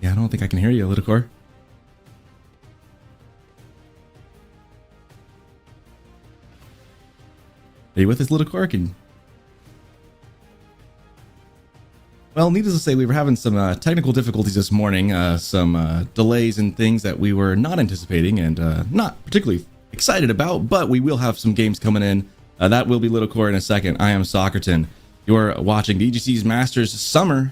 Yeah, I don't think I can hear you, Lidicor. Are you with us, Lidicor? Well, needless to say, we were having some technical difficulties this morning, some delays and things that we were not anticipating and not particularly excited about, but we will have some games coming in. That will be Lidicor in a second. I am Soccerton. You're watching the EGC's Masters Summer,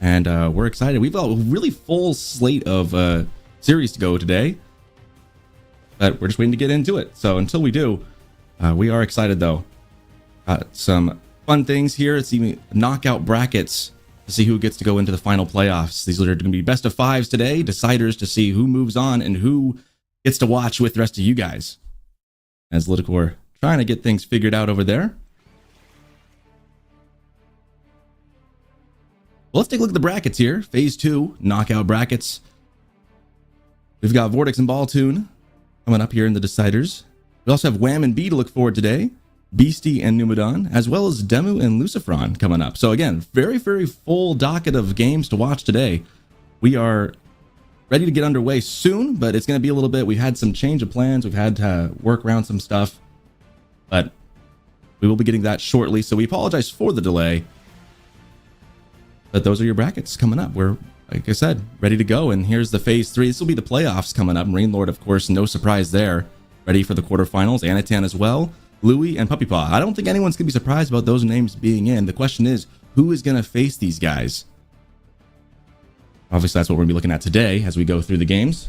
and we're excited. We've got a really full slate of series to go today, but we're just waiting to get into it. So until we do, we are excited though. Some fun things here. It's even knockout brackets to see who gets to go into the final playoffs. These are going to be best of fives today, deciders to see who moves on and who gets to watch with the rest of you guys. As Lidicor trying to get things figured out over there. Well, let's take a look at the brackets here. Phase 2, knockout brackets. We've got Vortex and Balltoon coming up here in the deciders. We also have Wham and B to look forward today. Beastie and Numadon, as well as Demu and Lucifron coming up. So again, very, very full docket of games to watch today. We are ready to get underway soon, but it's going to be a little bit. We've had some change of plans. We've had to work around some stuff, but we will be getting that shortly. So we apologize for the delay, but those are your brackets coming up. We're, like I said, ready to go. And here's the phase 3. This will be the playoffs coming up. Marine Lord, of course, no surprise there. Ready for the quarterfinals. Anatan as well. Louie and Puppy Paw. I don't think anyone's going to be surprised about those names being in. The question is, who is going to face these guys? Obviously, that's what we're going to be looking at today as we go through the games.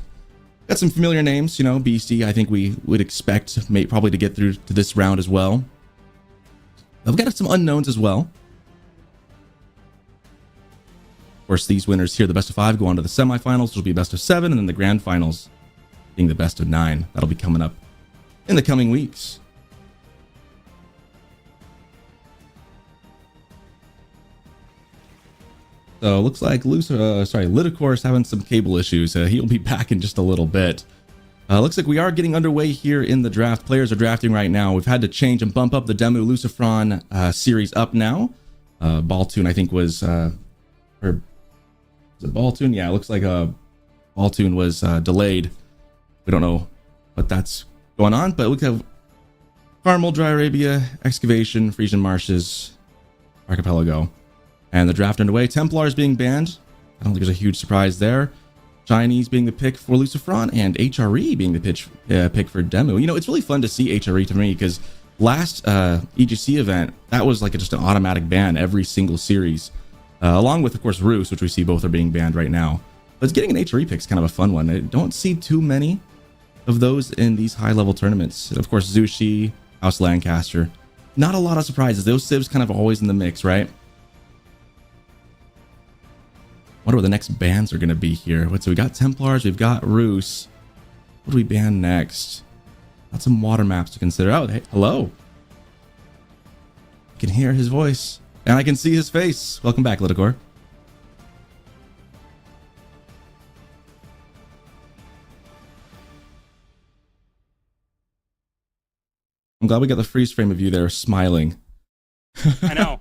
Got some familiar names, you know, Beastie, I think we would expect probably to get through to this round as well. I've got some unknowns as well. Of course, these winners here, the best of 5, go on to the semifinals, which will be best of 7, and then the grand finals being the best of 9. That'll be coming up in the coming weeks. So looks like Lidicor is having some cable issues. He'll be back in just a little bit. Looks like we are getting underway here in the draft. Players are drafting right now. We've had to change and bump up the Demu Lucifron series up now. Balltoon, I think, was it Balltoon? Yeah, it looks like Balltoon was delayed. We don't know what that's going on, but we have Carmel, Dry Arabia, Excavation, Frisian Marshes, Archipelago. And the draft underway. Templars being banned. I don't think there's a huge surprise there. Chinese being the pick for Lucifron, and HRE being the pick for Demu. You know, it's really fun to see HRE to me, because last EGC event, that was like just an automatic ban every single series. Along with, of course, Roos, which we see both are being banned right now. But getting an HRE pick is kind of a fun one. I don't see too many of those in these high-level tournaments. Of course, Zushi, House Lancaster. Not a lot of surprises. Those civs kind of always in the mix, right? Wonder what the next bans are going to be here. So we got Templars, we've got Roos. What do we ban next? Got some water maps to consider. Oh, hey, hello. I can hear his voice, and I can see his face. Welcome back, Lidicor. I'm glad we got the freeze frame of you there, smiling. I know.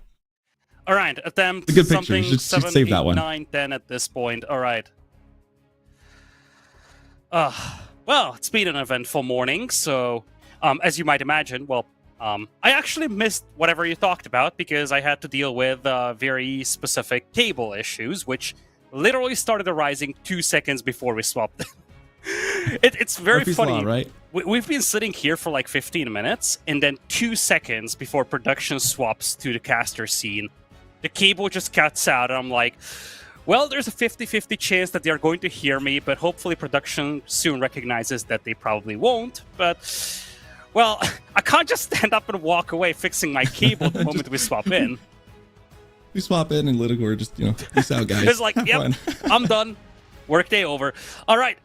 All right, attempt a good picture. Something Just 7, save 8, that one. 9, 10 at this point. All right. Well, it's been an eventful morning, so as you might imagine, I actually missed whatever you talked about because I had to deal with very specific cable issues, which literally started arising 2 seconds before we swapped. It's very Murphy's funny. Law, right? We've been sitting here for like 15 minutes, and then 2 seconds before production swaps to the caster scene, the cable just cuts out, and I'm like, well, there's a 50-50 chance that they're going to hear me, but hopefully production soon recognizes that they probably won't. But, well, I can't just stand up and walk away fixing my cable the moment we swap in. We swap in and Lidicor just, peace out, guys. It's like, yep, I'm done. Workday over. All right,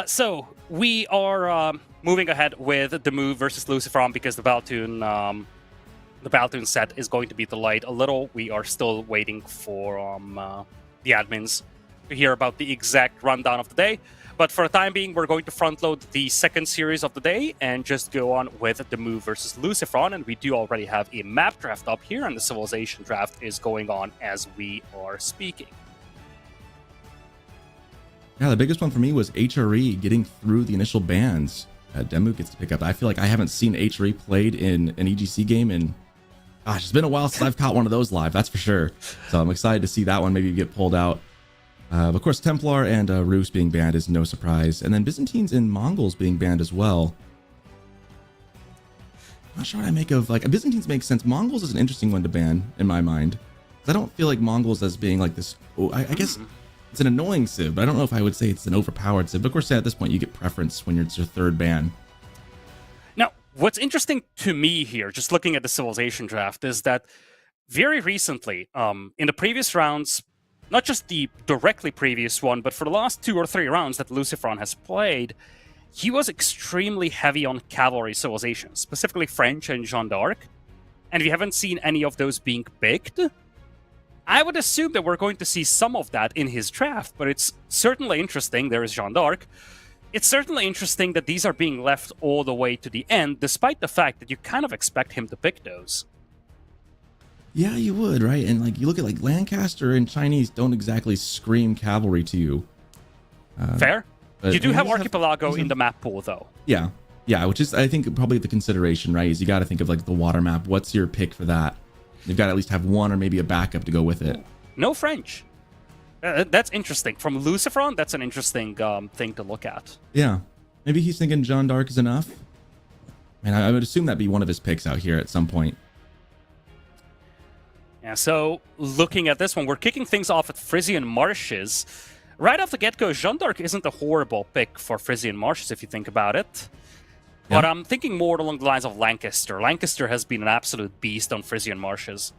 so we are moving ahead with the move versus Lucifron because the Balltoon set is going to be delayed a little. We are still waiting for the admins to hear about the exact rundown of the day. But for the time being, we're going to front load the second series of the day and just go on with the move versus Lucifron. And we do already have a map draft up here, and the civilization draft is going on as we are speaking. Yeah, the biggest one for me was HRE getting through the initial bans. Demu gets to pick up. I feel like I haven't seen HRE played in an EGC game in, gosh, it's been a while since I've caught one of those live, that's for sure. So I'm excited to see that one maybe get pulled out. Of course, Templar and Rus being banned is no surprise. And then Byzantines and Mongols being banned as well. I'm not sure what I make of, like, Byzantines makes sense. Mongols is an interesting one to ban in my mind. I don't feel like Mongols as being like this, I guess it's an annoying civ, but I don't know if I would say it's an overpowered civ. But of course, at this point, you get preference when it's your third ban. Now, what's interesting to me here, just looking at the Civilization draft, is that very recently, in the previous rounds, not just the directly previous one, but for the last 2 or 3 rounds that Lucifron has played, he was extremely heavy on cavalry civilizations, specifically French and Jeanne d'Arc. And we haven't seen any of those being picked. I would assume that we're going to see some of that in his draft, but it's certainly interesting. There is Jeanne d'Arc. It's certainly interesting that these are being left all the way to the end, despite the fact that you kind of expect him to pick those. Yeah, you would, right? And like you look at like Lancaster and Chinese don't exactly scream cavalry to you. Fair. You do have Archipelago in the map pool, though. Yeah, which is, I think, probably the consideration, right? Is you got to think of like the water map. What's your pick for that? You've got to at least have one or maybe a backup to go with it. No French. That's interesting. From Lucifron, that's an interesting thing to look at. Yeah. Maybe he's thinking Jeanne d'Arc is enough. And I would assume that'd be one of his picks out here at some point. Yeah, so looking at this one, we're kicking things off at Frisian Marshes. Right off the get-go, Jeanne d'Arc isn't a horrible pick for Frisian Marshes if you think about it. Yeah. But I'm thinking more along the lines of Lancaster. Lancaster has been an absolute beast on Frisian Marshes.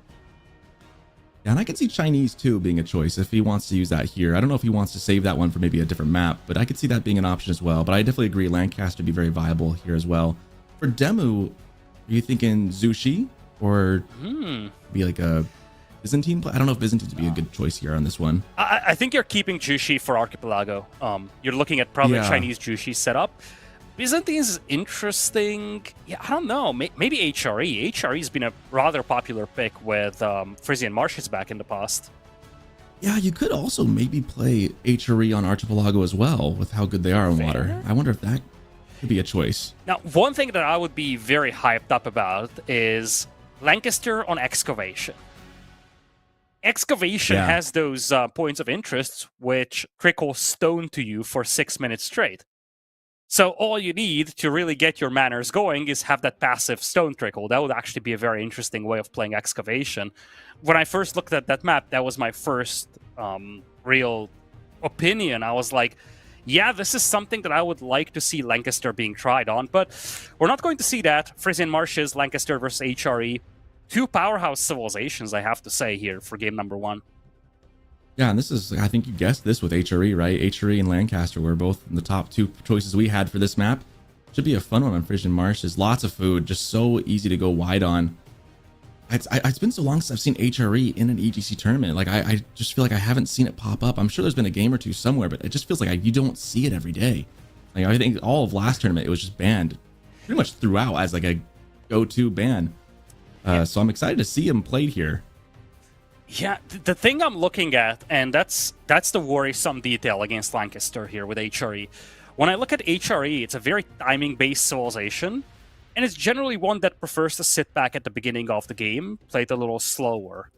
Yeah, and I can see Chinese too being a choice if he wants to use that here. I don't know if he wants to save that one for maybe a different map, but I could see that being an option as well. But I definitely agree Lancaster would be very viable here as well. For Demu, are you thinking Zushi or be like a Byzantine play? I don't know if Byzantine would be a good choice here on this one. I think you're keeping Jushi for Archipelago. You're looking at probably Chinese Jushi setup. Byzantines is interesting. Yeah, I don't know. Maybe HRE. HRE has been a rather popular pick with Frisian Marshes back in the past. Yeah, you could also maybe play HRE on Archipelago as well with how good they are in water. I wonder if that could be a choice. Now, one thing that I would be very hyped up about is Lancaster on Excavation. Excavation has those points of interest which trickle stone to you for 6 minutes straight. So all you need to really get your manners going is have that passive stone trickle. That would actually be a very interesting way of playing Excavation. When I first looked at that map, that was my first real opinion. I was like, yeah, this is something that I would like to see Lancaster being tried on, but we're not going to see that. Frisian Marshes, Lancaster versus HRE. 2 powerhouse civilizations, I have to say, here for game number 1. Yeah, and this is, I think you guessed this with HRE, right? HRE and Lancaster were both in the top 2 choices we had for this map. Should be a fun one on Frisian Marshes. Lots of food, just so easy to go wide on. It's been so long since I've seen HRE in an EGC tournament. Like, I just feel like I haven't seen it pop up. I'm sure there's been a game or two somewhere, but it just feels like you don't see it every day. Like, I think all of last tournament, it was just banned pretty much throughout as like a go-to ban. So I'm excited to see him played here. Yeah, the thing I'm looking at, and that's the worrisome detail against Lancaster here with HRE. When I look at HRE, it's a very timing-based civilization, and it's generally one that prefers to sit back at the beginning of the game, play it a little slower.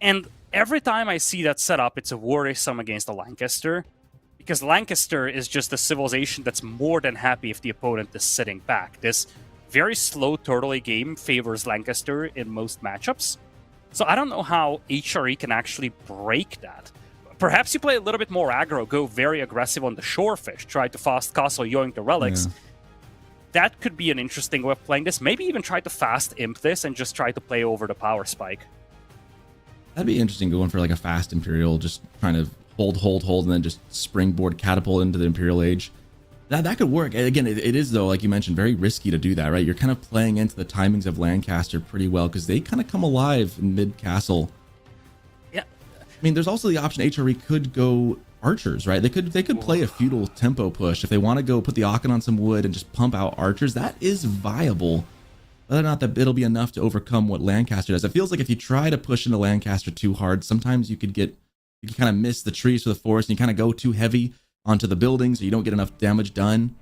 And every time I see that setup, it's a worrisome against the Lancaster, because Lancaster is just a civilization that's more than happy if the opponent is sitting back. This very slow turtley game favors Lancaster in most matchups. So I don't know how HRE can actually break that. Perhaps you play a little bit more aggro, go very aggressive on the shorefish, try to fast castle yoink the relics. Yeah. That could be an interesting way of playing this. Maybe even try to fast imp this and just try to play over the power spike. That'd be interesting going for like a fast Imperial, just trying to hold, and then just springboard catapult into the Imperial Age. That could work. Again, it is, though, like you mentioned, very risky to do that, right? You're kind of playing into the timings of Lancaster pretty well because they kind of come alive in mid-castle. Yeah. I mean, there's also the option HRE could go archers, right? They could play a feudal tempo push. If they want to go put the Aachen on some wood and just pump out archers, that is viable. Whether or not that it'll be enough to overcome what Lancaster does. It feels like if you try to push into Lancaster too hard, sometimes you can kind of miss the trees for the forest and you kind of go too heavy. onto the building, so you don't get enough damage done.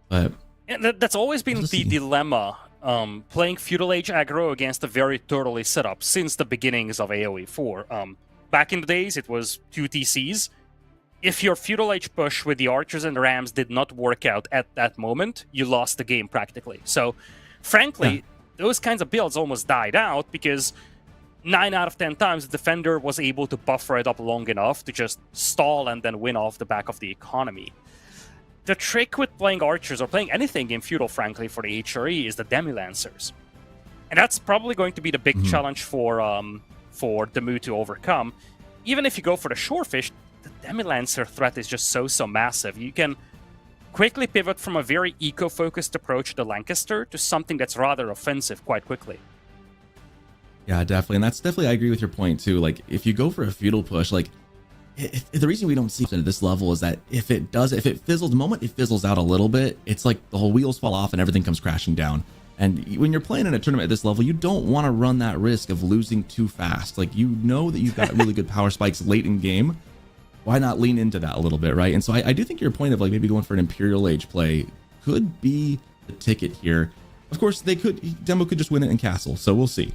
But and that's always been the dilemma. Playing Feudal Age aggro against a very turtley setup since the beginnings of AoE 4. Back in the days, it was 2 TCs. If your Feudal Age push with the archers and rams did not work out at that moment, you lost the game practically. So, frankly, those kinds of builds almost died out because 9 out of 10 times the defender was able to buffer it up long enough to just stall and then win off the back of the economy. The trick with playing archers or playing anything in Feudal, frankly, for the HRE is the Demi-Lancers. And that's probably going to be the big challenge for Demu to overcome. Even if you go for the Shorefish, the Demi-Lancer threat is just so massive. You can quickly pivot from a very eco-focused approach to Lancaster to something that's rather offensive quite quickly. Yeah, definitely. And that's definitely, I agree with your point too. Like, if you go for a feudal push, like, the reason we don't see it at this level is that if it fizzles, the moment it fizzles out a little bit, it's like the whole wheels fall off and everything comes crashing down. And when you're playing in a tournament at this level, you don't want to run that risk of losing too fast. Like, you know that you've got really good power spikes late in game. Why not lean into that a little bit, right? And so I do think your point of like maybe going for an Imperial Age play could be the ticket here. Of course, Demo could just win it in Castle, so we'll see.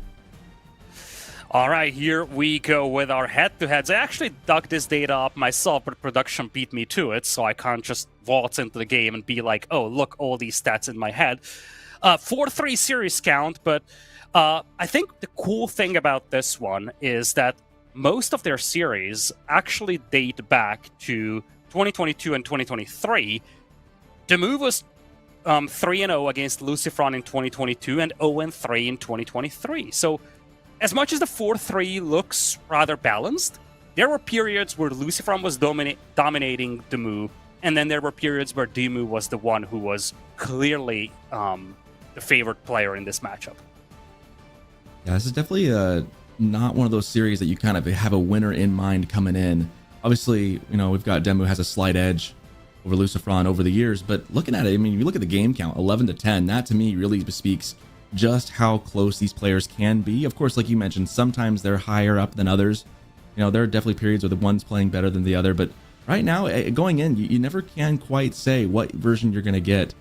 All right, here we go with our head-to-heads. I actually dug this data up myself, but production beat me to it, so I can't just waltz into the game and be like, oh, look, all these stats in my head. 4-3 series count, but I think the cool thing about this one is that most of their series actually date back to 2022 and 2023. Demu was 3-0 against Lucifron in 2022 and 0-3 in 2023. So as much as the 4-3 looks rather balanced, there were periods where Lucifron was dominating Demu, and then there were periods where Demu was the one who was clearly the favorite player in this matchup. Yeah, this is definitely not one of those series that you kind of have a winner in mind coming in. Obviously, you know, we've got Demu has a slight edge over Lucifron over the years, but looking at it, I mean, if you look at the game count, 11-10, that to me really bespeaks just how close these players can be. Of course, like you mentioned, sometimes they're higher up than others. You know, there are definitely periods where the one's playing better than the other, but right now, going in, you never can quite say what version you're going to get.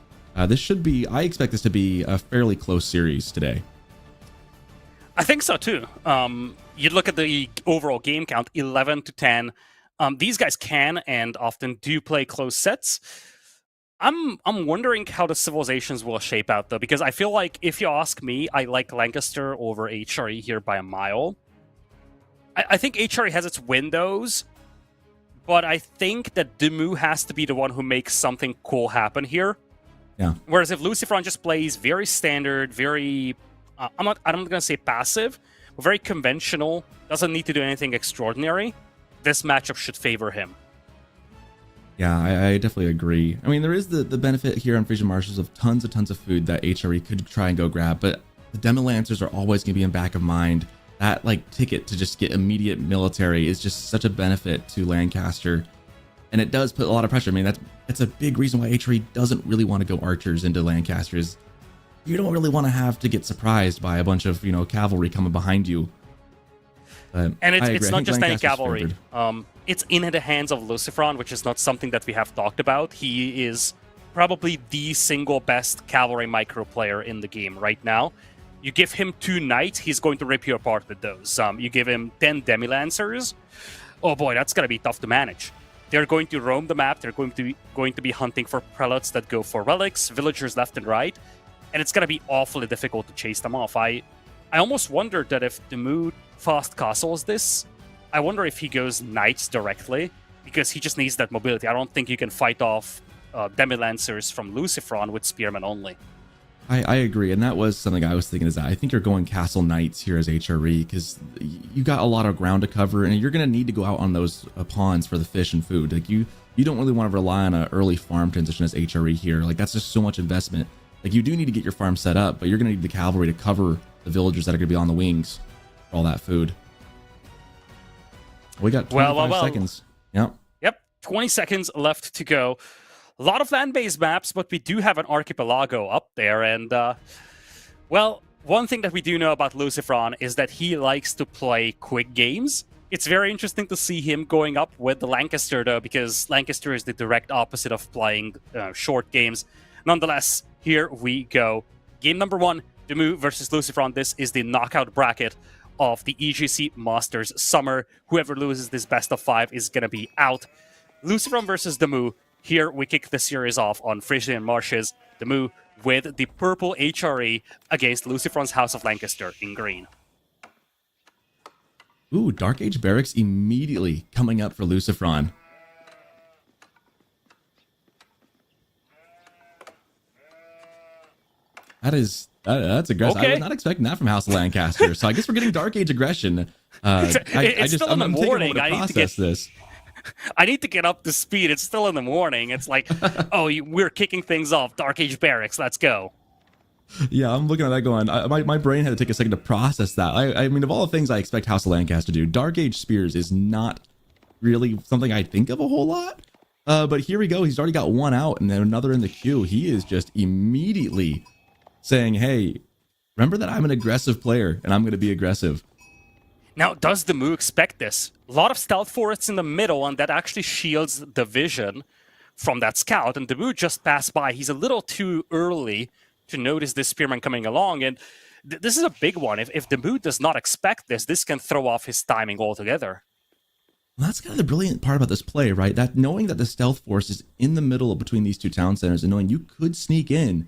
This should be, I expect this to be a fairly close series today. I think so too. You look at the overall game count, 11-10. These guys can and often do play close sets. I'm wondering how the civilizations will shape out though, because I feel like if you ask me, I like Lancaster over HRE here by a mile. I think HRE has its windows, but I think that Demu has to be the one who makes something cool happen here. Yeah. Whereas if Lucifron just plays very standard, very I'm not gonna say passive, but very conventional, doesn't need to do anything extraordinary, this matchup should favor him. Yeah, I definitely agree. I mean, there is the benefit here on Frisian Marshals of tons of food that HRE could try and go grab, but the Demi-Lancers are always going to be in back of mind. That like ticket to just get immediate military is just such a benefit to Lancaster, and it does put a lot of pressure. I mean, that's a big reason why HRE doesn't really want to go archers into Lancaster. Is you don't really want to have to get surprised by a bunch of, you know, cavalry coming behind you. And it's not just any cavalry. It's in the hands of Lucifron, which is not something that we have talked about. He is probably the single best cavalry micro player in the game right now. You give him 2 knights, he's going to rip you apart with those. You give him 10 Demi-Lancers, oh boy, that's going to be tough to manage. They're going to roam the map, they're going to be hunting for prelates that go for relics, villagers left and right, and it's going to be awfully difficult to chase them off. I almost wondered that if Demu fast castles this, I wonder if he goes knights directly, because he just needs that mobility. I don't think you can fight off Demi-Lancers from Lucifron with Spearmen only. I agree, and that was something I was thinking, is that I think you're going Castle Knights here as HRE, because you got a lot of ground to cover, and you're going to need to go out on those pawns for the fish and food. Like you don't really want to rely on an early farm transition as HRE here. Like, that's just so much investment. Like, you do need to get your farm set up, but you're going to need the cavalry to cover the villagers that are going to be on the wings for all that food. We got 25 seconds. Yep, 20 seconds left to go. A lot of land-based maps, but we do have an archipelago up there. And, well, one thing that we do know about Lucifron is that he likes to play quick games. It's very interesting to see him going up with the Lancaster, though, because Lancaster is the direct opposite of playing short games. Nonetheless, here we go. Game number 1, Demu versus Lucifron. This is the knockout bracket of the EGC Masters Summer. Whoever loses this best of 5 is going to be out. Lucifron versus Demu. Here we kick the series off on Frisian Marshes. Demu with the purple HRE against Lucifron's House of Lancaster in green. Ooh, Dark Age Barracks immediately coming up for Lucifron. That's aggressive. Okay. I was not expecting that from House of Lancaster. So I guess we're getting Dark Age aggression. It's still in the morning. I need to process this. I need to get up to speed. It's still in the morning. It's like, we're kicking things off. Dark Age Barracks, let's go. Yeah, I'm looking at that going, my brain had to take a second to process that. I mean, of all the things I expect House of Lancaster to do, Dark Age Spears is not really something I think of a whole lot. But here we go. He's already got one out and then another in the queue. He is just immediately saying, hey, remember that I'm an aggressive player and I'm going to be aggressive. Now, does the Mu expect this? A lot of stealth forests in the middle, and that actually shields the vision from that scout. And the Mu just passed by. He's a little too early to notice this spearman coming along. And this is a big one. If the Mu does not expect this can throw off his timing altogether. Well, that's kind of the brilliant part about this play, right? That knowing that the stealth force is in the middle between these two town centers and knowing you could sneak in.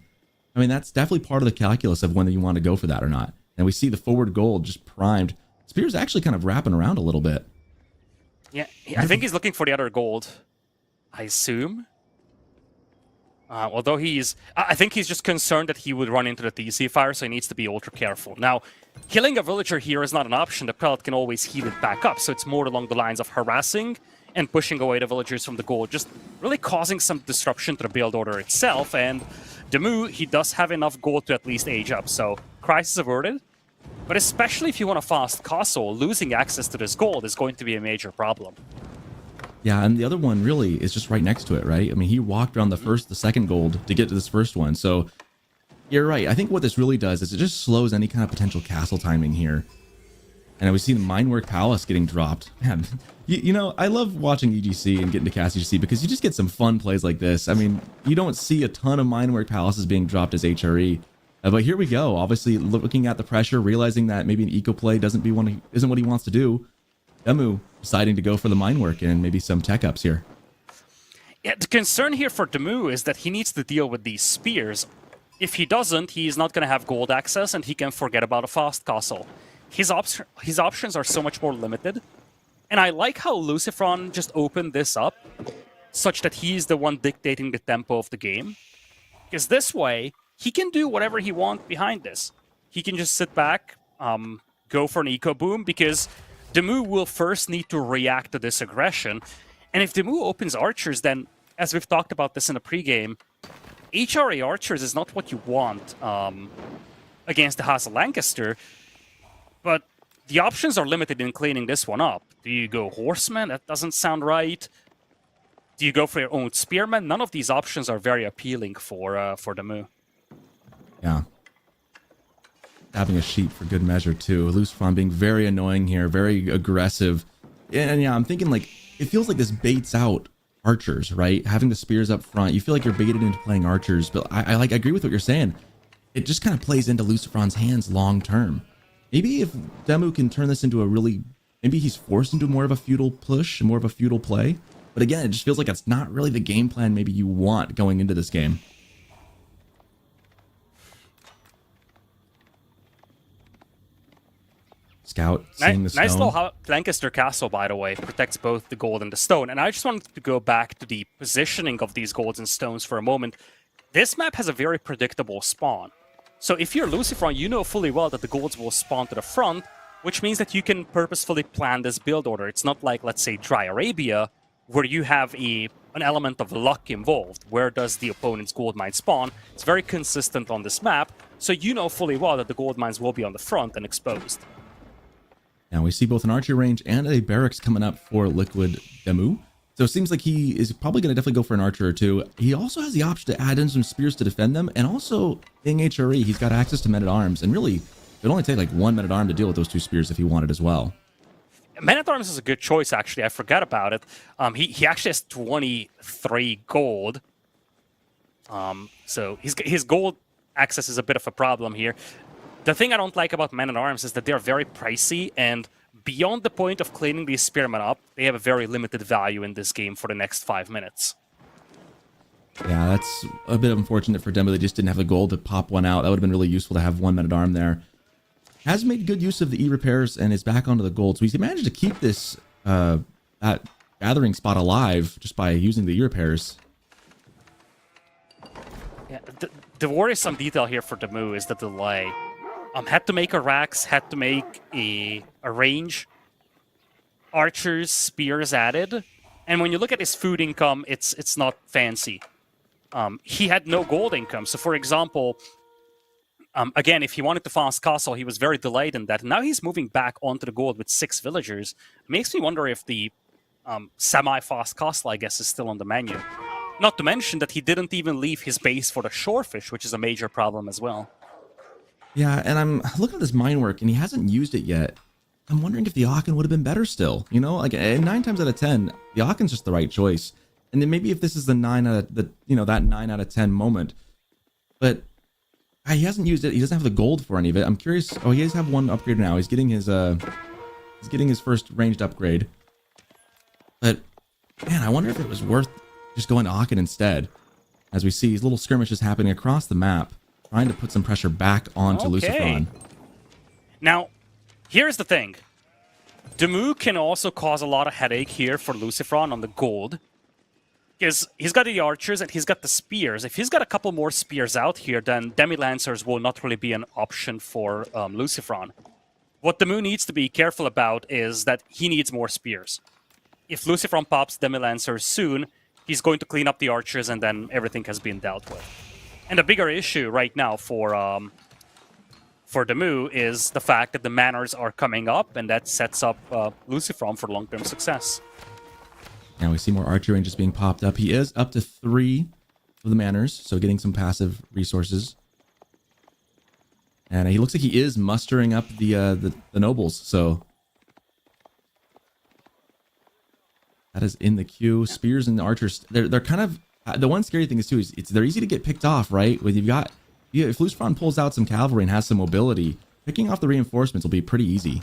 I mean, that's definitely part of the calculus of whether you want to go for that or not. And we see the forward gold just primed. Spear's actually kind of wrapping around a little bit. Yeah, I think he's looking for the other gold, I assume. Although I think he's just concerned that he would run into the TC fire, so he needs to be ultra careful. Now, killing a villager here is not an option. The pellet can always heal it back up, so it's more along the lines of harassing and pushing away the villagers from the gold, just really causing some disruption to the build order itself. And Demu, he does have enough gold to at least age up, so crisis averted. But especially if you want a fast castle, losing access to this gold is going to be a major problem. Yeah, and the other one really is just right next to it, right? I mean, he walked around the second gold to get to this first one. So you're right. I think what this really does is it just slows any kind of potential castle timing here. And we see the Minework Palace getting dropped. Man, you know, I love watching EGC and getting to cast EGC because you just get some fun plays like this. I mean, you don't see a ton of Minework Palaces being dropped as HRE. But here we go. Obviously, looking at the pressure, realizing that maybe an eco play isn't what he wants to do. Demu deciding to go for the mine work and maybe some tech ups here. Yeah, the concern here for Demu is that he needs to deal with these spears. If he doesn't, he's not going to have gold access, and he can forget about a fast castle. His options are so much more limited. And I like how Lucifron just opened this up, such that he's the one dictating the tempo of the game. Because this way, he can do whatever he wants behind this. He can just sit back, go for an eco boom, because Demu will first need to react to this aggression. And if Demu opens archers, then, as we've talked about this in the pregame, HRA archers is not what you want against the House of Lancaster. But the options are limited in cleaning this one up. Do you go horseman? That doesn't sound right. Do you go for your own spearman? None of these options are very appealing for Demu. Yeah. Having a sheep for good measure, too. Lucifron being very annoying here, very aggressive. And yeah, I'm thinking, like, it feels like this baits out archers, right? Having the spears up front, you feel like you're baited into playing archers. But I agree with what you're saying. It just kind of plays into Lucifron's hands long term. Maybe if Demu can turn this into maybe he's forced into more of a feudal push, more of a feudal play. But again, it just feels like it's not really the game plan maybe you want going into this game. Scout, seeing the stone. Nice little Lancaster Castle, by the way, protects both the gold and the stone. And I just wanted to go back to the positioning of these golds and stones for a moment. This map has a very predictable spawn. So if you're Lucifron, you know fully well that the golds will spawn to the front, which means that you can purposefully plan this build order. It's not like, let's say, Dry Arabia, where you have an element of luck involved. Where does the opponent's gold mine spawn? It's very consistent on this map, so you know fully well that the gold mines will be on the front and exposed. Now we see both an archer range and a barracks coming up for Liquid Demu. So it seems like he is probably going to definitely go for an archer or two. He also has the option to add in some spears to defend them. And also, being HRE, he's got access to men-at-arms. And really, it would only take like one men-at-arm to deal with those two spears if he wanted as well. Man-at-Arms is a good choice, actually. I forgot about it. He actually has 23 gold. So his gold access is a bit of a problem here. The thing I don't like about Man-at-Arms is that they're very pricey, and beyond the point of cleaning the Spearmen up, they have a very limited value in this game for the next 5 minutes. Yeah, that's a bit unfortunate for Demo. They just didn't have the gold to pop one out. That would have been really useful to have one Man-at-Arm there. Has made good use of the E-repairs and is back onto the gold. So he's managed to keep this that gathering spot alive just by using the E-repairs. Yeah, the worrisome detail here for Demu is the delay. Had to make a Rax, had to make a range, archers, spears added, and when you look at his food income, it's not fancy. He had no gold income, so for example, again, if he wanted to fast castle, he was very delayed in that. Now he's moving back onto the gold with 6 villagers. It makes me wonder if the semi-fast castle, I guess, is still on the menu. Not to mention that he didn't even leave his base for the shorefish, which is a major problem as well. Yeah, and I'm looking at this mine work, and he hasn't used it yet. I'm wondering if the Aachen would have been better still. You know, like 9 times out of 10, the Aachen's just the right choice. And then maybe if this is the 9 out of the, you know, that 9 out of 10 moment, but he hasn't used it. He doesn't have the gold for any of it. I'm curious. Oh, he does have one upgrade now. He's getting his first ranged upgrade. But man, I wonder if it was worth just going to Aachen instead. As we see, these little skirmishes happening across the map, trying to put some pressure back onto Lucifron. Now, here's the thing. Demu can also cause a lot of headache here for Lucifron on the gold. Because he's got the archers and he's got the spears. If he's got a couple more spears out here, then Demi-Lancers will not really be an option for Lucifron. What Demu needs to be careful about is that he needs more spears. If Lucifron pops Demi-Lancers soon, he's going to clean up the archers and then everything has been dealt with. And the bigger issue right now for Demu is the fact that the manors are coming up, and that sets up Lucifron for long-term success. Now we see more archer ranges being popped up. He is up to 3 of the manors, so getting some passive resources. And he looks like he is mustering up the nobles, so that is in the queue. Spears and archers, they're kind of the one scary thing is too is they're easy to get picked off, right? When if Lucifron pulls out some cavalry and has some mobility, picking off the reinforcements will be pretty easy.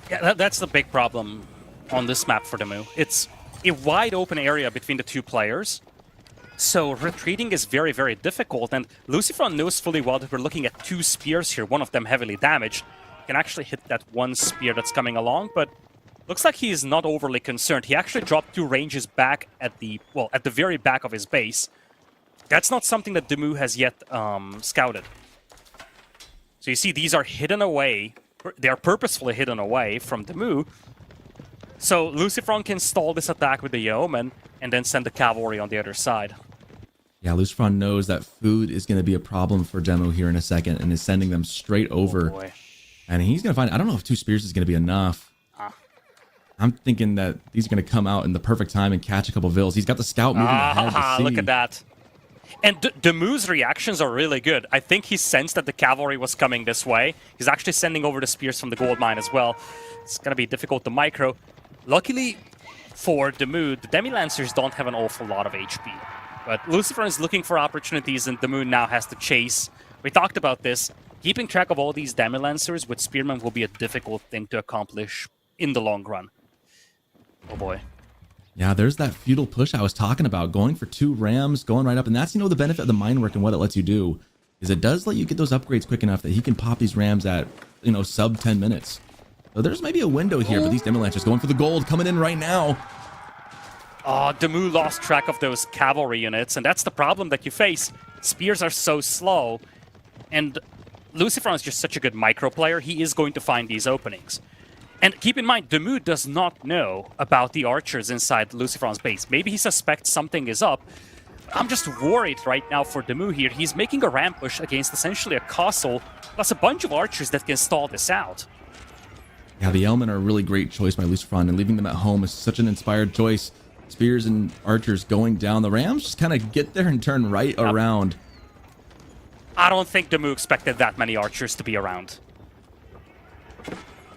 Yeah, that's the big problem on this map for Demu. It's a wide open area between the two players, so retreating is very, very difficult, and Lucifron knows fully well that we're looking at 2 spears here, one of them heavily damaged. Can actually hit that one spear that's coming along, but looks like he is not overly concerned. He actually dropped 2 ranges back at the very back of his base. That's not something that Demu has yet scouted. So you see, these are hidden away. They are purposefully hidden away from Demu. So Lucifron can stall this attack with the yeoman and then send the cavalry on the other side. Yeah, Lucifron knows that food is going to be a problem for Demu here in a second and is sending them straight over. Oh boy. And he's going to find, I don't know if 2 spears is going to be enough. I'm thinking that these are going to come out in the perfect time and catch a couple of vills. He's got the scout moving ahead to see. Look at that. And Demu's reactions are really good. I think he sensed that the cavalry was coming this way. He's actually sending over the spears from the gold mine as well. It's going to be difficult to micro. Luckily for Demu, the Demi-Lancers don't have an awful lot of HP. But Lucifron is looking for opportunities, and Demu now has to chase. We talked about this. Keeping track of all these Demi-Lancers with spearmen will be a difficult thing to accomplish in the long run. Oh boy. Yeah, there's that feudal push I was talking about, going for 2 rams, going right up. And that's, you know, the benefit of the mine work and what it lets you do is it does let you get those upgrades quick enough that he can pop these rams at, you know, sub 10 minutes. So there's maybe a window here, but these Demi-Lancers going for the gold, coming in right now. Demu lost track of those cavalry units, and that's the problem that you face. Spears are so slow, and Lucifron is just such a good micro player, he is going to find these openings. And keep in mind, Demu does not know about the archers inside Lucifron's base. Maybe he suspects something is up. I'm just worried right now for Demu here. He's making a ram push against essentially a castle, plus a bunch of archers that can stall this out. Yeah, the Yeomen are a really great choice by Lucifron, and leaving them at home is such an inspired choice. Spears and archers going down. The rams just kind of get there and turn right around. I don't think Demu expected that many archers to be around.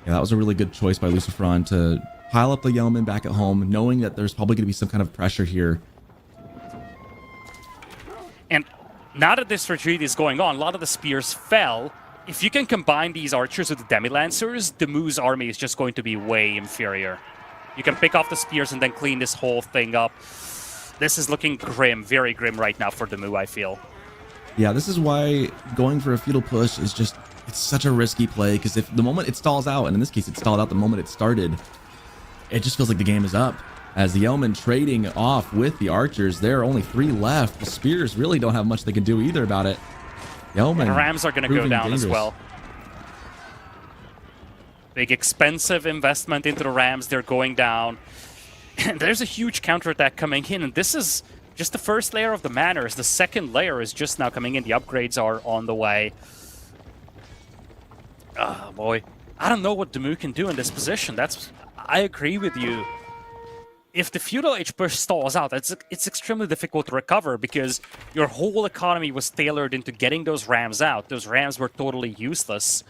Yeah, that was a really good choice by Lucifron to pile up the Yeoman back at home, knowing that there's probably going to be some kind of pressure here. And now that this retreat is going on, a lot of the spears fell. If you can combine these archers with the Demi-Lancers, Demu's army is just going to be way inferior. You can pick off the spears and then clean this whole thing up. This is looking grim, very grim right now for Demu, I feel. Yeah, this is why going for a feudal push is just, it's such a risky play, because if the moment it stalls out, and in this case it stalled out the moment it started, it just feels like the game is up. As the Yeoman trading off with the archers, there are only 3 left. The spears really don't have much they can do either about it. Yeoman, and Rams are going to go down dangerous as well. Big expensive investment into the Rams, they're going down. And there's a huge counterattack coming in, and this is just the first layer of the manors. The second layer is just now coming in. The upgrades are on the way. Oh boy. I don't know what Demu can do in this position. I agree with you. If the feudal age push stalls out, it's extremely difficult to recover because your whole economy was tailored into getting those Rams out. Those Rams were totally useless.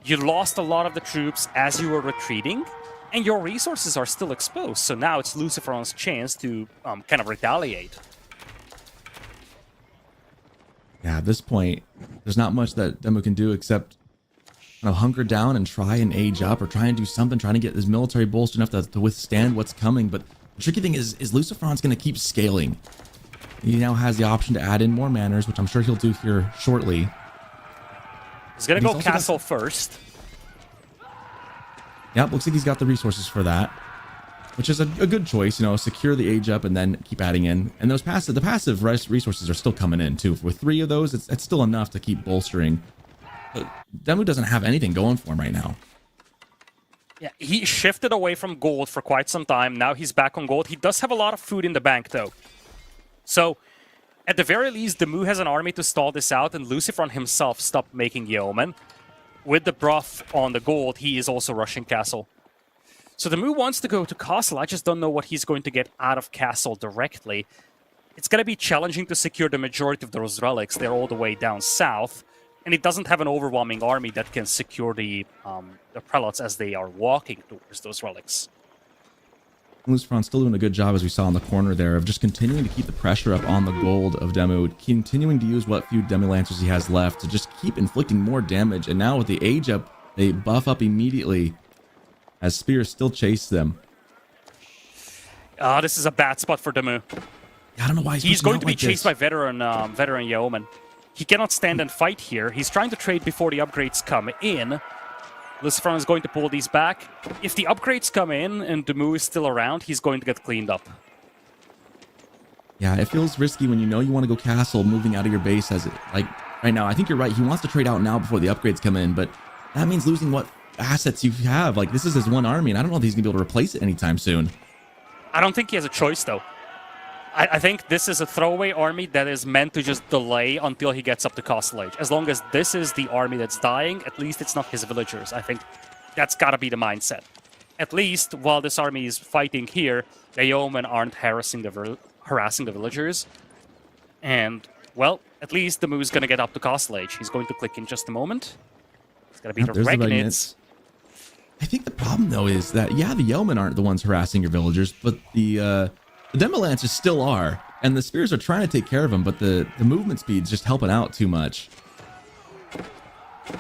You lost a lot of the troops as you were retreating, and your resources are still exposed. So now it's Lucifron's chance to kind of retaliate. Yeah, at this point, there's not much that Demu can do except kind of hunker down and try and age up or try and do something, trying to get his military bolstered enough to withstand what's coming. But the tricky thing is Lucifron's going to keep scaling. He now has the option to add in more manors, which I'm sure he'll do here shortly. He's going to go castle first. Yep, looks like he's got the resources for that, which is a good choice. You know, secure the age up and then keep adding in. And those the passive resources are still coming in too. With 3 of those, it's still enough to keep bolstering. But Demu doesn't have anything going for him right now. Yeah, he shifted away from gold for quite some time. Now he's back on gold. He does have a lot of food in the bank, though. So, at the very least, Demu has an army to stall this out, and Lucifron himself stopped making yeomen. With the buff on the gold, he is also rushing castle. So Demu wants to go to castle. I just don't know what he's going to get out of castle directly. It's going to be challenging to secure the majority of those relics. They're all the way down south. And it doesn't have an overwhelming army that can secure the prelates as they are walking towards those relics. Lucifron's still doing a good job, as we saw in the corner there, of just continuing to keep the pressure up on the gold of Demu, continuing to use what few Demi-Lancers he has left to just keep inflicting more damage. And now with the age up, they buff up immediately as spears still chase them. This is a bad spot for Demu. I don't know why he's going to be chased by veteran yeomen. He cannot stand and fight here. He's trying to trade before the upgrades come in. Lucifron is going to pull these back. If the upgrades come in and Demu is still around, he's going to get cleaned up. Yeah, it feels risky when you know you want to go castle, moving out of your base as it, like, right now. I think you're right. He wants to trade out now before the upgrades come in, but that means losing what assets you have. Like, this is his one army, and I don't know if he's going to be able to replace it anytime soon. I don't think he has a choice, though. I think this is a throwaway army that is meant to just delay until he gets up to Castle Age. As long as this is the army that's dying, at least it's not his villagers. I think that's got to be the mindset. At least, while this army is fighting here, the yeomen aren't harassing the villagers. And, well, at least the Demu's going to get up to Castle Age. He's going to click in just a moment. It's going to be the Regnids. I think the problem, though, is that, yeah, the yeomen aren't the ones harassing your villagers, but the Demi-Lancers still are, and the spears are trying to take care of them, but the movement speed's just helping out too much.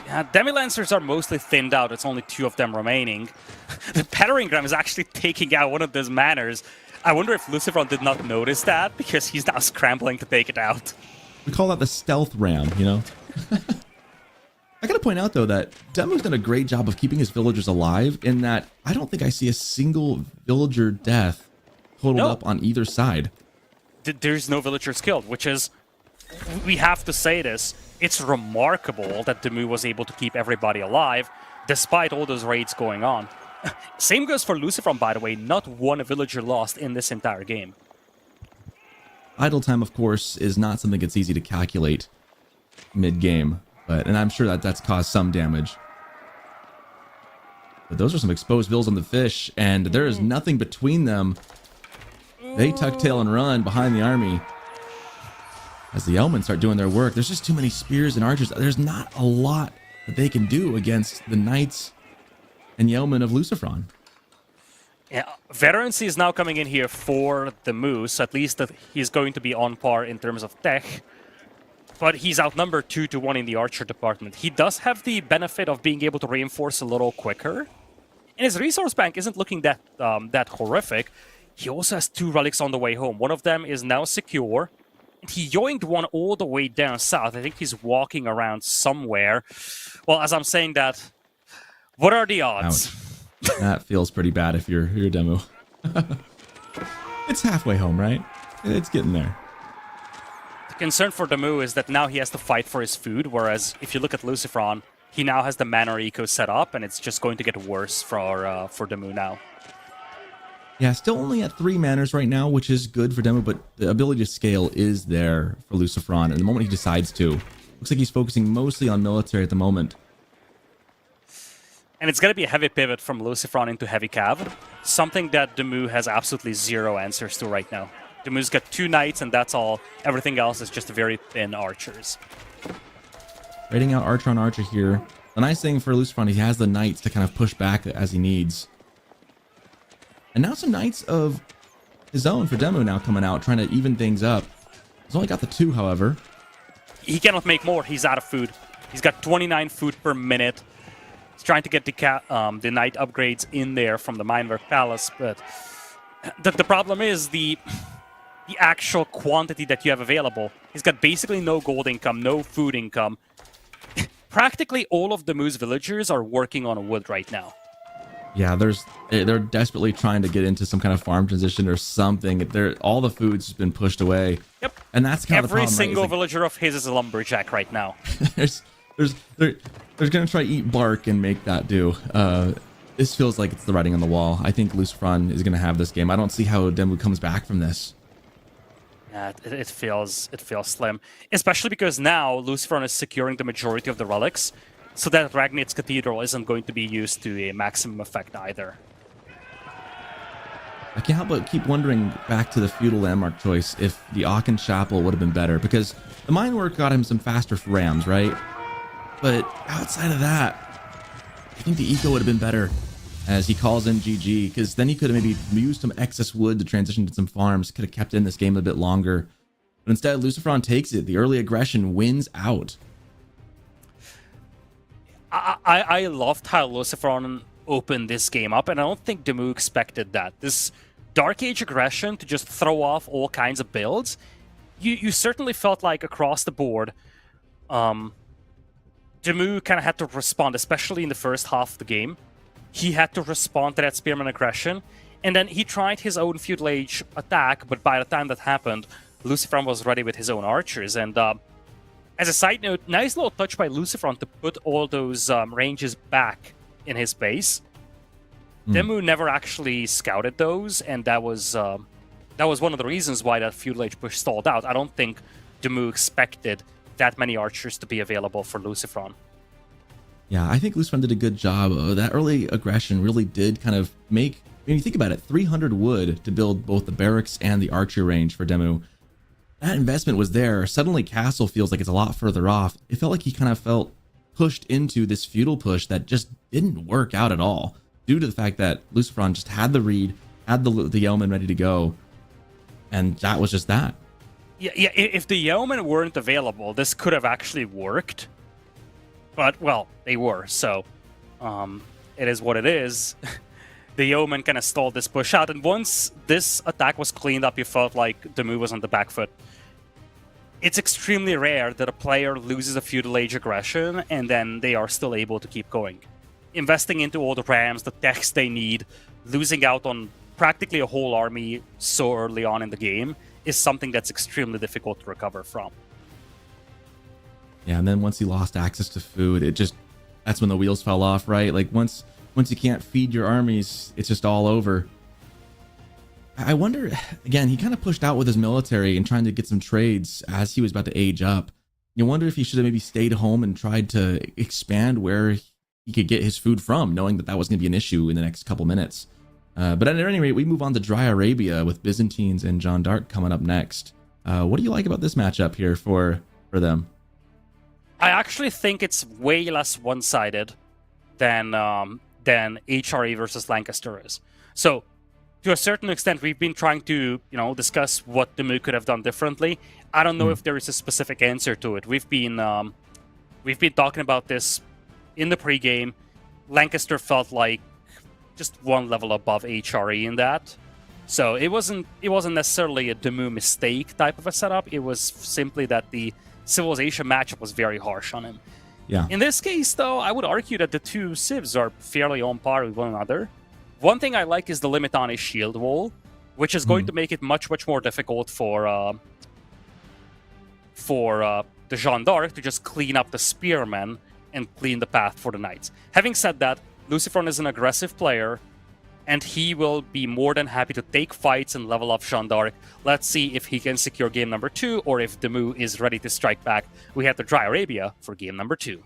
Yeah, Demi-Lancers are mostly thinned out. It's only 2 of them remaining. The Battering Ram is actually taking out one of those manors. I wonder if Lucifron did not notice that, because he's now scrambling to take it out. We call that the stealth ram, you know? I gotta point out, though, that Demu's done a great job of keeping his villagers alive, in that I don't think I see a single villager death totaled up on either side. There's no villagers killed, which is, we have to say this, it's remarkable that Demu was able to keep everybody alive despite all those raids going on. Same goes for Lucifron, by the way. Not one villager lost in this entire game. Idle time, of course, is not something that's easy to calculate mid-game, and I'm sure that's caused some damage. But those are some exposed vills on the fish, and there is nothing between them. They tuck tail and run behind the army. As the yeomen start doing their work, there's just too many spears and archers. There's not a lot that they can do against the knights and Yeoman of Lucifron. Yeah, Veterancy is now coming in here for the Moose. At least that he's going to be on par in terms of tech. But he's outnumbered 2-1 in the Archer department. He does have the benefit of being able to reinforce a little quicker. And his resource bank isn't looking that horrific. He also has 2 relics on the way home. One of them is now secure. And he yoinked one all the way down south. I think he's walking around somewhere. Well, as I'm saying that, what are the odds? Ouch. That feels pretty bad if you're Demu. It's halfway home, right? It's getting there. The concern for Demu is that now he has to fight for his food, whereas if you look at Lucifron, he now has the mana eco set up, and it's just going to get worse for Demu now. Yeah, still only at 3 manners right now, which is good for Demu, but the ability to scale is there for Lucifron, and the moment he decides to. Looks like he's focusing mostly on military at the moment. And it's going to be a heavy pivot from Lucifron into heavy cav, something that Demu has absolutely 0 answers to right now. Demu's got 2 knights, and that's all. Everything else is just very thin archers. Raiding out archer on archer here. The nice thing for Lucifron, he has the knights to kind of push back as he needs. And now some knights of his own for Demu now coming out, trying to even things up. He's only got the 2, however. He cannot make more. He's out of food. He's got 29 food per minute. He's trying to get the knight upgrades in there from the Minework Palace, but the problem is the actual quantity that you have available. He's got basically no gold income, no food income. Practically all of the Moose villagers are working on wood right now. Yeah, they're desperately trying to get into some kind of farm transition or something. All the food's been pushed away. Yep. And that's kind of the problem. Every single right? villager of his is a lumberjack right now. They're gonna try to eat bark and make that do. This feels like it's the writing on the wall. I think Lucifron is gonna have this game. I don't see how Demu comes back from this. Yeah, it feels slim, especially because now Lucifron is securing the majority of the relics, so that Ragnit's Cathedral isn't going to be used to a maximum effect either. I can't help but keep wondering back to the feudal landmark choice if the Aachen Chapel would have been better, because the mine work got him some faster rams, right? But outside of that, I think the eco would have been better as he calls in GG, because then he could have maybe used some excess wood to transition to some farms, could have kept in this game a bit longer. But instead, Lucifron takes it. The early aggression wins out. I loved how Lucifron opened this game up, and I don't think Demu expected that. This Dark Age aggression to just throw off all kinds of builds, you certainly felt like across the board, Demu kind of had to respond, especially in the first half of the game. He had to respond to that Spearman aggression, and then he tried his own Feudal Age attack, but by the time that happened, Lucifron was ready with his own archers. And as a side note, nice little touch by Lucifron to put all those ranges back in his base. Demu never actually scouted those, and that was one of the reasons why that Feudal Age push stalled out. I don't think Demu expected that many archers to be available for Lucifron. Yeah, I think Lucifron did a good job. That early aggression really did kind of make, when you think about it, 300 wood to build both the barracks and the archer range for Demu. That investment was there. Suddenly Castle feels like it's a lot further off. It felt like he kind of felt pushed into this feudal push that just didn't work out at all, due to the fact that Lucifron just had the read, had the yeoman ready to go, and that was just that. Yeah, if the yeomen weren't available, this could have actually worked. But, well, they were, so it is what it is. The yeoman kind of stalled this push out, and once this attack was cleaned up, you felt like Demu was on the back foot. It's extremely rare that a player loses a Feudal Age aggression, and then they are still able to keep going. Investing into all the rams, the techs they need, losing out on practically a whole army so early on in the game is something that's extremely difficult to recover from. Yeah, and then once he lost access to food, that's when the wheels fell off, right? Like once you can't feed your armies, it's just all over. I wonder, again, he kind of pushed out with his military and trying to get some trades as he was about to age up. You wonder if he should have maybe stayed home and tried to expand where he could get his food from, knowing that was going to be an issue in the next couple minutes. But at any rate, we move on to Dry Arabia with Byzantines and Jeanne d'Arc coming up next. What do you like about this matchup here for them? I actually think it's way less one-sided than than HRE versus Lancaster is. So, to a certain extent, we've been trying to, discuss what Demu could have done differently. I don't know if there is a specific answer to it. We've been talking about this in the pregame. Lancaster felt like just one level above HRE in that. So it wasn't necessarily a Demu mistake type of a setup. It was simply that the Civilization matchup was very harsh on him. Yeah. In this case, though, I would argue that the two civs are fairly on par with one another. One thing I like is the limit on his shield wall, which is going to make it much more difficult for the Jeanne d'Arc to just clean up the spearmen and clean the path for the knights. Having said that, Lucifron is an aggressive player, and he will be more than happy to take fights and level up Jeanne d'Arc. Let's see if he can secure game number 2, or if Demu is ready to strike back. We have to Dry Arabia for game number 2.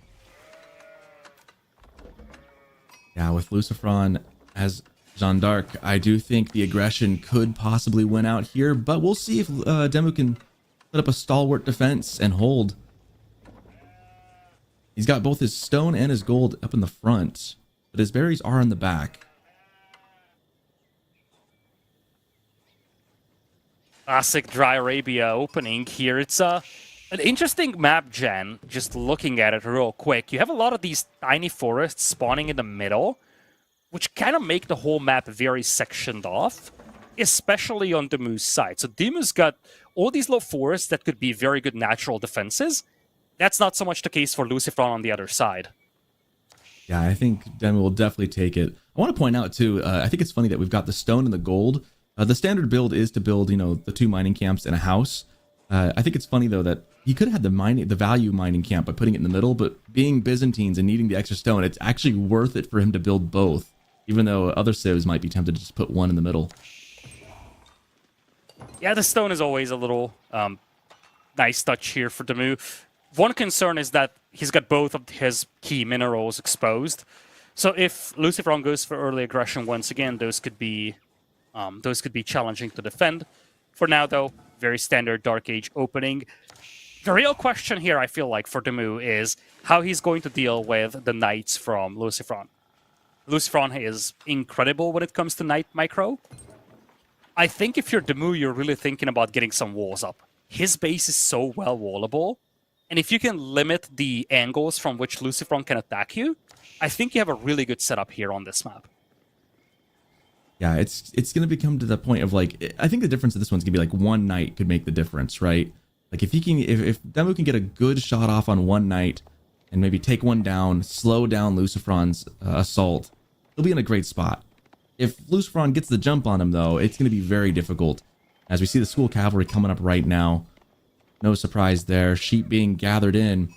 Yeah, with Lucifron as Jeanne d'Arc, I do think the aggression could possibly win out here, but we'll see if Demu can set up a stalwart defense and hold. He's got both his stone and his gold up in the front, but his berries are in the back. Classic Dry Arabia opening here. It's an interesting map, Jen, just looking at it real quick. You have a lot of these tiny forests spawning in the middle, which kind of make the whole map very sectioned off, especially on Demu's side. So Demu's got all these little forests that could be very good natural defenses. That's not so much the case for Lucifron on the other side. Yeah, I think Demu will definitely take it. I want to point out, too, I think it's funny that we've got the stone and the gold. The standard build is to build, the 2 mining camps in a house. I think it's funny, though, that he could have had the value mining camp by putting it in the middle, but being Byzantines and needing the extra stone, it's actually worth it for him to build both, even though other civs might be tempted to just put one in the middle. Yeah, the stone is always a little nice touch here for Demu. One concern is that he's got both of his key minerals exposed. So if Lucifron goes for early aggression once again, those could be challenging to defend. For now, though, very standard Dark Age opening. The real question here, I feel like, for Demu is how he's going to deal with the knights from Lucifron. Lucifron is incredible when it comes to knight micro. I think if you're Demu, you're really thinking about getting some walls up. His base is so well wallable, and if you can limit the angles from which Lucifron can attack you, I think you have a really good setup here on this map. Yeah, it's going to become to the point of, like, I think the difference of this one's going to be, like, one knight could make the difference, right? Like, if Demu can get a good shot off on one knight and maybe take one down, slow down Lucifron's assault, he'll be in a great spot. If Lucifron gets the jump on him, though, it's going to be very difficult. As we see the school cavalry coming up right now. No surprise there. Sheep being gathered in.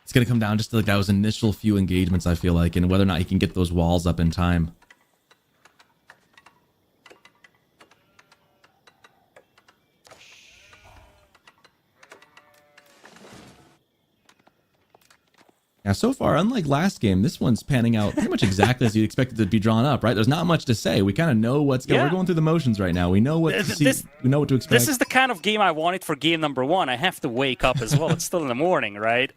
It's going to come down just to like those initial few engagements, I feel like, and whether or not he can get those walls up in time. Now, so far, unlike last game, this one's panning out pretty much exactly as you'd expect it to be drawn up, right? There's not much to say. We kind of know what's going. We're going through the motions right now. We know what to see. We know what to expect. This is the kind of game I wanted for game number 1. I have to wake up as well. It's still in the morning, right?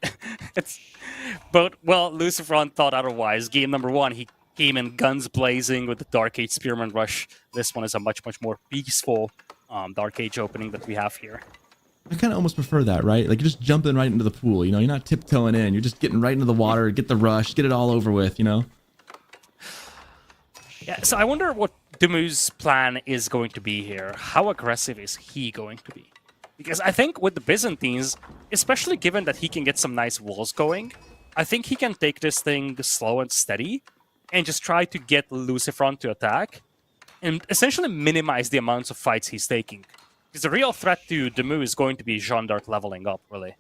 But Lucifron thought otherwise. Game number 1, he came in guns blazing with the Dark Age Spearman Rush. This one is a much more peaceful Dark Age opening that we have here. I kind of almost prefer that, right? Like, you're just jumping right into the pool, you know? You're not tiptoeing in. You're just getting right into the water, get the rush, get it all over with, you know? Yeah, so I wonder what Demu's plan is going to be here. How aggressive is he going to be? Because I think with the Byzantines, especially given that he can get some nice walls going, I think he can take this thing slow and steady and just try to get Lucifron to attack and essentially minimize the amounts of fights he's taking. Because the real threat to Demu is going to be Jeanne d'Arc leveling up, really.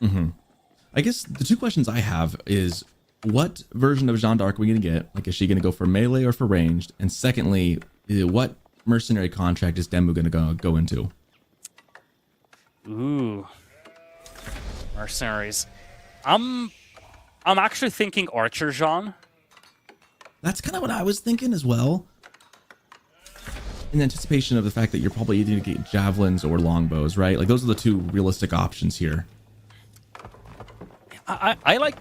Mm-hmm. I guess the two questions I have is, what version of Jeanne d'Arc are we going to get? Like, is she going to go for melee or for ranged? And secondly, what mercenary contract is Demu going to go into? Ooh. Mercenaries. I'm actually thinking Archer Jeanne. That's kind of what I was thinking as well. In anticipation of the fact that you're probably either going to get javelins or longbows, right? Like, those are the two realistic options here. I like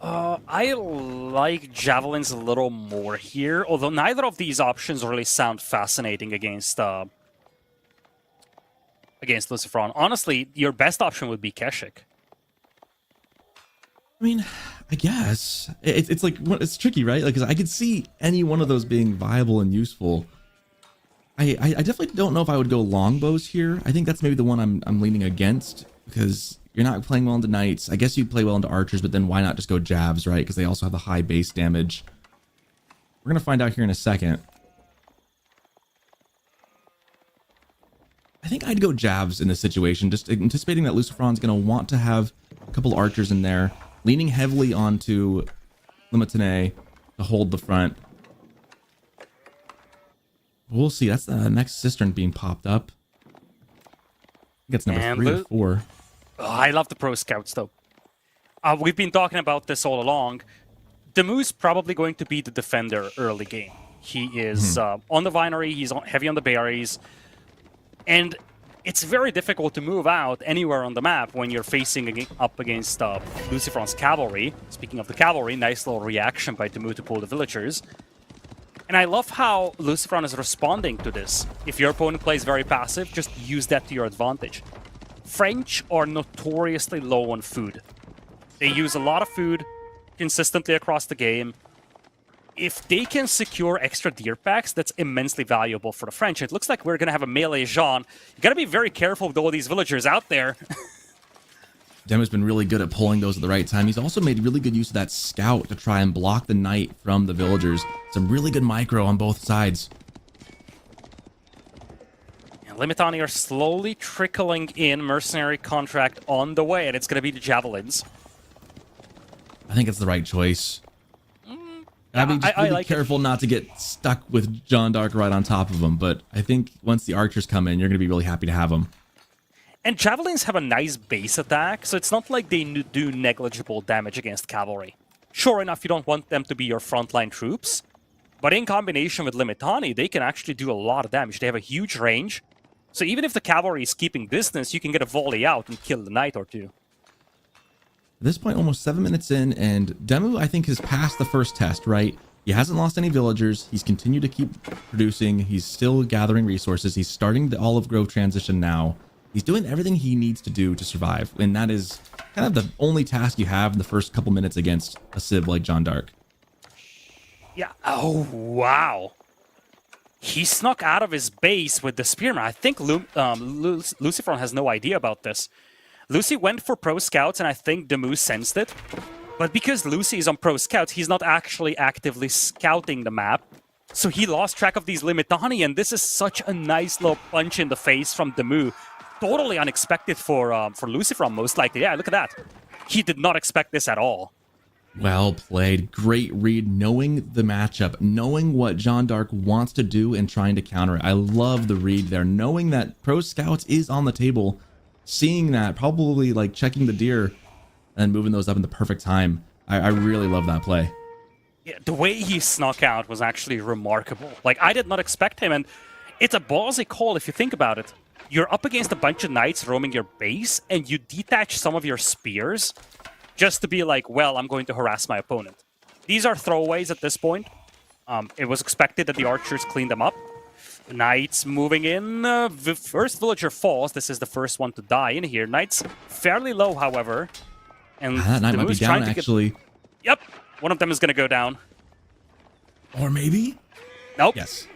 I like javelins a little more here, although neither of these options really sound fascinating against Lucifron. Honestly, your best option would be Keshik. I mean, I guess it's like it's tricky, right? Like, because I could see any one of those being viable and useful. I definitely don't know if I would go longbows here. I think that's maybe the one I'm leaning against, because you're not playing well into knights. I guess you'd play well into archers, but then why not just go jabs, right? Because they also have the high base damage. We're gonna find out here in a second. I think I'd go jabs in this situation, just anticipating that Lucifron's gonna want to have a couple archers in there, leaning heavily onto Limitane to hold the front. We'll see. That's the next cistern being popped up. I think it's number And 3 or 4. Oh, I love the pro scouts, though. We've been talking about this all along. Demu's probably going to be the defender early game. He is on the Vinery, he's heavy on the berries, and it's very difficult to move out anywhere on the map when you're facing up against Lucifron's cavalry. Speaking of the cavalry, nice little reaction by Demu to pull the villagers. And I love how Lucifron is responding to this. If your opponent plays very passive, just use that to your advantage. French are notoriously low on food. They use a lot of food consistently across the game. If they can secure extra deer packs, that's immensely valuable for the French. It looks like we're going to have a melee Jean. You got to be very careful with all these villagers out there. Demu's been really good at pulling those at the right time. He's also made really good use of that scout to try and block the knight from the villagers. Some really good micro on both sides. And Limitani are slowly trickling in mercenary contract on the way, and it's going to be the javelins. I think it's the right choice. I mean, just really careful not to get stuck with Jeanne d'Arc right on top of him. But I think once the archers come in, you're going to be really happy to have them. And javelins have a nice base attack, so it's not like they do negligible damage against cavalry. Sure enough, you don't want them to be your frontline troops, but in combination with Limitani, they can actually do a lot of damage. They have a huge range, so even if the cavalry is keeping distance, you can get a volley out and kill the knight or two. At this point, almost 7 minutes in, and Demu, I think, has passed the first test, right? He hasn't lost any villagers. He's continued to keep producing. He's still gathering resources. He's starting the Olive Grove transition now. He's doing everything he needs to do to survive, and that is kind of the only task you have in the first couple minutes against a civ like Jeanne d'Arc. Yeah. Oh, wow. He snuck out of his base with the spearman. I think Lucifron has no idea about this. Lucy went for pro scouts, and I think Demu sensed it. But because Lucy is on pro scouts, he's not actually actively scouting the map. So he lost track of these Limitani, and this is such a nice little punch in the face from Demu. Totally unexpected for Lucifron, most likely. Yeah, look at that. He did not expect this at all. Well played. Great read, knowing the matchup, knowing what Jeanne d'Arc wants to do and trying to counter it. I love the read there, knowing that pro scouts is on the table, seeing that, probably like checking the deer and moving those up in the perfect time. I really love that play. Yeah, the way he snuck out was actually remarkable. Like, I did not expect him, and it's a ballsy call if you think about it. You're up against a bunch of knights roaming your base, and you detach some of your spears just to be like, well, I'm going to harass my opponent. These are throwaways at this point. It was expected that the archers cleaned them up. Knights moving in. The first villager falls. This is the first one to die in here. Knights fairly low, however. And that knight might be down, actually. Yep. One of them is going to go down. Or maybe? Nope. Yes.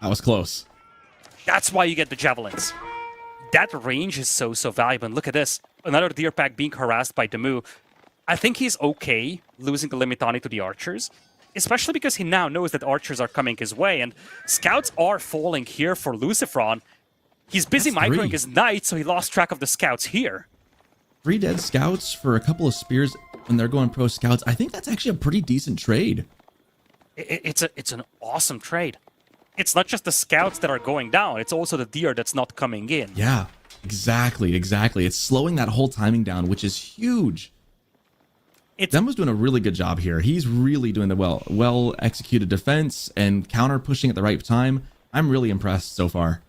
That was close. That's why you get the javelins. That range is so valuable. And look at this. Another deer pack being harassed by Demu. I think he's okay losing the Limitani to the archers, especially because he now knows that archers are coming his way, and scouts are falling here for Lucifron. He's busy microing his knights, so he lost track of the scouts here. 3 dead scouts for a couple of spears when they're going pro scouts. I think that's actually a pretty decent trade. It's an awesome trade. It's not just the scouts that are going down, it's also the deer that's not coming in. Yeah, exactly. It's slowing that whole timing down, which is huge. Demu's doing a really good job here. He's really doing the well-executed defense and counter pushing at the right time. I'm really impressed so far.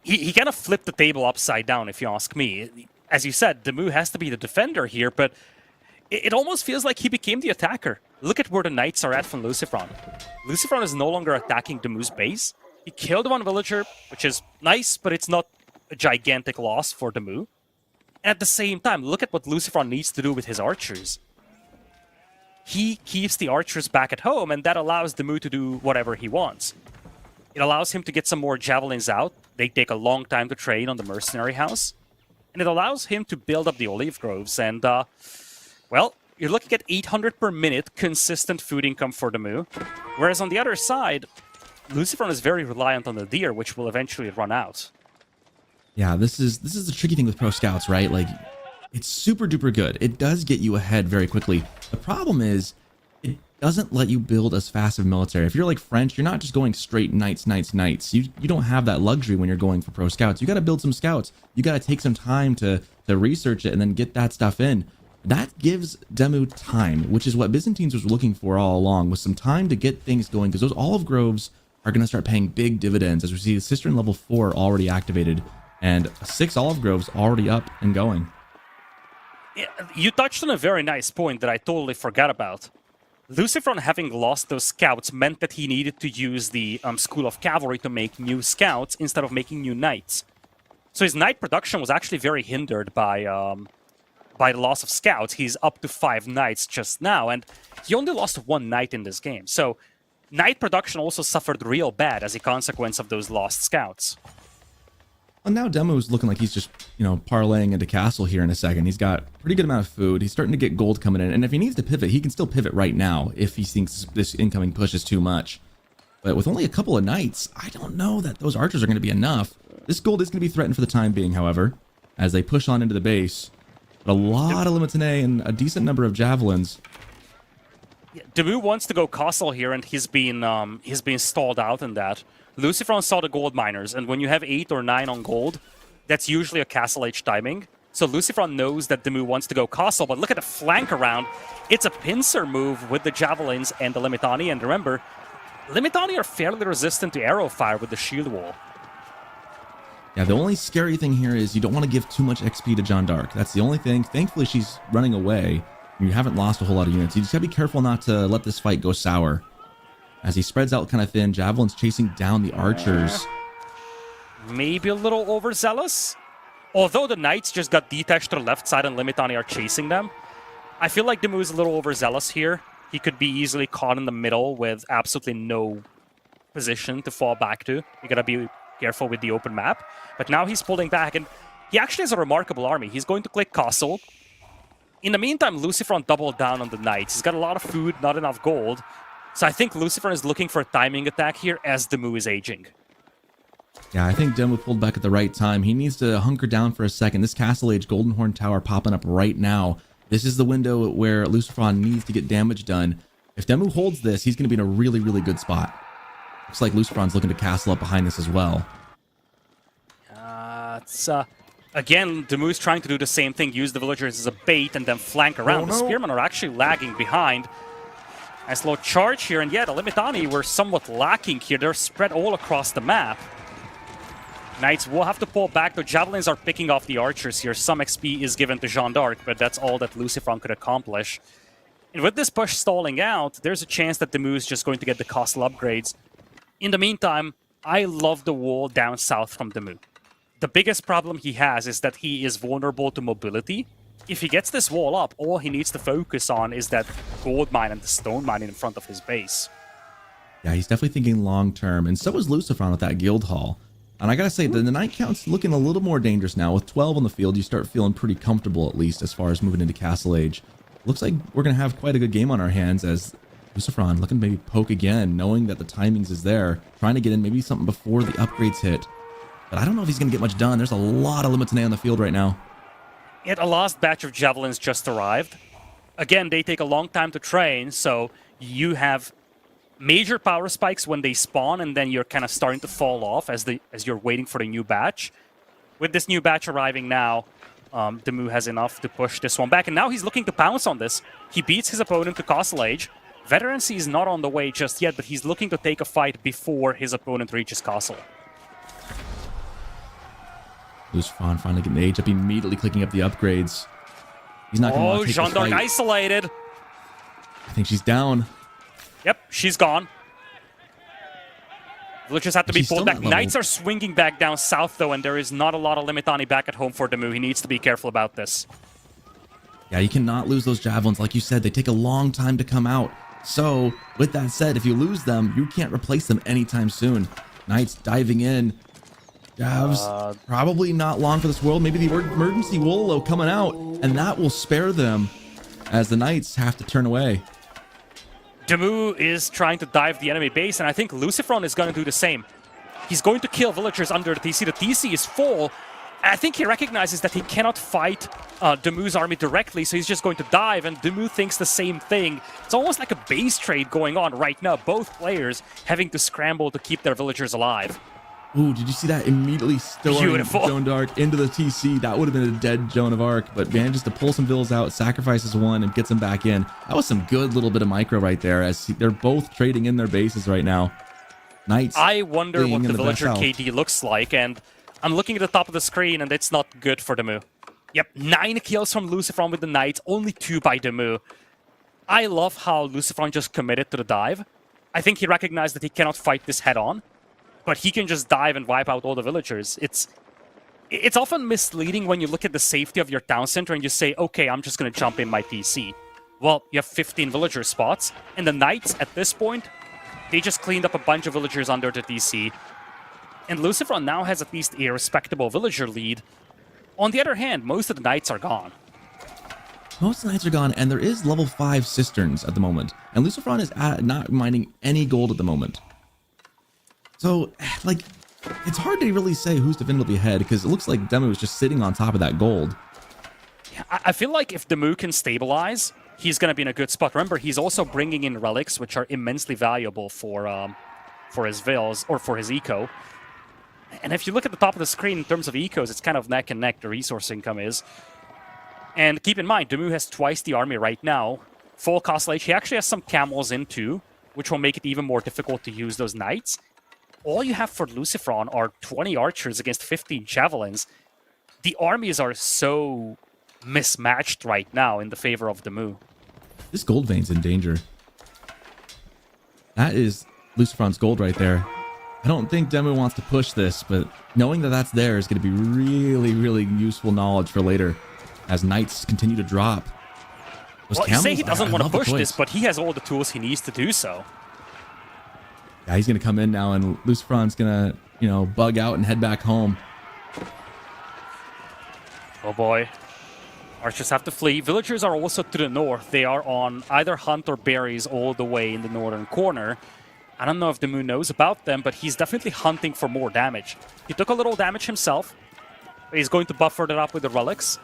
He kind of flipped the table upside down, if you ask me. As you said, Demu has to be the defender here, but it almost feels like he became the attacker. Look at where the knights are at from Lucifron. Lucifron is no longer attacking Demu's base. He killed one villager, which is nice, but it's not a gigantic loss for Demu. And at the same time, look at what Lucifron needs to do with his archers. He keeps the archers back at home, and that allows Demu to do whatever he wants. It allows him to get some more javelins out. They take a long time to train on the mercenary house. And it allows him to build up the olive groves. And, well, you're looking at 800 per minute consistent food income for Demu. Whereas on the other side, Lucifron is very reliant on the deer, which will eventually run out. Yeah, this is the tricky thing with pro scouts, right? Like, it's super duper good. It does get you ahead very quickly. The problem is it doesn't let you build as fast of military. If you're like French, you're not just going straight knights. You don't have that luxury when you're going for pro scouts. You got to build some scouts. You got to take some time to research it and then get that stuff in. That gives Demu time, which is what Byzantines was looking for all along, was some time to get things going, because those olive groves are going to start paying big dividends, as we see the Cistern level 4 already activated and 6 olive groves already up and going. Yeah, you touched on a very nice point that I totally forgot about. Lucifron having lost those scouts meant that he needed to use the School of Cavalry to make new scouts instead of making new knights. So his knight production was actually very hindered by the loss of scouts. He's up to 5 knights just now, and he only lost 1 knight in this game. So knight production also suffered real bad as a consequence of those lost scouts. Well, now Demu's looking like he's just, parlaying into castle here in a second. He's got a pretty good amount of food. He's starting to get gold coming in. And if he needs to pivot, he can still pivot right now if he thinks this incoming push is too much. But with only a couple of knights, I don't know that those archers are going to be enough. This gold is going to be threatened for the time being, however, as they push on into the base. But a lot of Limitane and a decent number of javelins. Yeah, Demu wants to go castle here, and he's been stalled out in that. Lucifron saw the gold miners, and when you have 8 or 9 on gold, that's usually a castle age timing. So Lucifron knows that Demu wants to go castle, but look at the flank around. It's a pincer move with the javelins and the Limitani, and remember, Limitani are fairly resistant to arrow fire with the shield wall. Yeah, the only scary thing here is you don't want to give too much XP to Jeanne d'Arc. That's the only thing. Thankfully, she's running away, and you haven't lost a whole lot of units. You just gotta be careful not to let this fight go sour. As he spreads out kind of thin, javelins chasing down the archers. Maybe a little overzealous? Although the knights just got detached to the left side and Limitani are chasing them, I feel like Demu is a little overzealous here. He could be easily caught in the middle with absolutely no position to fall back to. You gotta be careful with the open map. But now he's pulling back, and he actually has a remarkable army. He's going to click castle. In the meantime, Lucifron doubled down on the knights. He's got a lot of food, not enough gold. So I think Lucifron is looking for a timing attack here as Demu is aging. Yeah, I think Demu pulled back at the right time. He needs to hunker down for a second. This Castle Age Golden Horn Tower popping up right now. This is the window where Lucifron needs to get damage done. If Demu holds this, he's going to be in a really, really good spot. Looks like Lucifron's looking to castle up behind this as well. Again, Demu's trying to do the same thing, use the villagers as a bait and then flank around. The spearmen are actually lagging behind. Nice low charge here, and yeah, the Limitani were somewhat lacking here. They're spread all across the map. Knights will have to pull back. The javelins are picking off the archers here. Some XP is given to Jeanne d'Arc, but that's all that Lucifron could accomplish. And with this push stalling out, there's a chance that Demu is just going to get the castle upgrades. In the meantime, I love the wall down south from Demu. The biggest problem he has is that he is vulnerable to mobility. If he gets this wall up, all he needs to focus on is that gold mine and the stone mine in front of his base. Yeah, he's definitely thinking long term, and so is Lucifron with that guild hall. And I gotta say, the knight count's looking a little more dangerous now. With 12 on the field, you start feeling pretty comfortable, at least, as far as moving into Castle Age. Looks like we're gonna have quite a good game on our hands as Lucifron looking to maybe poke again, knowing that the timings is there, trying to get in maybe something before the upgrades hit. But I don't know if he's gonna get much done. There's a lot of Limitane on the field right now. Yet a last batch of javelins just arrived. Again, they take a long time to train, so you have major power spikes when they spawn, and then you're kind of starting to fall off as you're waiting for the new batch. With this new batch arriving now, Demu has enough to push this one back, and now he's looking to pounce on this. He beats his opponent to Castle Age. Veterancy is not on the way just yet, but he's looking to take a fight before his opponent reaches Castle. Lucifron finally getting the age up, immediately clicking up the upgrades. He's not going to want to take Jean this d'Arc fight. isolated. I think she's down. Yep, she's gone. Villagers have to be She's pulled still back. not level. Knights are swinging back down south, though, and there is not a lot of Limitani back at home for Demu. He needs to be careful about this. Yeah, you cannot lose those javelins. Like you said, they take a long time to come out. So, with that said, if you lose them, you can't replace them anytime soon. Knights diving in. Javs, probably not long for this world. Maybe the emergency Wololo coming out, and that will spare them as the Knights have to turn away. Demu is trying to dive the enemy base, and I think Lucifron is going to do the same. He's going to kill villagers under the TC. The TC is full. I think he recognizes that he cannot fight Demu's army directly, so he's just going to dive, and Demu thinks the same thing. It's almost like a base trade going on right now, both players having to scramble to keep their villagers alive. Ooh, did you see that? Immediately storing Beautiful. Joan d'Arc into the TC. That would have been a dead Joan of Arc, but manages to pull some vills out, sacrifices one, and gets them back in. That was some good little bit of micro right there, as they're both trading in their bases right now. Knights. I wonder what the villager best KD looks like, and I'm looking at the top of the screen, and it's not good for Demu. Yep, 9 kills from Lucifron with the Knights, only 2 by Demu. I love how Lucifron just committed to the dive. I think he recognized that he cannot fight this head-on, but he can just dive and wipe out all the villagers. It's often misleading when you look at the safety of your town center and you say, okay, I'm just going to jump in my TC. Well, you have 15 villager spots, and the Knights, at this point, they just cleaned up a bunch of villagers under the TC. And Lucifron now has at least a respectable villager lead. On the other hand, most of the Knights are gone. Most of the Knights are gone, and there is level 5 cisterns at the moment. And Lucifron is not mining any gold at the moment. So, like, it's hard to really say who's definitively ahead, because it looks like Demu is just sitting on top of that gold. Yeah, I feel like if Demu can stabilize, he's going to be in a good spot. Remember, he's also bringing in relics, which are immensely valuable for his vills, or for his eco. And if you look at the top of the screen in terms of ecos, it's kind of neck and neck, the resource income is. And keep in mind, Demu has twice the army right now. Full cost He actually has some camels in too, which will make it even more difficult to use those knights. All you have for Lucifron are 20 archers against 15 javelins. The armies are so mismatched right now in the favor of Demu. This gold vein's in danger. That is Lucifron's gold right there. I don't think Demu wants to push this, but knowing that that's there is going to be really, really useful knowledge for later as Knights continue to drop. Well, you say he doesn't want to push this, but he has all the tools he needs to do so. Yeah, he's going to come in now, and Lucifron's going to, bug out and head back home. Oh boy. Archers have to flee. Villagers are also to the north. They are on either hunt or berries all the way in the northern corner. I don't know if Demu knows about them, but he's definitely hunting for more damage. He took a little damage himself. He's going to buffer that up with the relics.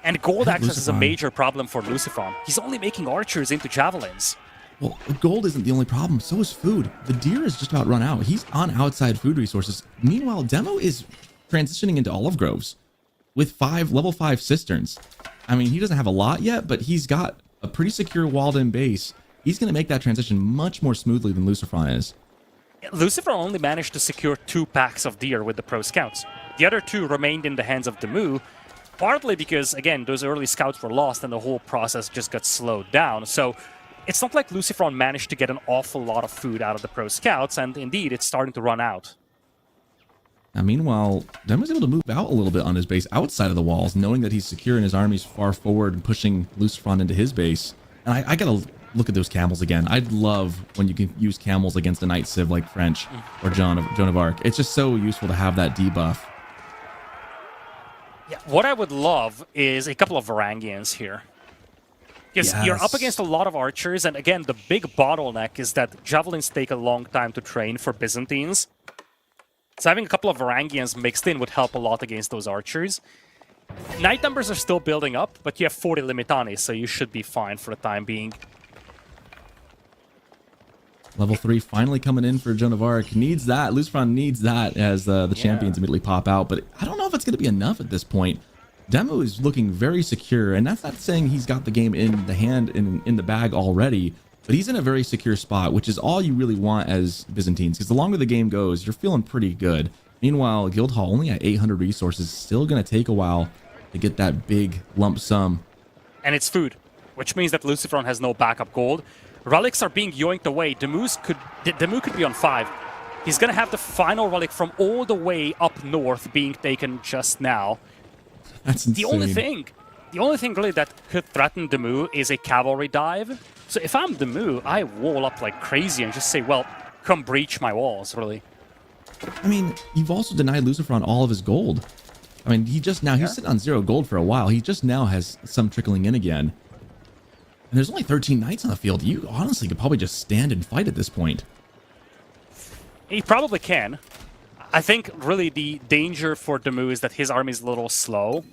And gold access is a major problem for Lucifron. He's only making archers into javelins. Well, gold isn't the only problem. So is food. The deer is just about run out. He's on outside food resources. Meanwhile, Demo is transitioning into olive groves with level 5 cisterns. I mean, he doesn't have a lot yet, but he's got a pretty secure walled-in base. He's going to make that transition much more smoothly than Lucifron is. Lucifron only managed to secure 2 packs of deer with the pro scouts. The other 2 remained in the hands of Demu, partly because, again, those early scouts were lost and the whole process just got slowed down. So it's not like Lucifron managed to get an awful lot of food out of the pro scouts, and indeed, it's starting to run out. Now, meanwhile, Dem was able to move out a little bit on his base outside of the walls, knowing that he's secure and his army's far forward and pushing Lucifron into his base. And I gotta look at those camels again. I'd love when you can use camels against a Knight Civ like French or Joan of Arc. It's just so useful to have that debuff. Yeah, what I would love is a couple of Varangians here. Because you're up against a lot of archers, and again, the big bottleneck is that javelins take a long time to train for Byzantines. So having a couple of Varangians mixed in would help a lot against those archers. Knight numbers are still building up, but you have 40 Limitani, so you should be fine for the time being. Level 3 finally coming in for Joan of Arc. Needs that. Lucifron needs that as the champions immediately pop out, but I don't know if it's going to be enough at this point. Demo is looking very secure, and that's not saying he's got the game in the hand, in the bag already, but he's in a very secure spot, which is all you really want as Byzantines, because the longer the game goes, you're feeling pretty good. Meanwhile, Guildhall only at 800 resources, still going to take a while to get that big lump sum. and it's food, which means that Luciferon has no backup gold. Relics are being yoinked away. Demu could be on 5. He's going to have the final relic from all the way up north being taken just now. That's insane. The only thing really that could threaten Demu is a cavalry dive. So if I'm Demu, I wall up like crazy and just say, well, come breach my walls, really. I mean, you've also denied Luciferon all of his gold. I mean, he's sitting on 0 gold for a while. He just now has some trickling in again. And there's only 13 knights on the field. You honestly could probably just stand and fight at this point. He probably can. I think really the danger for Demu is that his army is a little slow.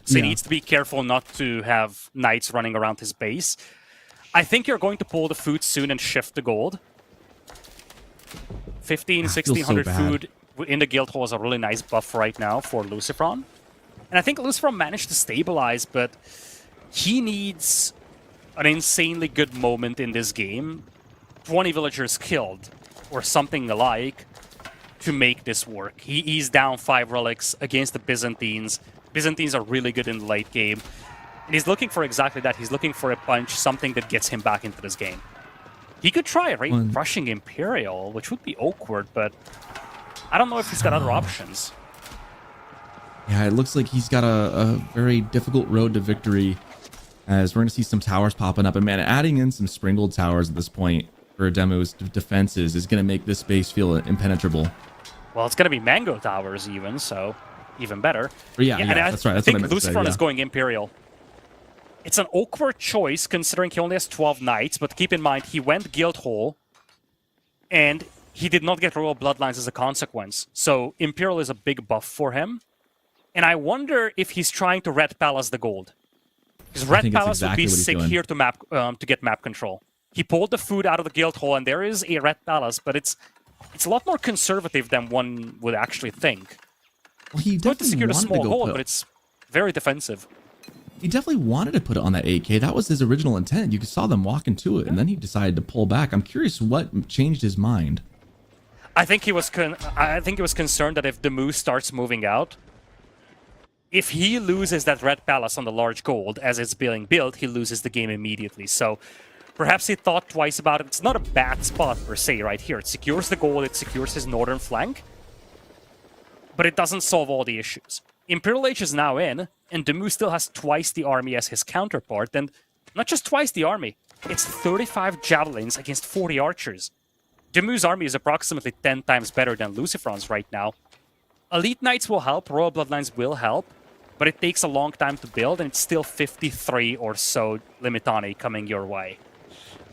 So he needs to be careful not to have knights running around his base. I think you're going to pull the food soon and shift the gold. 1,600 food in the guild hall is a really nice buff right now for Luciferon. And I think Luciferon managed to stabilize, but he needs an insanely good moment in this game. 20 villagers killed, or something alike, to make this work. He's down 5 relics against the Byzantines. Byzantines are really good in the late game. And he's looking for exactly that. He's looking for a punch, something that gets him back into this game. He could try rushing Imperial, which would be awkward, but I don't know if he's got other options. Yeah, it looks like he's got a very difficult road to victory, as we're going to see some towers popping up. And man, adding in some sprinkled towers at this point for Demu's defenses is going to make this base feel impenetrable. Well, it's going to be Mango Towers even, so even better. Yeah, that's right. That's I think Luciferon is going Imperial. It's an awkward choice considering he only has 12 knights, but keep in mind he went Guildhall and he did not get Royal Bloodlines as a consequence. So Imperial is a big buff for him. And I wonder if he's trying to Red Palace the gold. Because Red Palace would be sick here to get map control. He pulled the food out of the Guildhall and there is a Red Palace, but it's a lot more conservative than one would actually think. Well, he going to secure a wanted to small hold, but it's very defensive. He definitely wanted to put it on that 8K. That was his original intent. You saw them walk into it, and then he decided to pull back. I'm curious what changed his mind. I think he was concerned that if Demu starts moving out, if he loses that Red Palace on the large gold as it's being built, he loses the game immediately. So perhaps he thought twice about it. It's not a bad spot per se right here. It secures the gold, it secures his northern flank, but it doesn't solve all the issues. Imperial Age is now in, and Demu still has twice the army as his counterpart, and not just twice the army, it's 35 javelins against 40 archers. Demu's army is approximately 10 times better than Luciferon's right now. Elite Knights will help, Royal Bloodlines will help, but it takes a long time to build, and it's still 53 or so Limitani coming your way.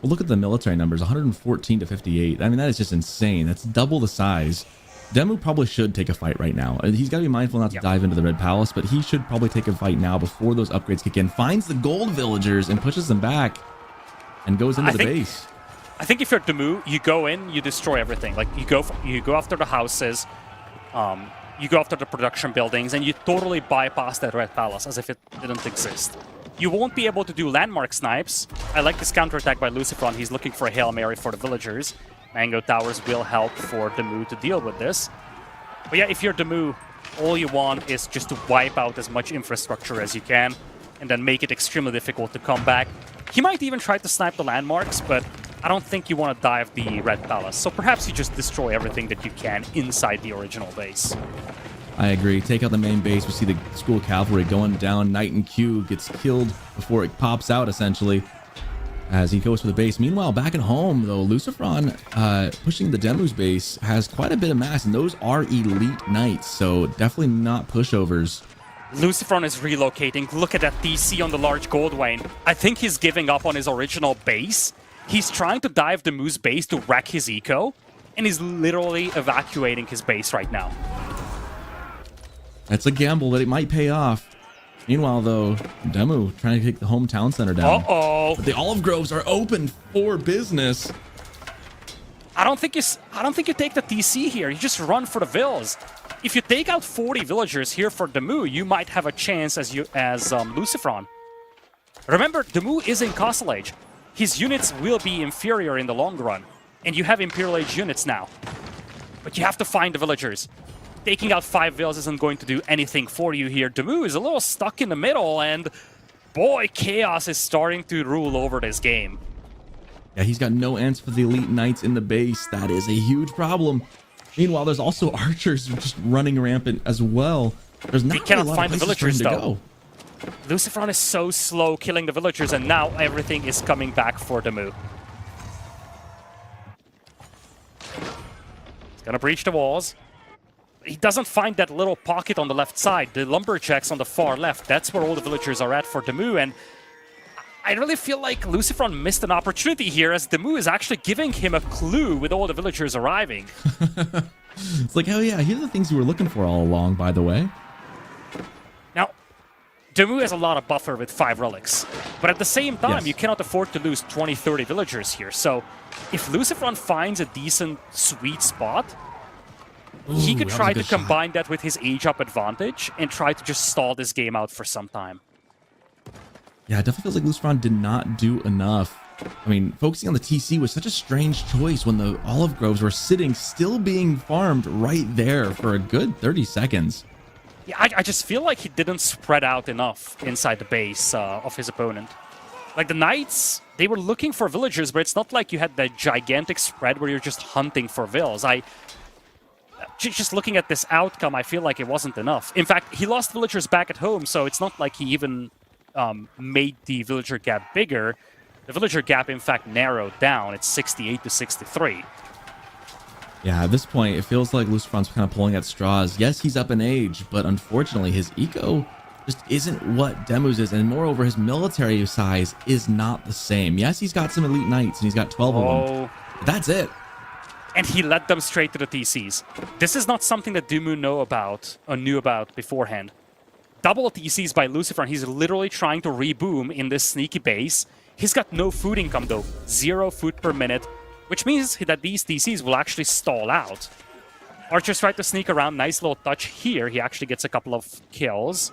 Well, look at the military numbers, 114 to 58. I mean, that is just insane. That's double the size. Demu probably should take a fight right now. He's got to be mindful not to dive into the Red Palace, but he should probably take a fight now before those upgrades kick in. Finds the gold villagers and pushes them back and goes into the base. I think if you're Demu, you go in, you destroy everything. Like you go after the houses, you go after the production buildings, and you totally bypass that Red Palace as if it didn't exist. You won't be able to do landmark snipes. I like this counterattack by Luciferon. He's looking for a Hail Mary for the villagers. Mango Towers will help for Demu to deal with this. But yeah, if you're Demu, all you want is just to wipe out as much infrastructure as you can, and then make it extremely difficult to come back. He might even try to snipe the landmarks, but I don't think you want to dive the Red Palace. So perhaps you just destroy everything that you can inside the original base. I agree. Take out the main base. We see the school cavalry going down. Knight and Q gets killed before it pops out, essentially, as he goes for the base. Meanwhile, back at home, though, Luciferon pushing the Demu's base has quite a bit of mass, and those are elite knights, so definitely not pushovers. Luciferon is relocating. Look at that DC on the large gold vein. I think he's giving up on his original base. He's trying to dive Demu's base to wreck his eco, and he's literally evacuating his base right now. That's a gamble, but it might pay off. Meanwhile, though, Demu trying to take the hometown center down. Uh-oh. But the olive groves are open for business. I don't think you take the TC here. You just run for the vills. If you take out 40 villagers here for Demu, you might have a chance as Luciferon. Remember, Demu is in Castle Age. His units will be inferior in the long run, and you have Imperial Age units now. But you have to find the villagers. Taking out 5 vills isn't going to do anything for you here. Demu is a little stuck in the middle, and boy, chaos is starting to rule over this game. Yeah, he's got no ends for the elite knights in the base. That is a huge problem. Meanwhile, there's also archers just running rampant as well. There's not cannot a lot find of the places for him villagers, to go. Lucifron is so slow killing the villagers, and now everything is coming back for Damu. He's gonna breach the walls. He doesn't find that little pocket on the left side. The lumberjacks on the far left, that's where all the villagers are at for Damu, and I really feel like Lucifron missed an opportunity here, as Damu is actually giving him a clue with all the villagers arriving. It's like, oh yeah, here are the things you were looking for all along, by the way. Now, Damu has a lot of buffer with 5 relics, but at the same time, Yes. you cannot afford to lose 20, 30 villagers here. So if Lucifron finds a decent, sweet spot, he could that was a try to good shot. combine that with his age-up advantage and try to just stall this game out for some time. Yeah, it definitely feels like Lucifron did not do enough. I mean, focusing on the TC was such a strange choice when the olive groves were sitting, still being farmed right there for a good 30 seconds. Yeah, I just feel like he didn't spread out enough inside the base of his opponent. Like the knights, they were looking for villagers, but it's not like you had that gigantic spread where you're just hunting for vills. Just looking at this outcome, I feel like it wasn't enough. In fact, he lost villagers back at home, so it's not like he even made the villager gap bigger. The villager gap, in fact, narrowed down. It's 68 to 63. Yeah, at this point, it feels like Lucifron's kind of pulling at straws. Yes, he's up in age, but unfortunately, his eco just isn't what Demu's is, and moreover, his military size is not the same. Yes, he's got some elite knights, and he's got 12 of them. But that's it. And he led them straight to the TCs. This is not something that Damu knew about beforehand. Double TCs by Lucifron. He's literally trying to reboom in this sneaky base. He's got no food income though. 0 food per minute, which means that these TCs will actually stall out. Archers try to sneak around. Nice little touch here. He actually gets a couple of kills.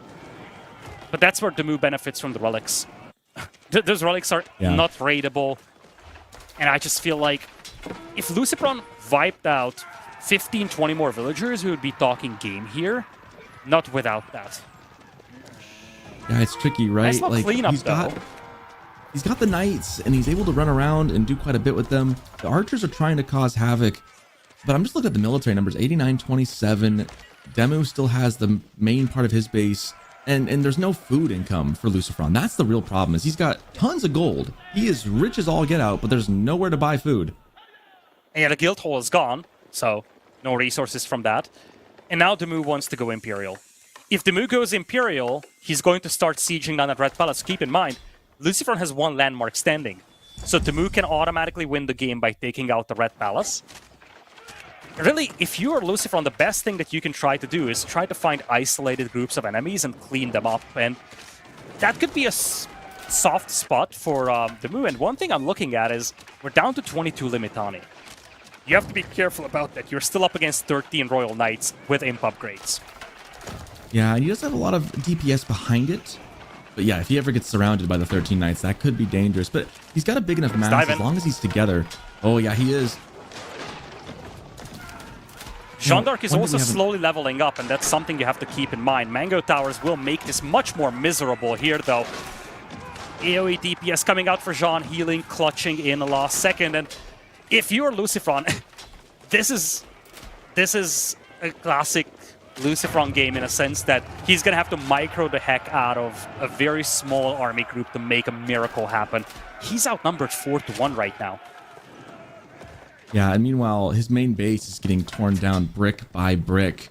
But that's where Damu benefits from the relics. Those relics are not raidable. And I just feel like if Lucifron wiped out 15, 20 more villagers, we would be talking game here. Not without that. Yeah, it's tricky, right? Nice little cleanup, He's got the knights, and he's able to run around and do quite a bit with them. The archers are trying to cause havoc, but I'm just looking at the military numbers. 89-27. Damu still has the main part of his base, and there's no food income for Lucifron. That's the real problem, is he's got tons of gold. He is rich as all get out, but there's nowhere to buy food. And yeah, the guild hall is gone, so no resources from that. And now Damu wants to go Imperial. If Damu goes Imperial, he's going to start sieging down at Red Palace. Keep in mind, Lucifron has 1 landmark standing. So Damu can automatically win the game by taking out the Red Palace. Really, if you are Lucifron, the best thing that you can try to do is try to find isolated groups of enemies and clean them up. And that could be a soft spot for Damu. And one thing I'm looking at is we're down to 22 Limitani. You have to be careful about that. You're still up against 13 Royal Knights with imp upgrades. Yeah, and he does have a lot of DPS behind it. But yeah, if he ever gets surrounded by the 13 knights, that could be dangerous. But he's got a big enough mass as long as he's together. Oh yeah, he is. Jean d'Arc is also slowly leveling up, and that's something you have to keep in mind. Mango Towers will make this much more miserable here, though. AoE DPS coming out for Jean, healing, clutching in the last second. And if you're Lucifron, this is a classic Lucifron game in a sense that he's going to have to micro the heck out of a very small army group to make a miracle happen. He's outnumbered 4-1 right now. Yeah, and meanwhile, his main base is getting torn down brick by brick.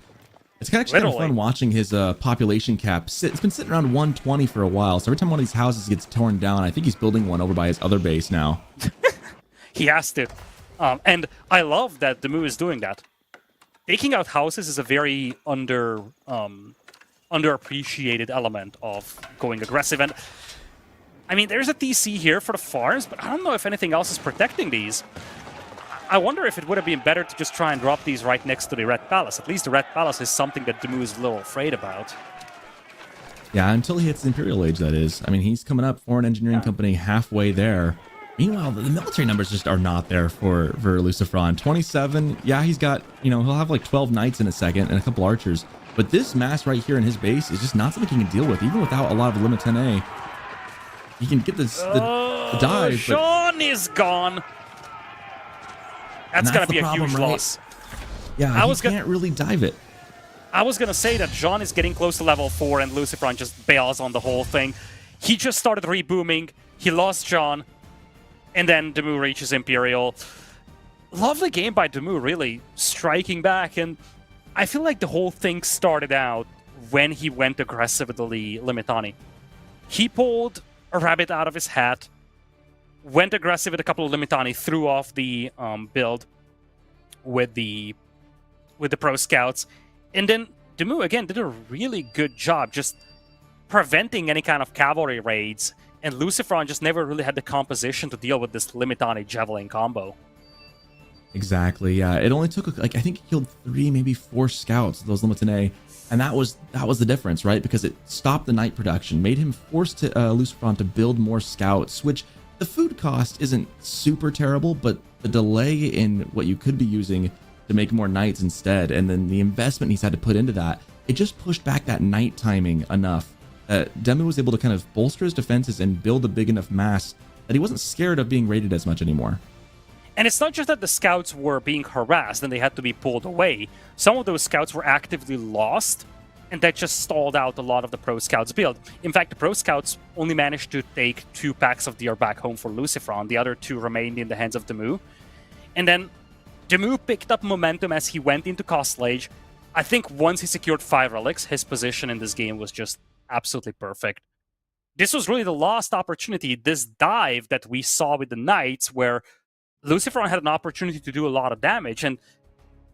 It's actually kind of fun watching his population cap. It's been sitting around 120 for a while, so every time one of these houses gets torn down, I think he's building one over by his other base now. He has to. And I love that Damu is doing that. Taking out houses is a very underappreciated element of going aggressive. And I mean, there's a TC here for the farms, but I don't know if anything else is protecting these. I wonder if it would have been better to just try and drop these right next to the Red Palace. At least the Red Palace is something that Damu is a little afraid about. Yeah, until he hits the Imperial Age, that is. I mean, he's coming up for an engineering company halfway there. Meanwhile, the military numbers just are not there for Lucifron. 27, yeah, he's got, he'll have like 12 knights in a second and a couple archers. But this mass right here in his base is just not something he can deal with, even without a lot of Limit 10A. he can get the dive. But Sean is gone. That's going to be a huge loss. Yeah, he can't really dive it. I was going to say that John is getting close to level 4 and Lucifron just bails on the whole thing. He just started rebooming. He lost John. And then Demu reaches Imperial. Lovely game by Demu, really striking back. And I feel like the whole thing started out when he went aggressive with the Limitani. He pulled a rabbit out of his hat, went aggressive with a couple of Limitani, threw off the build with the Pro Scouts. And then Demu, again, did a really good job just preventing any kind of cavalry raids. And Lucifron just never really had the composition to deal with this Limitani Javelin combo. Exactly, yeah. It only took, like, I think he killed 3, maybe 4 scouts, those Limitane. And that was the difference, right? Because it stopped the night production, made him force to Lucifron to build more scouts, which the food cost isn't super terrible, but the delay in what you could be using to make more knights instead, and then the investment he's had to put into that, it just pushed back that night timing enough that Demu was able to kind of bolster his defenses and build a big enough mass that he wasn't scared of being raided as much anymore. And it's not just that the scouts were being harassed and they had to be pulled away. Some of those scouts were actively lost, and that just stalled out a lot of the Pro Scouts build. In fact, the Pro Scouts only managed to take 2 packs of deer back home for Lucifron. The other 2 remained in the hands of Demu. And then Demu picked up momentum as he went into Costlage. I think once he secured 5 relics, his position in this game was just absolutely perfect. This was really the last opportunity, this dive that we saw with the Knights, where Lucifron had an opportunity to do a lot of damage, and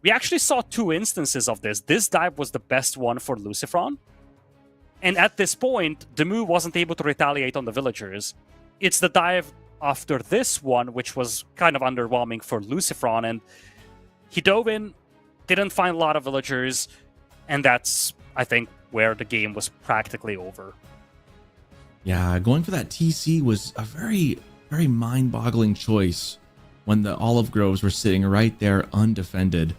we actually saw 2 instances of this. This dive was the best one for Lucifron, and at this point, Demu wasn't able to retaliate on the villagers. It's the dive after this one which was kind of underwhelming for Lucifron, and he dove in, didn't find a lot of villagers, and that's, I think, where the game was practically over. Yeah, going for that TC was a very, very mind-boggling choice when the olive groves were sitting right there undefended.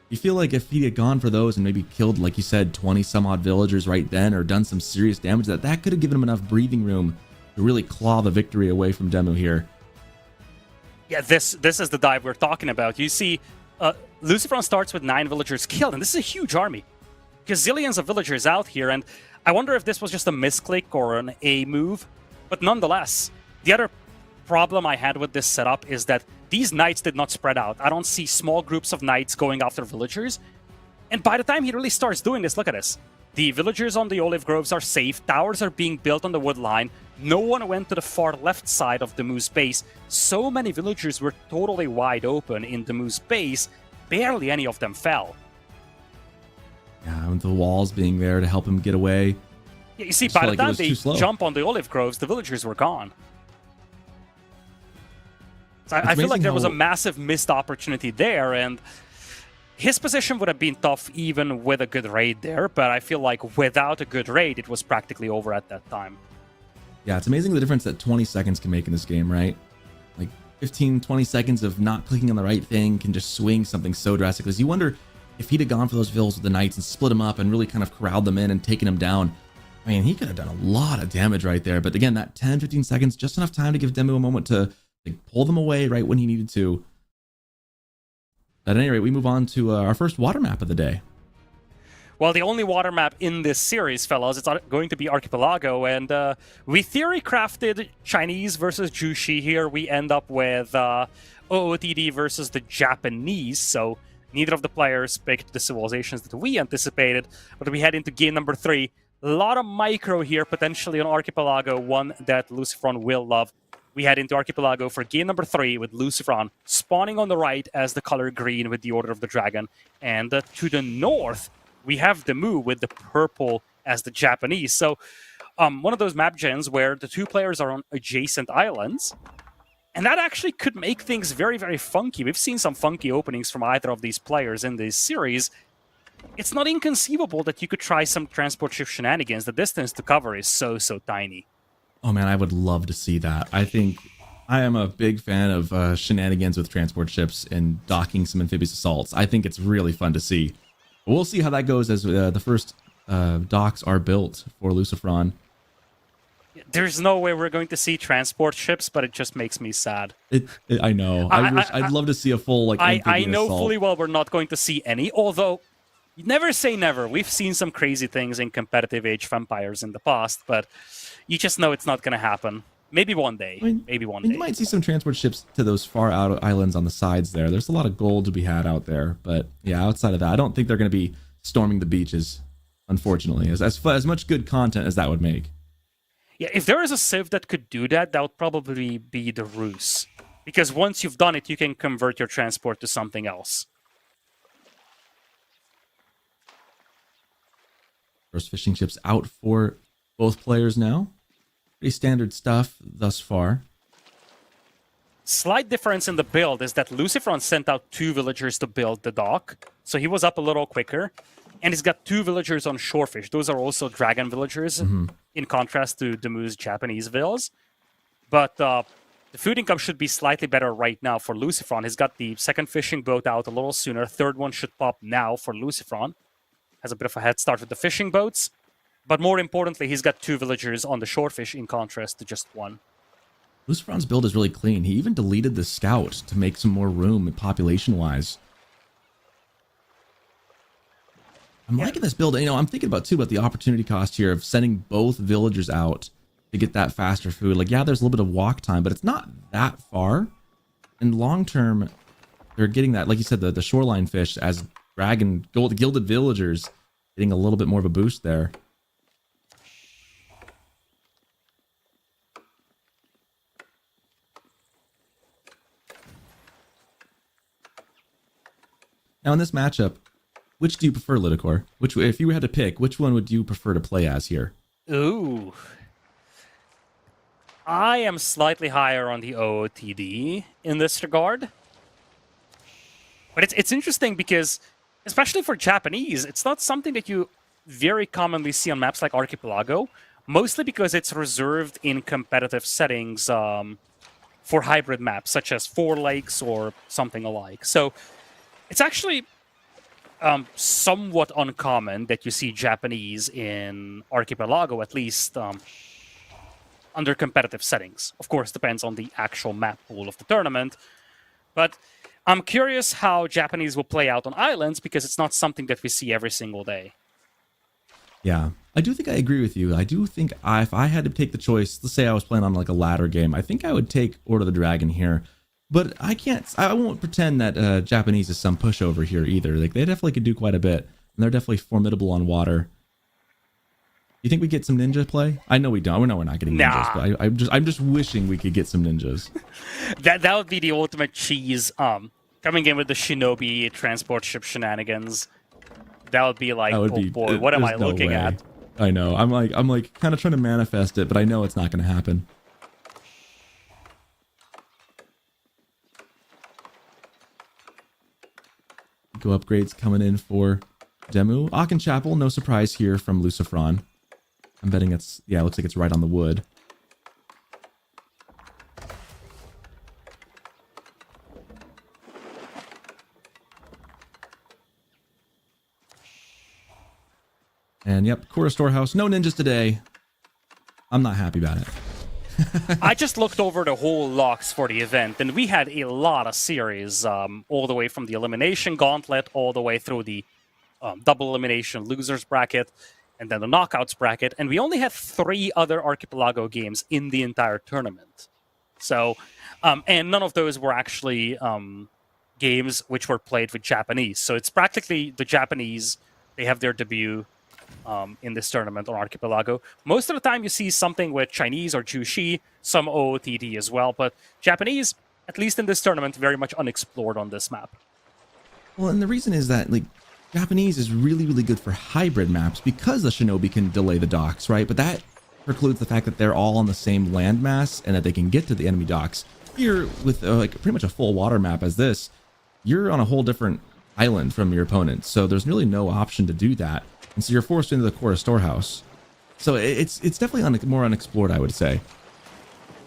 You feel like if he had gone for those and maybe killed, like you said, 20 some odd villagers right then, or done some serious damage, that could have given him enough breathing room to really claw the victory away from Demu here. Yeah, this is the dive we're talking about. You see, Lucifron starts with 9 villagers killed, and this is a huge army. Gazillions of villagers out here, and I wonder if this was just a misclick or an A move, but nonetheless, the other problem I had with this setup is that these knights did not spread out. I don't see small groups of knights going after villagers, and by the time he really starts doing this, look at this. The villagers on the olive groves are safe, towers are being built on the wood line, no one went to the far left side of Demu's base, so many villagers were totally wide open in Demu's base, barely any of them fell. Yeah, with the walls being there to help him get away. Yeah, you see, by the time they jump on the olive groves, the villagers were gone. So I feel like there was a massive missed opportunity there, and his position would have been tough even with a good raid there, but I feel like without a good raid, it was practically over at that time. Yeah, it's amazing the difference that 20 seconds can make in this game, right? Like 15, 20 seconds of not clicking on the right thing can just swing something so drastically. So you wonder if he'd have gone for those vills with the knights and split them up and really kind of corralled them in and taken them down. I mean, he could have done a lot of damage right there. But again, that 10, 15 seconds, just enough time to give Demu a moment to pull them away right when he needed to. At any rate, we move on to our first water map of the day. Well, the only water map in this series, fellas, it's going to be Archipelago, and we theory crafted Chinese versus Jushi here. We end up with OOTD versus the Japanese, so neither of the players picked the civilizations that we anticipated, but we head into game number 3. A lot of micro here, potentially on Archipelago, one that Lucifron will love. We head into Archipelago for game number 3 with Lucifron spawning on the right as the color green with the Order of the Dragon, and to the north, we have Demu with the purple as the Japanese. So one of those map gens where the 2 players are on adjacent islands. And that actually could make things very, very funky. We've seen some funky openings from either of these players in this series. It's not inconceivable that you could try some transport ship shenanigans. The distance to cover is so tiny. Oh man, I would love to see that. I think I am a big fan of shenanigans with transport ships and docking some amphibious assaults. I think it's really fun to see. We'll see how that goes as the first docks are built for Lucifron. There's no way we're going to see transport ships, but it just makes me sad. I know. I'd love to see a full like. I know assault. fully well we're not going to see any. Although, you never say never. We've seen some crazy things in competitive Age of Empires in the past, but you just know it's not going to happen. Maybe one day. Maybe one day. You might see some transport ships to those far out islands on the sides there. There's a lot of gold to be had out there, but yeah, outside of that, I don't think they're going to be storming the beaches. Unfortunately, as much good content as that would make. Yeah, if there is a civ that could do that, that would probably be the Ruse. Because once you've done it, you can convert your transport to something else. First fishing ships out for both players now. Pretty standard stuff thus far. Slight difference in the build is that Lucifron sent out 2 villagers to build the dock. So he was up a little quicker. And he's got 2 villagers on Shorefish. Those are also dragon villagers, in contrast to Demu's Japanese villas. But the food income should be slightly better right now for Lucifron. He's got the 2nd fishing boat out a little sooner. 3rd one should pop now for Lucifron. Has a bit of a head start with the fishing boats. But more importantly, he's got 2 villagers on the Shorefish in contrast to just 1. Lucifron's build is really clean. He even deleted the scout to make some more room population-wise. I'm liking this build. You know, I'm thinking about the opportunity cost here of sending both villagers out to get that faster food. Like, yeah, there's a little bit of walk time, but it's not that far. And long term, they're getting that, like you said, the shoreline fish as gilded villagers, getting a little bit more of a boost there. Now in this matchup, which do you prefer, Lidicor? If you had to pick, which one would you prefer to play as here? Ooh. I am slightly higher on the OOTD in this regard. But it's interesting because, especially for Japanese, it's not something that you very commonly see on maps like Archipelago, mostly because it's reserved in competitive settings for hybrid maps, such as Four Lakes or something alike. So it's actually somewhat uncommon that you see Japanese in Archipelago, at least under competitive settings. Of course, depends on the actual map pool of the tournament. But I'm curious how Japanese will play out on islands, because it's not something that we see every single day. Yeah, I do think I agree with you. I do think if I had to take the choice, let's say I was playing on like a ladder game, I think I would take Order of the Dragon here. But I won't pretend that Japanese is some pushover here either. Like, they definitely could do quite a bit, and they're definitely formidable on water. You think we get some ninja play? I know we don't. We know we're not getting ninjas, but I'm just wishing we could get some ninjas. that would be the ultimate cheese. Coming in with the Shinobi transport ship shenanigans. That would be like, oh boy, what am I looking at? I know. I'm like kind of trying to manifest it, but I know it's not going to happen. Go upgrades coming in for Demu. Aachen Chapel, no surprise here from Lucifron. I'm betting it looks like it's right on the wood. And yep, Kora Storehouse, no ninjas today. I'm not happy about it. I just looked over the whole locks for the event, and we had a lot of series, all the way from the Elimination Gauntlet, all the way through the double elimination losers bracket, and then the knockouts bracket, and we only had 3 other Archipelago games in the entire tournament. So, and none of those were actually games which were played with Japanese. So it's practically the Japanese, they have their debut in this tournament on Archipelago. Most of the time you see something with Chinese or Jushi, some OOTD as well, but Japanese, at least in this tournament, very much unexplored on this map. Well, and the reason is that, like, Japanese is really, really good for hybrid maps because the Shinobi can delay the docks, right? But that precludes the fact that they're all on the same landmass and that they can get to the enemy docks. Here, with like pretty much a full water map as this, you're on a whole different island from your opponent, so there's really no option to do that. And so you're forced into the Kora Storehouse. So it's definitely more unexplored, I would say.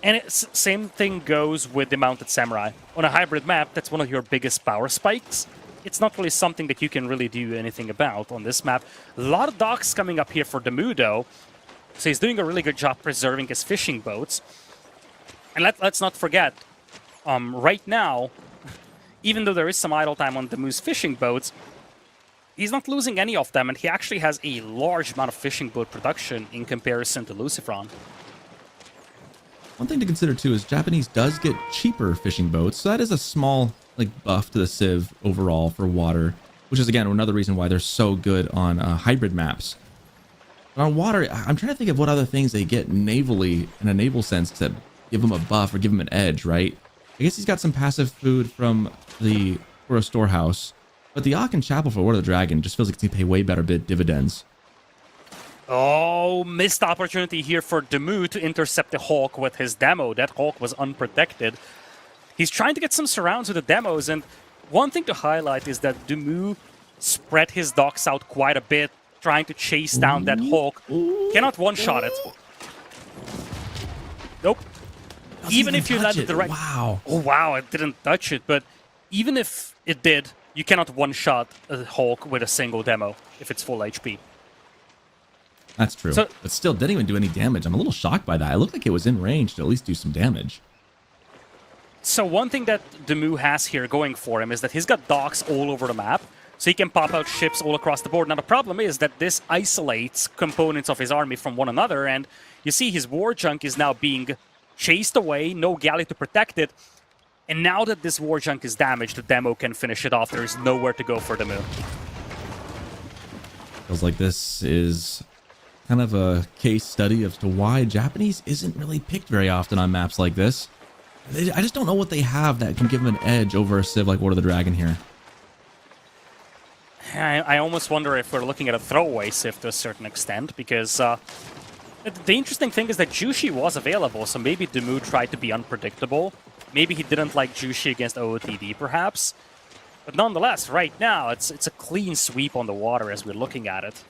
And same thing goes with the Mounted Samurai. On a hybrid map, that's one of your biggest power spikes. It's not really something that you can really do anything about on this map. A lot of docks coming up here for Demu, though. So he's doing a really good job preserving his fishing boats. And let's not forget, right now, even though there is some idle time on Demu's fishing boats, he's not losing any of them, and he actually has a large amount of fishing boat production in comparison to Lucifron. One thing to consider too is Japanese does get cheaper fishing boats, so that is a small buff to the Civ overall for water, which is again another reason why they're so good on hybrid maps. But on water, I'm trying to think of what other things they get navally in a naval sense to give them a buff or give them an edge, right? I guess he's got some passive food from the Oro storehouse, but the Aachen Chapel for War of the Dragon just feels like it's going to pay way better dividends. Oh, missed opportunity here for Demu to intercept the Hawk with his demo. That Hawk was unprotected. He's trying to get some surrounds with the demos, and one thing to highlight is that Demu spread his docks out quite a bit, trying to chase down that Hawk. Cannot one-shot it. Nope. Even if you landed the right... Wow. Oh, wow, it didn't touch it, but even if it did, you cannot one-shot a Hawk with a single demo if it's full HP. That's true. So, but still, didn't even do any damage. I'm a little shocked by that. It looked like it was in range to at least do some damage. So one thing that Demu has here going for him is that he's got docks all over the map, so he can pop out ships all across the board. Now the problem is that this isolates components of his army from one another, and you see his war junk is now being chased away, no galley to protect it, and now that this war junk is damaged, the demo can finish it off. There is nowhere to go for Demu. Feels like this is kind of a case study as to why Japanese isn't really picked very often on maps like this. I just don't know what they have that can give them an edge over a Civ like War of the Dragon here. I almost wonder if we're looking at a throwaway Civ to a certain extent, because the interesting thing is that Jushi was available, so maybe Demu tried to be unpredictable. Maybe he didn't like Jushi against OOTD, perhaps. But nonetheless, right now, it's a clean sweep on the water as we're looking at it.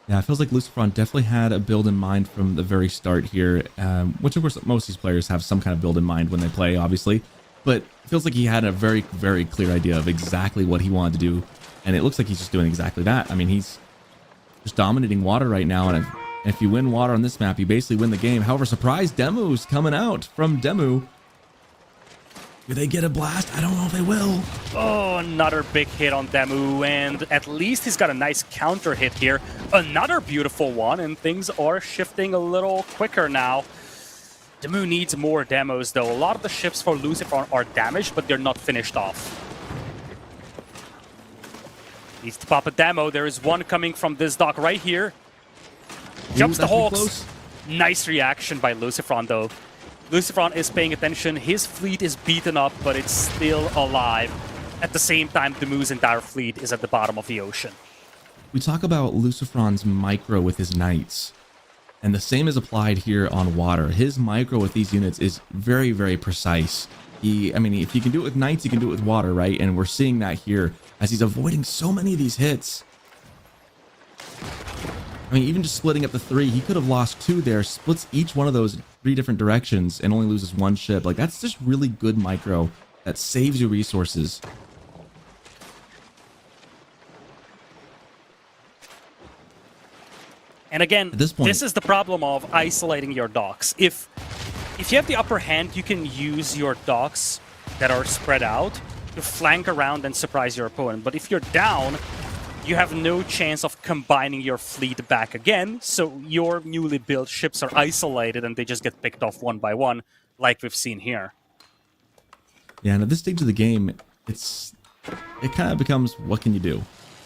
Yeah, it feels like Lucifron definitely had a build in mind from the very start here, which of course most of these players have some kind of build in mind when they play, obviously. But it feels like he had a very, very clear idea of exactly what he wanted to do, and it looks like he's just doing exactly that. I mean, he's just dominating water right now, and if you win water on this map, you basically win the game. However, surprise Demu's coming out from Demu. Do they get a blast? I don't know if they will. Oh, another big hit on Demu, and at least he's got a nice counter hit here. Another beautiful one, and things are shifting a little quicker now. Demu needs more demos, though. A lot of the ships for Lucifron are damaged, but they're not finished off. Needs to pop a demo. There is one coming from this dock right here. Jumps the Hawks. Nice reaction by Lucifron, though. Lucifron is paying attention. His fleet is beaten up, but it's still alive. At the same time, Demu's entire fleet is at the bottom of the ocean. We talk about Lucifron's micro with his knights, and the same is applied here on water. His micro with these units is very, very precise. I mean, if you can do it with knights, you can do it with water, right? And we're seeing that here as he's avoiding so many of these hits. I mean, even just splitting up the 3, he could have lost 2 there, splits each one of those 3 different directions and only loses 1 ship. Like, that's just really good micro that saves you resources. And again, at this point, this is the problem of isolating your docks. If you have the upper hand, you can use your docks that are spread out to flank around and surprise your opponent. But if you're down, you have no chance of combining your fleet back again, so your newly built ships are isolated and they just get picked off one by one, like we've seen here. Yeah, and at this stage of the game, it kind of becomes, what can you do?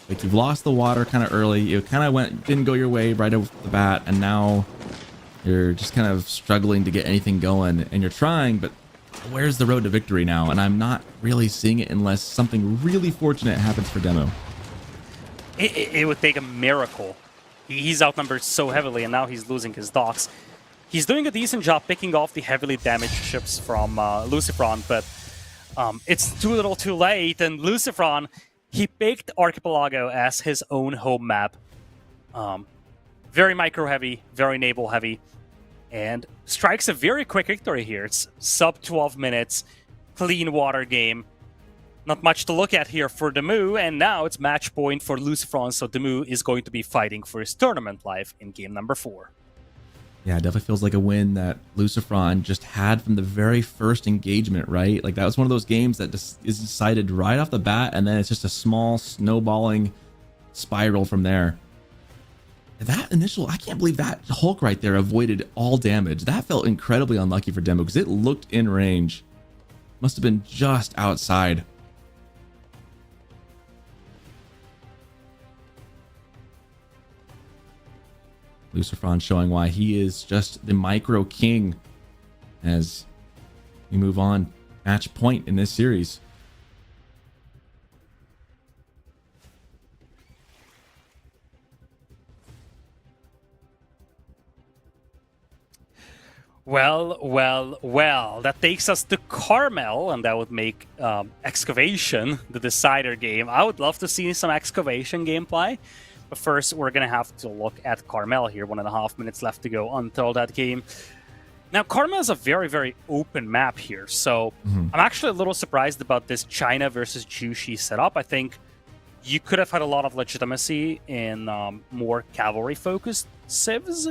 Like, you've lost the water kind of early, it kind of didn't go your way right off the bat, and now you're just kind of struggling to get anything going, and you're trying, but where's the road to victory now? And I'm not really seeing it unless something really fortunate happens for Demo. It would take a miracle. He's outnumbered so heavily, and now he's losing his docks. He's doing a decent job picking off the heavily damaged ships from Lucifron, but it's too little too late, and Lucifron, he picked Archipelago as his own home map. Very micro-heavy, very naval-heavy, and strikes a very quick victory here. It's sub 12 minutes, clean water game. Not much to look at here for Demu, and now it's match point for Lucifron, so Demu is going to be fighting for his tournament life in game number 4. Yeah, it definitely feels like a win that Lucifron just had from the very first engagement, right? Like that was one of those games that just is decided right off the bat, and then it's just a small snowballing spiral from there. And that initial, I can't believe that Hulk right there avoided all damage. That felt incredibly unlucky for Demo because it looked in range. Must have been just outside. Lucifron showing why he is just the micro king as we move on. Match point in this series. Well. That takes us to Carmel, and that would make Excavation the decider game. I would love to see some Excavation gameplay. But first, we're going to have to look at Carmel here. 1.5 minutes left to go until that game. Now, Carmel is a very, very open map here. So I'm actually a little surprised about this China versus Jushi setup. I think you could have had a lot of legitimacy in more cavalry-focused civs.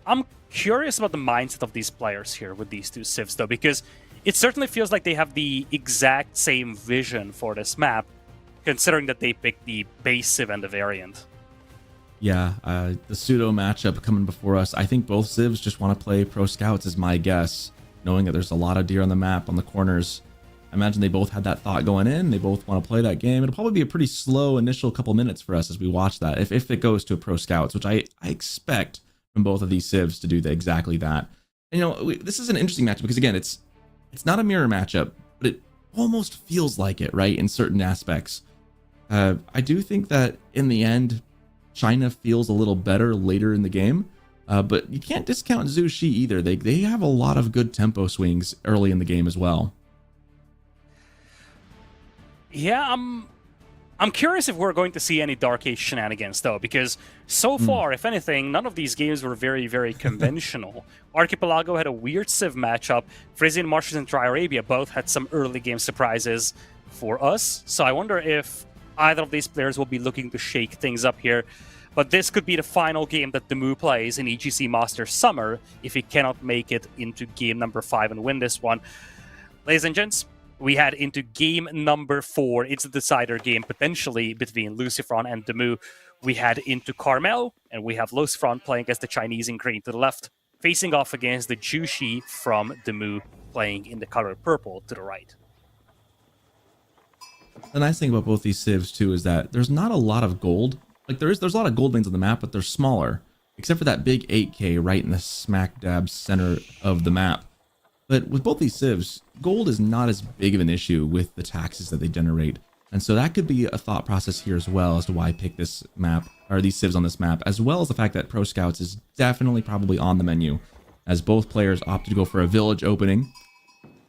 I'm curious about the mindset of these players here with these two civs, though, because it certainly feels like they have the exact same vision for this map, considering that they picked the base civ and the variant. Yeah, the pseudo matchup coming before us. I think both civs just want to play pro scouts is my guess, knowing that there's a lot of deer on the map on the corners. I imagine they both had that thought going in. They both want to play that game. It'll probably be a pretty slow initial couple minutes for us as we watch that, if it goes to a pro scouts, which I expect from both of these civs to do exactly that. And, this is an interesting matchup because, again, it's not a mirror matchup, but it almost feels like it, right, in certain aspects. I do think that in the end, China feels a little better later in the game, but you can't discount Zhu Shi either. They have a lot of good tempo swings early in the game as well. Yeah, I'm curious if we're going to see any Dark Age shenanigans, though, because so far, if anything, none of these games were very, very conventional. Archipelago had a weird civ matchup. Frisian Marshes and Tri-Arabia both had some early game surprises for us, so I wonder if either of these players will be looking to shake things up here. But this could be the final game that Demu plays in EGC Masters Summer if he cannot make it into game number 5 and win this one. Ladies and gents, we head into game number 4. It's a decider game, potentially between Lucifron and Demu. We head into Carmel, and we have Lucifron playing against the Chinese in green to the left, facing off against the Jushi from Demu playing in the color purple to the right. The nice thing about both these civs too is that there's not a lot of gold. Like there's a lot of gold lanes on the map, but they're smaller, except for that big 8K right in the smack dab center of the map. But with both these civs, gold is not as big of an issue with the taxes that they generate. And so that could be a thought process here as well as to why I pick this map, or these civs on this map, as well as the fact that Pro Scouts is definitely probably on the menu, as both players opted to go for a village opening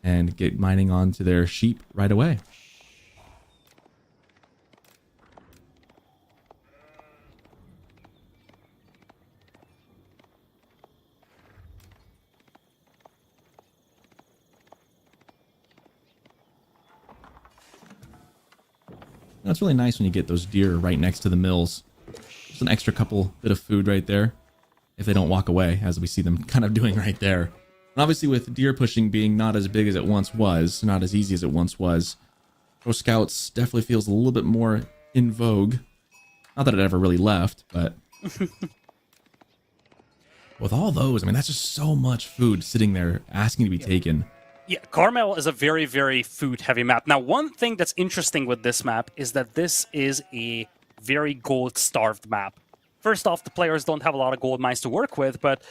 and get mining onto their sheep right away. That's really nice when you get those deer right next to the mills. Just an extra couple bit of food right there, if they don't walk away, as we see them kind of doing right there. And obviously with deer pushing being not as big as it once was, not as easy as it once was, Pro Scouts definitely feels a little bit more in vogue. Not that it ever really left, but with all those, I mean, that's just so much food sitting there asking to be taken. Yeah, Carmel is a very, very food-heavy map. Now, one thing that's interesting with this map is that this is a very gold-starved map. First off, the players don't have a lot of gold mines to work with, but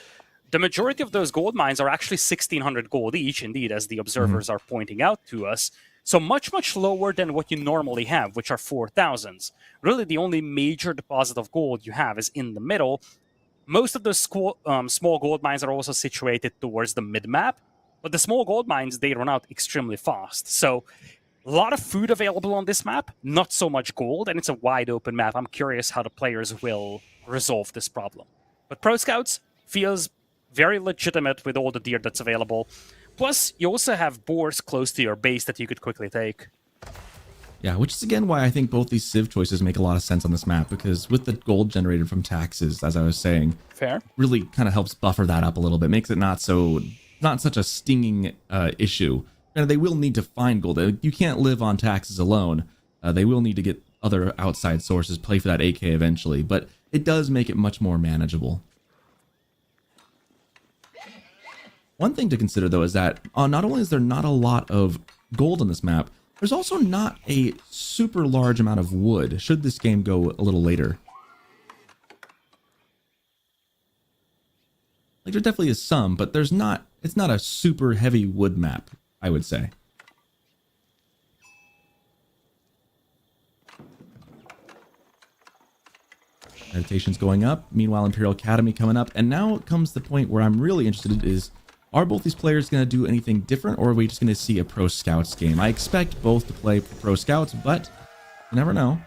the majority of those gold mines are actually 1,600 gold each, indeed, as the observers are pointing out to us. So much, much lower than what you normally have, which are 4,000s. Really, the only major deposit of gold you have is in the middle. Most of those small gold mines are also situated towards the mid-map, but the small gold mines, they run out extremely fast. So a lot of food available on this map, not so much gold, and it's a wide open map. I'm curious how the players will resolve this problem. But Pro Scouts feels very legitimate with all the deer that's available. Plus, you also have boars close to your base that you could quickly take. Yeah, which is again why I think both these civ choices make a lot of sense on this map, because with the gold generated from taxes, as I was saying, Fair. really kind of helps buffer that up a little bit, makes it not such a stinging issue. And they will need to find gold. You can't live on taxes alone. They will need to get other outside sources, play for that AK eventually, but it does make it much more manageable. One thing to consider though is that not only is there not a lot of gold on this map, there's also not a super large amount of wood, should this game go a little later. Like, there definitely is some, but it's not a super heavy wood map, I would say. Meditation's going up, meanwhile Imperial Academy coming up, and now comes the point where I'm really interested in is, are both these players going to do anything different, or are we just going to see a Pro Scouts game? I expect both to play Pro Scouts, but you never know.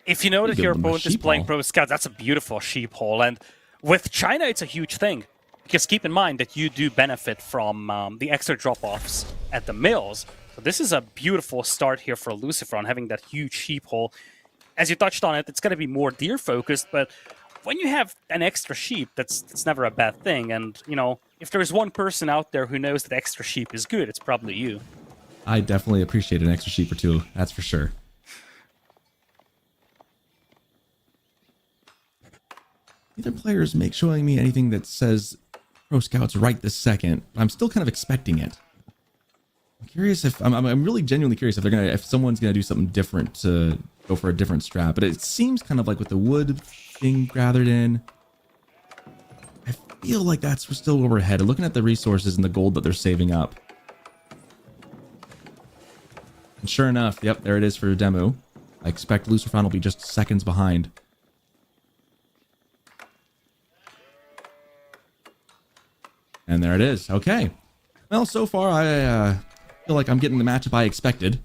If you know that your opponent is playing Pro Scouts, that's a beautiful sheep hole. And with China, it's a huge thing. Because keep in mind that you do benefit from the extra drop-offs at the mills. So this is a beautiful start here for Luciferon, having that huge sheep hole. As you touched on it, it's going to be more deer-focused, but when you have an extra sheep, that's never a bad thing. And, you know, if there's one person out there who knows that extra sheep is good, it's probably you. I definitely appreciate an extra sheep or two, that's for sure. Neither players showing me anything that says Pro Scouts right this second. I'm still kind of expecting it. I'm curious if I'm really genuinely curious if someone's gonna do something different to go for a different strat. But it seems kind of like with the wood being gathered in, I feel like that's still where we're headed. Looking at the resources and the gold that they're saving up. And sure enough, yep, there it is for Demu. I expect Luciferon will be just seconds behind. And there it is. Okay. Well, so far I feel like I'm getting the matchup I expected.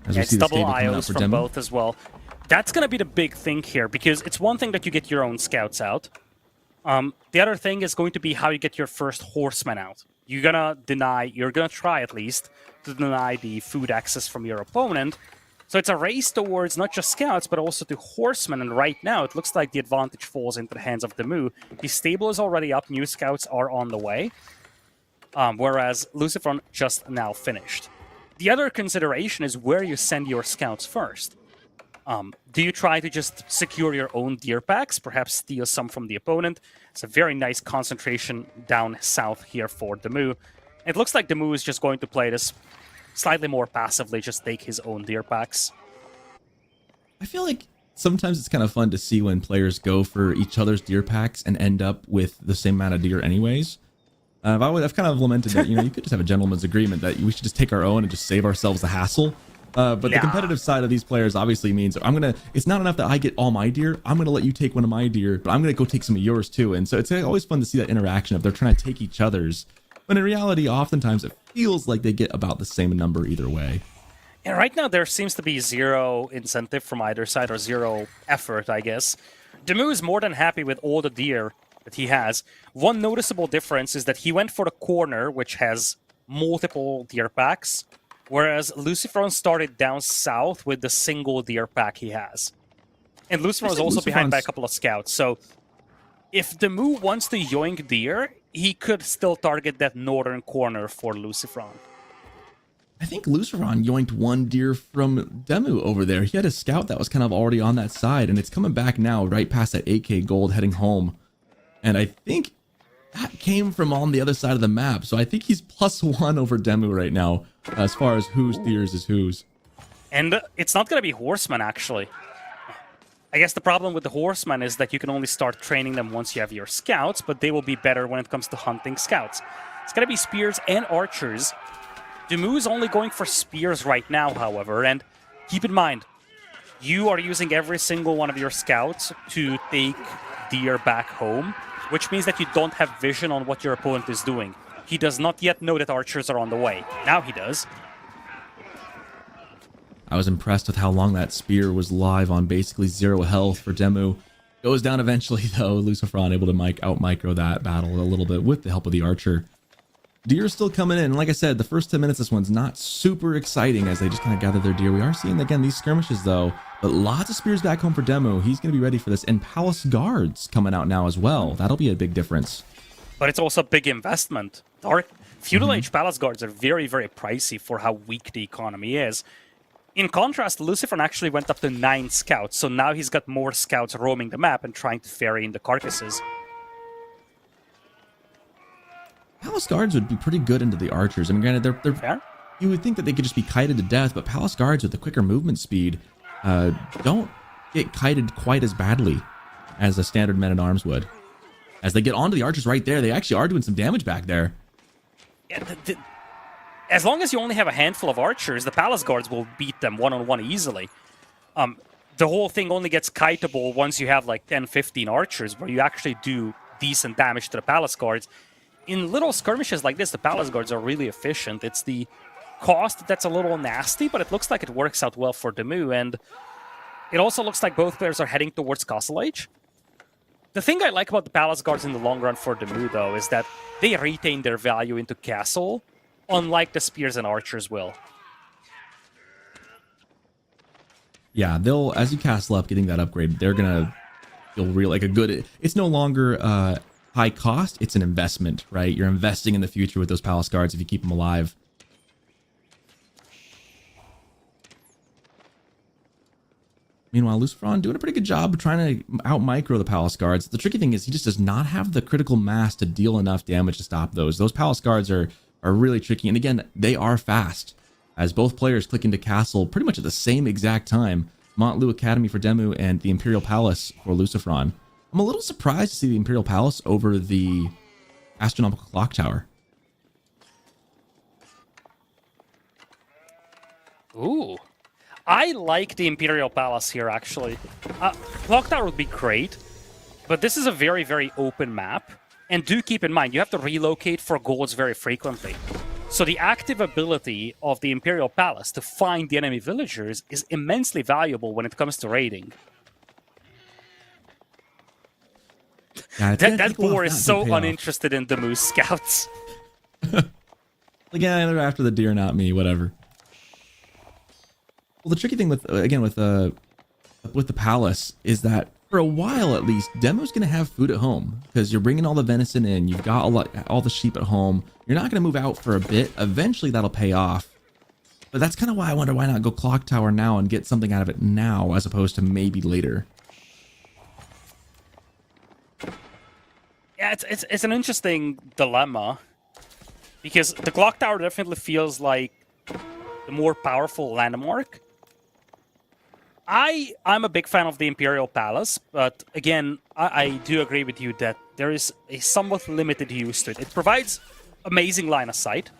As we see double IOs from both as well. That's going to be the big thing here, because it's one thing that you get your own scouts out. The other thing is going to be how you get your first horseman out. You're going to try at least, to deny the food access from your opponent. So it's a race towards not just scouts, but also to horsemen. And right now, it looks like the advantage falls into the hands of Demu. The stable is already up. New scouts are on the way. Whereas Luciferon just now finished. The other consideration is where you send your scouts first. Do you try to just secure your own deer packs, perhaps steal some from the opponent? It's a very nice concentration down south here for Demu. It looks like Demu is just going to play this slightly more passively, just take his own deer packs. I feel like sometimes it's kind of fun to see when players go for each other's deer packs and end up with the same amount of deer anyways. I've kind of lamented that, you could just have a gentleman's agreement that we should just take our own and just save ourselves the hassle. But the competitive side of these players obviously means it's not enough that I get all my deer. I'm going to let you take one of my deer, but I'm going to go take some of yours too. And so it's always fun to see that interaction if they're trying to take each other's. When in reality, oftentimes it feels like they get about the same number either way. And right now there seems to be zero incentive from either side, or zero effort, I guess. Demu is more than happy with all the deer that he has. One noticeable difference is that he went for the corner, which has multiple deer packs, whereas Luciferon started down south with the single deer pack he has. And Luciferon is also behind by a couple of scouts, so if Demu wants to yoink deer, he could still target that northern corner for Luciferon. I think Luciferon yoinked one deer from Demu over there. He had a scout that was kind of already on that side, and it's coming back now right past that 8k gold heading home. And I think that came from on the other side of the map. So I think he's +1 over Demu right now, as far as whose deers is whose. And it's not going to be horsemen, actually. I guess the problem with the horsemen is that you can only start training them once you have your scouts, but they will be better when it comes to hunting scouts. It's going to be spears and archers. Demu is only going for spears right now, however, and keep in mind, you are using every single one of your scouts to take deer back home, which means that you don't have vision on what your opponent is doing. He does not yet know that archers are on the way. Now he does. I was impressed with how long that spear was live on basically 0 health for Demu. Goes down eventually, though. Luciferon able to out-micro that battle a little bit with the help of the archer. Deer still coming in. Like I said, the first 10 minutes, this one's not super exciting as they just kind of gather their deer. We are seeing, again, these skirmishes, though. But lots of spears back home for Demo. He's going to be ready for this. And Palace Guards coming out now as well. That'll be a big difference. But it's also a big investment. Feudal Age Palace Guards are very, very pricey for how weak the economy is. In contrast, Lucifer actually went up to 9 scouts. So now he's got more scouts roaming the map and trying to ferry in the carcasses. Palace Guards would be pretty good into the archers. I mean, granted, they're Fair. You would think that they could just be kited to death, but Palace Guards with the quicker movement speed don't get kited quite as badly as a standard men-at-arms would. As they get onto the archers right there, they actually are doing some damage back there. Yeah, as long as you only have a handful of archers, the Palace Guards will beat them one-on-one easily. The whole thing only gets kiteable once you have like 10, 15 archers, where you actually do decent damage to the Palace Guards. In little skirmishes like this, the Palace Guards are really efficient. It's the cost that's a little nasty, but it looks like it works out well for Demu, and it also looks like both players are heading towards Castle Age. The thing I like about the Palace Guards in the long run for Demu, though, is that they retain their value into Castle, unlike the Spears and Archers will. Yeah, they'll, as you castle up, getting that upgrade, they're gonna feel real like a good. It's no longer high cost, it's an investment, right? You're investing in the future with those Palace Guards if you keep them alive. Meanwhile, Lucifron doing a pretty good job of trying to out-micro the Palace Guards. The tricky thing is he just does not have the critical mass to deal enough damage to stop those. Those Palace Guards are really tricky, and again, they are fast, as both players click into Castle pretty much at the same exact time. Montlu Academy for Demu and the Imperial Palace for Lucifron. I'm a little surprised to see the Imperial Palace over the Astronomical Clock Tower. Ooh. I like the Imperial Palace here, actually. Clock Tower would be great, but this is a very, very open map. And do keep in mind, you have to relocate for golds very frequently. So the active ability of the Imperial Palace to find the enemy villagers is immensely valuable when it comes to raiding. Yeah, that boar is so uninterested in the Moose Scouts. Again, they're after the deer, not me, whatever. Well, the tricky thing with, again, with the palace is that for a while at least, Demo's going to have food at home because you're bringing all the venison in. You've got all the sheep at home. You're not going to move out for a bit. Eventually, that'll pay off. But that's kind of why I wonder why not go Clock Tower now and get something out of it now as opposed to maybe later. Yeah, it's an interesting dilemma because the Clock Tower definitely feels like the more powerful landmark. I'm a big fan of the Imperial Palace, but again, I do agree with you that there is a somewhat limited use to it. It provides amazing line of sight,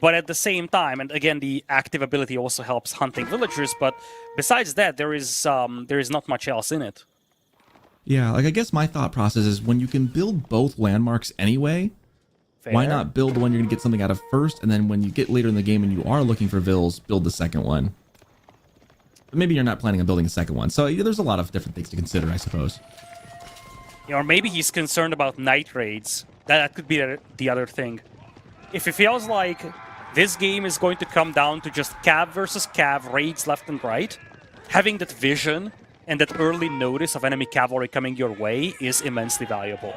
but at the same time, and again, the active ability also helps hunting villagers, but besides that, there is not much else in it. Yeah, like I guess my thought process is when you can build both landmarks anyway, Fair. Why not build the one you're going to get something out of first, and then when you get later in the game and you are looking for vills, build the second one. But maybe you're not planning on building a second one. So yeah, there's a lot of different things to consider, I suppose. Yeah, or maybe he's concerned about night raids. That could be the other thing. If it feels like this game is going to come down to just cav versus cav, raids left and right, having that vision and that early notice of enemy cavalry coming your way is immensely valuable.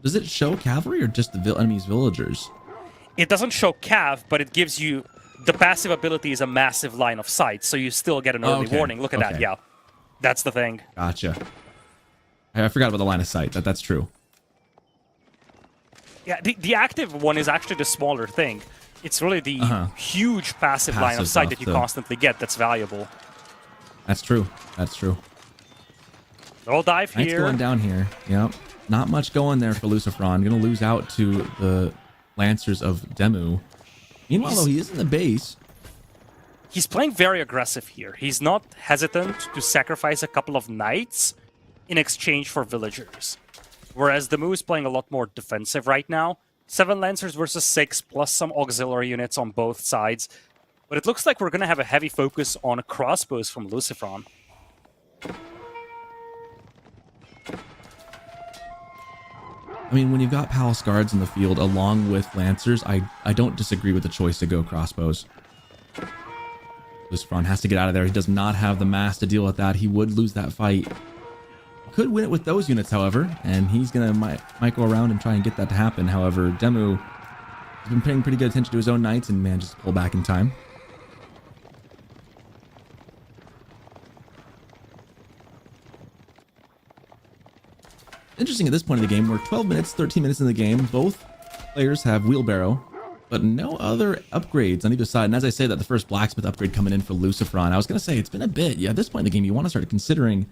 Does it show cavalry or just the enemy's villagers? It doesn't show cav, but it gives you... The passive ability is a massive line of sight, so you still get an early warning. Look at that, yeah. That's the thing. Gotcha. I forgot about the line of sight. That's true. Yeah, the active one is actually the smaller thing. It's really the huge passive line of sight that you constantly get that's valuable. That's true. That's true. They'll dive Knight's here. going down here. Yep. Not much going there for Lucifron. Going to lose out to the Lancers of Demu. Meanwhile, though, he is in the base. He's playing very aggressive here. He's not hesitant to sacrifice a couple of knights in exchange for villagers. Whereas Demu is playing a lot more defensive right now. 7 Lancers versus 6, plus some auxiliary units on both sides. But it looks like we're going to have a heavy focus on crossbows from Lucifron. I mean, when you've got Palace Guards in the field along with Lancers, I don't disagree with the choice to go crossbows. Lucifron has to get out of there. He does not have the mass to deal with that. He would lose that fight. Could win it with those units, however, and he's going to might go around and try and get that to happen. However, Demu has been paying pretty good attention to his own knights and manages to pull back in time. Interesting at this point of the game, we're 12 minutes, 13 minutes in the game. Both players have wheelbarrow, but no other upgrades on either side. And as I say that, the first blacksmith upgrade coming in for Lucifron. I was going to say, it's been a bit. Yeah, at this point in the game, you want to start considering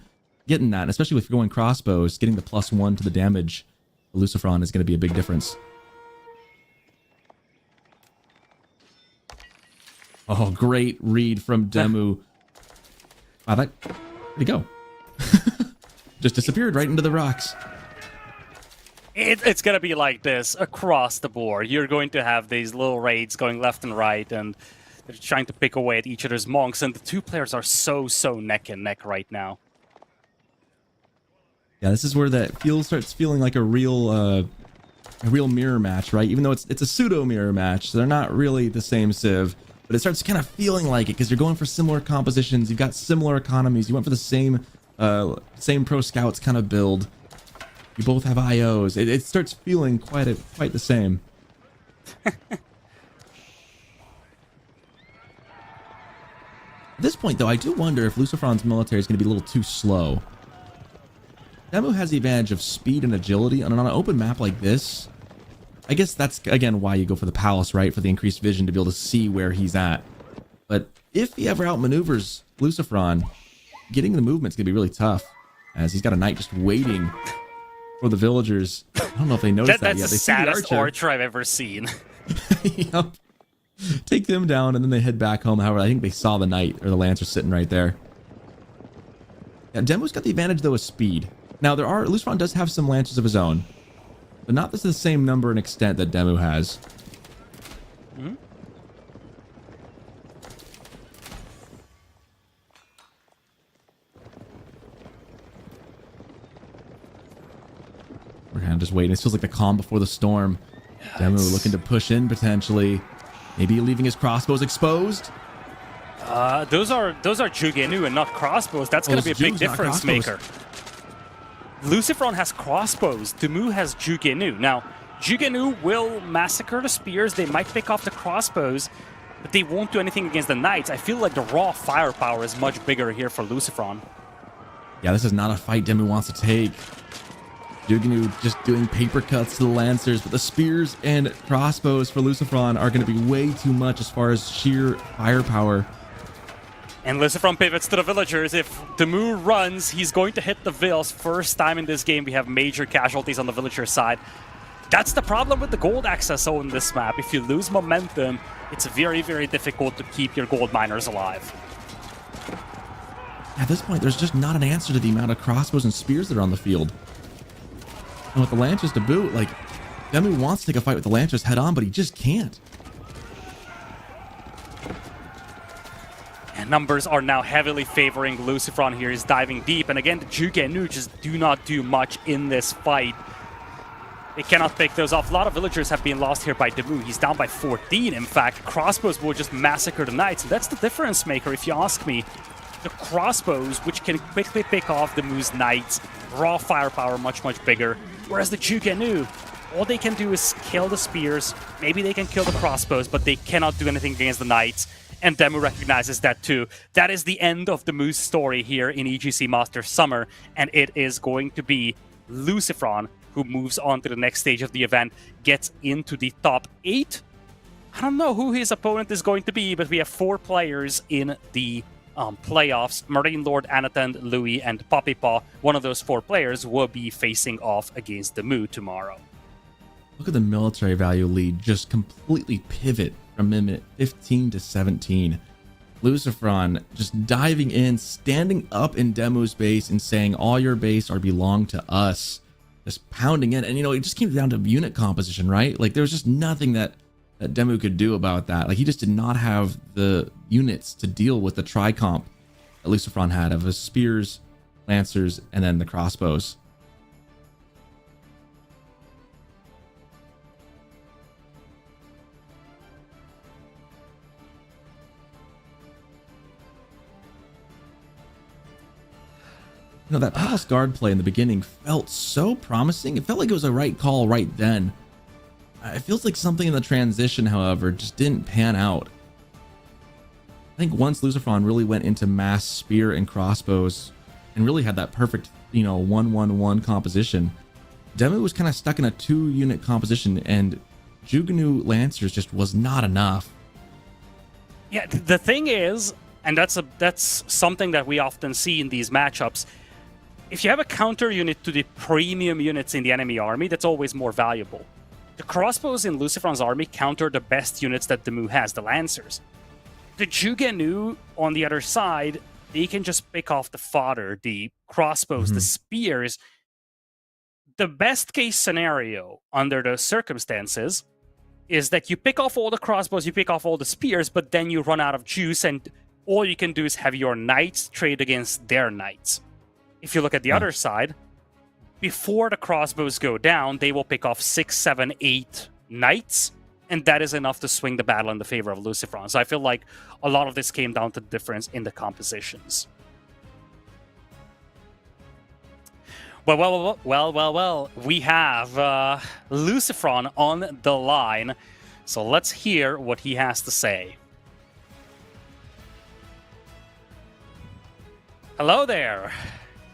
getting that, especially if you're going crossbows, getting the +1 to the damage. Lucifron is going to be a big difference. Oh, great read from Demu. Wow, where'd he go? Just disappeared right into the rocks. It's going to be like this across the board. You're going to have these little raids going left and right, and they're trying to pick away at each other's monks, and the two players are so neck and neck right now. Yeah, this is where that starts feeling like a real mirror match, right? Even though it's a pseudo mirror match, so they're not really the same civ, but it starts kind of feeling like it because you're going for similar compositions. You've got similar economies. You went for the same pro scouts kind of build. You both have IOs. It starts feeling quite the same. At this point, though, I do wonder if Lucifron's military is going to be a little too slow. Demu has the advantage of speed and agility, and on an open map like this, I guess that's, again, why you go for the palace, right? For the increased vision to be able to see where he's at. But if he ever outmaneuvers Lucifron, getting the movement's going to be really tough, as he's got a knight just waiting for the villagers. I don't know if they noticed that yet. That's the saddest archer I've ever seen. Yep. Take them down, and then they head back home. However, I think they saw the knight or the lancer sitting right there. Yeah, Demu's got the advantage, though, of speed. Now, Lucifron does have some lancers of his own, but not to the same number and extent that Demu has. Mm-hmm. We're kind of just waiting. This feels like the calm before the storm. Yeah, Demu looking to push in potentially. Maybe leaving his crossbows exposed. Those are Jugenu and not crossbows. That's going to be a big difference maker. Lucifron has crossbows. Demu has Jugenu. Now, Jugenu will massacre the spears. They might pick off the crossbows, but they won't do anything against the knights. I feel like the raw firepower is much bigger here for Lucifron. Yeah, this is not a fight Demu wants to take. Jugenu just doing paper cuts to the lancers, but the spears and crossbows for Lucifron are going to be way too much as far as sheer firepower. And Lucifron pivots to the villagers. If Demu runs, he's going to hit the vills. First time in this game we have major casualties on the villager side. That's the problem with the gold access on this map. If you lose momentum, it's very, very difficult to keep your gold miners alive. At this point, there's just not an answer to the amount of crossbows and spears that are on the field. And with the lancers to boot, like, Demu wants to take a fight with the lancers head on, but he just can't. And numbers are now heavily favoring Lucifron here. He's diving deep. And again, the Jugenu just do not do much in this fight. They cannot pick those off. A lot of villagers have been lost here by Demu. He's down by 14, in fact. Crossbows will just massacre the knights. And that's the difference maker, if you ask me. The crossbows, which can quickly pick off Demu's knights. Raw firepower, much, much bigger. Whereas the Jugenu, all they can do is kill the spears. Maybe they can kill the crossbows, but they cannot do anything against the knights. And Demu recognizes that too. That is the end of Demu's story here in EGC Masters Summer, and it is going to be Lucifron who moves on to the next stage of the event, gets into the top 8. I don't know who his opponent is going to be, but we have 4 players in the playoffs. Marine Lord, Anatand, Louis, and Poppy Paw. One of those 4 players will be facing off against Demu tomorrow. Look at the military value lead just completely pivot from minute 15 to 17. Lucifron just diving in, standing up in Demu's base and saying, all your base are belong to us. Just pounding in. And, you know, it just came down to unit composition, right? Like, there was just nothing that Demu could do about that. Like, he just did not have the units to deal with the tri-comp that Lucifron had of his spears, lancers, and then the crossbows. That Palace Guard play in the beginning felt so promising. It felt like it was a right call right then. It feels like something in the transition, however, just didn't pan out. I think once Lucifron really went into mass spear and crossbows and really had that perfect, 1-1-1 composition, Demu was kind of stuck in a 2-unit composition, and Juganu Lancers just was not enough. Yeah, the thing is, and that's something that we often see in these matchups, if you have a counter unit to the premium units in the enemy army, that's always more valuable. The crossbows in Lucifron's army counter the best units that Demu has, the Lancers. The Juganu, on the other side, they can just pick off the fodder, the crossbows, the spears. The best case scenario under those circumstances is that you pick off all the crossbows, you pick off all the spears, but then you run out of juice, and all you can do is have your knights trade against their knights. If you look at the other side, before the crossbows go down, they will pick off 6, 7, 8 knights, and that is enough to swing the battle in the favor of Lucifron. So I feel like a lot of this came down to the difference in the compositions. Well. We have Lucifron on the line, so let's hear what he has to say. Hello there.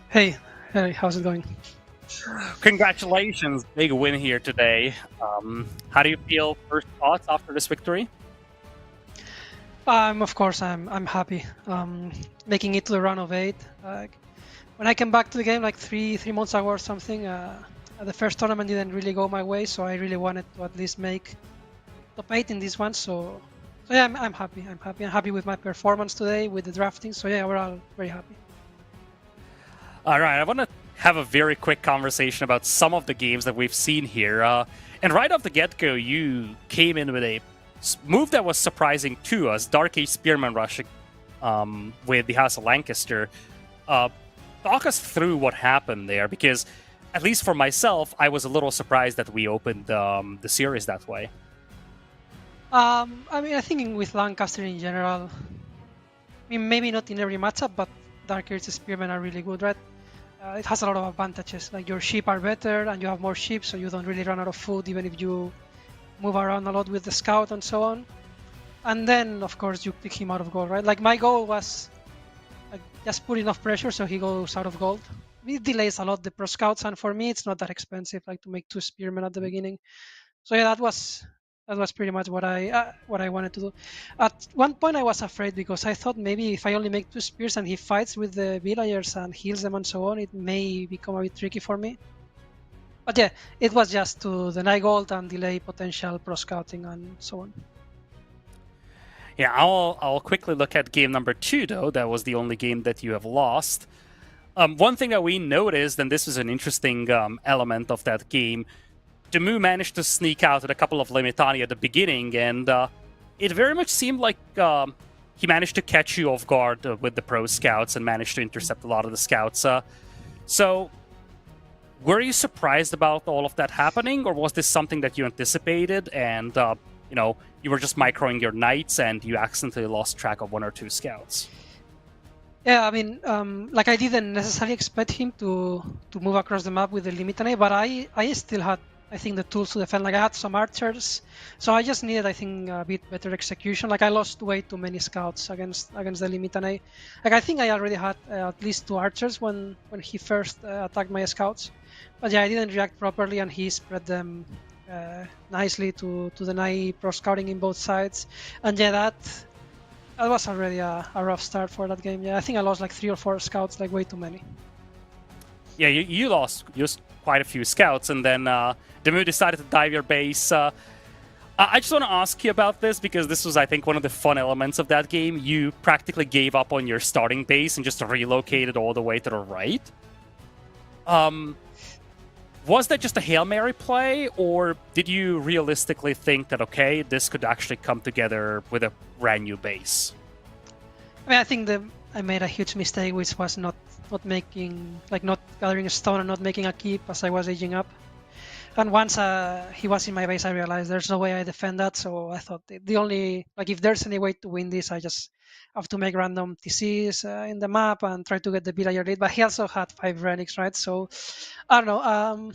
Hey, how's it going? Congratulations, big win here today. How do you feel? First thoughts after this victory? Of course, I'm happy. Making it to the round of 8. When I came back to the game like three months ago or something, the first tournament didn't really go my way, so I really wanted to at least make top 8 in this one. So yeah, I'm happy. I'm happy with my performance today, with the drafting. So yeah, we're all very happy. All right, I want to have a very quick conversation about some of the games that we've seen here. And right off the get-go, you came in with a move that was surprising to us, Dark Age Spearman Rush with the House of Lancaster. Talk us through what happened there, because at least for myself, I was a little surprised that we opened the series that way. I think with Lancaster in general, maybe not in every matchup, but Dark Age Spearmen are really good, right? It has a lot of advantages, like your sheep are better and you have more sheep, so you don't really run out of food even if you move around a lot with the scout and so on. And then, of course, you pick him out of gold, right? Like my goal was just put enough pressure so he goes out of gold. It delays a lot the pro scouts, and for me it's not that expensive, like to make 2 spearmen at the beginning. So yeah, that was pretty much what I wanted to do. At one point I was afraid, because I thought maybe if I only make 2 spears and he fights with the villagers and heals them and so on, it may become a bit tricky for me. But yeah, it was just to deny gold and delay potential pro scouting and so on. Yeah, I'll quickly look at game number 2, though. That was the only game that you have lost. One thing that we noticed, and this is an interesting element of that game, Demu managed to sneak out at a couple of Limitani at the beginning, and it very much seemed like he managed to catch you off guard with the pro scouts and managed to intercept a lot of the scouts. So, were you surprised about all of that happening, or was this something that you anticipated and, you were just microing your knights and you accidentally lost track of 1 or 2 scouts? Yeah, I didn't necessarily expect him to move across the map with the Limitane, but I still had, I think, the tools to defend. Like I had some archers, so I just needed, I think, a bit better execution. Like I lost way too many scouts against the Limitane. Like I think I already had at least 2 archers when he first attacked my scouts. But yeah, I didn't react properly, and he spread them nicely to deny pro scouting in both sides. And yeah, that was already a rough start for that game. Yeah, I think I lost like 3 or 4 scouts, like way too many. Yeah, you lost quite a few scouts, and then Demu decided to dive your base. I just want to ask you about this, because this was, I think, one of the fun elements of that game. You practically gave up on your starting base and just relocated all the way to the right. Was that just a Hail Mary play, or did you realistically think that, okay, this could actually come together with a brand new base? I think I made a huge mistake, which was not gathering a stone and not making a keep as I was aging up. And once he was in my base, I realized there's no way I defend that. So I thought the only, like, if there's any way to win this, I just have to make random TCs in the map and try to get the villager lead. But he also had 5 relics, right? So I don't know.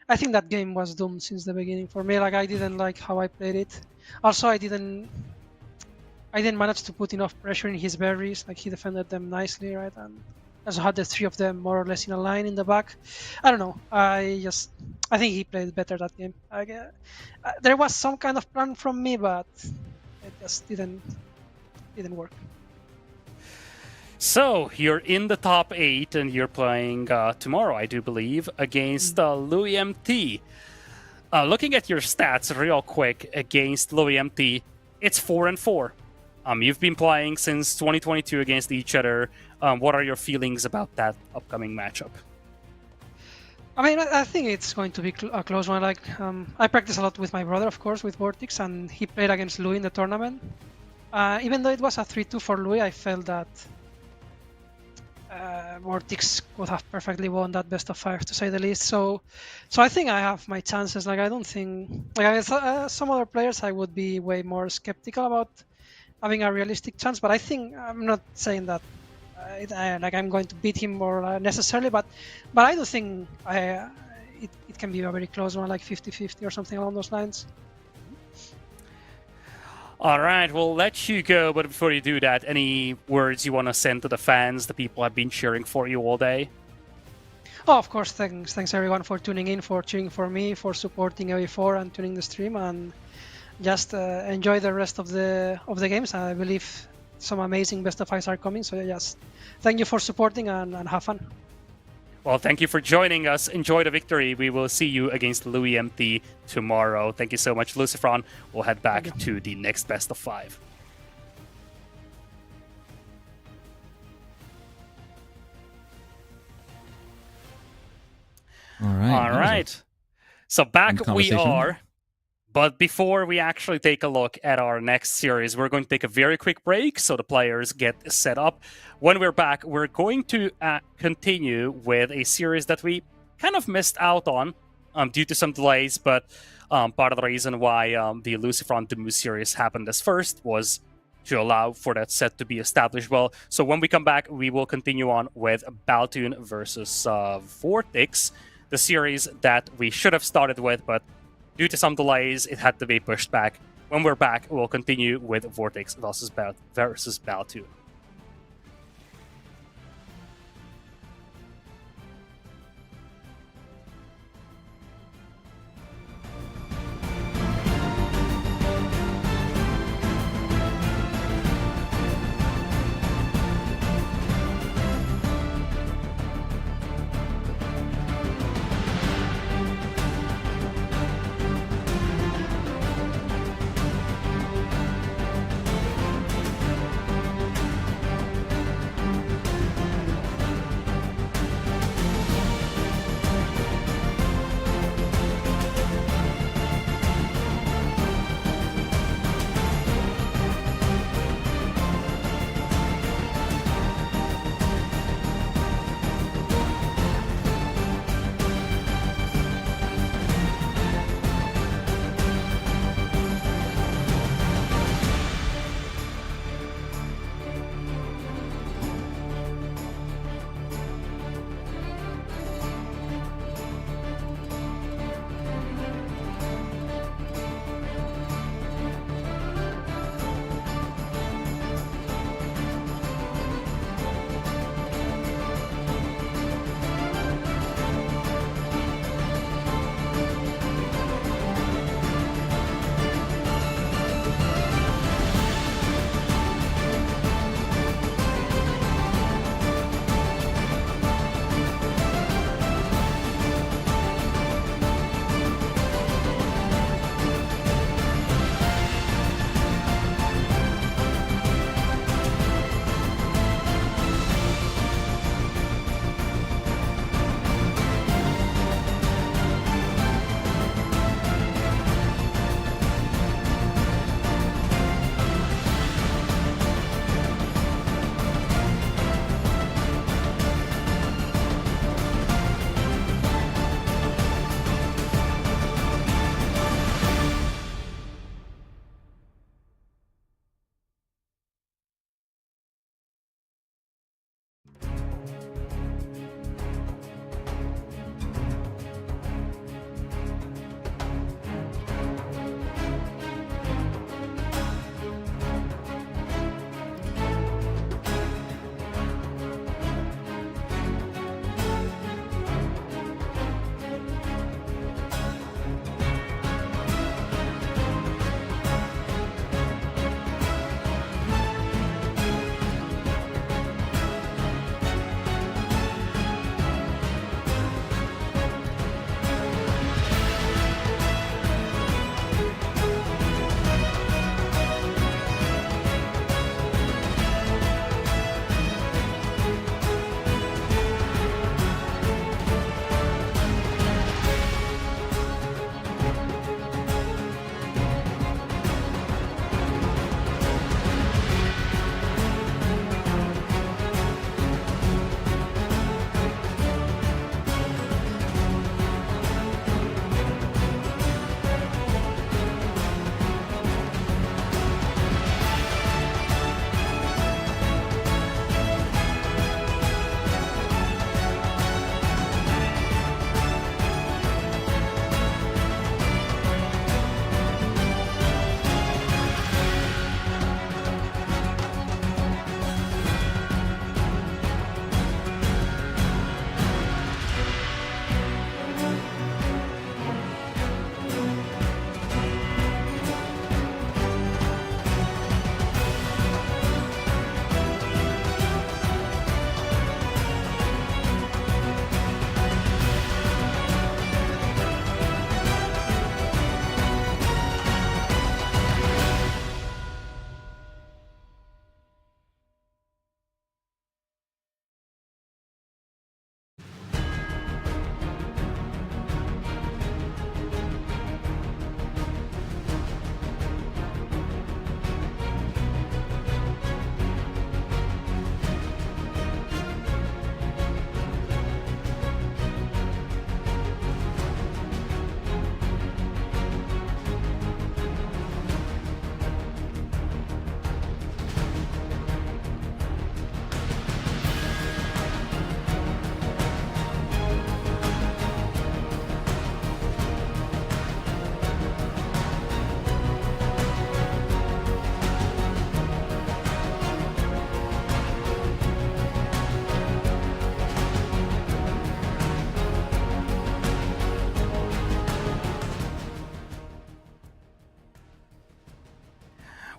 I think that game was doomed since the beginning for me. Like, I didn't like how I played it. Also, I didn't manage to put enough pressure in his berries. Like, he defended them nicely, right? And also had the 3 of them more or less in a line in the back. I don't know. I think he played better that game. There was some kind of plan from me, but it just didn't work. So you're in the top 8, and you're playing tomorrow, I do believe, against Louis MT. Looking at your stats real quick against Louis MT, it's 4-4. You've been playing since 2022 against each other. What are your feelings about that upcoming matchup? I mean, I think it's going to be a close one. Like, I practice a lot with my brother, of course, with Vortex, and he played against Louis in the tournament. Even though it was a 3-2 for Louis, I felt that Vortex could have perfectly won that best of 5, to say the least. So I think I have my chances. Like, I don't think, like, some other players, I would be way more skeptical about having a realistic chance. But I think, I'm not saying that like I'm going to beat him or necessarily, but I do think it can be a very close one, like 50-50 or something along those lines. All right, we'll let you go, but before you do that, any words you want to send to the fans, the people have been cheering for you all day? Oh, of course, thanks everyone for tuning in, for cheering for me, for supporting AV4 and tuning the stream, and just enjoy the rest of the games. I believe some amazing best of 5s are coming, so just thank you for supporting and have fun. Well, thank you for joining us. Enjoy the victory. We will see you against Louis MT tomorrow. Thank you so much, Lucifron. We'll head back to the next best of 5. All right. All right. So back we are. But before we actually take a look at our next series, we're going to take a very quick break so the players get set up. When we're back, we're going to continue with a series that we kind of missed out on due to some delays, but part of the reason why the Lucifron Demu series happened as first was to allow for that set to be established well. So when we come back, we will continue on with Baltoon versus Vortex, the series that we should have started with, but due to some delays, it had to be pushed back. When we're back, we'll continue with Vortex versus Baltoon.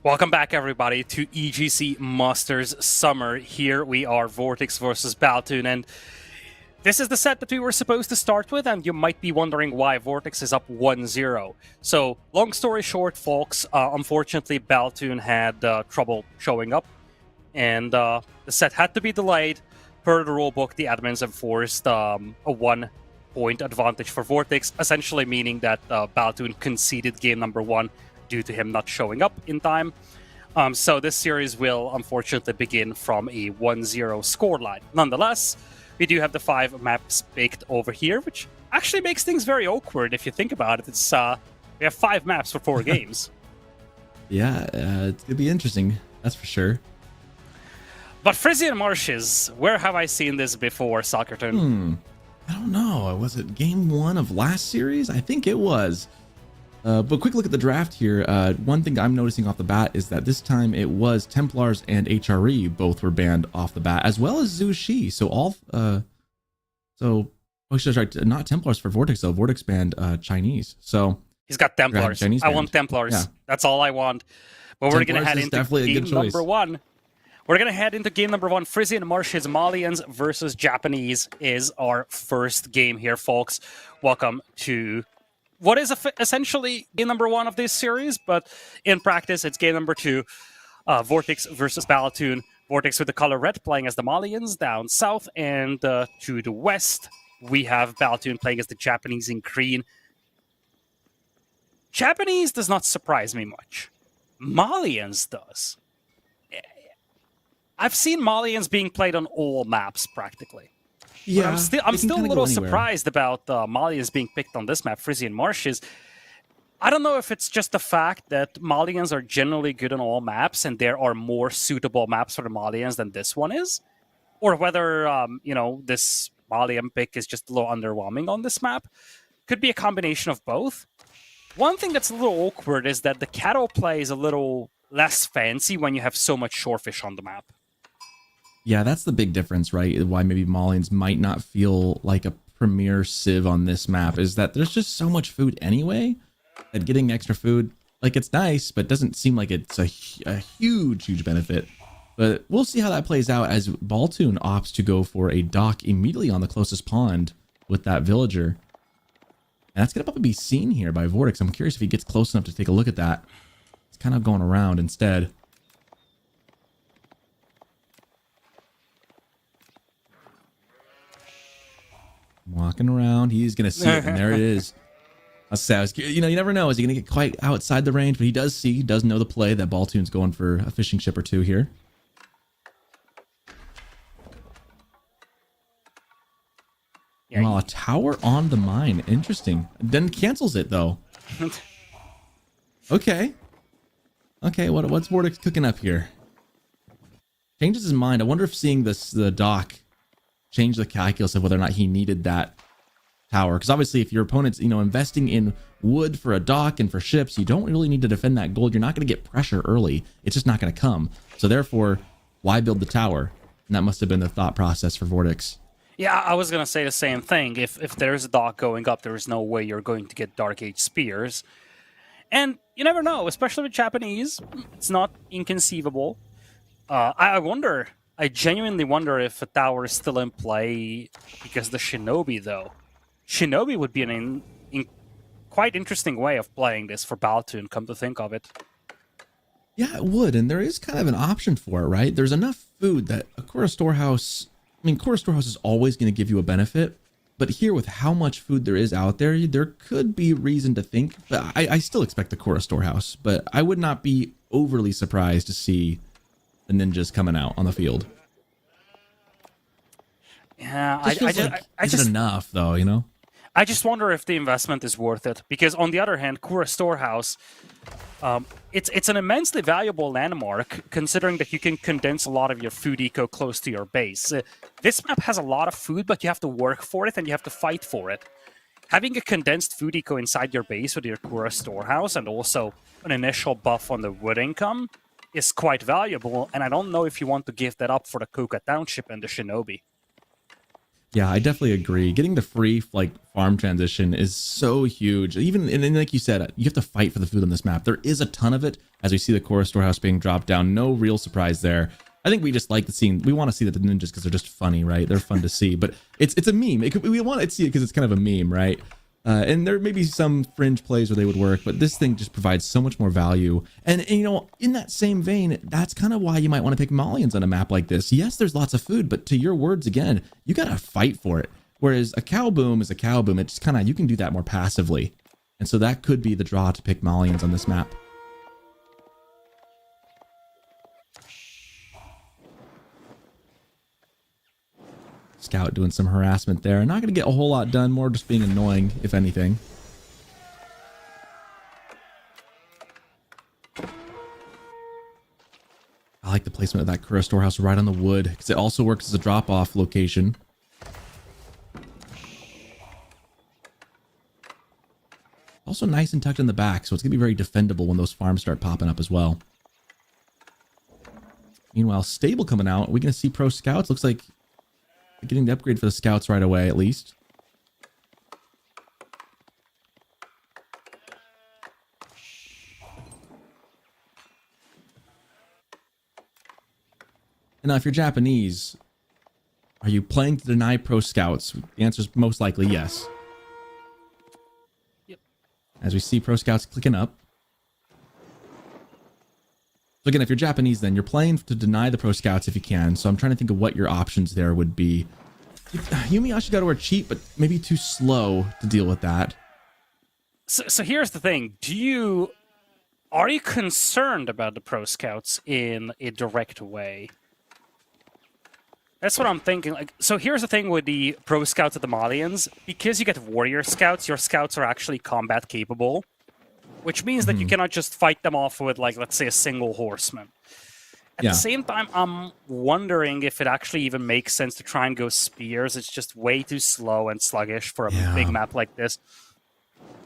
Welcome back, everybody, to EGC Masters Summer. Here we are, Vortex versus Baltoon, and this is the set that we were supposed to start with, and you might be wondering why Vortex is up 1-0. So, long story short, folks, unfortunately, Baltoon had trouble showing up, and the set had to be delayed. Per the rulebook, the admins enforced a 1-point advantage for Vortex, essentially meaning that Baltoon conceded game number 1 due to him not showing up in time. So this series will unfortunately begin from a 1-0 scoreline. Nonetheless, we do have the 5 maps baked over here, which actually makes things very awkward if you think about it. It's we have 5 maps for 4 games. Yeah, it's gonna be interesting, that's for sure. But Frisian Marshes, where have I seen this before, Soccerton? I don't know. Was it game 1 of last series? I think it was. But quick look at the draft here. One thing I'm noticing off the bat is that this time it was Templars and HRE both were banned off the bat, as well as Zhu Shi. So not Templars for Vortex though. Vortex banned Chinese. So he's got Templars. I want Templars. Yeah. That's all I want. But we're going to head into game number 1. We're going to head into game number 1. Frisian Marshes Malians versus Japanese is our first game here, folks. Welcome to what is essentially game number 1 of this series, but in practice, it's game number 2. Vortex versus Baltoon. Vortex with the color red playing as the Malians down south, and to the west, we have Baltoon playing as the Japanese in green. Japanese does not surprise me much. Malians does. I've seen Malians being played on all maps practically. Yeah, I'm still a little surprised about Malians being picked on this map, Frisian Marshes. I don't know if it's just the fact that Malians are generally good on all maps and there are more suitable maps for the Malians than this one is, or whether this Malian pick is just a little underwhelming on this map. Could be a combination of both. One thing that's a little awkward is that the cattle play is a little less fancy when you have so much shorefish on the map. Yeah, that's the big difference, right? Why maybe Malians might not feel like a premier civ on this map is that there's just so much food anyway that getting extra food, like, it's nice, but doesn't seem like it's a huge benefit. But we'll see how that plays out as Baltoon opts to go for a dock immediately on the closest pond with that villager. And that's going to probably be seen here by Vortex. I'm curious if he gets close enough to take a look at that. It's kind of going around instead. Walking around, he's gonna see it, and there it is. You never know. Is he gonna get quite outside the range? But he does know the play that Baltoon's going for a fishing ship or 2 here. Yeah, wow, a tower on the mine. Interesting. Then cancels it though. Okay. What's Vortex cooking up here? Changes his mind. I wonder if seeing the dock change the calculus of whether or not he needed that tower, because obviously if your opponent's investing in wood for a dock and for ships, you don't really need to defend that gold. You're not going to get pressure early. It's just not going to come. So therefore, why build the tower? And that must have been the thought process for Vortex. Yeah, I was going to say the same thing. If there's a dock going up, there is no way you're going to get Dark Age spears. And you never know, especially with Japanese. It's not inconceivable. I genuinely wonder if a tower is still in play because the Shinobi, though. Shinobi would be an quite interesting way of playing this for Baltoon, come to think of it. Yeah, it would, and there is kind of an option for it, right? There's enough food that a Kura Storehouse... Kura Storehouse is always going to give you a benefit, but here with how much food there is out there, there could be reason to think, but I still expect the Kura Storehouse, but I would not be overly surprised to see the ninjas coming out on the field. Yeah, I just enough though, I just wonder if the investment is worth it, because on the other hand, Kura Storehouse, it's an immensely valuable landmark, considering that you can condense a lot of your food eco close to your base. This map has a lot of food, but you have to work for it and you have to fight for it. Having a condensed food eco inside your base with your Kura Storehouse and also an initial buff on the wood income is quite valuable, and I don't know if you want to give that up for the Kuka Township and the Shinobi. Yeah, I definitely agree. Getting the free like farm transition is so huge. Even and like you said, you have to fight for the food on this map. There is a ton of it, as we see the core storehouse being dropped down. No real surprise there. I think we just like the scene. We want to see that the ninjas because they're just funny, right? They're fun to see, but it's a meme. We want to see it because it's kind of a meme, right? And there may be some fringe plays where they would work, but this thing just provides so much more value. And you know, in that same vein, that's kind of why you might want to pick Malians on a map like this. Yes, there's lots of food, but to your words again, you got to fight for it. Whereas a cow boom is a cow boom. It's kind of, you can do that more passively. And so that could be the draw to pick Malians on this map. Scout doing some harassment there. Not going to get a whole lot done, more just being annoying, if anything. I like the placement of that Kura storehouse right on the wood, because it also works as a drop-off location. Also nice and tucked in the back, so it's going to be very defendable when those farms start popping up as well. Meanwhile, stable coming out. Are we going to see pro scouts? Looks like getting the upgrade for the scouts right away, at least. And now, if you're Japanese, are you playing to deny pro scouts? The answer is most likely yes. Yep. As we see pro scouts clicking up. So again, if you're Japanese, then you're playing to deny the pro scouts if you can. So I'm trying to think of what your options there would be. Yumi Ashigaru are cheap, but maybe too slow to deal with that. So here's the thing. Are you concerned about the pro scouts in a direct way? That's what I'm thinking. Like, so here's the thing with the pro scouts at the Malians. Because you get warrior scouts, your scouts are actually combat capable. Which means that you cannot just fight them off with, like, let's say, a single horseman. At the same time, I'm wondering if it actually even makes sense to try and go spears. It's just way too slow and sluggish for a big map like this.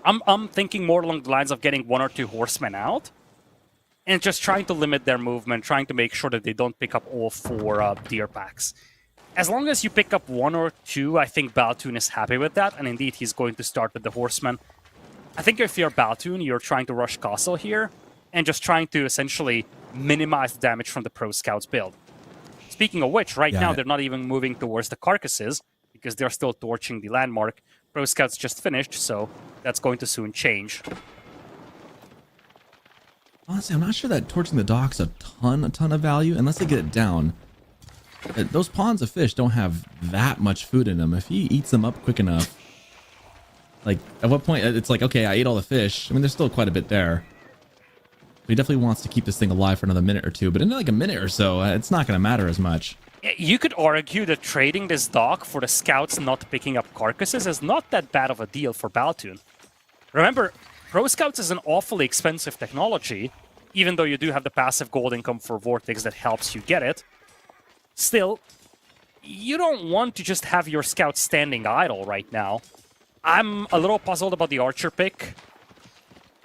I'm thinking more along the lines of getting 1 or 2 horsemen out and just trying to limit their movement, trying to make sure that they don't pick up all 4 deer packs. As long as you pick up 1 or 2, I think Baltoon is happy with that, and indeed he's going to start with the horsemen. I think if you're Baltoon, you're trying to rush castle here and just trying to essentially minimize the damage from the pro scouts build. Speaking of which, right now they're not even moving towards the carcasses because they're still torching the landmark. Pro scouts just finished, so that's going to soon change. Honestly, I'm not sure that torching the dock's a ton of value unless they get it down. Those pawns of fish don't have that much food in them. If he eats them up quick enough, like, at what point, it's like, okay, I ate all the fish. I mean, there's still quite a bit there. He definitely wants to keep this thing alive for another minute or two, but in like a minute or so, it's not going to matter as much. You could argue that trading this dock for the scouts not picking up carcasses is not that bad of a deal for Baltoon. Remember, Pro Scouts is an awfully expensive technology, even though you do have the passive gold income for Vortex that helps you get it. Still, you don't want to just have your scouts standing idle right now. I'm a little puzzled about the archer pick.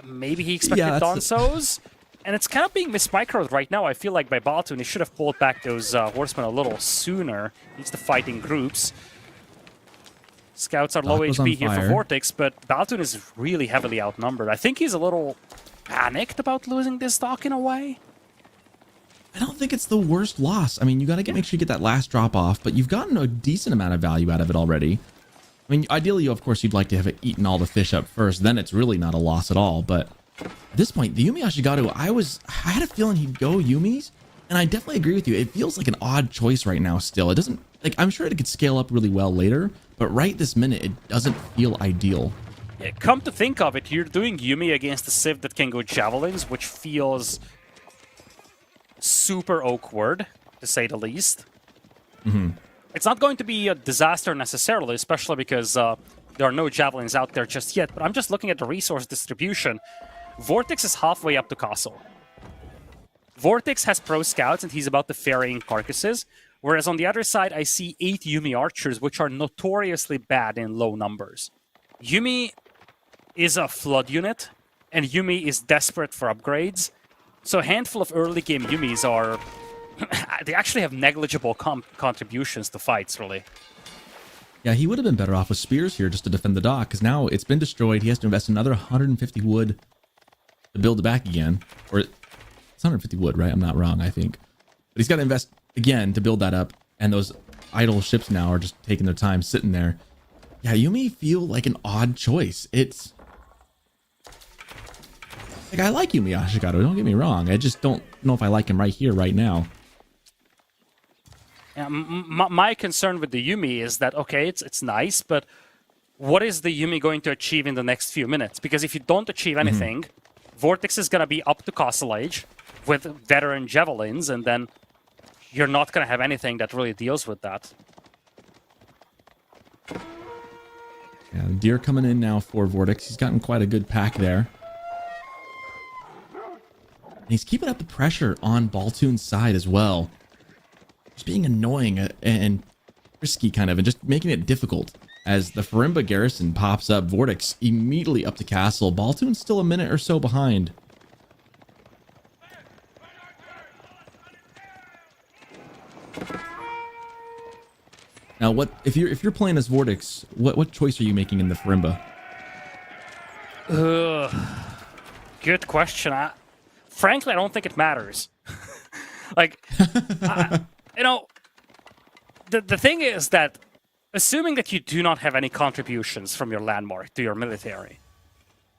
Maybe he expected Donsos, and it's kind of being mismicroed right now. I feel like by Baltoon, he should have pulled back those horsemen a little sooner. He needs to fight in groups. Scouts are low HP here for Vortex, but Baltoon is really heavily outnumbered. I think he's a little panicked about losing this stock in a way. I don't think it's the worst loss. I mean, you got to make sure you get that last drop off, but you've gotten a decent amount of value out of it already. I mean, ideally, of course, you'd like to have it eaten all the fish up first. Then it's really not a loss at all. But at this point, the Yumi Ashigaru, I had a feeling he'd go Yumi's, and I definitely agree with you. It feels like an odd choice right now still. It doesn't, like, I'm sure it could scale up really well later, but right this minute, it doesn't feel ideal. Yeah, come to think of it, you're doing Yumi against a Civ that can go javelins, which feels super awkward, to say the least. It's not going to be a disaster necessarily, especially because there are no javelins out there just yet, but I'm just looking at the resource distribution. Vortex is halfway up to Castle. Vortex has pro scouts and he's about to ferrying carcasses, whereas on the other side I see 8 Yumi archers, which are notoriously bad in low numbers. Yumi is a flood unit, and Yumi is desperate for upgrades, so a handful of early game Yumis are... they actually have negligible contributions to fights, really. Yeah, he would have been better off with spears here just to defend the dock, because now it's been destroyed. He has to invest another 150 wood to build it back again. Or it's 150 wood, right? I'm not wrong, I think. But he's got to invest again to build that up. And those idle ships now are just taking their time sitting there. Yeah, Yumi feel like an odd choice. It's like, I like Yumi Ashikato, don't get me wrong. I just don't know if I like him right here, right now. Yeah, my concern with the Yumi is that, okay, it's nice, but what is the Yumi going to achieve in the next few minutes? Because if you don't achieve anything, Vortex is going to be up to Castle Age with veteran javelins, and then you're not going to have anything that really deals with that. Yeah, Deer coming in now for Vortex. He's gotten quite a good pack there. And he's keeping up the pressure on Baltoon's side as well. Just being annoying and risky kind of, and just making it difficult. As the Farimba garrison pops up, Vortex immediately up to castle. Baltoon's still a minute or so behind. Now, what if you're playing as Vortex? What choice are you making in the Farimba? Good question. Frankly, I don't think it matters. Like, you know, the thing is that, assuming that you do not have any contributions from your landmark to your military,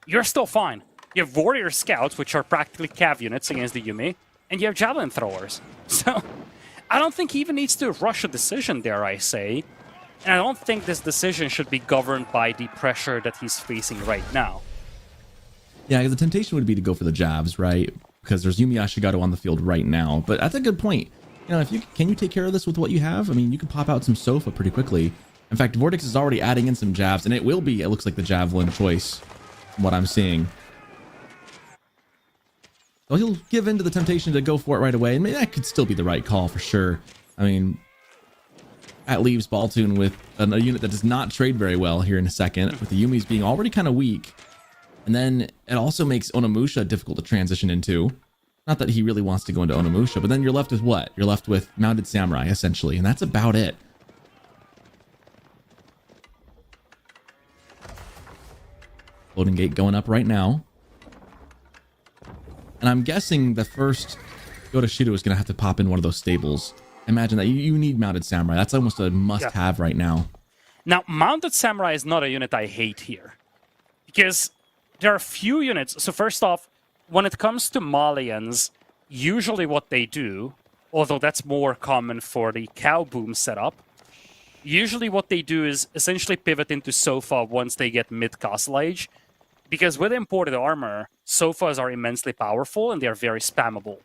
you're still fine. You have warrior scouts, which are practically cav units against the Yumi, and you have javelin throwers. So, I don't think he even needs to rush a decision, dare I say. And I don't think this decision should be governed by the pressure that he's facing right now. Yeah, the temptation would be to go for the jabs, right? Because there's Yumi Ashigato on the field right now. But that's a good point. You know, can you take care of this with what you have? I mean, you can pop out some Sofa pretty quickly. In fact, Vortex is already adding in some jabs, and it looks like the javelin choice from what I'm seeing. So he'll give in to the temptation to go for it right away. And maybe that could still be the right call for sure. I mean, that leaves Baltoon with a unit that does not trade very well here in a second, with the Yumis being already kind of weak. And then it also makes Onimusha difficult to transition into. Not that he really wants to go into Onimusha, but then you're left with what? You're left with Mounted Samurai, essentially, and that's about it. Loading gate going up right now. And I'm guessing the first Yodashiro is going to have to pop in one of those stables. Imagine that. You need Mounted Samurai. That's almost a must-have right now. Now, Mounted Samurai is not a unit I hate here. Because there are few units. So first off, when it comes to Malians, usually what they do, although that's more common for the cow boom setup, usually what they do is essentially pivot into Sofa once they get mid-Castle Age. Because with imported armor, Sofas are immensely powerful and they are very spammable.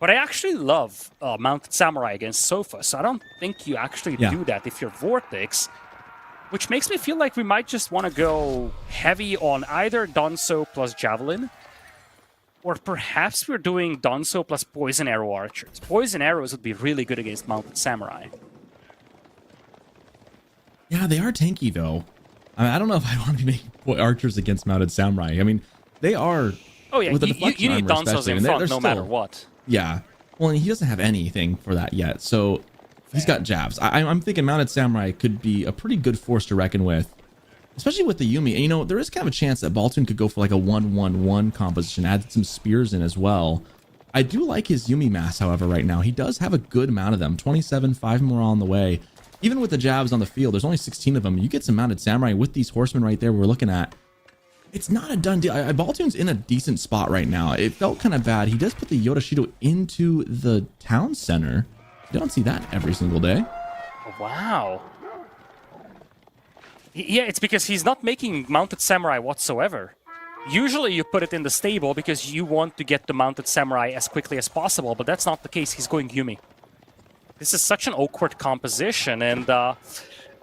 But I actually love Mounted Samurai against Sofa, so I don't think you actually do that if you're Vortex. Which makes me feel like we might just want to go heavy on either Danso plus Javelin, or perhaps we're doing Danso plus Poison Arrow Archers. Poison Arrows would be really good against Mounted Samurai. Yeah, they are tanky though. I mean, I don't know if I want to be making archers against Mounted Samurai. I mean, they are. Oh yeah, with the you need Dansos in front no matter what. Yeah. Well, and he doesn't have anything for that yet, so he's got jabs. I'm thinking Mounted Samurai could be a pretty good force to reckon with, especially with the Yumi. And, you know, there is kind of a chance that Baltoon could go for like a 1-1-1 composition, add some spears in as well. I do like his Yumi mass, however, right now. He does have a good amount of them. 27, 5 more on the way. Even with the jabs on the field, there's only 16 of them. You get some Mounted Samurai with these horsemen right there we're looking at. It's not a done deal. Baltoon's in a decent spot right now. It felt kind of bad. He does put the Yodashiro into the town center. You don't see that every single day. Wow. Yeah, it's because he's not making Mounted Samurai whatsoever. Usually you put it in the stable because you want to get the Mounted Samurai as quickly as possible, but that's not the case. He's going Yumi. This is such an awkward composition, and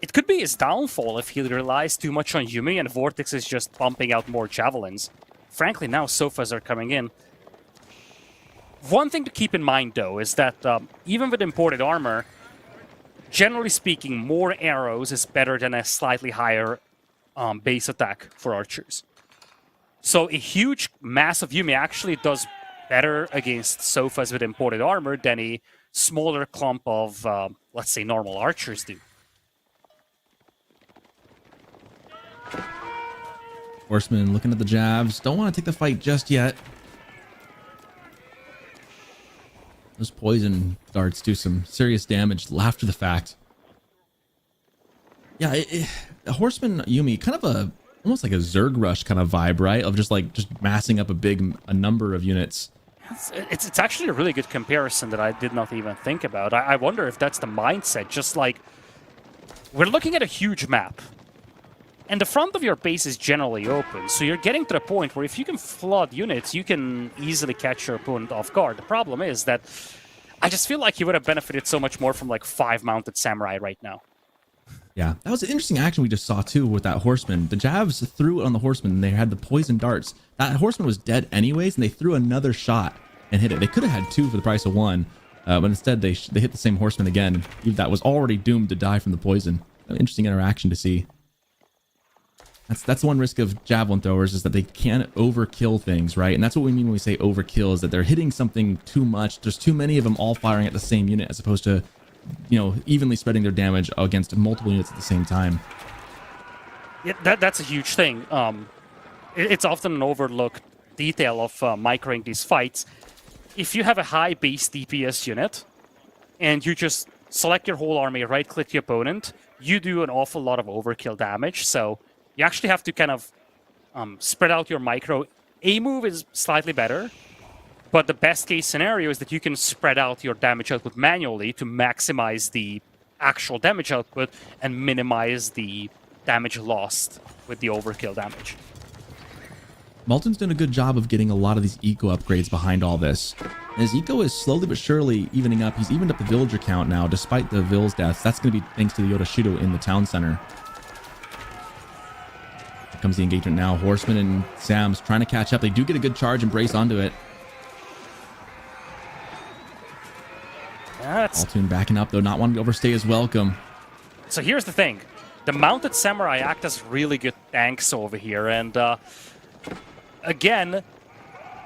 it could be his downfall if he relies too much on Yumi and Vortex is just pumping out more javelins. Frankly, now Sofas are coming in. One thing to keep in mind, though, is that even with imported armor, generally speaking, more arrows is better than a slightly higher base attack for archers. So a huge mass of Yumi actually does better against Sofas with imported armor than a smaller clump of, let's say, normal archers do. Horseman looking at the jabs. Don't want to take the fight just yet. Those poison darts do some serious damage after the fact. Yeah, a Horseman Yumi, kind of almost like a Zerg Rush kind of vibe, right? Of just massing up a number of units. It's actually a really good comparison that I did not even think about. I wonder if that's the mindset. Just like, we're looking at a huge map, and the front of your base is generally open, so you're getting to the point where if you can flood units, you can easily catch your opponent off guard. The problem is that I just feel like he would have benefited so much more from like 5 mounted samurai right now. Yeah, that was an interesting action we just saw too with that Horseman. The jabs threw it on the Horseman, and they had the poison darts. That Horseman was dead anyways, and they threw another shot and hit it. They could have had 2 for the price of 1, but instead they hit the same Horseman again. That was already doomed to die from the poison. An interesting interaction to see. That's the one risk of javelin throwers, is that they can overkill things, right? And that's what we mean when we say overkill, is that they're hitting something too much. There's too many of them all firing at the same unit, as opposed to, you know, evenly spreading their damage against multiple units at the same time. Yeah, that's a huge thing. It's often an overlooked detail of microing these fights. If you have a high base DPS unit, and you just select your whole army, right-click the opponent, you do an awful lot of overkill damage. So you actually have to kind of spread out your micro. A move is slightly better, but the best case scenario is that you can spread out your damage output manually to maximize the actual damage output and minimize the damage lost with the overkill damage. Malton's done a good job of getting a lot of these eco upgrades behind all this. And his eco is slowly but surely evening up. He's evened up the villager count now, despite the Vill's deaths. That's going to be thanks to the Yodashido in the town center. Here comes the engagement now. Horseman and Sam's trying to catch up. They do get a good charge and brace onto it. Malton backing up, though, not wanting to overstay his welcome. So here's the thing. The mounted samurai act as really good tanks over here, and again,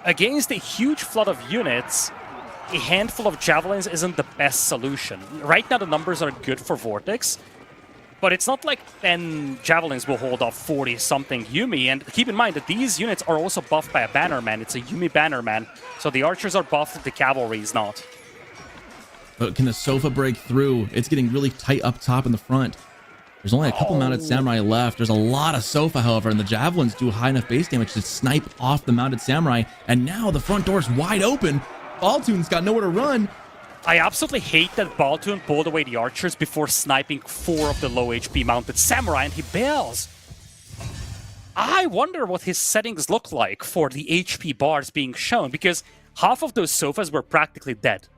against a huge flood of units, a handful of javelins isn't the best solution. Right now the numbers are good for Vortex, but it's not like 10 javelins will hold off 40-something Yumi, and keep in mind that these units are also buffed by a bannerman. It's a Yumi bannerman, so the archers are buffed, the cavalry is not. But can the Sofa break through? It's getting really tight up top in the front. There's only a couple mounted samurai left. There's a lot of Sofa, however, and the javelins do high enough base damage to snipe off the mounted samurai. And now the front door's wide open. Baltoon's got nowhere to run. I absolutely hate that Baltoon pulled away the archers before sniping 4 of the low HP mounted samurai, and he bails. I wonder what his settings look like for the HP bars being shown, because half of those Sofas were practically dead.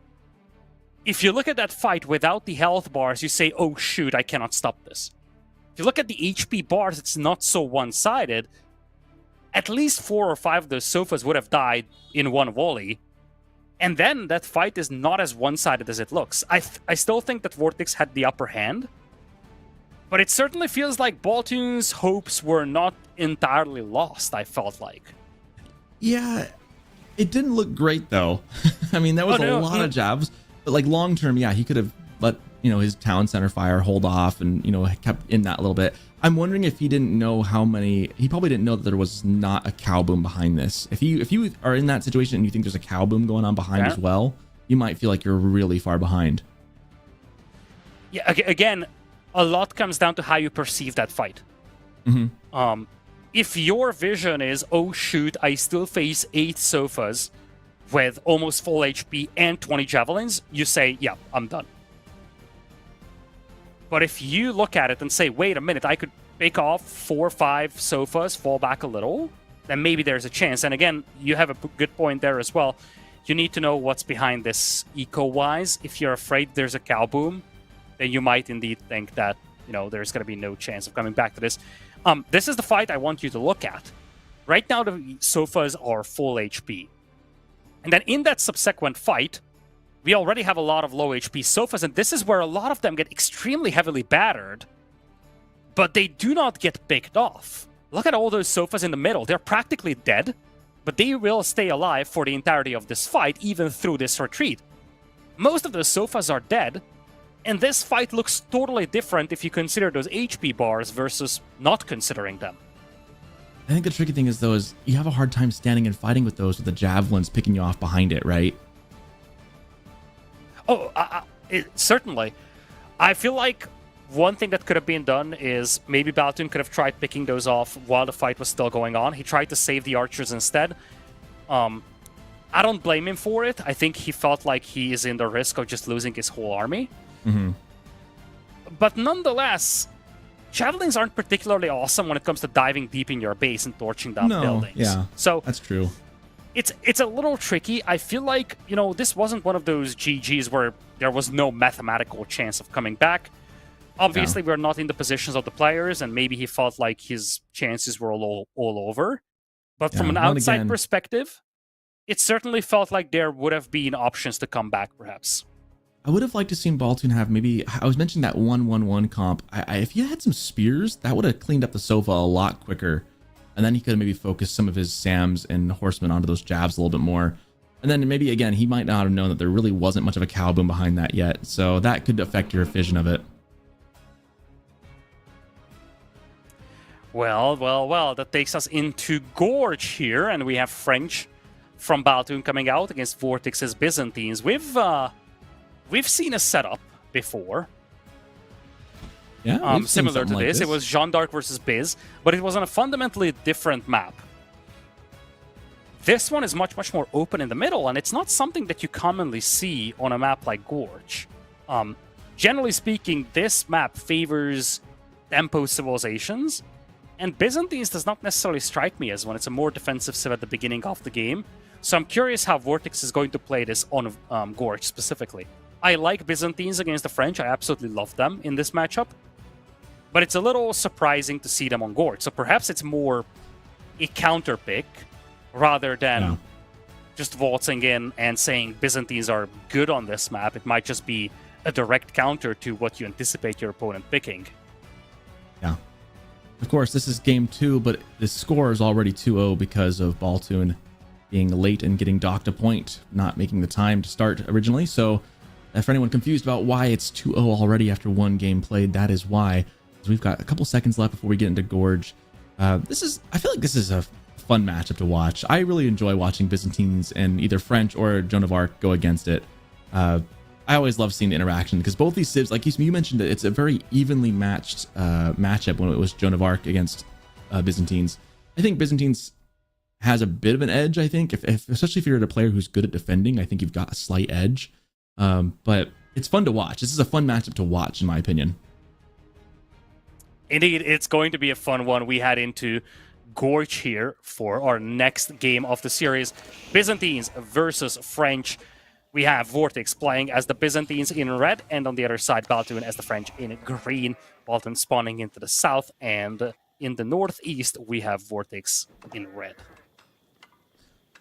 If you look at that fight without the health bars, you say, oh shoot, I cannot stop this. If you look at the HP bars, it's not so one-sided. At least 4 or 5 of those Sofas would have died in one volley. And then that fight is not as one-sided as it looks. I still think that Vortex had the upper hand. But it certainly feels like Baltoon's hopes were not entirely lost, I felt like. Yeah, it didn't look great though. I mean, there was a lot of jabs. But like long term, yeah, he could have let, you know, his town center fire hold off and, you know, kept in that a little bit. I'm wondering if he didn't know how many. He probably didn't know that there was not a cow boom behind this. If you are in that situation and you think there's a cow boom going on behind as well, you might feel like you're really far behind. Yeah, again, a lot comes down to how you perceive that fight. Mm-hmm. If your vision is, oh shoot, I still face 8 Sofas with almost full HP and 20 javelins, you say, yeah, I'm done. But if you look at it and say, wait a minute, I could pick off 4 or 5 Sofas, fall back a little, then maybe there's a chance. And again, you have a good point there as well. You need to know what's behind this eco-wise. If you're afraid there's a cow boom, then you might indeed think that, you know, there's going to be no chance of coming back to this. This is the fight I want you to look at. Right now, the Sofas are full HP. And then in that subsequent fight, we already have a lot of low HP Sofas, and this is where a lot of them get extremely heavily battered, but they do not get picked off. Look at all those Sofas in the middle. They're practically dead, but they will stay alive for the entirety of this fight, even through this retreat. Most of those Sofas are dead, and this fight looks totally different if you consider those HP bars versus not considering them. I think the tricky thing is, though, is you have a hard time standing and fighting with those with the javelins picking you off behind it, right? Oh, certainly. I feel like one thing that could have been done is maybe Baltoon could have tried picking those off while the fight was still going on. He tried to save the archers instead. I don't blame him for it. I think he felt like he is in the risk of just losing his whole army. Mm-hmm. But nonetheless, javelins aren't particularly awesome when it comes to diving deep in your base and torching down buildings. Yeah, so that's true. It's a little tricky. I feel like, this wasn't one of those GGs where there was no mathematical chance of coming back. Obviously, we're not in the positions of the players, and maybe he felt like his chances were all over. But from an outside perspective, it certainly felt like there would have been options to come back, perhaps. I would have liked to seen Baltoon have maybe, I was mentioning that 1-1-1 comp. If he had some spears, that would have cleaned up the sofa a lot quicker. And then he could have maybe focused some of his Sams and horsemen onto those jabs a little bit more. And then maybe, again, he might not have known that there really wasn't much of a cow boom behind that yet. So that could affect your vision of it. Well, that takes us into Gorge here, and we have French from Baltoon coming out against Vortex's Byzantines. We've seen a setup before. Yeah, similar to this. It was Jeanne d'Arc versus Biz, but it was on a fundamentally different map. This one is much, much more open in the middle, and it's not something that you commonly see on a map like Gorge. Generally speaking, this map favors tempo civilizations, and Byzantines does not necessarily strike me as one. It's a more defensive civ at the beginning of the game, so I'm curious how Vortex is going to play this on Gorge specifically. I like Byzantines against the French. I absolutely love them in this matchup. But it's a little surprising to see them on Gorge. So perhaps it's more a counter pick rather than just waltzing in and saying Byzantines are good on this map. It might just be a direct counter to what you anticipate your opponent picking. Yeah. Of course, this is game 2, but the score is already 2-0 because of Baltoon being late and getting docked a point, not making the time to start originally. So if anyone confused about why it's 2-0 already after one game played, that is why. So we've got a couple seconds left before we get into Gorge. I feel like this is a fun matchup to watch. I really enjoy watching Byzantines and either French or Joan of Arc go against it. I always love seeing the interaction because both these civs, like you mentioned, it's a very evenly matched matchup when it was Joan of Arc against Byzantines. I think Byzantines has a bit of an edge, I think, especially if you're a player who's good at defending. I think you've got a slight edge. But it's fun to watch. This is a fun matchup to watch, in my opinion. Indeed, it's going to be a fun one. We head into Gorge here for our next game of the series. Byzantines versus French. We have Vortex playing as the Byzantines in red, and on the other side, Baltoon as the French in green. Baltoon spawning into the south, and in the northeast, we have Vortex in red.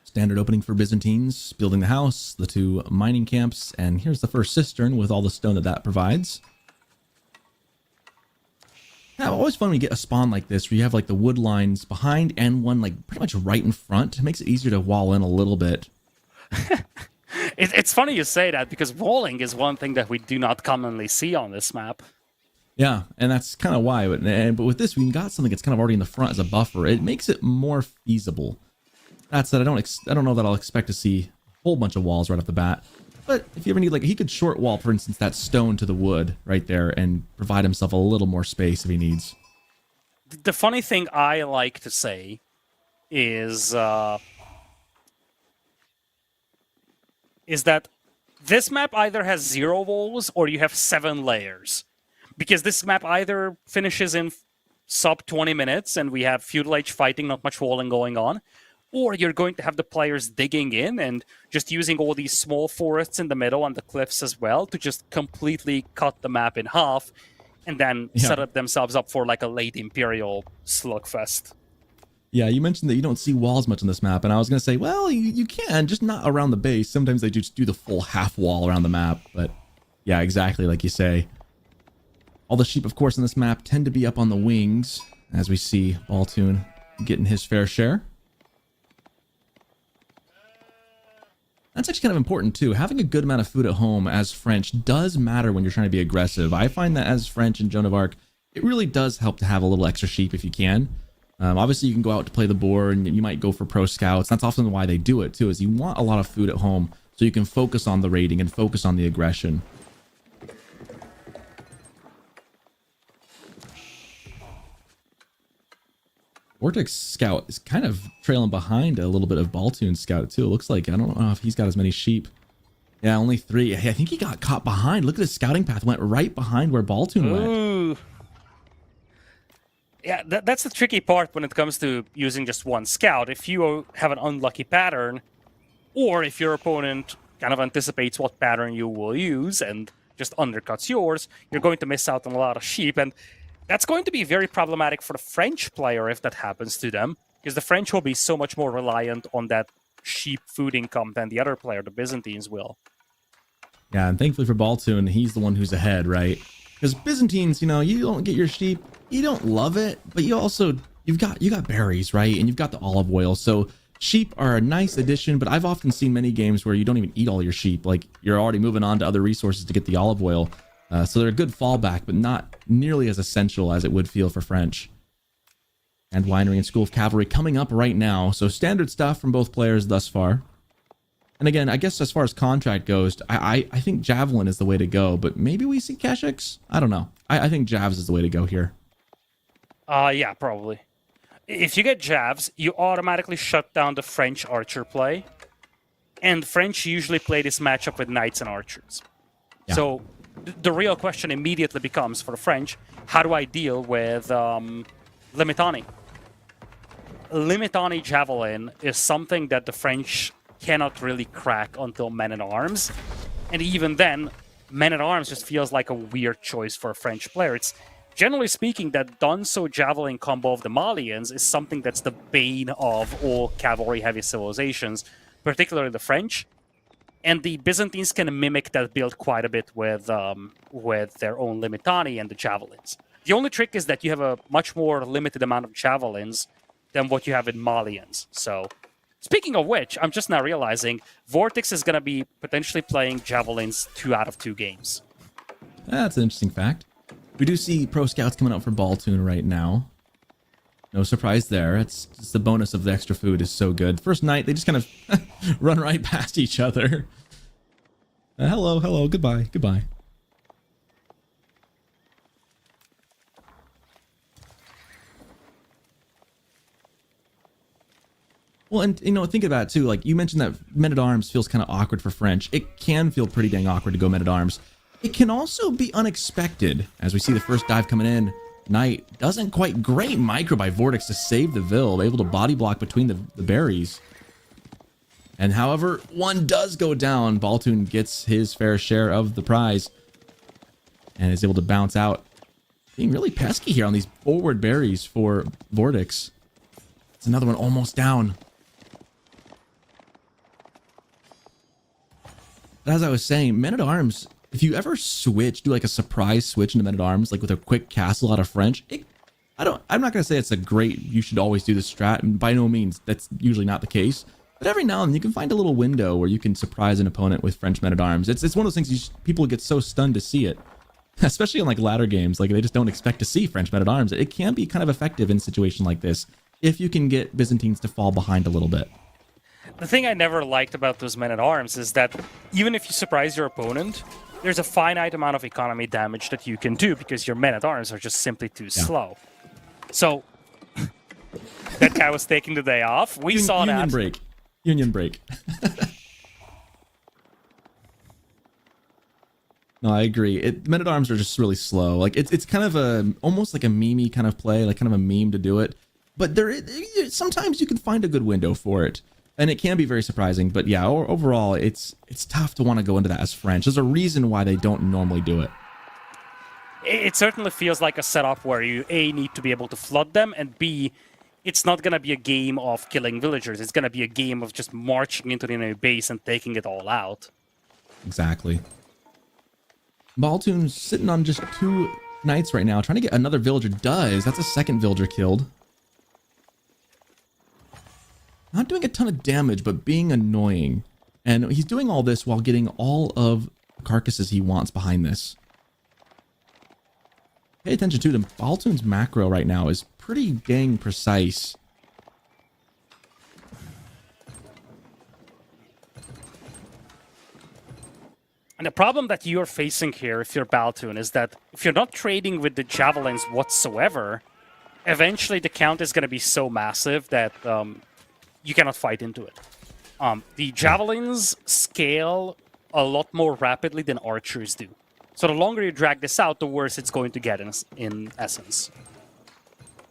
Standard opening for Byzantines, building the house, the 2 mining camps, and here's the first cistern with all the stone that provides. Now, always fun when you get a spawn like this, where you have like the wood lines behind and one like pretty much right in front. It makes it easier to wall in a little bit. It's funny you say that, because walling is one thing that we do not commonly see on this map. Yeah, and that's kind of why. But with this, we got something that's kind of already in the front as a buffer. It makes it more feasible. That said, I don't know that I'll expect to see a whole bunch of walls right off the bat. But if you ever need, like, he could short wall, for instance, that stone to the wood right there and provide himself a little more space if he needs. The funny thing I like to say is that this map either has 0 walls or you have 7 layers. Because this map either finishes in sub 20 minutes and we have feudal age fighting, not much walling going on, or you're going to have the players digging in and just using all these small forests in the middle and the cliffs as well to just completely cut the map in half and then set up themselves up for like a late Imperial slugfest. Yeah, you mentioned that you don't see walls much on this map, and I was going to say, well, you can, just not around the base. Sometimes they just do the full half wall around the map, but yeah, exactly like you say. All the sheep, of course, on this map tend to be up on the wings, as we see Baltoon getting his fair share. That's actually kind of important too. Having a good amount of food at home as French does matter when you're trying to be aggressive. I find that as French and Joan of Arc, it really does help to have a little extra sheep if you can. Obviously, you can go out to play the board, and you might go for pro scouts. That's often why they do it too, is you want a lot of food at home so you can focus on the raiding and focus on the aggression. Vortex Scout is kind of trailing behind a little bit of Baltoon Scout too. It looks like, I don't know if he's got as many sheep. Yeah, only 3. Hey, I think he got caught behind. Look at his scouting path. Went right behind where Baltoon went. Yeah, that's the tricky part when it comes to using just one scout. If you have an unlucky pattern, or if your opponent kind of anticipates what pattern you will use and just undercuts yours, you're going to miss out on a lot of sheep. And that's going to be very problematic for the French player if that happens to them, because the French will be so much more reliant on that sheep food income than the other player, the Byzantines, will. Yeah, and thankfully for Baltoon, he's the one who's ahead, right? Because Byzantines, you know, you don't get your sheep, you don't love it, but you also, you got berries, right? And you've got the olive oil. So sheep are a nice addition, but I've often seen many games where you don't even eat all your sheep. Like, you're already moving on to other resources to get the olive oil. So they're a good fallback, but not nearly as essential as it would feel for French. And Winery and School of Cavalry coming up right now. So standard stuff from both players thus far. And again, I guess as far as contract goes, I think Javelin is the way to go, but maybe we see Keshix? I don't know. I think Javs is the way to go here. Yeah, probably. If you get Javs, you automatically shut down the French archer play. And French usually play this matchup with knights and archers. Yeah. So the real question immediately becomes, for the French, how do I deal with Limitani? Limitani Javelin is something that the French cannot really crack until Men-at-Arms. And even then, Men-at-Arms just feels like a weird choice for a French player. It's, generally speaking, that Dunso Javelin combo of the Malians is something that's the bane of all cavalry-heavy civilizations, particularly the French. And the Byzantines can mimic that build quite a bit with their own Limitani and the Javelins. The only trick is that you have a much more limited amount of Javelins than what you have in Malians. So, speaking of which, I'm just now realizing Vortex is going to be potentially playing Javelins 2 out of 2 games. That's an interesting fact. We do see Pro Scouts coming out for Baltoon right now. No surprise there. It's just the bonus of the extra food is so good. First night, they just kind of run right past each other. Hello, hello, goodbye, goodbye. Well, and, you know, think about it, too. Like, you mentioned that Men-at-Arms feels kind of awkward for French. It can feel pretty dang awkward to go Men-at-Arms. It can also be unexpected. As we see the first dive coming in, Knight doesn't quite great micro by Vortex to save the Vil, able to body block between the berries. And however, one does go down. Baltoon gets his fair share of the prize and is able to bounce out. Being really pesky here on these forward berries for Vortex. It's another one almost down. But as I was saying, Men-at-Arms, if you ever switch, do like a surprise switch into Men-at-Arms, like with a quick castle out of French, I'm not going to say it's a great, you should always do this strat, and by no means, that's usually not the case. But every now and then you can find a little window where you can surprise an opponent with French Men-at-Arms. It's one of those things people get so stunned to see it. Especially in like ladder games, like they just don't expect to see French Men-at-Arms. It can be kind of effective in a situation like this, if you can get Byzantines to fall behind a little bit. The thing I never liked about those Men-at-Arms is that even if you surprise your opponent, there's a finite amount of economy damage that you can do because your Men-at-Arms are just simply too slow. So, that guy was taking the day off. We saw that. Union break. No, I agree. Men-at-Arms are just really slow. Like it's kind of almost like a meme-y kind of play, like kind of a meme to do it. But sometimes you can find a good window for it, and it can be very surprising. But yeah, overall, it's tough to want to go into that as French. There's a reason why they don't normally do it. It certainly feels like a setup where you A, need to be able to flood them, and B, it's not going to be a game of killing villagers. It's going to be a game of just marching into the enemy base and taking it all out. Exactly. Baltoon's sitting on just 2 knights right now, trying to get another villager. That's a second villager killed. Not doing a ton of damage, but being annoying. And he's doing all this while getting all of the carcasses he wants behind this. Pay attention to them. Baltoon's macro right now is pretty dang precise. And the problem that you're facing here, if you're Baltoon, is that if you're not trading with the javelins whatsoever, eventually the count is going to be so massive that you cannot fight into it. The javelins scale a lot more rapidly than archers do. So the longer you drag this out, the worse it's going to get in essence.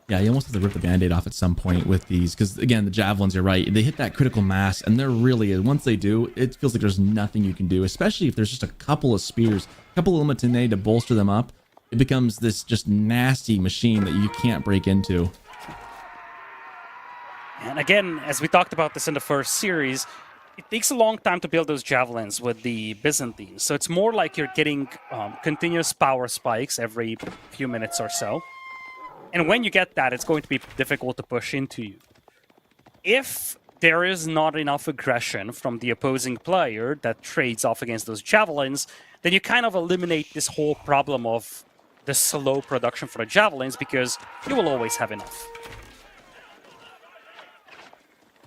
Yeah, you almost have to rip the Band-Aid off at some point with these, because again, the javelins, you're right, they hit that critical mass, and they're really, once they do, it feels like there's nothing you can do, especially if there's just a couple of spears, a couple of Limitine to bolster them up. It becomes this just nasty machine that you can't break into. And again, as we talked about this in the first series, it takes a long time to build those javelins with the Byzantines. So it's more like you're getting continuous power spikes every few minutes or so. And when you get that, it's going to be difficult to push into you. If there is not enough aggression from the opposing player that trades off against those javelins, then you kind of eliminate this whole problem of the slow production for the javelins, because you will always have enough.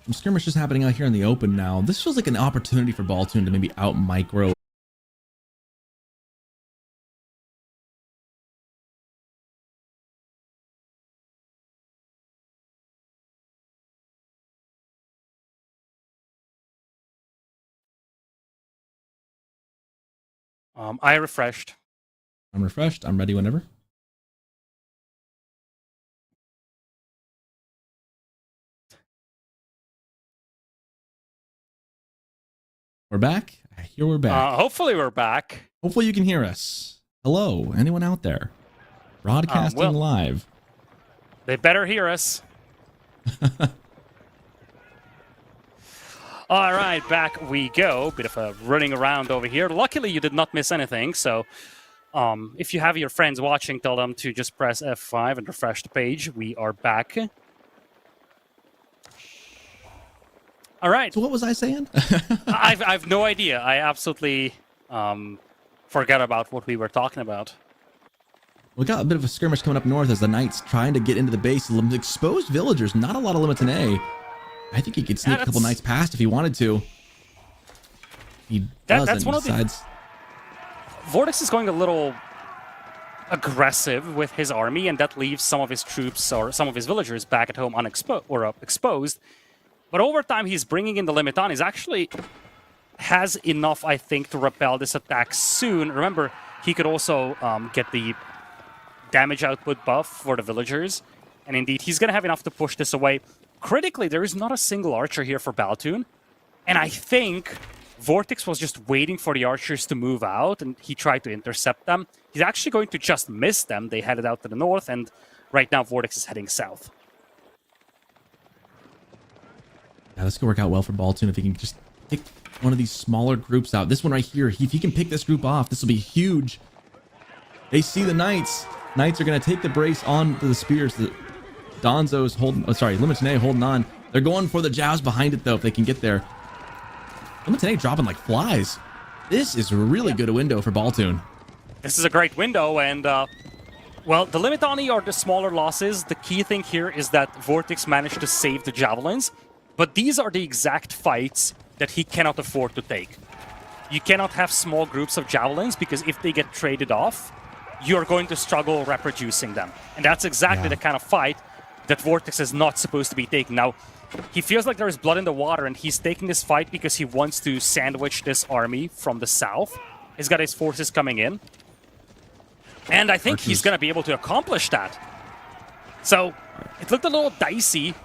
Some skirmishes happening out here in the open now. This feels like an opportunity for Baltoon to maybe out-micro. I refreshed. I'm refreshed. I'm ready whenever. We're back. I hear we're back. Hopefully we're back. Hopefully you can hear us. Hello, anyone out there? Broadcasting live. They better hear us. All right, back we go. Bit of a running around over here. Luckily, you did not miss anything. So if you have your friends watching, tell them to just press F5 and refresh the page. We are back. All right. So what was I saying? I've no idea. I absolutely forgot about what we were talking about. We got a bit of a skirmish coming up north as the Knights trying to get into the base. Exposed villagers, not a lot of Limitine. I think he could sneak a couple Knights past if he wanted to. He doesn't. That's one of the... Vortex is going a little aggressive with his army, and that leaves some of his troops or some of his villagers back at home exposed. But over time, he's bringing in the Limitan. He's actually has enough, I think, to repel this attack soon. Remember, he could also get the damage output buff for the villagers. And indeed, he's going to have enough to push this away. Critically, there is not a single archer here for Baltoon. And I think Vortex was just waiting for the archers to move out, and he tried to intercept them. He's actually going to just miss them. They headed out to the north, and right now Vortex is heading south. Yeah, this could work out well for Baltoon if he can just pick one of these smaller groups out. This one right here, if he can pick this group off, this will be huge. They see the Knights. Knights are going to take the brace on to the spears. The Donzo's holding, Limitine holding on. They're going for the jabs behind it, though, if they can get there. Limitine dropping like flies. This is a really good window for Baltoon. This is a great window, and, well, the Limitani are the smaller losses. The key thing here is that Vortex managed to save the javelins, but these are the exact fights that he cannot afford to take. You cannot have small groups of javelins, because if they get traded off, you're going to struggle reproducing them. And that's exactly the kind of fight that Vortex is not supposed to be taking. Now, he feels like there is blood in the water, and he's taking this fight because he wants to sandwich this army from the south. He's got his forces coming in. And I think he's going to be able to accomplish that. So, it looked a little dicey,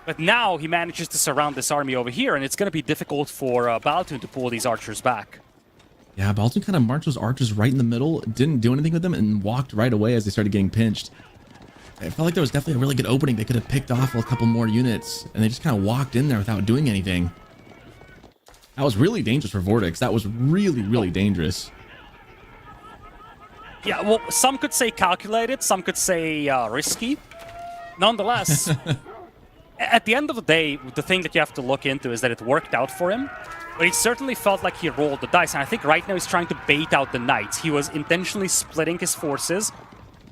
but now he manages to surround this army over here, and it's going to be difficult for Baltoon to pull these archers back. Yeah, Baltoon kind of marched those archers right in the middle, didn't do anything with them, and walked right away as they started getting pinched. I felt like there was definitely a really good opening. They could have picked off a couple more units, and they just kind of walked in there without doing anything. That was really dangerous for Vortex. That was really, really dangerous. Yeah, well, some could say calculated, some could say risky. Nonetheless, at the end of the day, the thing that you have to look into is that it worked out for him. But he certainly felt like he rolled the dice, and I think right now he's trying to bait out the Knights. He was intentionally splitting his forces,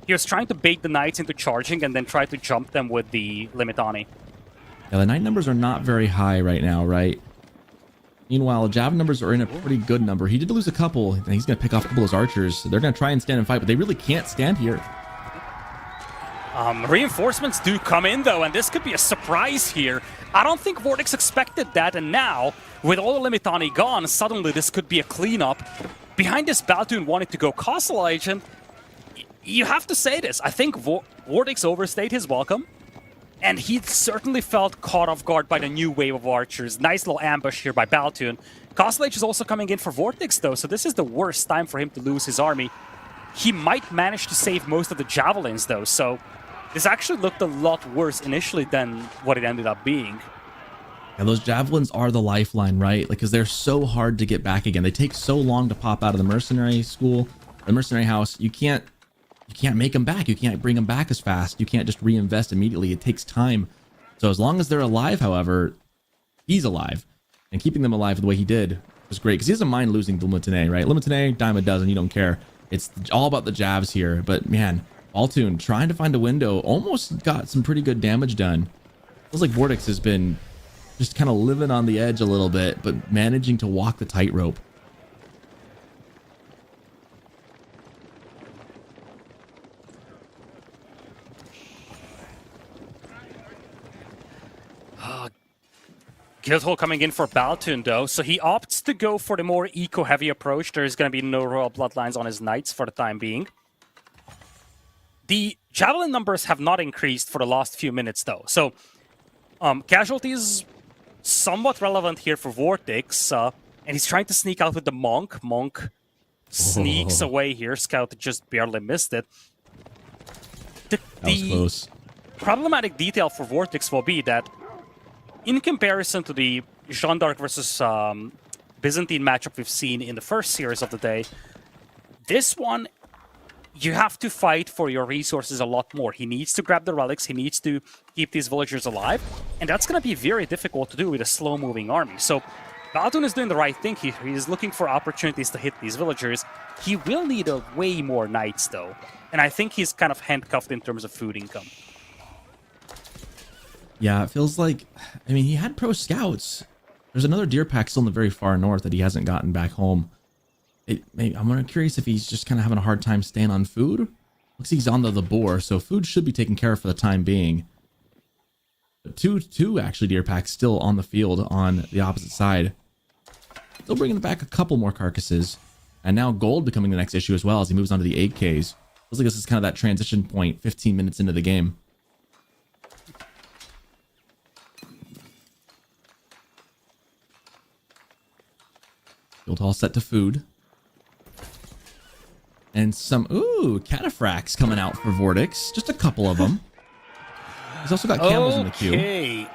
He was trying to bait the Knights into charging and then try to jump them with the Limitani. Yeah, the Knight numbers are not very high right now, right? Meanwhile, Javelin numbers are in a pretty good number. He did lose a couple, and he's going to pick off a couple of those archers. They're going to try and stand and fight, but they really can't stand here. Reinforcements do come in, though, and this could be a surprise here. I don't think Vortex expected that, and now, with all the Limitani gone, suddenly this could be a cleanup. Behind this, Baltoon wanted to go Castle Agent. You have to say this. I think Vortex overstayed his welcome. And he certainly felt caught off guard by the new wave of archers. Nice little ambush here by Baltoon. Castle Age is also coming in for Vortex, though, so this is the worst time for him to lose his army. He might manage to save most of the javelins, though, so this actually looked a lot worse initially than what it ended up being. Yeah, those javelins are the lifeline, right? Like, because they're so hard to get back again. They take so long to pop out of the mercenary school, the mercenary house. You can't make them back. You can't bring them back as fast. You can't just reinvest immediately. It takes time. So as long as they're alive, however, he's alive. And keeping them alive the way he did was great. Because he doesn't mind losing the Limitane, right? Limitane, dime a dozen, you don't care. It's all about the jabs here. But man, Baltoon trying to find a window, almost got some pretty good damage done. Feels like Vortex has been just kind of living on the edge a little bit, but managing to walk the tightrope. Guildhall coming in for Baltoon, though, so he opts to go for the more eco-heavy approach. There's going to be no royal bloodlines on his knights for the time being. The javelin numbers have not increased for the last few minutes, though, so casualties somewhat relevant here for Vortex, and he's trying to sneak out with the Monk. Monk sneaks away here. Scout just barely missed it. That was close. Problematic detail for Vortex will be that in comparison to the Jeanne d'Arc versus Byzantine matchup we've seen in the first series of the day, this one, you have to fight for your resources a lot more. He needs to grab the relics, he needs to keep these villagers alive, and that's going to be very difficult to do with a slow-moving army. So Baltoon is doing the right thing. He is looking for opportunities to hit these villagers. He will need a way more knights, though, and I think he's kind of handcuffed in terms of food income. Yeah, it feels like, I mean, he had pro scouts. There's another deer pack still in the very far north that he hasn't gotten back home. I'm curious if he's just kind of having a hard time staying on food. Looks like he's on the boar, so food should be taken care of for the time being. But two actually deer packs still on the field on the opposite side. Still bringing back a couple more carcasses. And now gold becoming the next issue as well as he moves on to the 8Ks. Feels like this is kind of that transition point 15 minutes into the game. Guildhall set to food. And some, cataphracts coming out for Vortex. Just a couple of them. He's also got camels in the queue. Okay.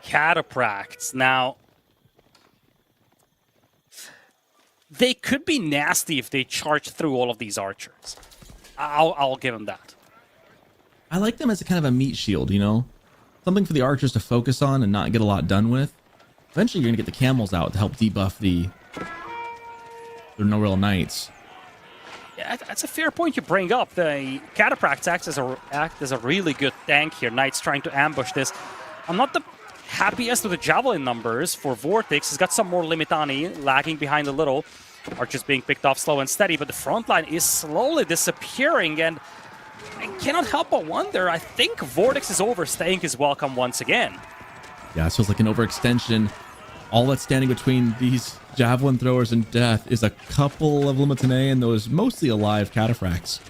Cataphracts. Now, they could be nasty if they charge through all of these archers. I'll give them that. I like them as a kind of a meat shield, you know? Something for the archers to focus on and not get a lot done with. Eventually, you're going to get the camels out to help debuff the no real knights. Yeah, that's a fair point you bring up. The cataphracts act as a really good tank here. Knights trying to ambush this. I'm not the happiest with the javelin numbers for Vortex. He's got some more Limitani lagging behind a little. Archers being picked off slow and steady, but the front line is slowly disappearing, and I cannot help but wonder, I think Vortex is overstaying his welcome once again. Yeah, it feels like an overextension. All that's standing between these javelin throwers and death is a couple of Limitane and those mostly alive cataphracts.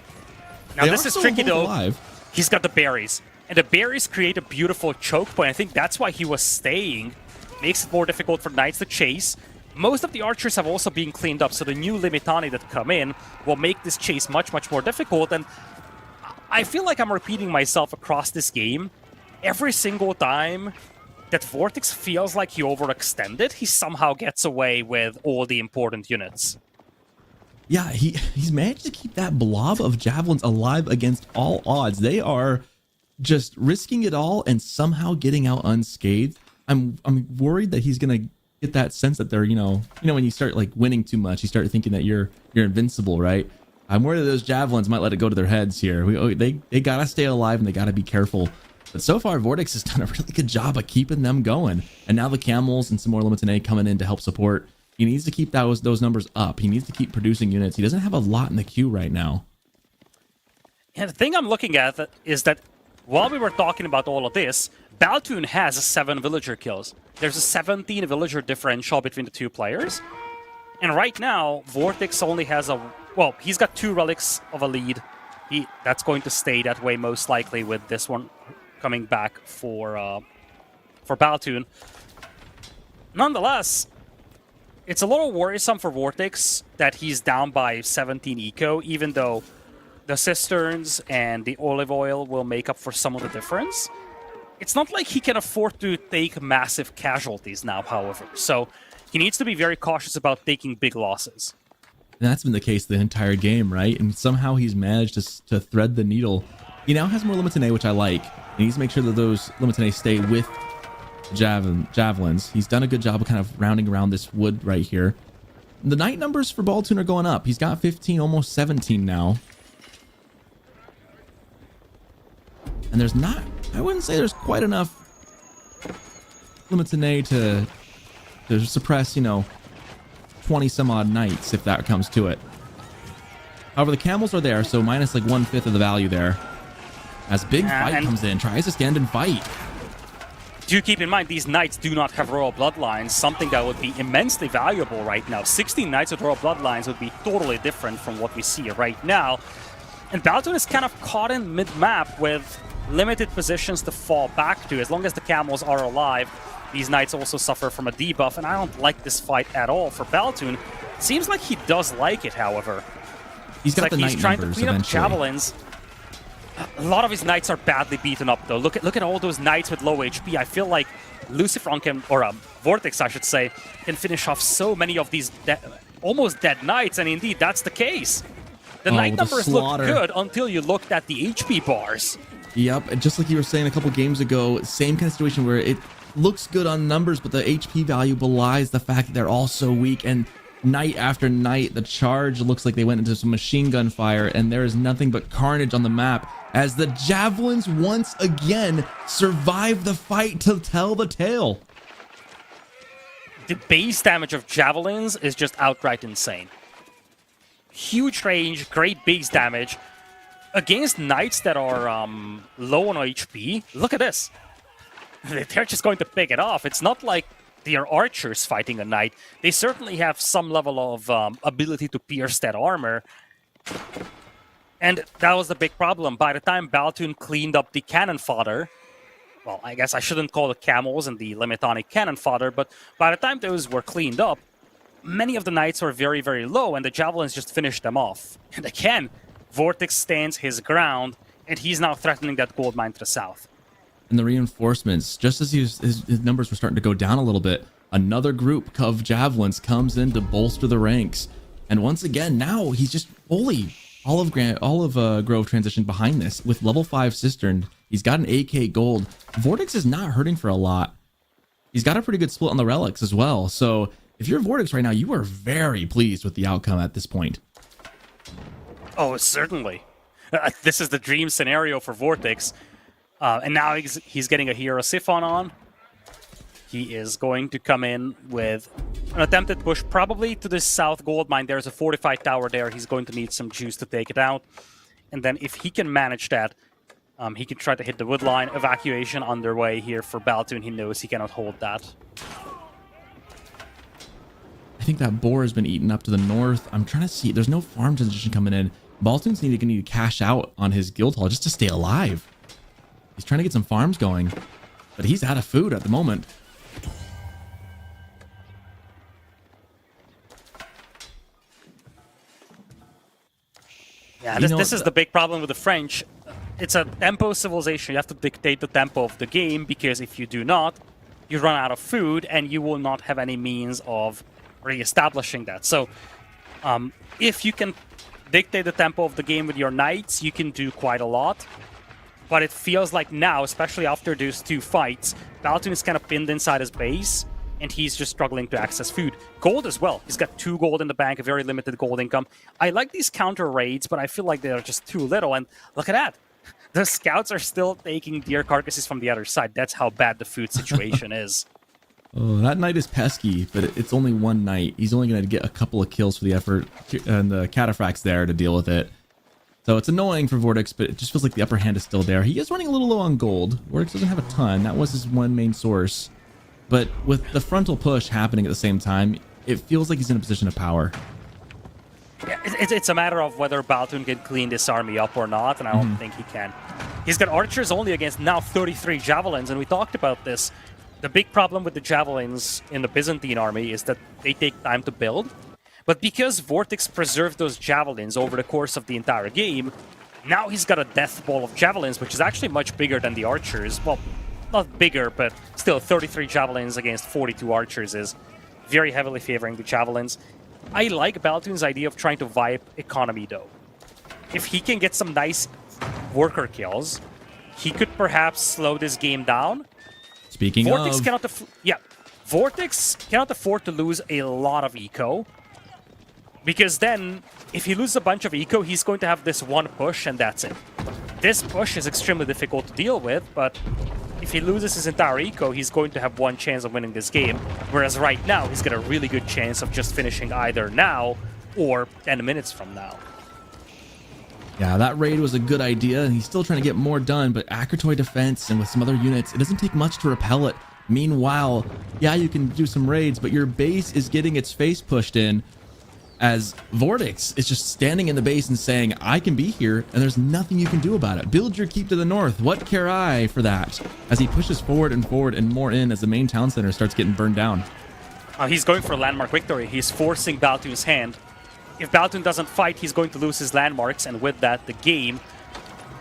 Now this is tricky though. Alive. He's got the berries, and the berries create a beautiful choke point. I think that's why he was staying. Makes it more difficult for knights to chase. Most of the archers have also been cleaned up, so the new Limitani that come in will make this chase much, much more difficult. And I feel like I'm repeating myself across this game. Every single time that Vortex feels like he overextended, he somehow gets away with all the important units. Yeah, he's managed to keep that blob of javelins alive against all odds. They are just risking it all and somehow getting out unscathed. I'm worried that he's gonna get that sense that they're, when you start like winning too much, you start thinking that you're invincible, right? I'm worried that those javelins might let it go to their heads here. They gotta stay alive and they gotta be careful. But so far, Vortex has done a really good job of keeping them going. And now the camels and some more Limited coming in to help support. He needs to keep those numbers up. He needs to keep producing units. He doesn't have a lot in the queue right now. And the thing I'm looking at is that while we were talking about all of this, Baltoon has 7 villager kills. There's a 17 villager differential between the two players. And right now, Vortex only has he's got 2 relics of a lead. That's going to stay that way most likely with this one coming back for Baltoon. Nonetheless, it's a little worrisome for Vortex that he's down by 17 eco, even though the cisterns and the olive oil will make up for some of the difference. It's not like he can afford to take massive casualties now, however. So he needs to be very cautious about taking big losses. And that's been the case the entire game, right? And somehow he's managed to thread the needle. He now has more Limited, which I like. He needs to make sure that those Limited stay with javelins. He's done a good job of kind of rounding around this wood right here. The knight numbers for Baltoon are going up. He's got 15, almost 17 now. And there's not, I wouldn't say there's quite enough Limited to suppress, 20 some odd knights if that comes to it. However, the camels are there, so minus like 1/5 of the value there. As Big Fight comes in, tries to stand and fight. Do keep in mind, these knights do not have royal bloodlines, something that would be immensely valuable right now. 16 knights with royal bloodlines would be totally different from what we see right now. And Baltoon is kind of caught in mid-map with limited positions to fall back to. As long as the camels are alive, these knights also suffer from a debuff, and I don't like this fight at all for Baltoon. Seems like he does like it, however. He's got the knight trying to numbers clean up eventually. javelins. A lot of his knights are badly beaten up, though. Look at all those knights with low HP. I feel like Lucifron can, or Vortex, I should say, can finish off so many of these almost dead knights, and indeed, that's the case. The knight numbers look good until you looked at the HP bars. Yep, and just like you were saying a couple games ago, same kind of situation where it looks good on numbers, but the HP value belies the fact that they're all so weak. And night after night, the charge looks like they went into some machine gun fire, and there is nothing but carnage on the map as the javelins once again survive the fight to tell the tale. The base damage of javelins is just outright insane. Huge range, great base damage. Against knights that are low on HP, look at this. They're just going to pick it off. It's not like they are archers fighting a knight. They certainly have some level of ability to pierce that armor. And that was the big problem. By the time Baltoon cleaned up the cannon fodder, well, I guess I shouldn't call the camels and the Limitonic cannon fodder, but by the time those were cleaned up, many of the knights were very, very low, and the javelins just finished them off. And again, Vortex stands his ground, and he's now threatening that gold mine to the south. And the reinforcements, just as his numbers were starting to go down a little bit, another group of javelins comes in to bolster the ranks. And once again, now he's just fully Olive Grove transitioned behind this with level 5 Cistern. He's got an AK gold. Vortex is not hurting for a lot. He's got a pretty good split on the relics as well. So if you're Vortex right now, you are very pleased with the outcome at this point. Oh, certainly. This is the dream scenario for Vortex. And now he's getting a Hero Siphon on. He is going to come in with an attempted push, probably to the south gold mine. There's a fortified tower there. He's going to need some juice to take it out. And then if he can manage that, he can try to hit the wood line. Evacuation underway here for Baltoon. He knows he cannot hold that. I think that boar has been eaten up to the north. I'm trying to see. There's no farm transition coming in. Baltoon's going to need to cash out on his guild hall just to stay alive. He's trying to get some farms going, but he's out of food at the moment. Yeah, this is the big problem with the French. It's a tempo civilization. You have to dictate the tempo of the game, because if you do not, you run out of food and you will not have any means of re-establishing that. So if you can dictate the tempo of the game with your knights, you can do quite a lot. But it feels like now, especially after those two fights, Baltoon is kind of pinned inside his base. and he's just struggling to access food. Gold as well. He's got 2 gold in the bank, a very limited gold income. I like these counter raids, but I feel like they're just too little. And look at that. The scouts are still taking deer carcasses from the other side. That's how bad the food situation is. Oh, that knight is pesky, but it's only one knight. He's only going to get a couple of kills for the effort, and the Cataphract's there to deal with it. So it's annoying for Vortex, but it just feels like the upper hand is still there. He is running a little low on gold. Vortex doesn't have a ton. That was his one main source. But with the frontal push happening at the same time, it feels like he's in a position of power. Yeah, it's a matter of whether Baltun can clean this army up or not, and I don't think he can. He's got archers only against now 33 javelins, and we talked about this. The big problem with the javelins in the Byzantine army is that they take time to build. But because Vortex preserved those javelins over the course of the entire game, now he's got a death ball of javelins, which is actually much bigger than the archers. Well, not bigger, but still 33 javelins against 42 archers is very heavily favoring the javelins. I like Baltun's idea of trying to vibe economy, though. If he can get some nice worker kills, he could perhaps slow this game down. Speaking Vortex of... Vortex cannot afford to lose a lot of eco. Because then, if he loses a bunch of eco, he's going to have this one push, and that's it. This push is extremely difficult to deal with, but if he loses his entire eco, he's going to have one chance of winning this game. Whereas right now, he's got a really good chance of just finishing either now or 10 minutes from now. Yeah, that raid was a good idea, and he's still trying to get more done, but Akratoy defense and with some other units, it doesn't take much to repel it. Meanwhile, yeah, you can do some raids, but your base is getting its face pushed in as Vortex is just standing in the base and saying, I can be here, and there's nothing you can do about it. Build your keep to the north. What care I for that? As he pushes forward and more in as the main town center starts getting burned down. He's going for a landmark victory. He's forcing Baltun's hand. If Baltun doesn't fight, he's going to lose his landmarks, and with that, the game.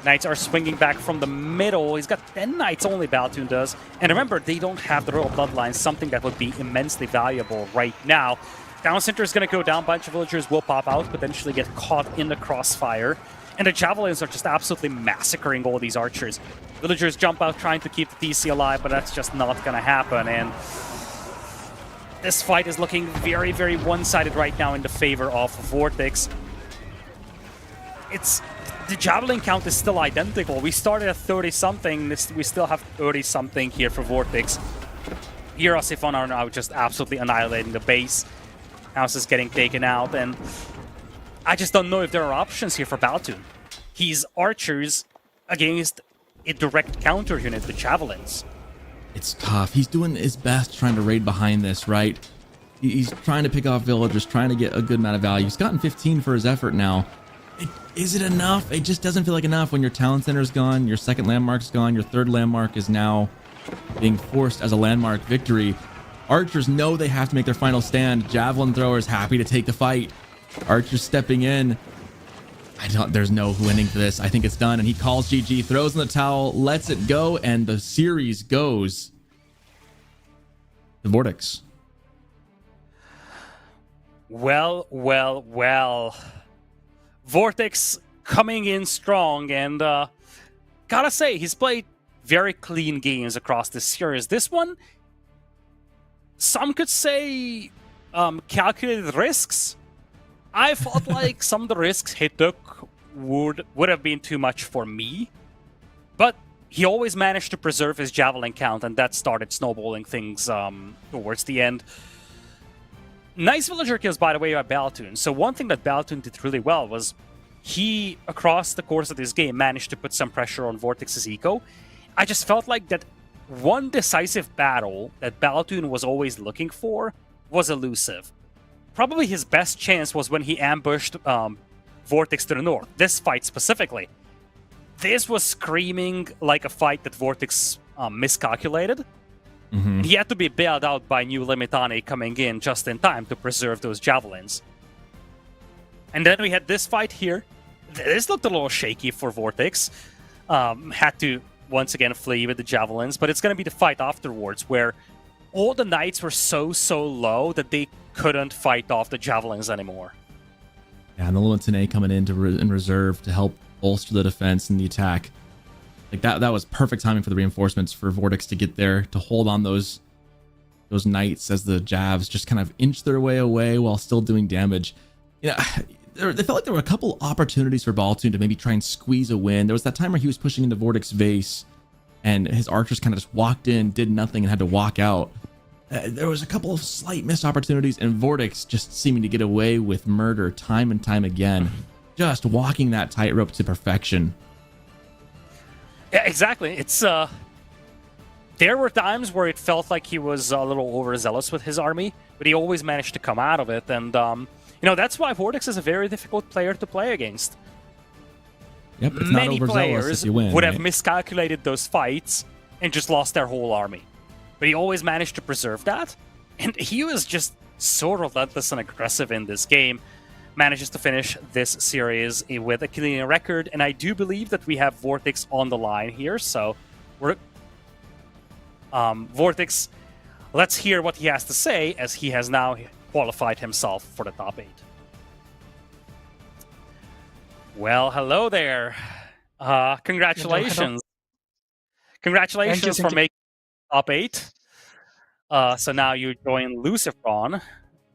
Knights are swinging back from the middle. He's got 10 knights only, Baltun does. And remember, they don't have the royal bloodlines, something that would be immensely valuable right now. Town center is going to go down. A bunch of villagers will pop out, potentially get caught in the crossfire. And the javelins are just absolutely massacring all these archers. Villagers jump out trying to keep the TC alive, but that's just not going to happen. And this fight is looking very, very one-sided right now in the favor of Vortex. The javelin count is still identical. We started at 30-something. We still have 30-something here for Vortex. Here, Sifon are now just absolutely annihilating the base. House is getting taken out, and I just don't know if there are options here for Baltun. He's archers against a direct counter unit, the javelins. It's tough. He's doing his best trying to raid behind this, right? He's trying to pick off villagers, trying to get a good amount of value. He's gotten 15 for his effort now. Is it enough? It just doesn't feel like enough when your town center's gone, your second landmark's gone, your third landmark is now being forced as a landmark victory. Archers know they have to make their final stand. Javelin throwers happy to take the fight. Archers stepping in. There's no winning for this. I think it's done. And he calls GG, throws in the towel, lets it go, and the series goes to Vortex. Well. Vortex coming in strong, and gotta say, he's played very clean games across this series. This one, some could say calculated risks. I felt like some of the risks he took would have been too much for me, but he always managed to preserve his javelin count, and that started snowballing things towards the end. Nice villager kills, by the way, by Baltun. So one thing that Baltun did really well was he, across the course of this game, managed to put some pressure on Vortex's eco. I just felt like that one decisive battle that Baltun was always looking for was elusive. Probably his best chance was when he ambushed Vortex to the north. This fight specifically. This was screaming like a fight that Vortex miscalculated. Mm-hmm. He had to be bailed out by new Limitani coming in just in time to preserve those javelins. And then we had this fight here. This looked a little shaky for Vortex. Had to once again flee with the javelins, but it's going to be the fight afterwards where all the knights were so low that they couldn't fight off the javelins anymore. Yeah, and the Limitani coming in in reserve to help bolster the defense and the attack. Like that was perfect timing for the reinforcements for Vortex to get there, to hold on those those knights as the Javs just kind of inch their way away while still doing damage. You know, they felt like there were a couple opportunities for Baltoon to maybe try and squeeze a win. There was that time where he was pushing into Vortex Vase and his archers kind of just walked in, did nothing, and had to walk out. There was a couple of slight missed opportunities, and Vortex just seeming to get away with murder time and time again, just walking that tightrope to perfection. Yeah, exactly. It's there were times where it felt like he was a little overzealous with his army, but he always managed to come out of it. And you know, that's why Vortex is a very difficult player to play against. Yep, it's Many not players if you win, would right? have miscalculated those fights and just lost their whole army. But he always managed to preserve that. And he was just so relentless and aggressive in this game. Manages to finish this series with a clean record. And I do believe that we have Vortex on the line here. So we're Vortex, let's hear what he has to say, as he has now qualified himself for the top 8. Well, hello there. Congratulations. Hello. Congratulations Thank for you. making top 8. So now you join Lucifron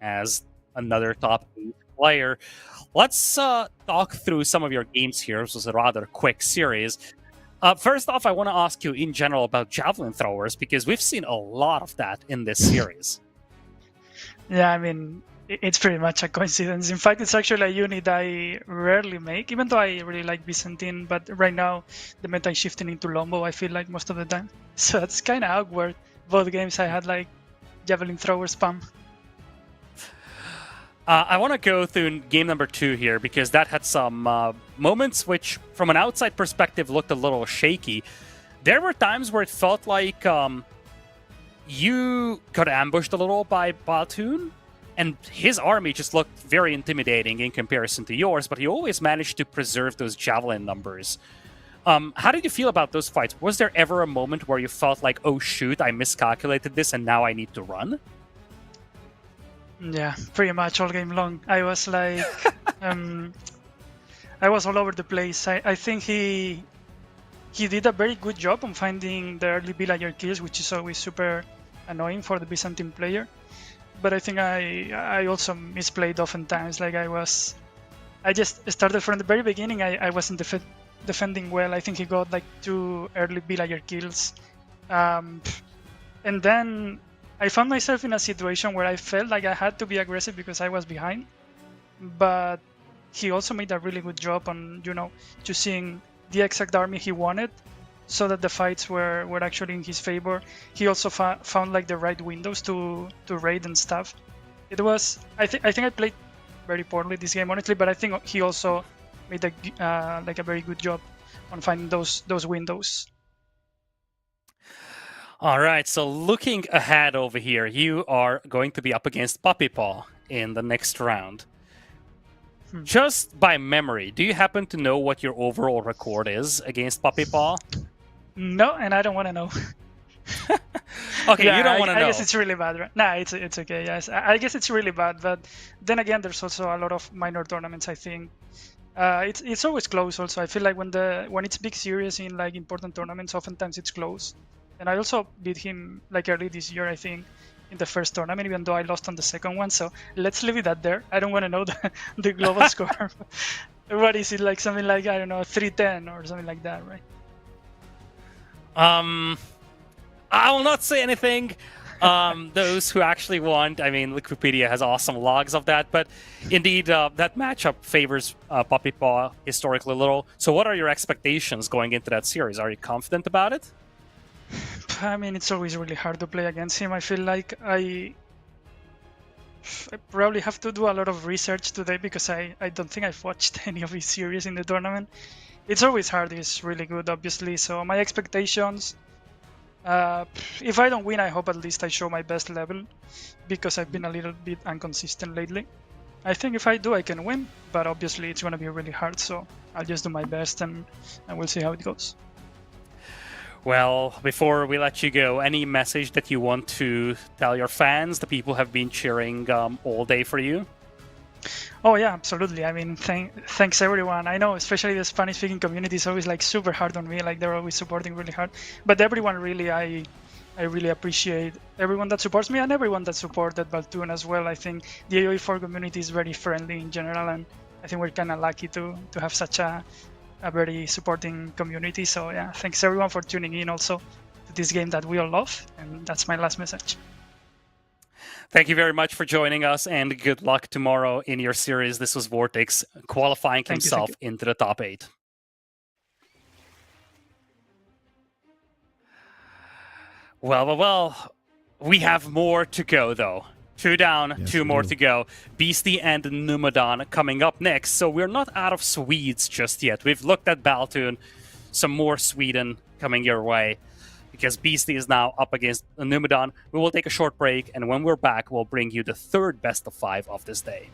as another top 8 player. Let's talk through some of your games here. This was a rather quick series. First off, I want to ask you in general about javelin throwers, because we've seen a lot of that in this series. Yeah, I mean, it's pretty much a coincidence. In fact, it's actually a unit I rarely make, even though I really like Byzantine. But right now, the meta is shifting into Lombo, I feel like, most of the time. So it's kind of awkward. Both games I had like javelin thrower spam. I want to go through game number 2 here, because that had some moments which, from an outside perspective, looked a little shaky. There were times where it felt like you got ambushed a little by Baltoon, and his army just looked very intimidating in comparison to yours, but he always managed to preserve those javelin numbers. How did you feel about those fights? Was there ever a moment where you felt like, oh shoot, I miscalculated this and now I need to run? Yeah, pretty much all game long. I was like, I was all over the place. I think he did a very good job on finding the early villager kills, which is always super annoying for the Byzantine player. But I think I also misplayed oftentimes. Like I just started from the very beginning. I wasn't defending well. I think he got like 2 early villager kills, and then I found myself in a situation where I felt like I had to be aggressive because I was behind. But he also made a really good job on, you know, choosing the exact army he wanted, so that the fights were actually in his favor. He also found like the right windows to raid and stuff. It was I think I played very poorly this game, honestly, but I think he also made a very good job on finding those windows. All right, so looking ahead over here, you are going to be up against Puppy Paw in the next round. Just by memory, do you happen to know what your overall record is against Puppy Paw? No, and I don't want to know. Okay, Yeah, you don't want to know. I guess it's really bad, right? Nah, it's okay. Yes, I guess it's really bad. But then again, there's also a lot of minor tournaments. I think it's always close. Also, I feel like when it's big series in like important tournaments, oftentimes it's close. And I also beat him like early this year, I think, in the first tournament, even though I lost on the second one. So let's leave it at there. I don't want to know the global score. What is it, like something like, I don't know, 310 or something like that, right? I will not say anything. Those who actually want, I mean, Wikipedia has awesome logs of that, but indeed, that matchup favors Puppy Paw historically a little. So what are your expectations going into that series? Are you confident about it? I mean, it's always really hard to play against him. I feel like I probably have to do a lot of research today, because I don't think I've watched any of his series in the tournament. It's always hard. He's really good, obviously. So my expectations, if I don't win, I hope at least I show my best level, because I've been a little bit inconsistent lately. I think if I do, I can win, but obviously it's going to be really hard. So I'll just do my best, and we'll see how it goes. Well, before we let you go, any message that you want to tell your fans? The people have been cheering all day for you. Oh yeah, absolutely. I mean, thanks everyone. I know, especially the Spanish-speaking community is always like super hard on me. Like they're always supporting really hard. But everyone really, I I really appreciate everyone that supports me and everyone that supported Baltoon as well. I think the AOE4 community is very friendly in general, and I think we're kind of lucky to have such a very supporting community. So yeah, thanks everyone for tuning in also to this game that we all love. And that's my last message. Thank you very much for joining us, and good luck tomorrow in your series. This was Vortex qualifying himself into the top 8. Well, we have more to go, though. 2 down, Yes, 2 more we do. to go. Beastie and Numadon coming up next, so we're not out of Swedes just yet. We've looked at Baltoon, some more Sweden coming your way, because Beastie is now up against Numadon. We will take a short break, and when we're back, we'll bring you the 3rd best of 5 of this day.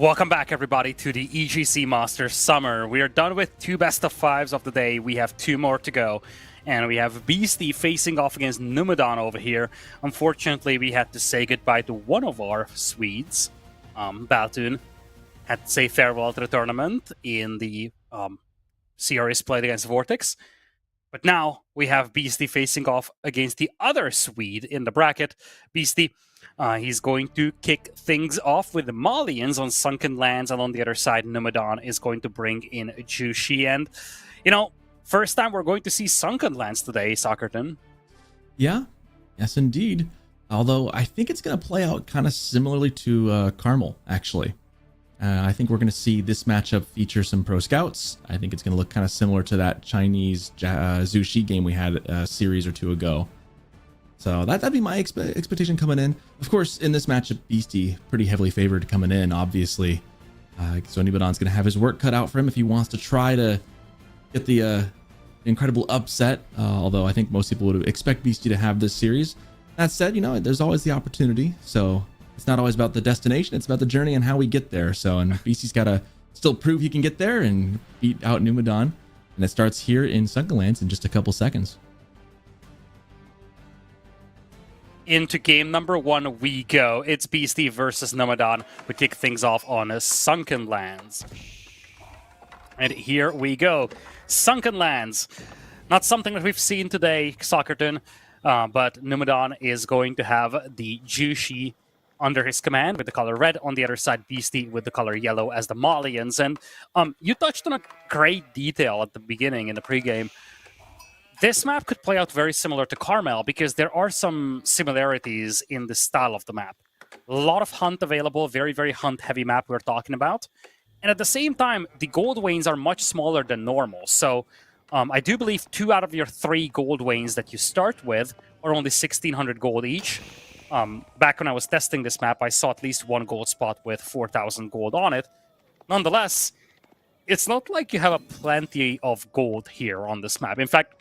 Welcome back, everybody, to the EGC Masters Summer. We are done with 2 best of 5s of the day. We have 2 more to go. And we have Beastie facing off against Numadon over here. Unfortunately, we had to say goodbye to one of our Swedes. Baltoon had to say farewell to the tournament in the series played against Vortex. But now we have Beastie facing off against the other Swede in the bracket. Beastie, he's going to kick things off with the Malians on Sunken Lands, and on the other side, Numadon is going to bring in Jushi. And, you know, first time we're going to see Sunken Lands today, Soccerton. Yeah, yes, indeed. Although I think it's going to play out kind of similarly to Carmel, actually. I think we're going to see this matchup feature some pro scouts. I think it's going to look kind of similar to that Chinese Zushi game we had a series or 2 ago. So that'd be my expectation coming in. Of course, in this matchup, Beastie pretty heavily favored coming in, obviously. So Numadon's going to have his work cut out for him if he wants to try to get the incredible upset. Although I think most people would expect Beastie to have this series. That said, you know, there's always the opportunity. So it's not always about the destination, it's about the journey and how we get there. So, and Beastie's got to still prove he can get there and beat out Numadon. And it starts here in Sunken Lands in just a couple seconds. Into game number 1 we go. It's Beastie versus Numadon. We kick things off on Sunken Lands. And here we go. Sunken Lands. Not something that we've seen today, Soccerton, but Numadon is going to have the Jushi under his command with the color red. On the other side, Beastie with the color yellow as the Malians. And you touched on a great detail at the beginning in the pregame. This map could play out very similar to Carmel because there are some similarities in the style of the map. A lot of hunt available, very, very hunt-heavy map we're talking about. And at the same time, the gold wains are much smaller than normal. So I do believe 2 out of your 3 gold wains that you start with are only 1,600 gold each. Back when I was testing this map, I saw at least 1 gold spot with 4,000 gold on it. Nonetheless, it's not like you have a plenty of gold here on this map. In fact,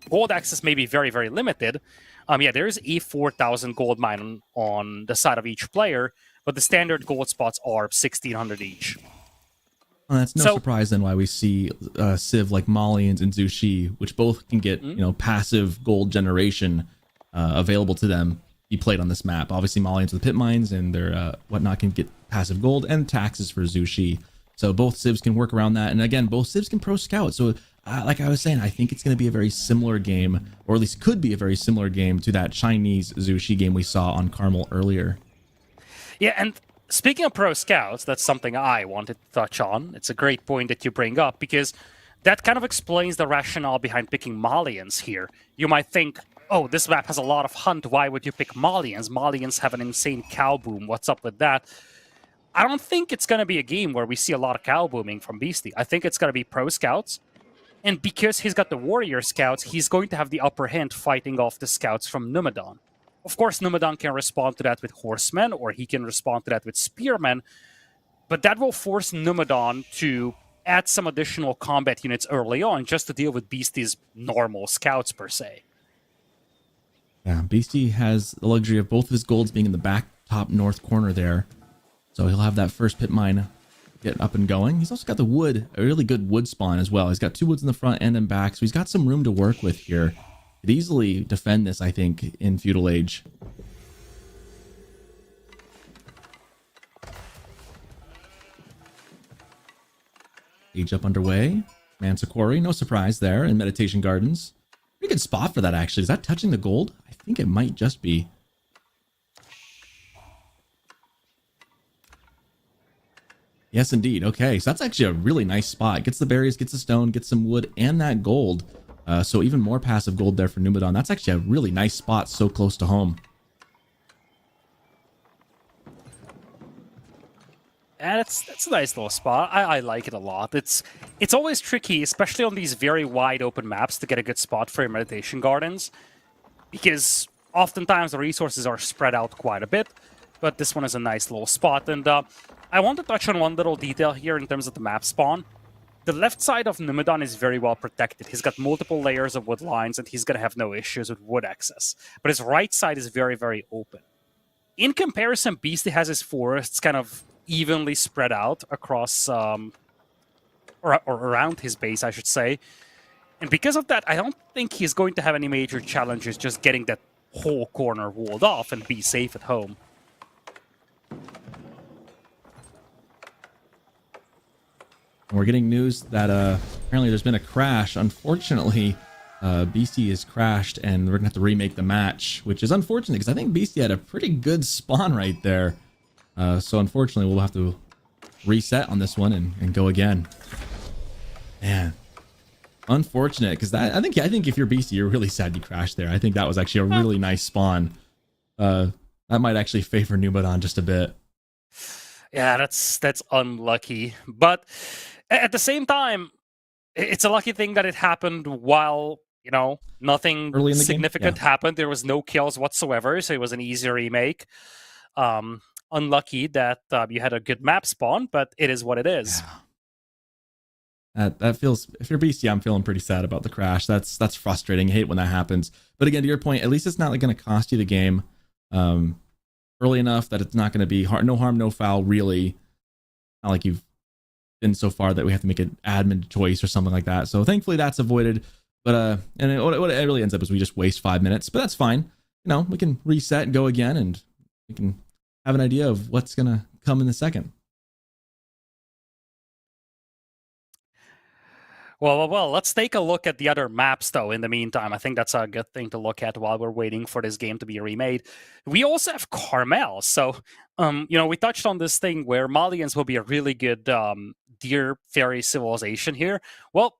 gold access may be very, very limited. Yeah, there is a 4,000 gold mine on the side of each player, but the standard gold spots are 1,600 each. Well, that's no surprise then why we see Civ like Malians and Zushi, which both can get you know, passive gold generation available to them, be played on this map. Obviously, Malians with pit mines and their whatnot can get passive gold and taxes for Zushi. So both Civs can work around that. And again, both Civs can pro scout. So like I was saying, I think it's going to be a very similar game, or at least could be a very similar game to that Chinese Zushi game we saw on Carmel earlier. Yeah, and speaking of pro scouts, that's something I wanted to touch on. It's a great point that you bring up because that kind of explains the rationale behind picking Malians here. You might think, oh, this map has a lot of hunt. Why would you pick Malians? Malians have an insane cow boom. What's up with that? I don't think it's going to be a game where we see a lot of cow booming from Beastie. I think it's going to be pro scouts. And because he's got the warrior scouts, he's going to have the upper hand fighting off the scouts from Numadon. Of course, Numadon can respond to that with horsemen, or he can respond to that with spearmen. But that will force Numadon to add some additional combat units early on just to deal with Beastie's normal scouts, per se. Yeah, Beastie has the luxury of both of his golds being in the back top north corner there. So he'll have that first pit mine get up and going. He's also got the wood, a really good wood spawn as well. He's got 2 woods in the front and in back, so he's got some room to work with here. Could easily defend this, I think, in Feudal Age. Age up underway. Manticore, no surprise there, in Meditation Gardens. Pretty good spot for that, actually. Is that touching the gold? I think it might just be. Yes, indeed. Okay, so that's actually a really nice spot. Gets the berries, gets the stone, gets some wood, and that gold. So even more passive gold there for Numadon. That's actually a really nice spot so close to home. And it's a nice little spot. I like it a lot. It's always tricky, especially on these very wide open maps, to get a good spot for your Meditation Gardens. Because oftentimes the resources are spread out quite a bit. But this one is a nice little spot. And I want to touch on one little detail here in terms of the map spawn. The left side of Numadon is very well protected. He's got multiple layers of wood lines, and he's going to have no issues with wood access. But his right side is very, very open. In comparison, Beastie has his forests kind of evenly spread out across, or around his base, I should say. And because of that, I don't think he's going to have any major challenges just getting that whole corner walled off and be safe at home. We're getting news that apparently there's been a crash. Unfortunately, BC has crashed, and we're going to have to remake the match, which is unfortunate because I think BC had a pretty good spawn right there. So unfortunately, we'll have to reset on this one and go again. Man, unfortunate, because I think if you're BC, you're really sad you crashed there. I think that was actually a really nice spawn. That might actually favor Numadon just a bit. Yeah, that's unlucky. But at the same time, it's a lucky thing that it happened while, you know, nothing significant happened. There was no kills whatsoever, so it was an easy remake. Unlucky that you had a good map spawn, but it is what it is. Yeah. That feels, if you're BC, I'm feeling pretty sad about the crash. That's frustrating. I hate when that happens. But again, to your point, at least it's not like going to cost you the game early enough that it's not going to be no harm, no foul, really. Not like you've been so far that we have to make an admin choice or something like that. So thankfully that's avoided. But and what it really ends up is we just waste 5 minutes, but that's fine. You know, we can reset and go again, and we can have an idea of what's going to come in the second. Well, let's take a look at the other maps, though, in the meantime. I think that's a good thing to look at while we're waiting for this game to be remade. We also have Carmel. So, you know, we touched on this thing where Malians will be a really good deer fairy civilization here. Well,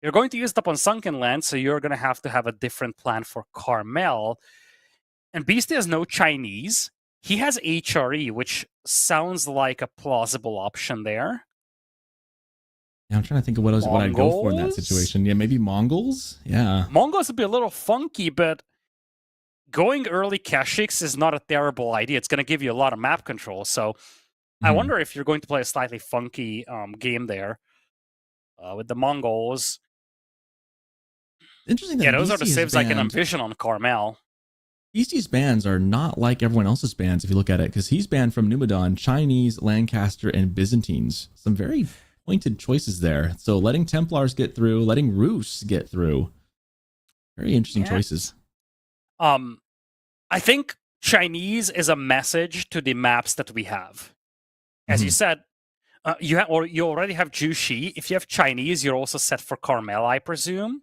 you're going to use it up on Sunken Land, so you're going to have a different plan for Carmel. And Beastie has no Chinese. He has HRE, which sounds like a plausible option there. Yeah, I'm trying to think of what I'd go for in that situation. Yeah, maybe Mongols? Yeah. Mongols would be a little funky, but going early Kashyyyks is not a terrible idea. It's going to give you a lot of map control. So I wonder if you're going to play a slightly funky game there with the Mongols. Interesting that yeah, those BC are the civs I can envision on Carmel. BC's bans are not like everyone else's bans if you look at it, because he's banned from Numadon, Chinese, Lancaster, and Byzantines. Some very pointed choices there. So letting Templars get through, letting Rus get through. Very interesting choices. I think Chinese is a message to the maps that we have. As you said, you already have Jushi. If you have Chinese, you're also set for Carmel, I presume.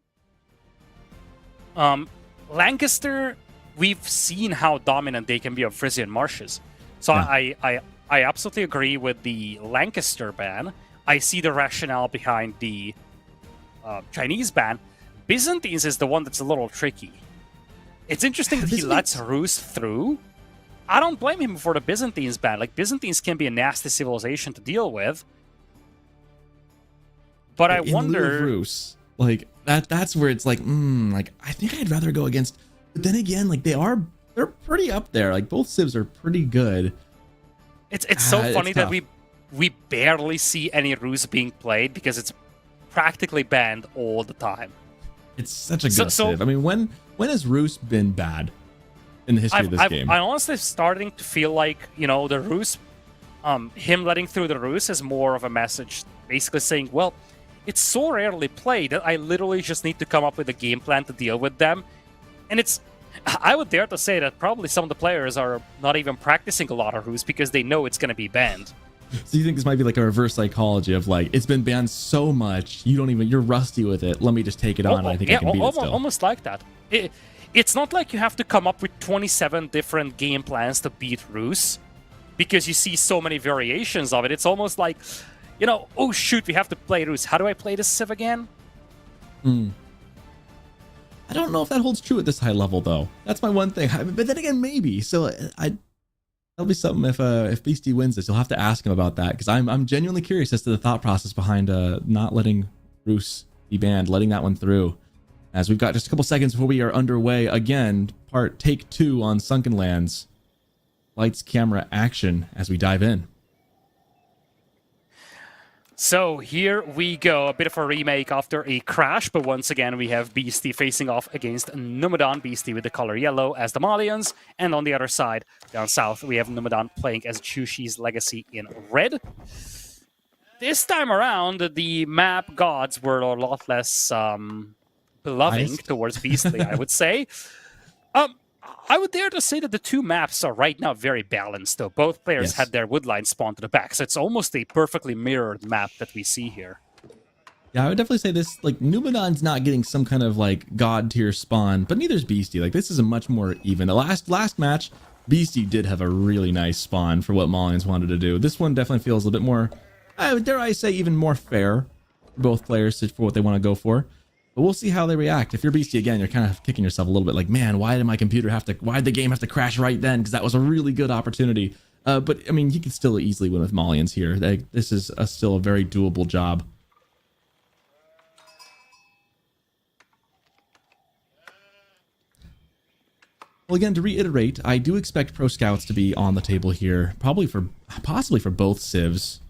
Lancaster, we've seen how dominant they can be on Frisian marshes. So I absolutely agree with the Lancaster ban. I see the rationale behind the Chinese ban. Byzantines is the one that's a little tricky. It's interesting that he lets Rus through. I don't blame him for the Byzantines ban. Like, Byzantines can be a nasty civilization to deal with. But I wonder... Rus, like, that's where it's like, like, I think I'd rather go against... But then again, like, they're pretty up there. Like, both civs are pretty good. It's so funny that we barely see any Rus being played because it's practically banned all the time. It's such a good civ. I mean, when has Rus been bad in the history of this game? I'm honestly starting to feel like, you know, the Rus, him letting through the Rus is more of a message, basically saying, well, it's so rarely played that I literally just need to come up with a game plan to deal with them. And I would dare to say that probably some of the players are not even practicing a lot of Rus because they know it's going to be banned. So you think this might be like a reverse psychology of like, it's been banned so much, you're rusty with it. Let me just take it on. I think I can beat it still. Almost like that. It's not like you have to come up with 27 different game plans to beat Rus because you see so many variations of it. It's almost like, you know, oh shoot, we have to play Rus. How do I play this civ again? I don't know if that holds true at this high level though. That's my one thing. But then again, maybe. So that'll be something if Beastie wins this, you'll have to ask him about that, because I'm genuinely curious as to the thought process behind not letting Rus be banned, letting that one through. As we've got just a couple seconds before we are underway again, take 2 on Sunken Lands. Lights, camera, action as we dive in. So here we go, a bit of a remake after a crash, but once again we have Beastie facing off against Numadon, Beastie with the color yellow as the Malians, and on the other side, down south, we have Numadon playing as Chushi's Legacy in red. This time around, the map gods were a lot less loving towards Beastly, I would say. I would dare to say that the two maps are right now very balanced, though. Both players had their woodline spawn to the back, so it's almost a perfectly mirrored map that we see here. Yeah, I would definitely say this, like, Numadon's not getting some kind of, like, god tier spawn, but neither's Beastie. Like, this is a much more even. The last match, Beastie did have a really nice spawn for what Malians wanted to do. This one definitely feels a little bit more, dare I say, even more fair for both players for what they want to go for. But we'll see how they react. If you're Beastie again, you're kind of kicking yourself a little bit like, man, why did the game have to crash right then? Because that was a really good opportunity. But I mean, he could still easily win with Malians here. This is still a very doable job. Well, again, to reiterate, I do expect Pro Scouts to be on the table here, possibly for both civs.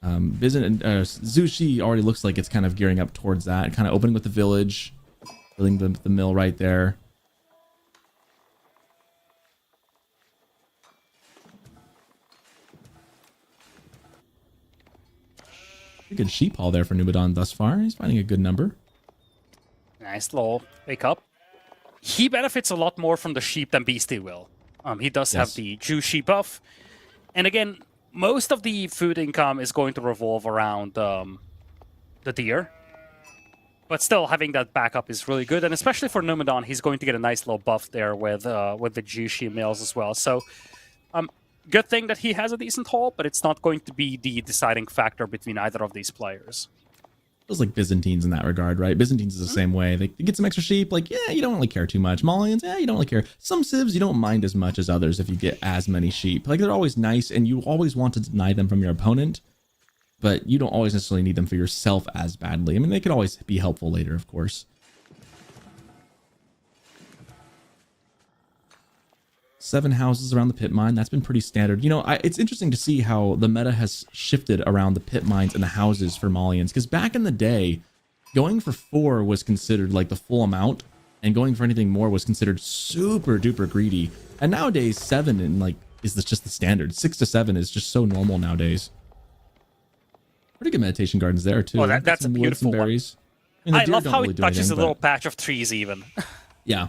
Zushi already looks like it's kind of gearing up towards that, kind of opening with the village, building the mill right there. A good sheep haul there for Numadon thus far. He's finding a good number. Nice little wake up. He benefits a lot more from the sheep than Beastie will. He does have the Jew sheep buff. And again, most of the food income is going to revolve around the deer. But still, having that backup is really good. And especially for Numadon, he's going to get a nice little buff there with the Jew sheep mills as well. So, good thing that he has a decent haul, but it's not going to be the deciding factor between either of these players. Feels like Byzantines in that regard, right? Byzantines is the same way. They get some extra sheep, like, yeah, you don't really care too much. Malians, yeah, you don't really care. Some civs, you don't mind as much as others if you get as many sheep. Like, they're always nice, and you always want to deny them from your opponent, but you don't always necessarily need them for yourself as badly. I mean, they could always be helpful later, of course. 7 houses around the pit mine. That's been pretty standard. You know, it's interesting to see how the meta has shifted around the pit mines and the houses for Malians. Because back in the day, going for 4 was considered like the full amount, and going for anything more was considered super duper greedy. And nowadays, 7 and like is just the standard. 6 to 7 is just so normal nowadays. Pretty good meditation gardens there too. Oh, that's a beautiful berries. One. I love how it touches a little patch of trees even. Yeah.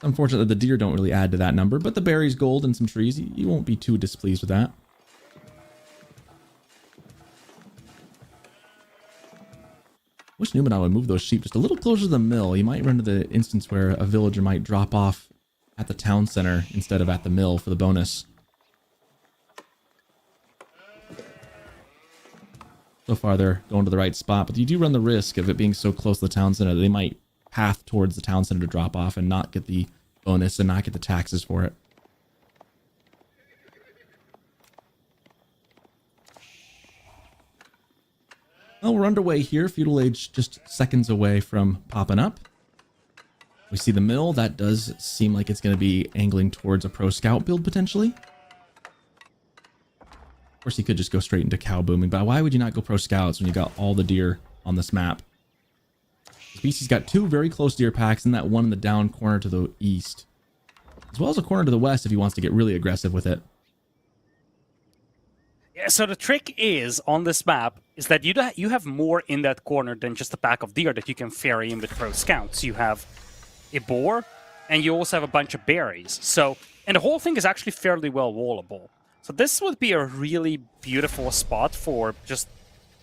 Unfortunately, the deer don't really add to that number, but the berries, gold, and some trees, you won't be too displeased with that. Wish Numadon would move those sheep just a little closer to the mill. You might run into the instance where a villager might drop off at the town center instead of at the mill for the bonus. So far, they're going to the right spot, but you do run the risk of it being so close to the town center that they might path towards the town center to drop off and not get the bonus and not get the taxes for it. Well, we're underway here. Feudal Age just seconds away from popping up. We see the mill. That does seem like it's going to be angling towards a Pro Scout build potentially. Of course, you could just go straight into cow booming, but why would you not go Pro Scouts when you got all the deer on this map? Beastie's got 2 very close deer packs and that one in the down corner to the east, as well as a corner to the west if he wants to get really aggressive with it. Yeah, so the trick is on this map is that you have more in that corner than just a pack of deer that you can ferry in with Pro Scouts. You have a boar, and you also have a bunch of berries. So, and the whole thing is actually fairly well wallable. So this would be a really beautiful spot for just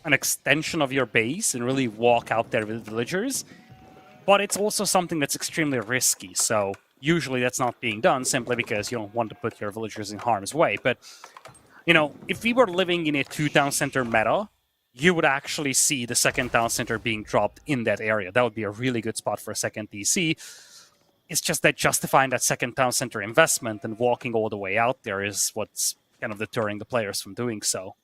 an extension of your base and really walk out there with villagers. But it's also something that's extremely risky, so usually that's not being done simply because you don't want to put your villagers in harm's way. But, you know, if we were living in a 2-town center meta, you would actually see the second town center being dropped in that area. That would be a really good spot for a second DC. It's just that justifying that second town center investment and walking all the way out there is what's kind of deterring the players from doing so.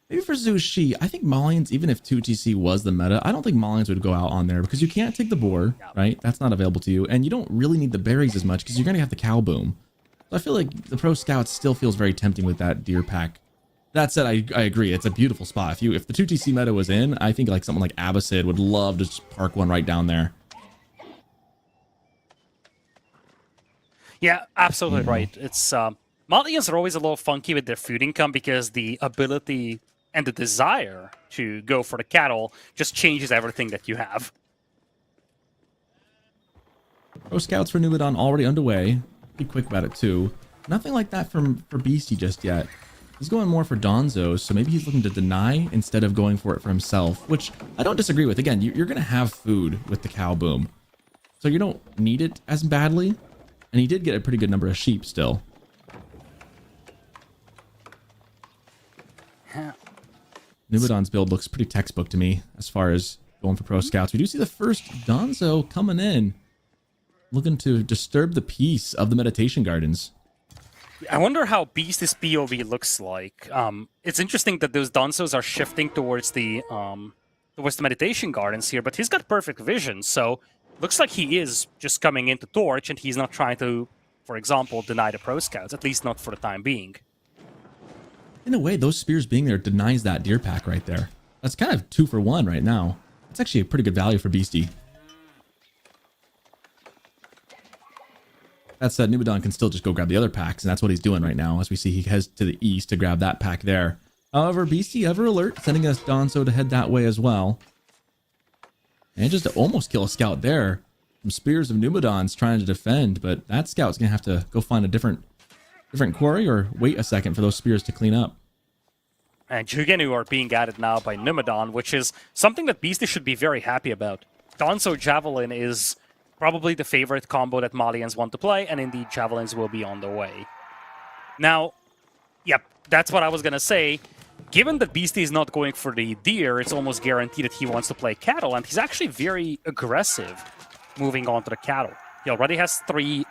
Maybe for Zushi, I think Malians, even if 2TC was the meta, I don't think Malians would go out on there because you can't take the boar, right? That's not available to you. And you don't really need the berries as much because you're going to have the cow boom. So I feel like the Pro Scouts still feels very tempting with that deer pack That said, I agree. It's a beautiful spot. If the 2TC meta was in, I think like someone like Abbasid would love to just park one right down there. Yeah, absolutely right. It's Malians are always a little funky with their food income because the ability and the desire to go for the cattle just changes everything that you have. Pro Scouts for Numadon already underway. Be quick about it too. Nothing like that for Beastie just yet. He's going more for Donzo, so maybe he's looking to deny instead of going for it for himself, which I don't disagree with. Again, you're going to have food with the cow boom, so you don't need it as badly. And he did get a pretty good number of sheep still. Numadon's build looks pretty textbook to me as far as going for Pro Scouts. We do see the first Donzo coming in, looking to disturb the peace of the Meditation Gardens. I wonder how Beast's POV looks like. It's interesting that those Donzos are shifting towards the Meditation Gardens here, but he's got perfect vision, so looks like he is just coming into Torch, and he's not trying to, for example, deny the Pro Scouts, at least not for the time being. In a way, those spears being there denies that deer pack right there. That's kind of 2 for 1 right now. It's actually a pretty good value for Beastie. That said, Numadon can still just go grab the other packs, and that's what he's doing right now, as we see he heads to the east to grab that pack there. However, Beastie ever alert, sending us Donzo to head that way as well. And just to almost kill a scout there. Some spears of Numadon's trying to defend, but that scout's going to have to go find a different quarry or wait a second for those spears to clean up. And Jugenu are being added now by Numadon, which is something that Beastie should be very happy about. Donzo Javelin is probably the favorite combo that Malians want to play, and indeed Javelins will be on the way. Now, yep, that's what I was going to say. Given that Beastie is not going for the deer, it's almost guaranteed that he wants to play cattle, and he's actually very aggressive moving on to the cattle. He already has 3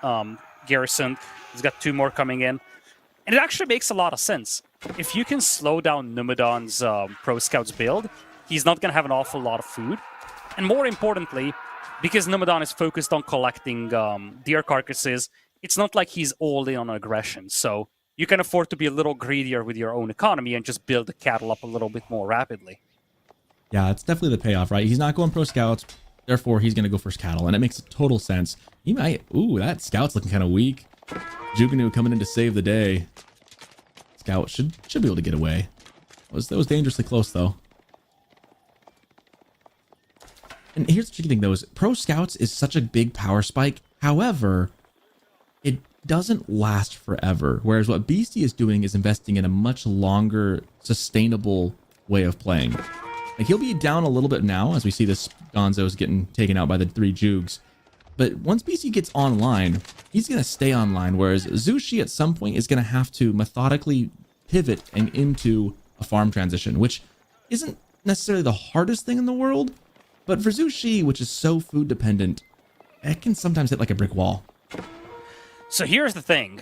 garrisoned. He's got 2 more coming in. And it actually makes a lot of sense. If you can slow down Numadon's Pro Scouts build, he's not going to have an awful lot of food. And more importantly, because Numadon is focused on collecting deer carcasses, it's not like he's all in on aggression. So you can afford to be a little greedier with your own economy and just build the cattle up a little bit more rapidly. Yeah, it's definitely the payoff, right? He's not going Pro Scouts, therefore he's going to go for total, and it makes total sense. He might... Ooh, that Scout's looking kind of weak. Jugenu coming in to save the day. Scout should be able to get away. That was dangerously close, though. And here's the tricky thing, though, is Pro Scouts is such a big power spike. However, it doesn't last forever. Whereas what Beastie is doing is investing in a much longer, sustainable way of playing. Like, he'll be down a little bit now, as we see this Gonzo's getting taken out by the 3 Jugs. But once BC gets online, he's going to stay online, whereas Zushi at some point is going to have to methodically pivot and into a farm transition, which isn't necessarily the hardest thing in the world, but for Zushi, which is so food dependent, it can sometimes hit like a brick wall. So here's the thing.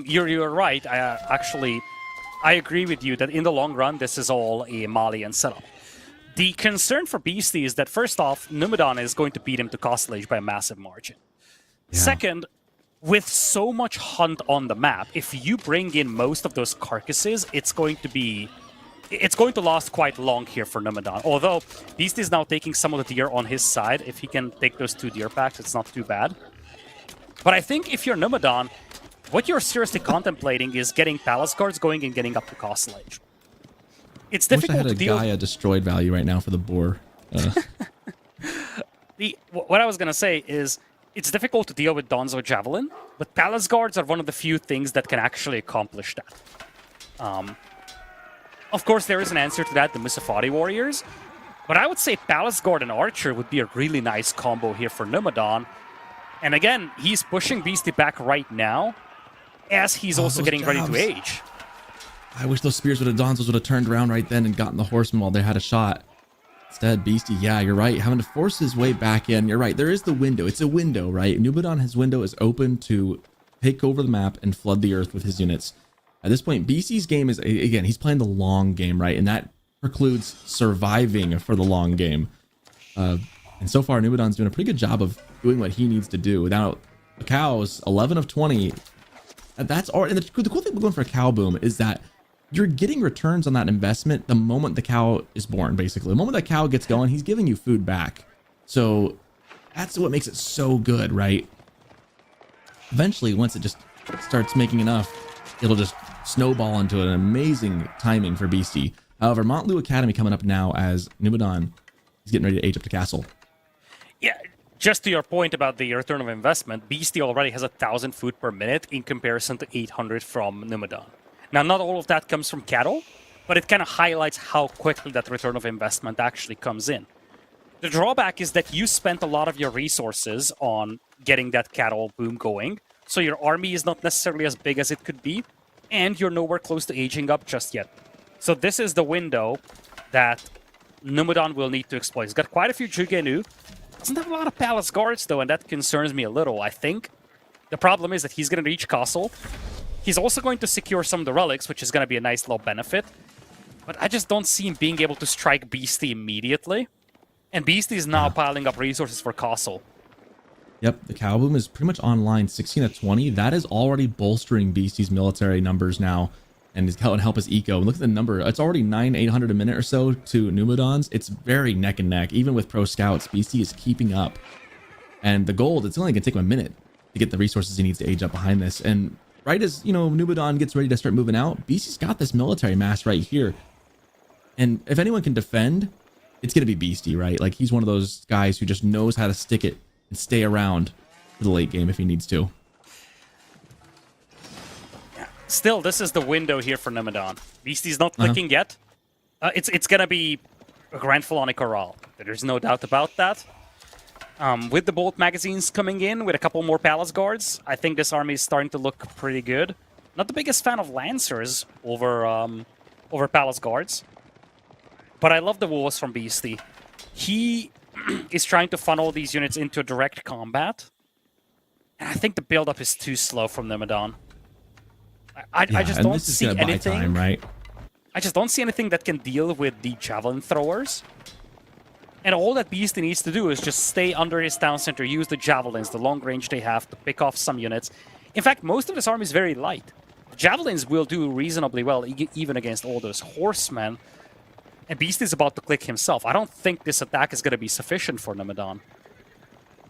You're right. I agree with you that in the long run, this is all a Malian setup. The concern for Beastie is that, first off, Numadon is going to beat him to Costlage by a massive margin. Yeah. Second, with so much hunt on the map, if you bring in most of those carcasses, it's going to last quite long here for Numadon. Although, Beastie is now taking some of the deer on his side. If he can take those 2 deer packs, it's not too bad. But I think if you're Numadon, what you're seriously contemplating is getting Palace Guards going and getting up to Costlage. It's difficult to deal. I wish I had a Gaia destroyed value right now for the boar. What I was going to say is it's difficult to deal with Donzo Javelin, but Palace Guards are one of the few things that can actually accomplish that. Of course, there is an answer to that, the Musafati Warriors, but I would say Palace Guard and Archer would be a really nice combo here for Numadon. And again, he's pushing Beastie back right now, as he's also getting ready to age. I wish those spears with the Donzos would have turned around right then and gotten the horseman while they had a shot. Instead, Beastie, yeah, you're right, having to force his way back in. You're right, there is the window. It's a window, right? Numadon, his window is open to take over the map and flood the earth with his units. At this point, Beastie's game is, again, he's playing the long game, right? And that precludes surviving for the long game. And so far, Numadon's doing a pretty good job of doing what he needs to do. Now, the cows, 11 of 20. That's all. And the cool thing about going for a cow boom is that you're getting returns on that investment the moment the cow is born, basically. The moment that cow gets going, he's giving you food back. So that's what makes it so good, right? Eventually, once it just starts making enough, it'll just snowball into an amazing timing for Beastie. However, Montlu Academy coming up now as Numidon is getting ready to age up to castle. Yeah, just to your point about the return of investment, Beastie already has 1,000 food per minute in comparison to 800 from Numidon. Now, not all of that comes from cattle, but it kind of highlights how quickly that return of investment actually comes in. The drawback is that you spent a lot of your resources on getting that cattle boom going, so your army is not necessarily as big as it could be, and you're nowhere close to aging up just yet. So this is the window that Numidon will need to exploit. He's got quite a few Jugenu. Doesn't have a lot of palace guards, though, and that concerns me a little, I think. The problem is that he's going to reach castle. He's also going to secure some of the relics, which is going to be a nice little benefit. But I just don't see him being able to strike Beastie immediately. And Beastie is now piling up resources for castle. Yep, the cow boom is pretty much online, 16 to 20. That is already bolstering Beastie's military numbers now, and is going to help his eco. And look at the number; it's already 9,800 a minute or so to Numidon's. It's very neck and neck. Even with pro scouts, Beastie is keeping up. And the gold, it's only going to take him a minute to get the resources he needs to age up behind this. And right as Numidon gets ready to start moving out, Beastie's got this military mass right here. And if anyone can defend, it's going to be Beastie, right? Like, he's one of those guys who just knows how to stick it and stay around for the late game if he needs to. Still, this is the window here for Numidon. Beastie's not clicking yet. It's going to be a Grand Philonic Corral. There's no doubt about that. With the bolt magazines coming in, with a couple more palace guards, I think this army is starting to look pretty good. Not the biggest fan of Lancers over palace guards. But I love the wolves from Beastie. He is trying to funnel these units into direct combat. And I think the build-up is too slow from Numidon. I just don't see anything. Time, right? I just don't see anything that can deal with the javelin throwers. And all that Beastie needs to do is just stay under his town center, use the javelins, the long range they have to pick off some units. In fact, most of this army is very light. The javelins will do reasonably well, even against all those horsemen. And Beastie is about to click himself. I don't think this attack is going to be sufficient for Numidon.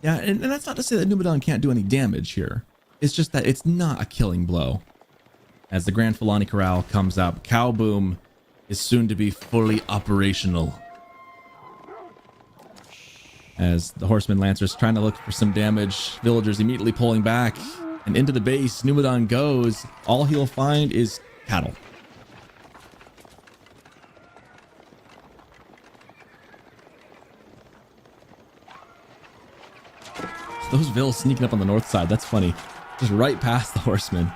Yeah, and that's not to say that Numidon can't do any damage here. It's just that it's not a killing blow. As the Grand Philani Corral comes up, Cow Boom is soon to be fully operational. As the Horseman Lancers trying to look for some damage, villagers immediately pulling back, and into the base, Numidon goes. All he'll find is cattle. Those vills sneaking up on the north side, that's funny. Just right past the horsemen.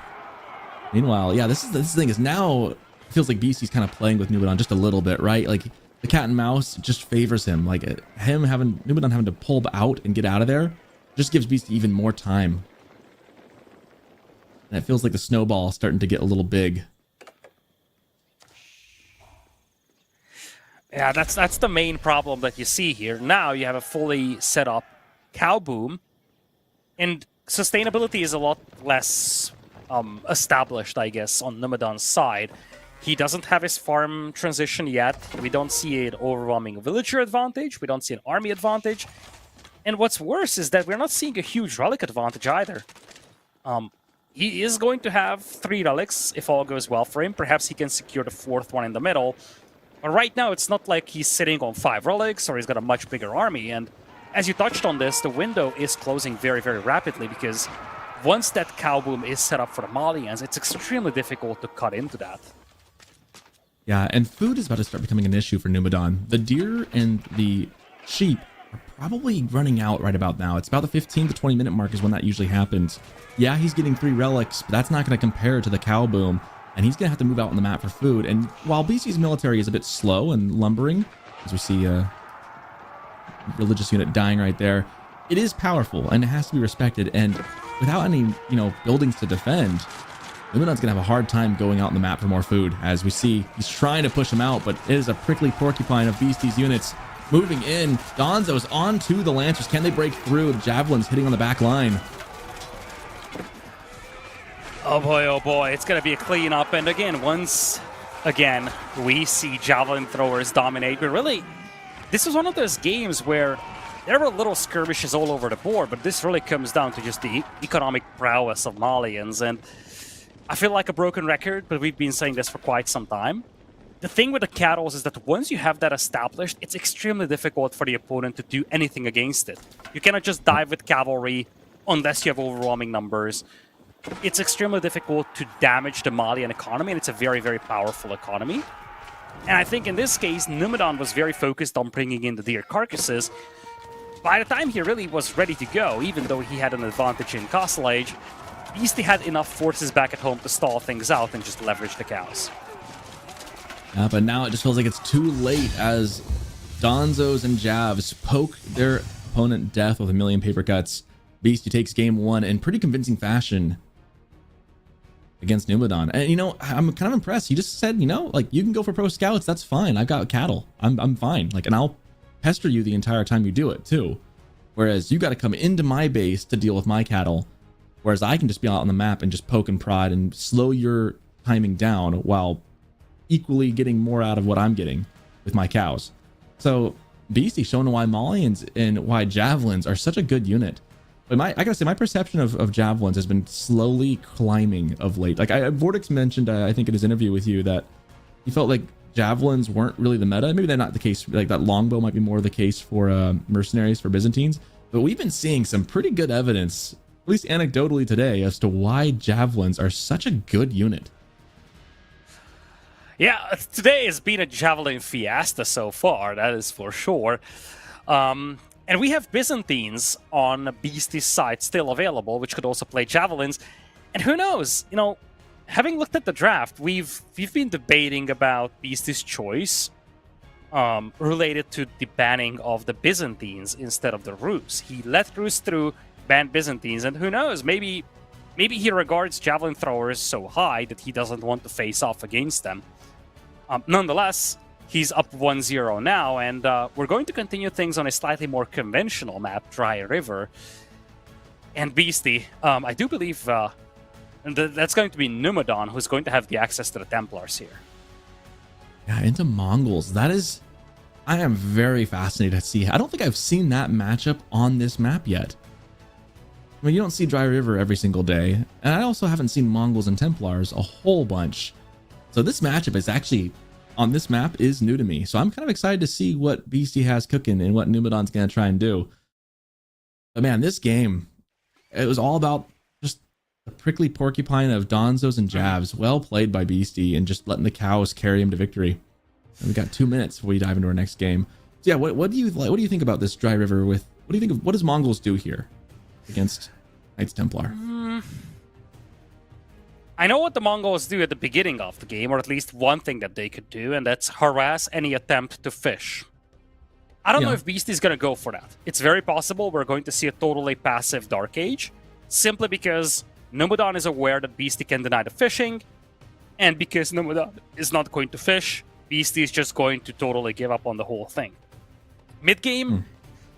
Meanwhile, yeah, this thing is now, feels like Beastie's kind of playing with Numidon just a little bit, right? Like, the cat and mouse just favors him. Like, Numidon having to pull out and get out of there just gives Beastie even more time. And it feels like the snowball is starting to get a little big. Yeah, that's the main problem that you see here. Now you have a fully set up Cow Boom. And sustainability is a lot less established, I guess, on Numidon's side. He doesn't have his farm transition yet. We don't see an overwhelming villager advantage. We don't see an army advantage. And what's worse is that we're not seeing a huge relic advantage either. He is going to have 3 relics if all goes well for him. Perhaps he can secure the 4th one in the middle. But right now, it's not like he's sitting on 5 relics or he's got a much bigger army. And as you touched on this, the window is closing very, very rapidly because once that Cow Boom is set up for the Malians, it's extremely difficult to cut into that. Yeah, and food is about to start becoming an issue for Numidon. The deer and the sheep are probably running out right about now. It's about the 15 to 20 minute mark is when that usually happens. Yeah, he's getting 3 relics, but that's not going to compare to the Cow Boom, and he's going to have to move out on the map for food. And while BC's military is a bit slow and lumbering, as we see a religious unit dying right there, it is powerful and it has to be respected. And without any, buildings to defend, Numidon's gonna have a hard time going out on the map for more food. As we see, he's trying to push him out, but it is a prickly porcupine of Beastie's units moving in. Donzo's onto the Lancers. Can they break through? The Javelins hitting on the back line. Oh boy, it's gonna be a cleanup. And again, once again, we see javelin throwers dominate. But really, this was one of those games where there were little skirmishes all over the board, but this really comes down to just the economic prowess of Malians. And I feel like a broken record, but we've been saying this for quite some time. The thing with the Cattles is that once you have that established, it's extremely difficult for the opponent to do anything against it. You cannot just dive with cavalry unless you have overwhelming numbers. It's extremely difficult to damage the Malian economy, and it's a very, very powerful economy. And I think in this case, Numadon was very focused on bringing in the deer carcasses. By the time he really was ready to go, even though he had an advantage in Castle Age, Beastie had enough forces back at home to stall things out and just leverage the cows. Yeah, but now it just feels like it's too late as Donzos and Javs poke their opponent death with a million paper cuts. Beastie takes game one in pretty convincing fashion against Numadon. And, you know, I'm kind of impressed. He just said, you know, like, you can go for pro scouts. That's fine. I've got cattle. I'm fine. Like, and I'll pester you the entire time you do it, too. Whereas you got to come into my base to deal with my cattle. Whereas I can just be out on the map and just poke and prod and slow your timing down while equally getting more out of what I'm getting with my cows. So Beastie showing why Malians and why Javelins are such a good unit. But I gotta say, my perception of Javelins has been slowly climbing of late. Like Vortex mentioned, I think in his interview with you, that he felt like Javelins weren't really the meta. Maybe they're not the case. Like that longbow might be more the case for mercenaries, for Byzantines. But we've been seeing some pretty good evidence, at least anecdotally today, as to why Javelins are such a good unit. Yeah, today has been a Javelin fiesta so far, that is for sure. And we have Byzantines on Beastie's side still available, which could also play Javelins. And who knows, you know, having looked at the draft, we've been debating about Beastie's choice related to the banning of the Byzantines instead of the Rus. He let Rus through, banned Byzantines, and who knows, maybe he regards Javelin throwers so high that he doesn't want to face off against them. Nonetheless, he's up 1-0 now, and we're going to continue things on a slightly more conventional map, Dry River. And Beastie, I do believe that's going to be Numadon who's going to have the access to the Templars here. Yeah, into Mongols. That is... I am very fascinated to see. I don't think I've seen that matchup on this map yet. I mean, you don't see Dry River every single day. And I also haven't seen Mongols and Templars a whole bunch. So this matchup is actually... on this map is new to me. So I'm kind of excited to see what Beastie has cooking and what Numadon's going to try and do. But man, this game, it was all about just the prickly porcupine of Donzos and Javs. Well played by Beastie and just letting the cows carry him to victory. And we got 2 minutes before we dive into our next game. So yeah, what do you think about this Dry River with, what do you think of, what does Mongols do here against Knights Templar? I know what the Mongols do at the beginning of the game, or at least one thing that they could do, and that's harass any attempt to fish. I don't know if Beastie's going to go for that. It's very possible we're going to see a totally passive Dark Age, simply because Numadon is aware that Beastie can deny the fishing, and because Numadon is not going to fish, Beastie is just going to totally give up on the whole thing. Mid-game,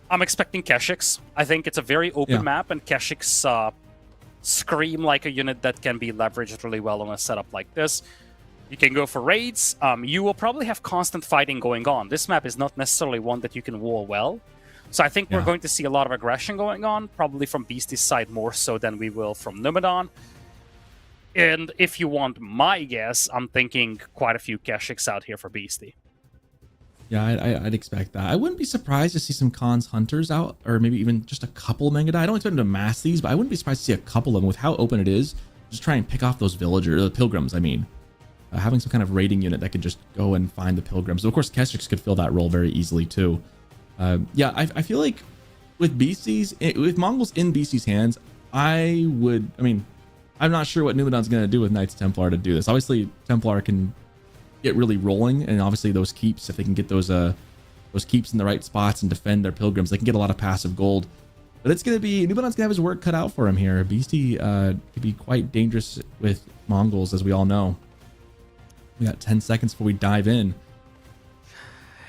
I'm expecting Keshiks. I think it's a very open map, and Keshiks... scream like a unit that can be leveraged really well on a setup like this. You can go for raids. You will probably have constant fighting going on. This map is not necessarily one that you can wall well. So I think we're going to see a lot of aggression going on, probably from Beastie's side more so than we will from Numadon. And if you want my guess, I'm thinking quite a few Keshiks out here for Beastie. Yeah, I'd expect that. I wouldn't be surprised to see some Khans Hunters out, or maybe even just a couple Mengadai. I don't expect them to mass these, but I wouldn't be surprised to see a couple of them with how open it is. Just try and pick off those villagers, the pilgrims, I mean. Having some kind of raiding unit that could just go and find the pilgrims. Of course, Keshiks could fill that role very easily, too. Yeah, I feel like with Beasties, with Mongols in Beastie's hands, I'm not sure what Numadon's going to do with Knights Templar to do this. Obviously, Templar can get really rolling, and obviously those keeps, if they can get those keeps in the right spots and defend their pilgrims, they can get a lot of passive gold. But it's going to be, Numadon's going to have his work cut out for him here. Beastie could be quite dangerous with Mongols, as we all know. We got 10 seconds before we dive in.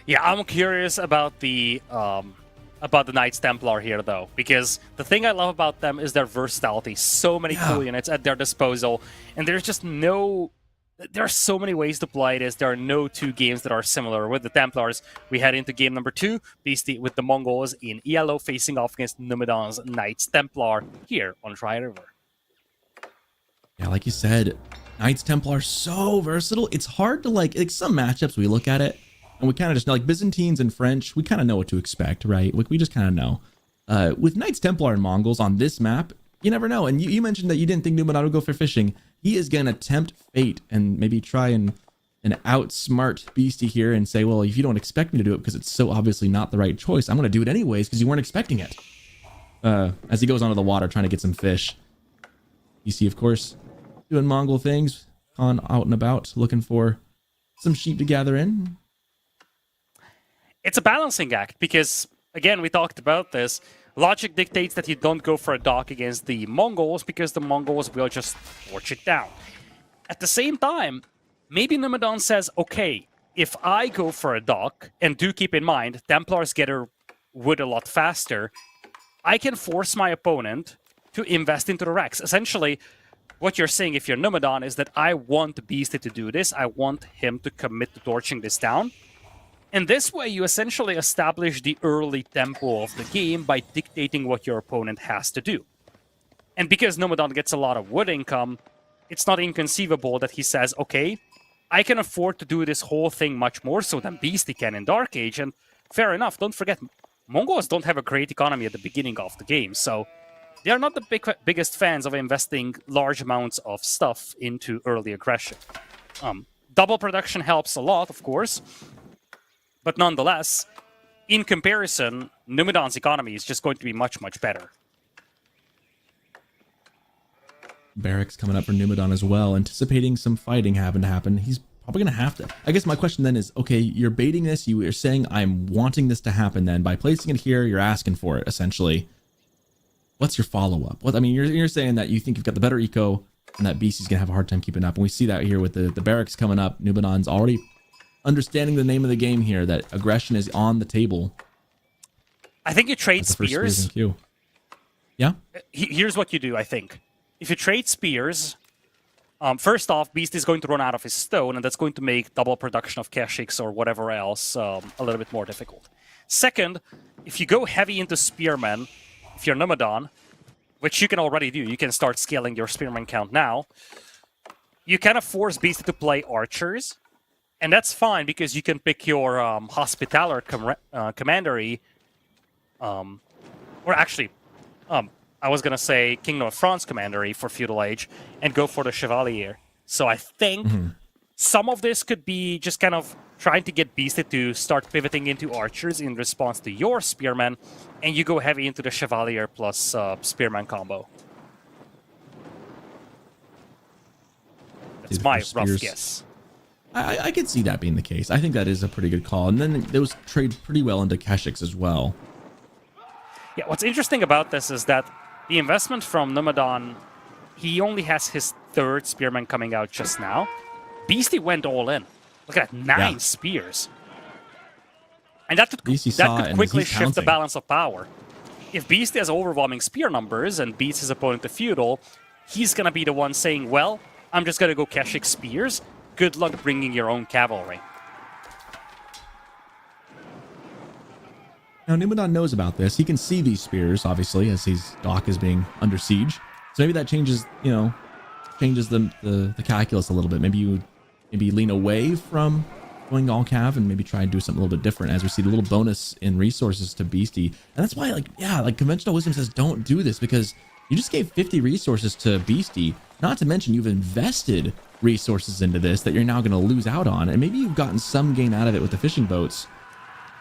Yeah, I'm curious about the Knights Templar here, though, because the thing I love about them is their versatility. So many cool units at their disposal, and there's just no There are so many ways to play this. There are no two games that are similar. With the Templars, we head into game number 2. Beastie with the Mongols in yellow facing off against Numidan's Knights Templar here on Dry River. Yeah, like you said, Knights Templar so versatile. It's hard to like some matchups we look at it and we kind of just know, like Byzantines and French, we kind of know what to expect, right? Like we just kind of know. With Knights Templar and Mongols on this map, you never know. And you mentioned that you didn't think Numidan would go for fishing. He is going to tempt fate and maybe try and outsmart Beastie here and say, well, if you don't expect me to do it because it's so obviously not the right choice, I'm going to do it anyways because you weren't expecting it. As he goes onto the water trying to get some fish. Beastie, of course, doing Mongol things, on out and about, looking for some sheep to gather in. It's a balancing act because, again, we talked about this. Logic dictates that you don't go for a dock against the Mongols because the Mongols will just torch it down. At the same time, maybe Numidan says, okay, if I go for a dock, and do keep in mind, Templars get wood a lot faster, I can force my opponent to invest into the Rex. Essentially, what you're saying if you're Numidan is that I want Beastie to do this, I want him to commit to torching this down. And this way, you essentially establish the early tempo of the game by dictating what your opponent has to do. And because Numidan gets a lot of wood income, it's not inconceivable that he says, okay, I can afford to do this whole thing much more so than Beastie can in Dark Age. And fair enough, don't forget, Mongols don't have a great economy at the beginning of the game, so they are not the biggest fans of investing large amounts of stuff into early aggression. Double production helps a lot, of course. But nonetheless, in comparison, Numidan's economy is just going to be much, much better. Barracks coming up for Numidan as well, anticipating some fighting having to happen. He's probably going to have to. I guess my question then is, okay, you're baiting this. You are saying I'm wanting this to happen then. By placing it here, you're asking for it, essentially. What's your follow-up? What I mean, you're saying that you think you've got the better eco and that Beastie's going to have a hard time keeping up. And we see that here with the barracks coming up. Numidan's already understanding the name of the game here, that aggression is on the table. I think you trade spears. Yeah? Here's what you do, I think. If you trade spears, first off, Beast is going to run out of his stone, and that's going to make double production of Keshiks or whatever else a little bit more difficult. Second, if you go heavy into spearmen, if you're Numidan, which you can already do, you can start scaling your spearman count now, you kind of force Beast to play archers. And that's fine because you can pick your Hospitaller Commandery, or actually, I was going to say Kingdom of France Commandery for Feudal Age, and go for the Chevalier. So I think some of this could be just kind of trying to get Beastie to start pivoting into archers in response to your Spearman, and you go heavy into the Chevalier plus Spearman combo. That's my rough guess. I could see that being the case. I think that is a pretty good call. And then those trade pretty well into Keshiks as well. Yeah, what's interesting about this is that the investment from Numidan, he only has his third spearman coming out just now. Beastie went all in. Look at that, 9 spears. And that could quickly shift the balance of power. If Beastie has overwhelming spear numbers and beats his opponent to Feudal, he's going to be the one saying, well, I'm just going to go Keshik spears. Good luck bringing your own cavalry. Now, Numidan knows about this. He can see these spears, obviously, as his dock is being under siege. So maybe that changes, changes the calculus a little bit. Maybe you lean away from going all cav and maybe try and do something a little bit different, as we see the little bonus in resources to Beastie. And that's why, conventional wisdom says don't do this, because you just gave 50 resources to Beastie. Not to mention you've invested resources into this that you're now going to lose out on. And maybe you've gotten some gain out of it with the fishing boats.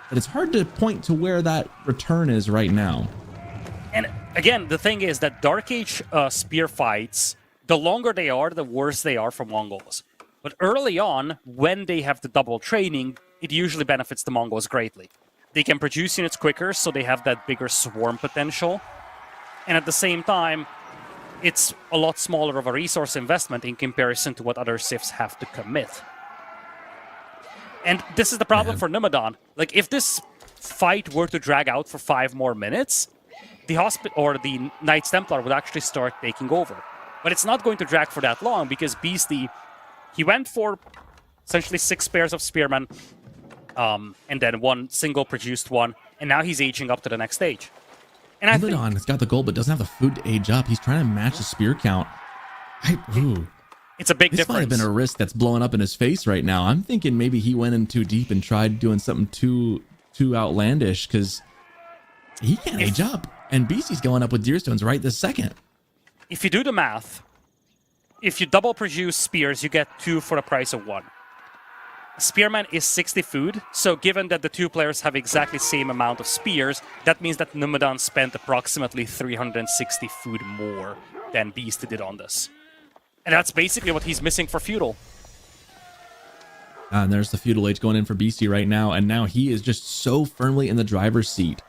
But it's hard to point to where that return is right now. And again, the thing is that Dark Age spear fights, the longer they are, the worse they are for Mongols. But early on, when they have the double training, it usually benefits the Mongols greatly. They can produce units quicker, so they have that bigger swarm potential. And at the same time, it's a lot smaller of a resource investment in comparison to what other civs have to commit. And this is the problem for Numidan. Like, if this fight were to drag out for 5 more minutes, the Knights Templar would actually start taking over. But it's not going to drag for that long because Beastie He went for essentially 6 pairs of spearmen, and then 1 single produced one, and now he's aging up to the next stage. And I think Myrmidon has got the gold, but doesn't have the food to age up. He's trying to match the spear count. it's a big This might have difference. been a risk that's blowing up in his face right now. I'm thinking maybe he went in too deep and tried doing something too outlandish, because he can't age up. And Beastie's going up with Deerstones right this second. If you do the math, if you double produce spears, you get 2 for the price of 1. Spearman is 60 food, so given that the 2 players have exactly the same amount of spears, that means that Numadon spent approximately 360 food more than Beast did on this. And that's basically what he's missing for Feudal. And there's the feudal age going in for BC right now, and now he is just so firmly in the driver's seat.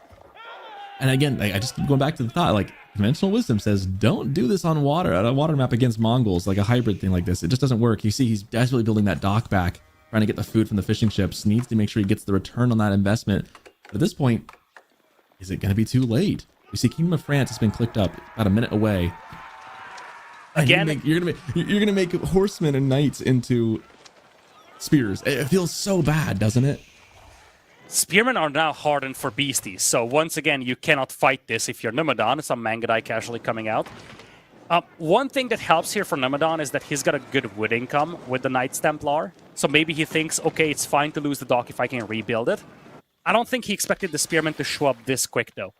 And again, I just keep going back to the thought, like, conventional wisdom says, don't do this on a water map against Mongols, like a hybrid thing like this. It just doesn't work. You see, he's desperately building that dock back, trying to get the food from the fishing ships, needs to make sure he gets the return on that investment. But at this point, is it going to be too late? You see, Kingdom of France has been clicked up about a minute away. And Again, you're gonna make horsemen and knights into spears. It feels so bad, doesn't it? Spearmen are now hardened for beasties, so once again, you cannot fight this if you're Numadon. Some Mangudai casually coming out. One thing that helps here for Numadon is that he's got a good wood income with the Knights Templar, so maybe he thinks, okay, it's fine to lose the dock if I can rebuild it. I don't think he expected the Spearmen to show up this quick, though.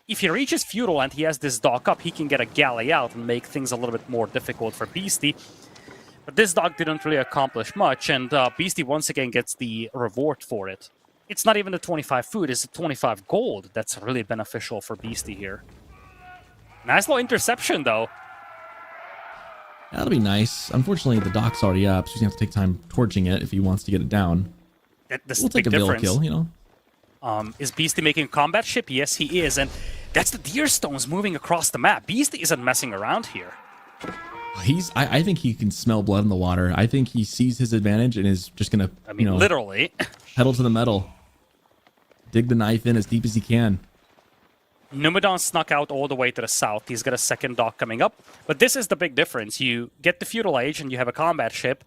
If he reaches Feudal and he has this dock up, he can get a galley out and make things a little bit more difficult for Beastie. But this dock didn't really accomplish much, and Beastie once again gets the reward for it. It's not even the 25 food, it's the 25 gold that's really beneficial for Beastie here. Nice little interception, though. That'll be nice. Unfortunately, the dock's already up, so he's gonna have to take time torching it if he wants to get it down. This We'll is a big take a villa difference. kill, you know. Is Beastie making a combat ship? Yes, he is, and that's the Deerstones moving across the map. Beastie isn't messing around here. I think he can smell blood in the water. I think he sees his advantage and is just gonna, I mean, literally. pedal to the metal, dig the knife in as deep as he can. Numadon snuck out all the way to the south. He's got a second dock coming up. But this is the big difference. You get the Feudal Age and you have a combat ship,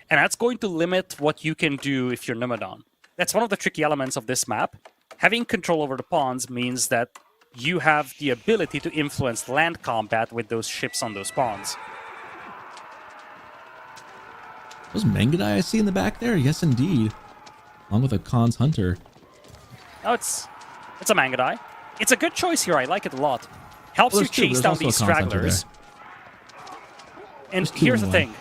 and that's going to limit what you can do if you're Numadon. That's one of the tricky elements of this map. Having control over the pawns means that you have the ability to influence land combat with those ships on those pawns. Those Mangudai I see in the back there? Yes, indeed. Along with a Khan's Hunter. No, it's a Mangudai. It's a good choice here. I like it a lot. Helps you chase down these stragglers. And here's the thing.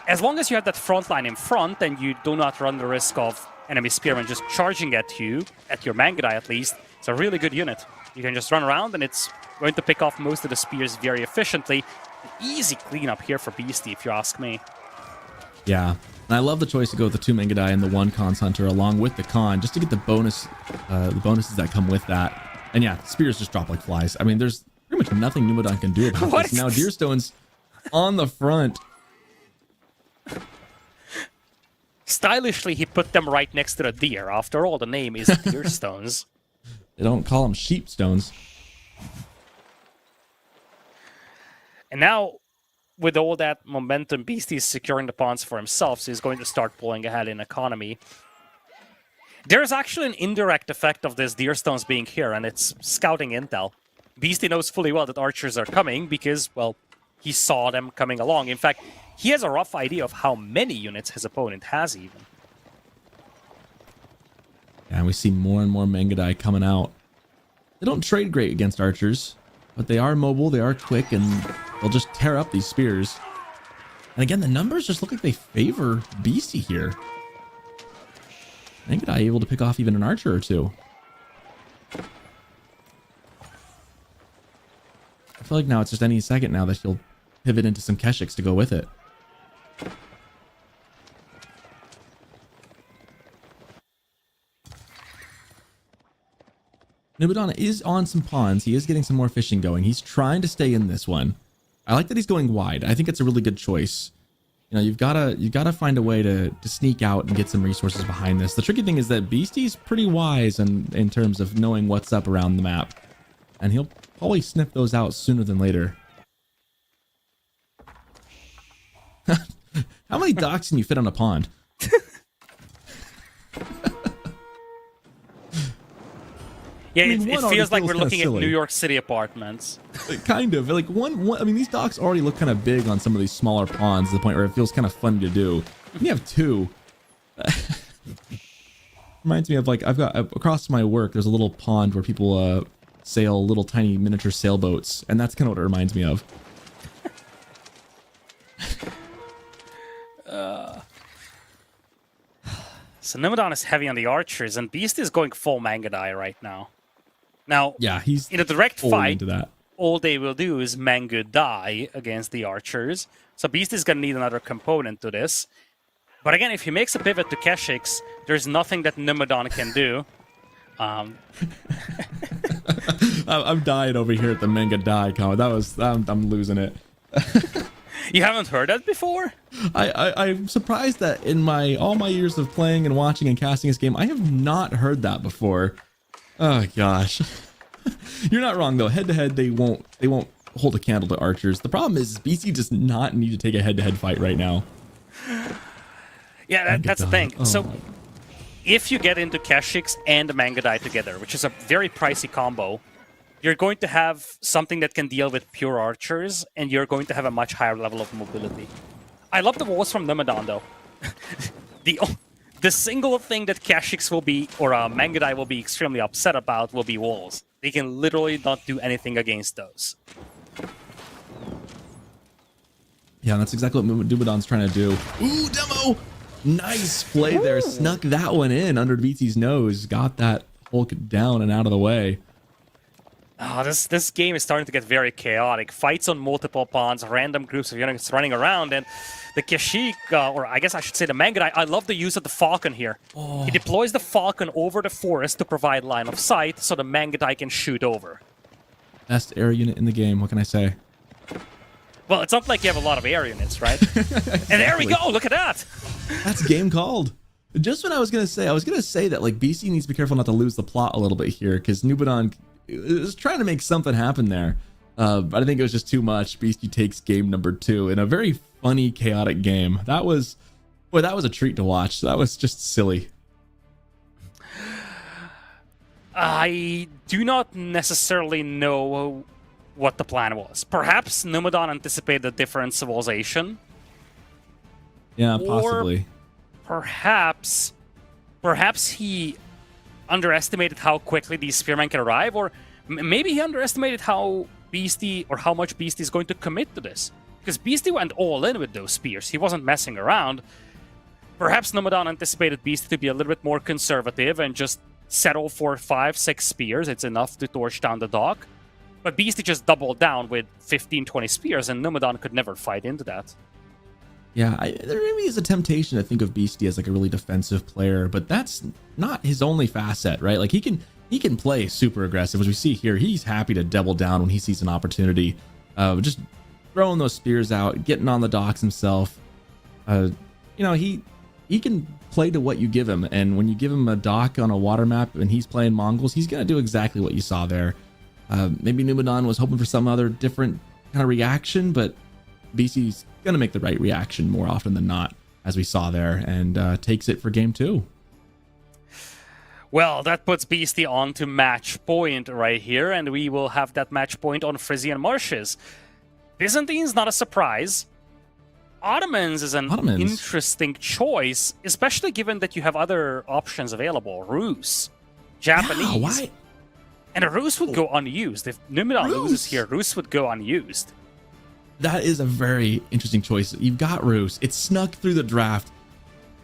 As long as you have that front line in front, and you do not run the risk of enemy spearmen just charging at you, at your Mangudai at least, it's a really good unit. You can just run around, and it's going to pick off most of the spears very efficiently. An easy cleanup here for Beastie, if you ask me. Yeah, and I love the choice to go with the 2 Mangudai and the 1 Khan's Hunter along with the Khan, just to get the bonuses that come with that. And yeah, spears just drop like flies. I mean, there's pretty much nothing Numadon can do about this. Now Deerstone's on the front. Stylishly, he put them right next to the deer. After all, the name is Deerstones. They don't call them sheepstones. And now, with all that momentum, Beastie is securing the pawns for himself, so he's going to start pulling ahead in economy. There's actually an indirect effect of this Deerstones being here, and it's scouting intel. Beastie knows fully well that archers are coming because, well, he saw them coming along. In fact, he has a rough idea of how many units his opponent has even. And we see more and more Mangudai coming out. They don't trade great against archers, but they are mobile, they are quick, and they'll just tear up these spears. And again, the numbers just look like they favor Beastie here. Mangudai able to pick off even an archer or two. I feel like now it's just any second now that he'll pivot into some Keshiks to go with it. Numadon is on some pawns. He is getting some more fishing going. He's trying to stay in this one. I like that he's going wide. I think it's a really good choice. You know, you've gotta find a way to sneak out and get some resources behind this. The tricky thing is that Beastie's pretty wise in terms of knowing what's up around the map. And he'll probably sniff those out sooner than later. How many docks can you fit on a pond? Yeah, I mean, it one already feels like feels we're kinda looking at silly. New York City apartments. Kind of like one. I mean, these docks already look kind of big on some of these smaller ponds to the point where it feels kind of fun to do. When you have two. Reminds me of like I've got across my work. There's a little pond where people sail little tiny miniature sailboats, and that's kind of what it reminds me of. So Nimodon is heavy on the archers, and Beast is going full Mangadai right now. Now, Yeah, he's in a direct fully fight, into that. all they will do is Mangadai against the archers. So Beast is going to need another component to this. But again, if he makes a pivot to Keshix, there's nothing that Nimodon can do. I'm dying over here at the manga die comment. That was I'm losing it. You haven't heard that before? I'm surprised that in all my years of playing and watching and casting this game, I have not heard that before. Oh gosh. You're not wrong though. Head to head, they won't hold a candle to archers. The problem is BC does not need to take a head to head fight right now. Yeah, that's the thing. Oh So my- if you get into Keshix and Mangadai together, which is a very pricey combo, you're going to have something that can deal with pure archers, and you're going to have a much higher level of mobility. I love the walls from Nimodon, though. The single thing that Keshix will be, or Mangadai will be extremely upset about will be walls. They can literally not do anything against those. Yeah, that's exactly what Dubadon's trying to do. Ooh, demo! Nice play there. Snuck that one in under BT's nose. Got that Hulk down and out of the way. Oh, this game is starting to get very chaotic. Fights on multiple pawns, random groups of units running around, and the Kashyyyk, or I guess I should say the Mangadai, I love the use of the Falcon here. He deploys the Falcon over the forest to provide line of sight so the Mangadai can shoot over. Best air unit in the game. What can I say? Well, it's not like you have a lot of air units, right? And there we go, look at that! That's game called. Just what I was going to say that like BC needs to be careful not to lose the plot a little bit here because Nubadon is trying to make something happen there. But I think it was just too much. BC takes game number 2 in a very funny, chaotic game. That was a treat to watch. That was just silly. I do not necessarily know what the plan was. Perhaps Nimodon anticipated a different civilization. Yeah, possibly. Perhaps he underestimated how quickly these spearmen can arrive, or maybe he underestimated how Beastie or how much Beastie is going to commit to this. Because Beastie went all in with those spears. He wasn't messing around. Perhaps Nimodon anticipated Beastie to be a little bit more conservative and just settle for 5, 6 spears. It's enough to torch down the dock. But Beastie just doubled down with 15, 20 spears, and Nimodon could never fight into that. Yeah, there maybe is a temptation to think of Beastie as like a really defensive player, but that's not his only facet, right? Like he can play super aggressive, as we see here. He's happy to double down when he sees an opportunity, just throwing those spears out, getting on the docks himself. He can play to what you give him, and when you give him a dock on a water map and he's playing Mongols, he's gonna do exactly what you saw there. Maybe Numidon was hoping for some other different kind of reaction, but BC's gonna make the right reaction more often than not, as we saw there, and takes it for game 2. Well, that puts Beastie on to match point right here, and we will have that match point on Frisian Marshes. Byzantine's not a surprise. Ottomans is an interesting choice, especially given that you have other options available. Rus, Japanese. Yeah, why? And a Rus would go unused. If Numidon loses here, Rus would go unused. That is a very interesting choice. You've got Rus. It's snuck through the draft,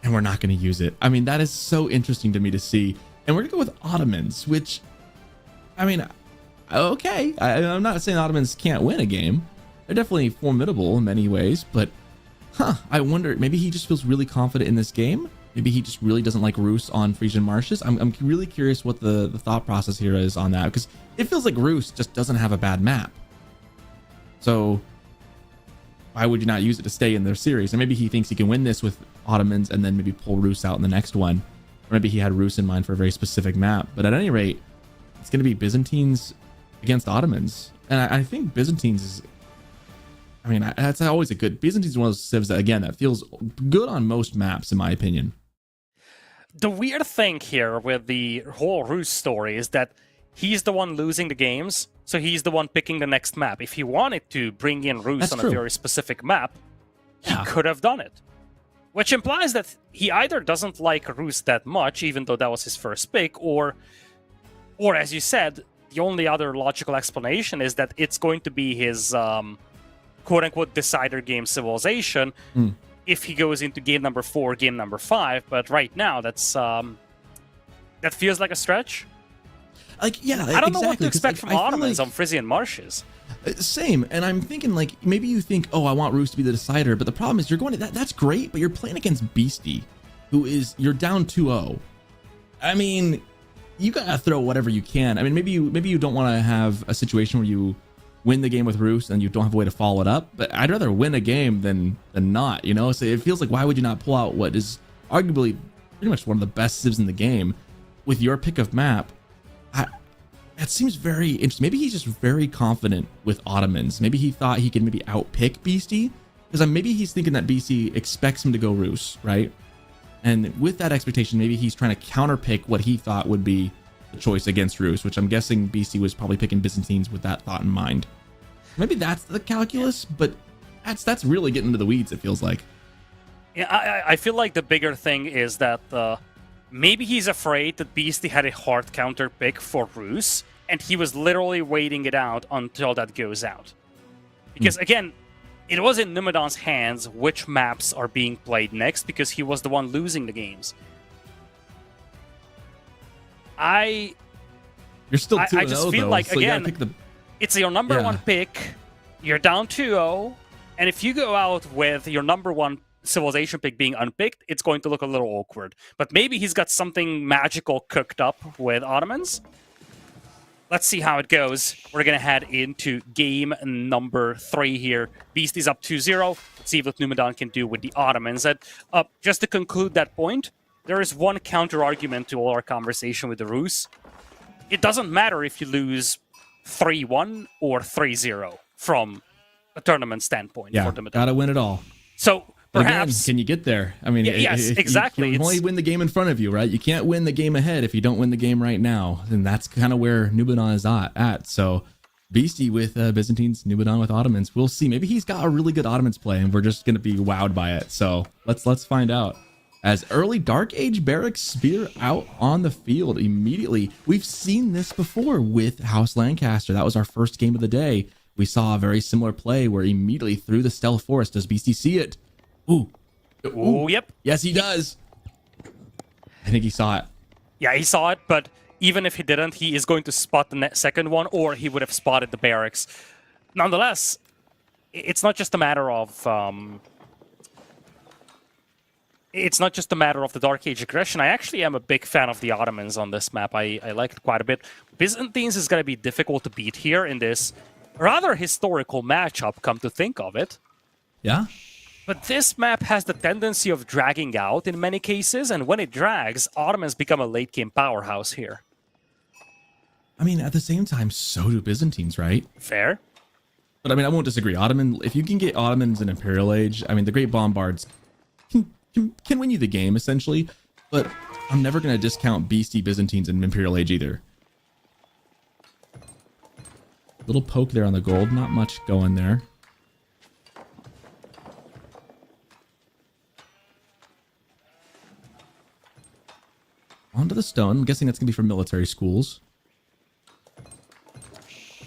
and we're not going to use it. I mean, that is so interesting to me to see. And we're going to go with Ottomans, which, I mean, okay. I'm not saying Ottomans can't win a game. They're definitely formidable in many ways, but I wonder, maybe he just feels really confident in this game. Maybe he just really doesn't like Rus on Frisian Marshes. I'm really curious what the thought process here is on that, because it feels like Rus just doesn't have a bad map. So why would you not use it to stay in their series? And maybe he thinks he can win this with Ottomans and then maybe pull Rus out in the next one. Or maybe he had Rus in mind for a very specific map. But at any rate, it's going to be Byzantines against Ottomans. And I think Byzantines is I mean, that's always a good. Byzantine's one of those civs that, again, that feels good on most maps, in my opinion. The weird thing here with the whole Rus story is that he's the one losing the games, so he's the one picking the next map. If he wanted to bring in Rus on a very specific map, he could have done it. Which implies that he either doesn't like Rus that much, even though that was his first pick, or as you said, the only other logical explanation is that it's going to be his quote-unquote decider game Civilization if he goes into game number 4, game number 5. But right now, that's that feels like a stretch. Like, yeah, I don't know what to expect from Ottomans on Frisian Marshes. Same, and I'm thinking, like, maybe you think, oh, I want Rus to be the decider, but the problem is you're going to that's great, but you're playing against Beastie, who is, you're down 2-0. I mean, you gotta throw whatever you can. I mean, maybe you don't want to have a situation where you win the game with Rus and you don't have a way to follow it up, but I'd rather win a game than not, you know? So it feels like, why would you not pull out what is arguably pretty much one of the best civs in the game with your pick of map? That seems very interesting. Maybe he's just very confident with Ottomans. Maybe he thought he could maybe outpick Beastie, because maybe he's thinking that Beastie expects him to go Rus, right? And with that expectation, maybe he's trying to counterpick what he thought would be the choice against Rus, which I'm guessing Beastie was probably picking Byzantines with that thought in mind. Maybe that's the calculus, but that's really getting into the weeds, it feels like. Yeah, I feel like the bigger thing is that maybe he's afraid that Beastie had a hard counter pick for Rus, and he was literally waiting it out until that goes out. Because, again, it was in Numidan's hands which maps are being played next, because he was the one losing the games. You're still 2-0, I just feel though, like, so again, it's your number one pick, you're down 2-0, and if you go out with your number one Civilization pick being unpicked, it's going to look a little awkward. But maybe he's got something magical cooked up with Ottomans. Let's see how it goes. We're going to head into game number 3 here. Beastie's up 2-0. Let's see what Numidan can do with the Ottomans. And just to conclude that point, there is one counter-argument to all our conversation with the Rus. It doesn't matter if you lose 3-1 or 3-0 from a tournament standpoint. Yeah, for Numidan. gotta win it all. So perhaps, again, can you get there? I mean, yes, exactly. You can only win the game in front of you, right? You can't win the game ahead if you don't win the game right now, and that's kind of where Numidan is at. So, Beastie with Byzantines, Numidan with Ottomans. We'll see. Maybe he's got a really good Ottomans play, and we're just going to be wowed by it. So let's find out. As early Dark Age Barracks Spear out on the field immediately. We've seen this before with House Lancaster. That was our first game of the day. We saw a very similar play where immediately through the Stealth Forest. Does Beastie see it? Ooh. Yep. Yes, he does. I think he saw it. Yeah, he saw it, but even if he didn't, he is going to spot the second one, or he would have spotted the barracks. Nonetheless, it's not just a matter of the Dark Age aggression. I actually am a big fan of the Ottomans on this map. I like it quite a bit. Byzantines is going to be difficult to beat here in this rather historical matchup, come to think of it. Yeah? But this map has the tendency of dragging out in many cases, and when it drags, Ottomans become a late-game powerhouse here. I mean, at the same time, so do Byzantines, right? Fair. But I mean, I won't disagree. If you can get Ottomans in Imperial Age, I mean, the Great Bombards can win you the game, essentially. But I'm never going to discount Beastie Byzantines in Imperial Age either. Little poke there on the gold. Not much going there. Onto the stone. I'm guessing that's going to be for military schools.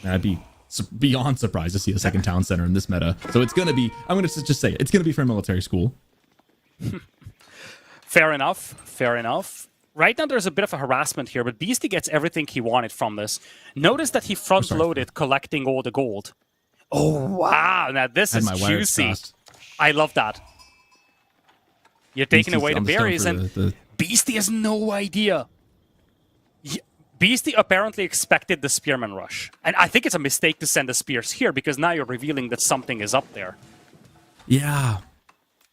I'd be beyond surprised to see a second town center in this meta. So it's going to be, I'm going to just say it. It's going to be for a military school. Fair enough. Fair enough. Right now, there's a bit of a harassment here, but Beastie gets everything he wanted from this. Notice that he front-loaded collecting all the gold. Oh, wow. Now, this is juicy. I love that. You're taking away the berries, and Beastie has no idea. Beastie apparently expected the Spearman rush. And I think it's a mistake to send the spears here, because now you're revealing that something is up there. Yeah.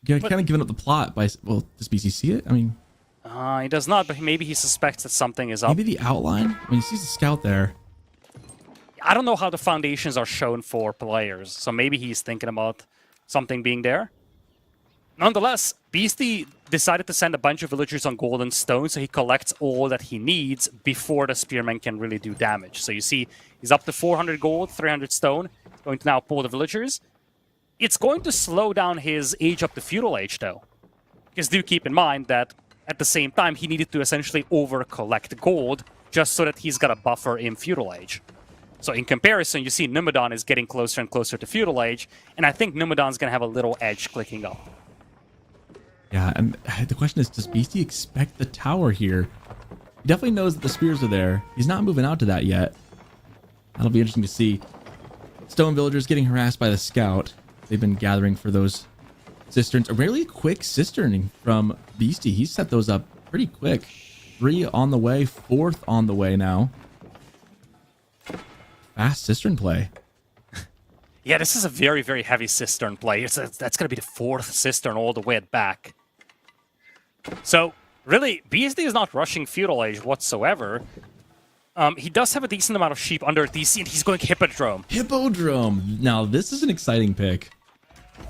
You're kind of giving up the plot by... Well, does Beastie see it? I mean... He does not, but maybe he suspects that something is up. Maybe the outline? I mean, he sees the scout there. I don't know how the foundations are shown for players, so maybe he's thinking about something being there. Nonetheless, Beastie decided to send a bunch of villagers on golden stone so he collects all that he needs before the spearman can really do damage. So you see, he's up to 400 gold, 300 stone, going to now pull the villagers. It's going to slow down his age up to feudal age, though. Because do keep in mind that at the same time, he needed to essentially over-collect gold just so that he's got a buffer in feudal age. So in comparison, you see Numadon is getting closer and closer to feudal age, and I think Numadon's going to have a little edge clicking up. Yeah, and the question is, does Beastie expect the tower here? He definitely knows that the spears are there. He's not moving out to that yet. That'll be interesting to see. Stone villagers getting harassed by the scout. They've been gathering for those cisterns. A really quick cisterning from Beastie. He set those up pretty quick. 3 on the way, 4th on the way now. Fast cistern play. Yeah, this is a very, very heavy cistern play. That's going to be the 4th cistern all the way back. So, really, Beastie is not rushing feudal age whatsoever. He does have a decent amount of sheep under DC, and he's going Hippodrome. Hippodrome. Now, this is an exciting pick.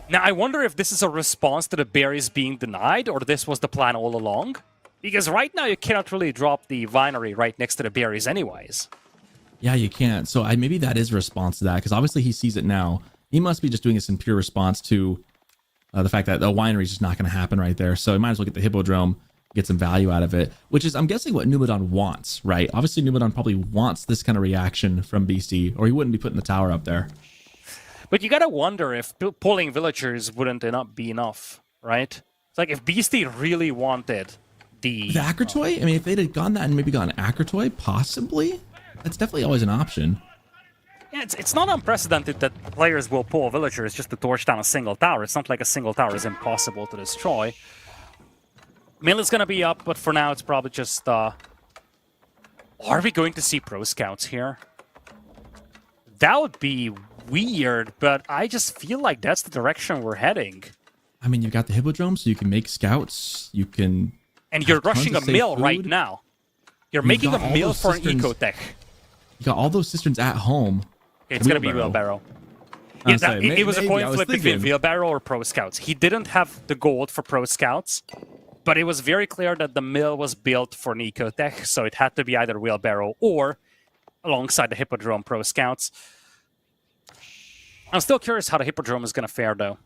Now, I wonder if this is a response to the berries being denied, or this was the plan all along. Because right now, you cannot really drop the vinery right next to the berries anyways. Yeah, you can't. So maybe that is a response to that, because obviously he sees it now. He must be just doing this in pure response to the fact that the winery is just not going to happen right there. So he might as well get the Hippodrome, get some value out of it, which is, I'm guessing, what Numadon wants, right? Obviously, Numadon probably wants this kind of reaction from BC, or he wouldn't be putting the tower up there. But you gotta wonder if pulling villagers wouldn't be enough, right? It's like if Beastie really wanted the Akratoy? I mean, if they'd have gone that and maybe gone Akratoy, possibly? That's definitely always an option. Yeah, it's not unprecedented that players will pull villagers just to torch down a single tower. It's not like a single tower is impossible to destroy. Mill is gonna be up, but for now it's probably just... Are we going to see pro scouts here? That would be weird, but I just feel like that's the direction we're heading. I mean, you've got the Hippodrome, so you can make scouts, you can... And you're rushing a mill right now. You're making a mill for an ecotech. You got all those cisterns at home. It's going to be wheelbarrow. Yeah, it was a coin flip between wheelbarrow or pro scouts. He didn't have the gold for pro scouts, but it was very clear that the mill was built for an ecotech, so it had to be either wheelbarrow or alongside the Hippodrome pro scouts. I'm still curious how the Hippodrome is going to fare, though.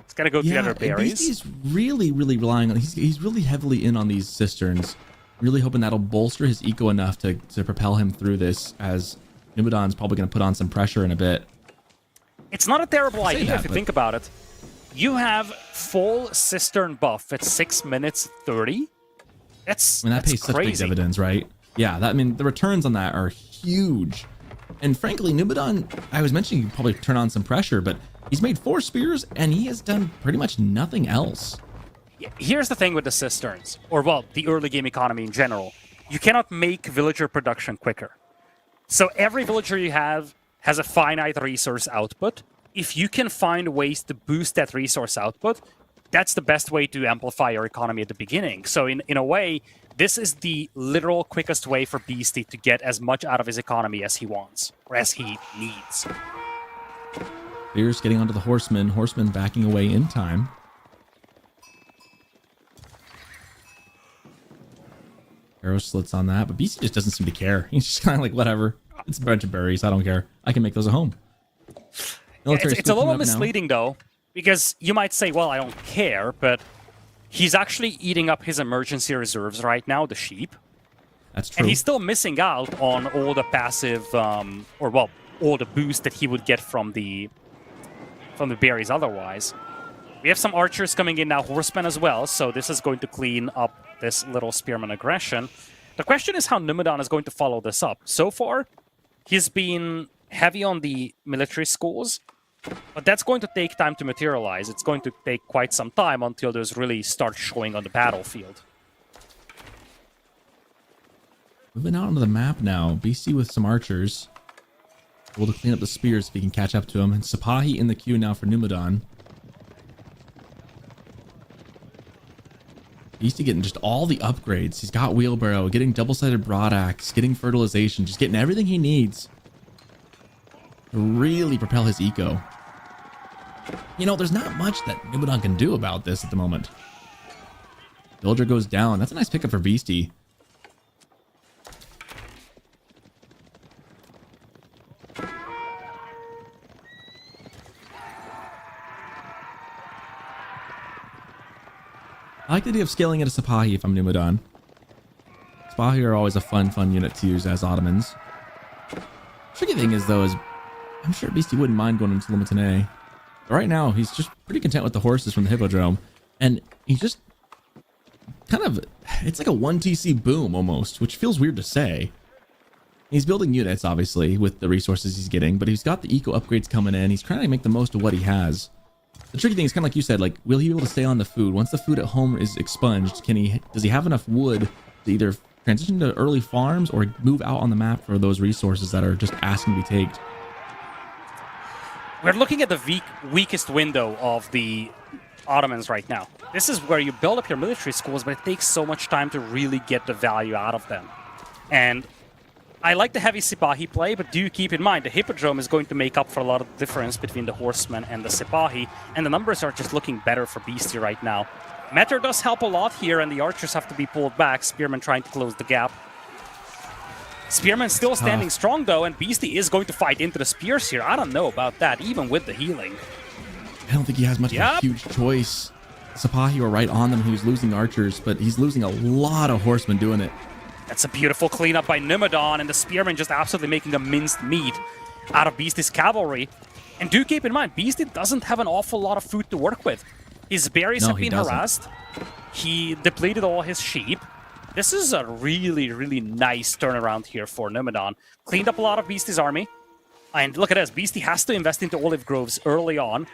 It's got to go through other berries. He's really, really relying on... He's really heavily in on these cisterns. Really hoping that'll bolster his eco enough to propel him through this, as Numadon's probably going to put on some pressure in a bit. It's not a terrible idea if you think about it. You have full cistern buff at 6 minutes 30. That's that pays such big dividends, right? Yeah, I mean, the returns on that are huge. And frankly, Numadon, I was mentioning you probably turn on some pressure, but he's made 4 spears and he has done pretty much nothing else. Here's the thing with the cisterns, or well, the early game economy in general. You cannot make villager production quicker. So every villager you have has a finite resource output. If you can find ways to boost that resource output, that's the best way to amplify your economy at the beginning. So in a way, this is the literal quickest way for Beastie to get as much out of his economy as he wants, or as he needs. Spears getting onto the horseman. Horseman backing away in time. Arrow slits on that, but BC just doesn't seem to care. He's just kind of like, whatever. It's a bunch of berries. I don't care. I can make those at home. It's a little misleading, though, because you might say, well, I don't care, but he's actually eating up his emergency reserves right now, the sheep. That's true. And he's still missing out on all the passive, all the boost that he would get from the berries otherwise. We have some archers coming in now, horsemen as well, so this is going to clean up this little spearman aggression. The question is how Numadon is going to follow this up. So far, he's been heavy on the military schools, but that's going to take time to materialize. It's going to take quite some time until those really start showing on the battlefield. Moving out onto the map now. BC with some archers. Able to clean up the spears if he can catch up to him. And Sapahi in the queue now for Numadon. Beastie getting just all the upgrades. He's got wheelbarrow, getting double-sided broadaxe, getting fertilization, just getting everything he needs to really propel his eco. You know, there's not much that Numadon can do about this at the moment. Villager goes down. That's a nice pickup for Beastie. I like the idea of scaling into Sipahi if I'm Numadon. Sipahi are always a fun unit to use as Ottomans. Tricky thing is, though, is I'm sure Beastie wouldn't mind going into Limitane. But right now, he's just pretty content with the horses from the Hippodrome. And he's just kind of, it's like a 1TC boom almost, which feels weird to say. He's building units, obviously, with the resources he's getting, but he's got the eco upgrades coming in. He's trying to make the most of what he has. The tricky thing is kind of like you said, like, will he be able to stay on the food? Once the food at home is expunged, does he have enough wood to either transition to early farms or move out on the map for those resources that are just asking to be taken? We're looking at the weakest window of the Ottomans right now. This is where you build up your military schools, but it takes so much time to really get the value out of them. And I like the heavy Sipahi play, but do keep in mind the Hippodrome is going to make up for a lot of the difference between the Horsemen and the Sipahi, and the numbers are just looking better for Beastie right now. Meteor does help a lot here, and the archers have to be pulled back. Spearman trying to close the gap. Spearman still standing strong, though, and Beastie is going to fight into the spears here. I don't know about that, even with the healing. I don't think he has much of a huge choice. Sipahi were right on them. He was losing archers, but he's losing a lot of horsemen doing it. That's a beautiful cleanup by Numadon, and the Spearman just absolutely making a minced meat out of Beastie's cavalry. And do keep in mind, Beastie doesn't have an awful lot of food to work with. His berries have been harassed. He depleted all his sheep. This is a really, really nice turnaround here for Numadon. Cleaned up a lot of Beastie's army. And look at this, Beastie has to invest into olive groves early on.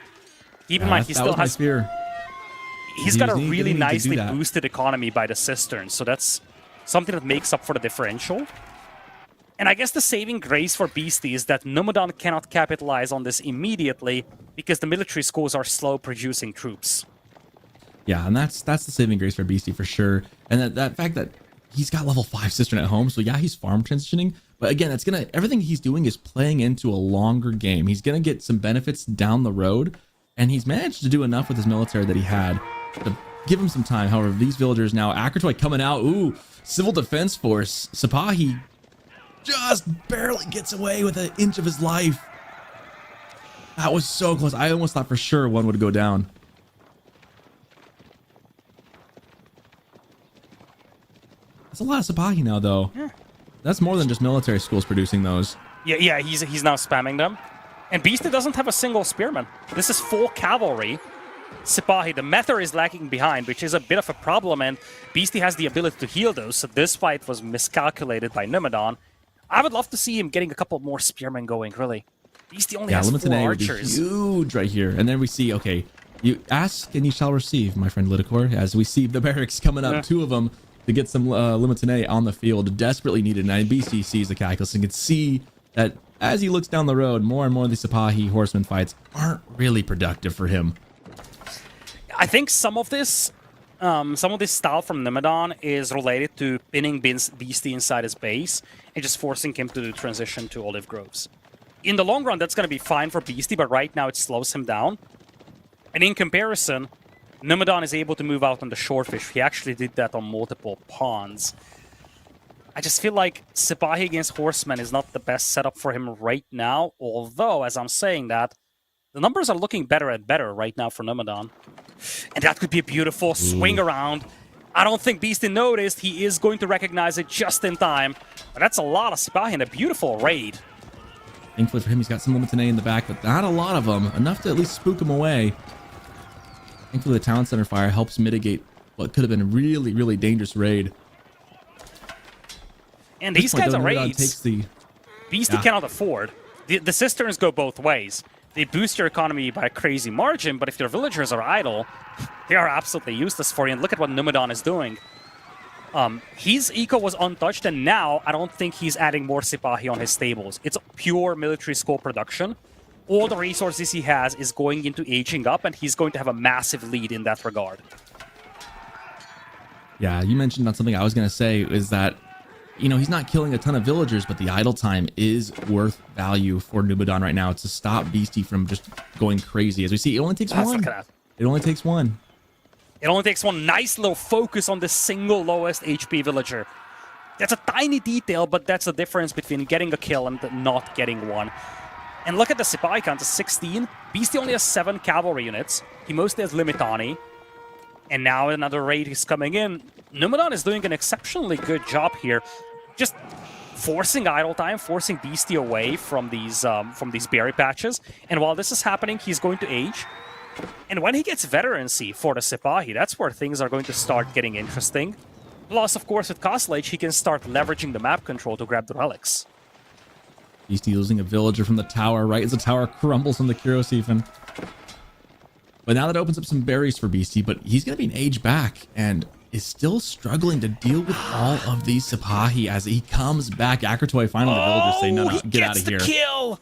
Keep in mind, he still has... He's got a really nicely boosted economy by the cisterns, so that's something that makes up for the differential. And I guess the saving grace for Beastie is that Numadon cannot capitalize on this immediately because the military schools are slow producing troops. Yeah, and that's the saving grace for Beastie for sure. And that fact that he's got level 5 cistern at home, so yeah, he's farm transitioning. But again, it's everything he's doing is playing into a longer game. He's gonna get some benefits down the road, and he's managed to do enough with his military that he had to give him some time. However, these villagers now, Akratoy coming out, ooh, civil defense force. Sipahi just barely gets away with an inch of his life. That was so close. I almost thought for sure one would go down. That's a lot of Sipahi now, though. Yeah. That's more than just military schools producing those. Yeah, he's now spamming them. And Beastie doesn't have a single spearman. This is full cavalry. Sipahi, the Meteor is lagging behind, which is a bit of a problem, and Beastie has the ability to heal those, so this fight was miscalculated by Numadon. I would love to see him getting a couple more spearmen going, really. Beastie only has 4 archers. Huge right here. And then we see, okay, you ask and you shall receive, my friend Lidicor, as we see the barracks coming up, 2 of them, to get some Limitane on the field, desperately needed. And Beastie sees the calculus and can see that as he looks down the road, more and more of these Sipahi horseman fights aren't really productive for him. I think some of this style from Numadon is related to pinning Beastie inside his base and just forcing him to transition to olive groves. In the long run, that's going to be fine for Beastie, but right now it slows him down. And in comparison, Numadon is able to move out on the shorefish. He actually did that on multiple pawns. I just feel like Sipahi against Horsemen is not the best setup for him right now, although, as I'm saying that, the numbers are looking better and better right now for Numadon. And that could be a beautiful swing around. I don't think Beastie noticed. He is going to recognize it just in time. But that's a lot of Sipahi and a beautiful raid. Thankfully for him, he's got some Limitane in the back, but not a lot of them. Enough to at least spook him away. Thankfully, the Town Center fire helps mitigate what could have been a really, really dangerous raid. And these kinds of raids, Beastie cannot afford. The cisterns go both ways. They boost your economy by a crazy margin, but if your villagers are idle, they are absolutely useless for you. And look at what Numadon is doing. His eco was untouched, and now I don't think he's adding more Sipahi on his stables. It's pure military school production. All the resources he has is going into aging up, and he's going to have a massive lead in that regard. Yeah, you mentioned on something I was going to say is that, you know, he's not killing a ton of villagers, but the idle time is worth value for Nubadan right now to stop Beastie from just going crazy. As we see, it only takes one. Look at that. It only takes one. It only takes one nice little focus on the single lowest HP villager. That's a tiny detail, but that's the difference between getting a kill and not getting one. And look at the Sipahi count, it's 16. Beastie only has 7 cavalry units. He mostly has Limitani. And now another raid is coming in. Numadan is doing an exceptionally good job here. Just forcing idle time, forcing Beastie away from these berry patches. And while this is happening, he's going to age. And when he gets veterancy for the Sipahi, that's where things are going to start getting interesting. Plus, of course, with Castle Age, he can start leveraging the map control to grab the relics. Beastie losing a villager from the tower right as the tower crumbles on the Kirosifen. But now that opens up some berries for Beastie, but he's going to be an age back and is still struggling to deal with all of these Sipahi as he comes back. Akratoy finally, the villagers say, no, get out of here. Kill!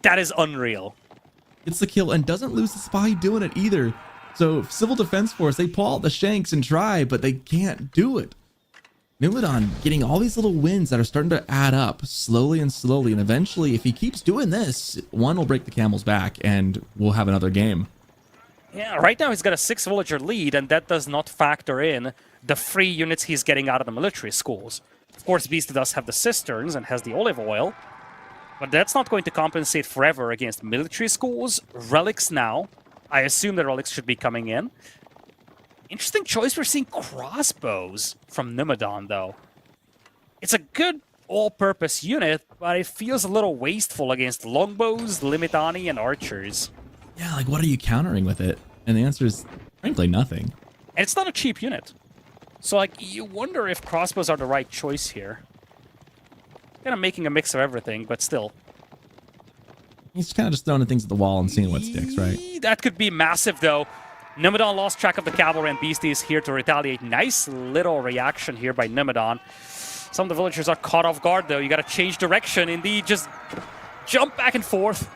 That is unreal. Gets the kill and doesn't lose the Sipahi doing it either. So Civil Defense Force, they pull out the shanks and try, but they can't do it. Numadan getting all these little wins that are starting to add up slowly and slowly. And eventually, if he keeps doing this, one will break the camel's back and we'll have another game. Yeah, right now he's got a 6 villager lead, and that does not factor in the free units he's getting out of the military schools. Of course, Beastie does have the cisterns and has the olive oil, but that's not going to compensate forever against military schools. Relics now. I assume the relics should be coming in. Interesting choice. We're seeing crossbows from Numadan, though. It's a good all-purpose unit, but it feels a little wasteful against longbows, Limitani, and archers. Yeah, like what are you countering with it? And the answer is, frankly, nothing. And it's not a cheap unit. So, like, you wonder if crossbows are the right choice here. Kind of making a mix of everything, but still. He's kind of just throwing things at the wall and seeing what sticks, right? That could be massive, though. Numadan lost track of the cavalry, and Beastie is here to retaliate. Nice little reaction here by Numadan. Some of the villagers are caught off guard, though. You got to change direction. Indeed, just jump back and forth.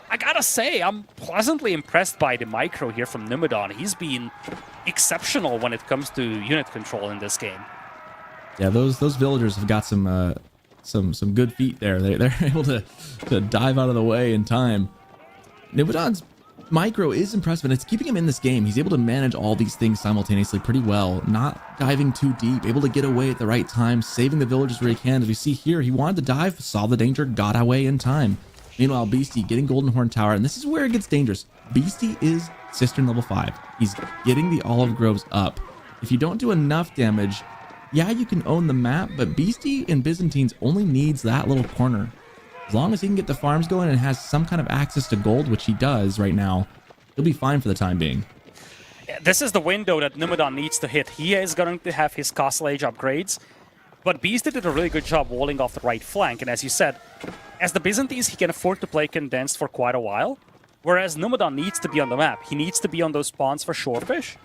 I gotta say, I'm pleasantly impressed by the micro here from Numadan. He's been exceptional when it comes to unit control in this game. Yeah, those villagers have got some good feet there. They're able to dive out of the way in time. Numadan's micro is impressive, and it's keeping him in this game. He's able to manage all these things simultaneously pretty well, not diving too deep, able to get away at the right time, saving the villagers where he can. As we see here, he wanted to dive, saw the danger, got away in time. Meanwhile, Beastie getting Golden Horn Tower, and this is where it gets dangerous. Beastie is Cistern level 5. He's getting the Olive Groves up. If you don't do enough damage, yeah, you can own the map, but Beastie in Byzantines only needs that little corner. As long as he can get the farms going and has some kind of access to gold, which he does right now, he'll be fine for the time being. This is the window that Numadan needs to hit. He is going to have his Castle Age upgrades, but Beastie did a really good job walling off the right flank, and as you said, as the Byzantines, he can afford to play condensed for quite a while, whereas Numadan needs to be on the map. He needs to be on those spawns for shorefish,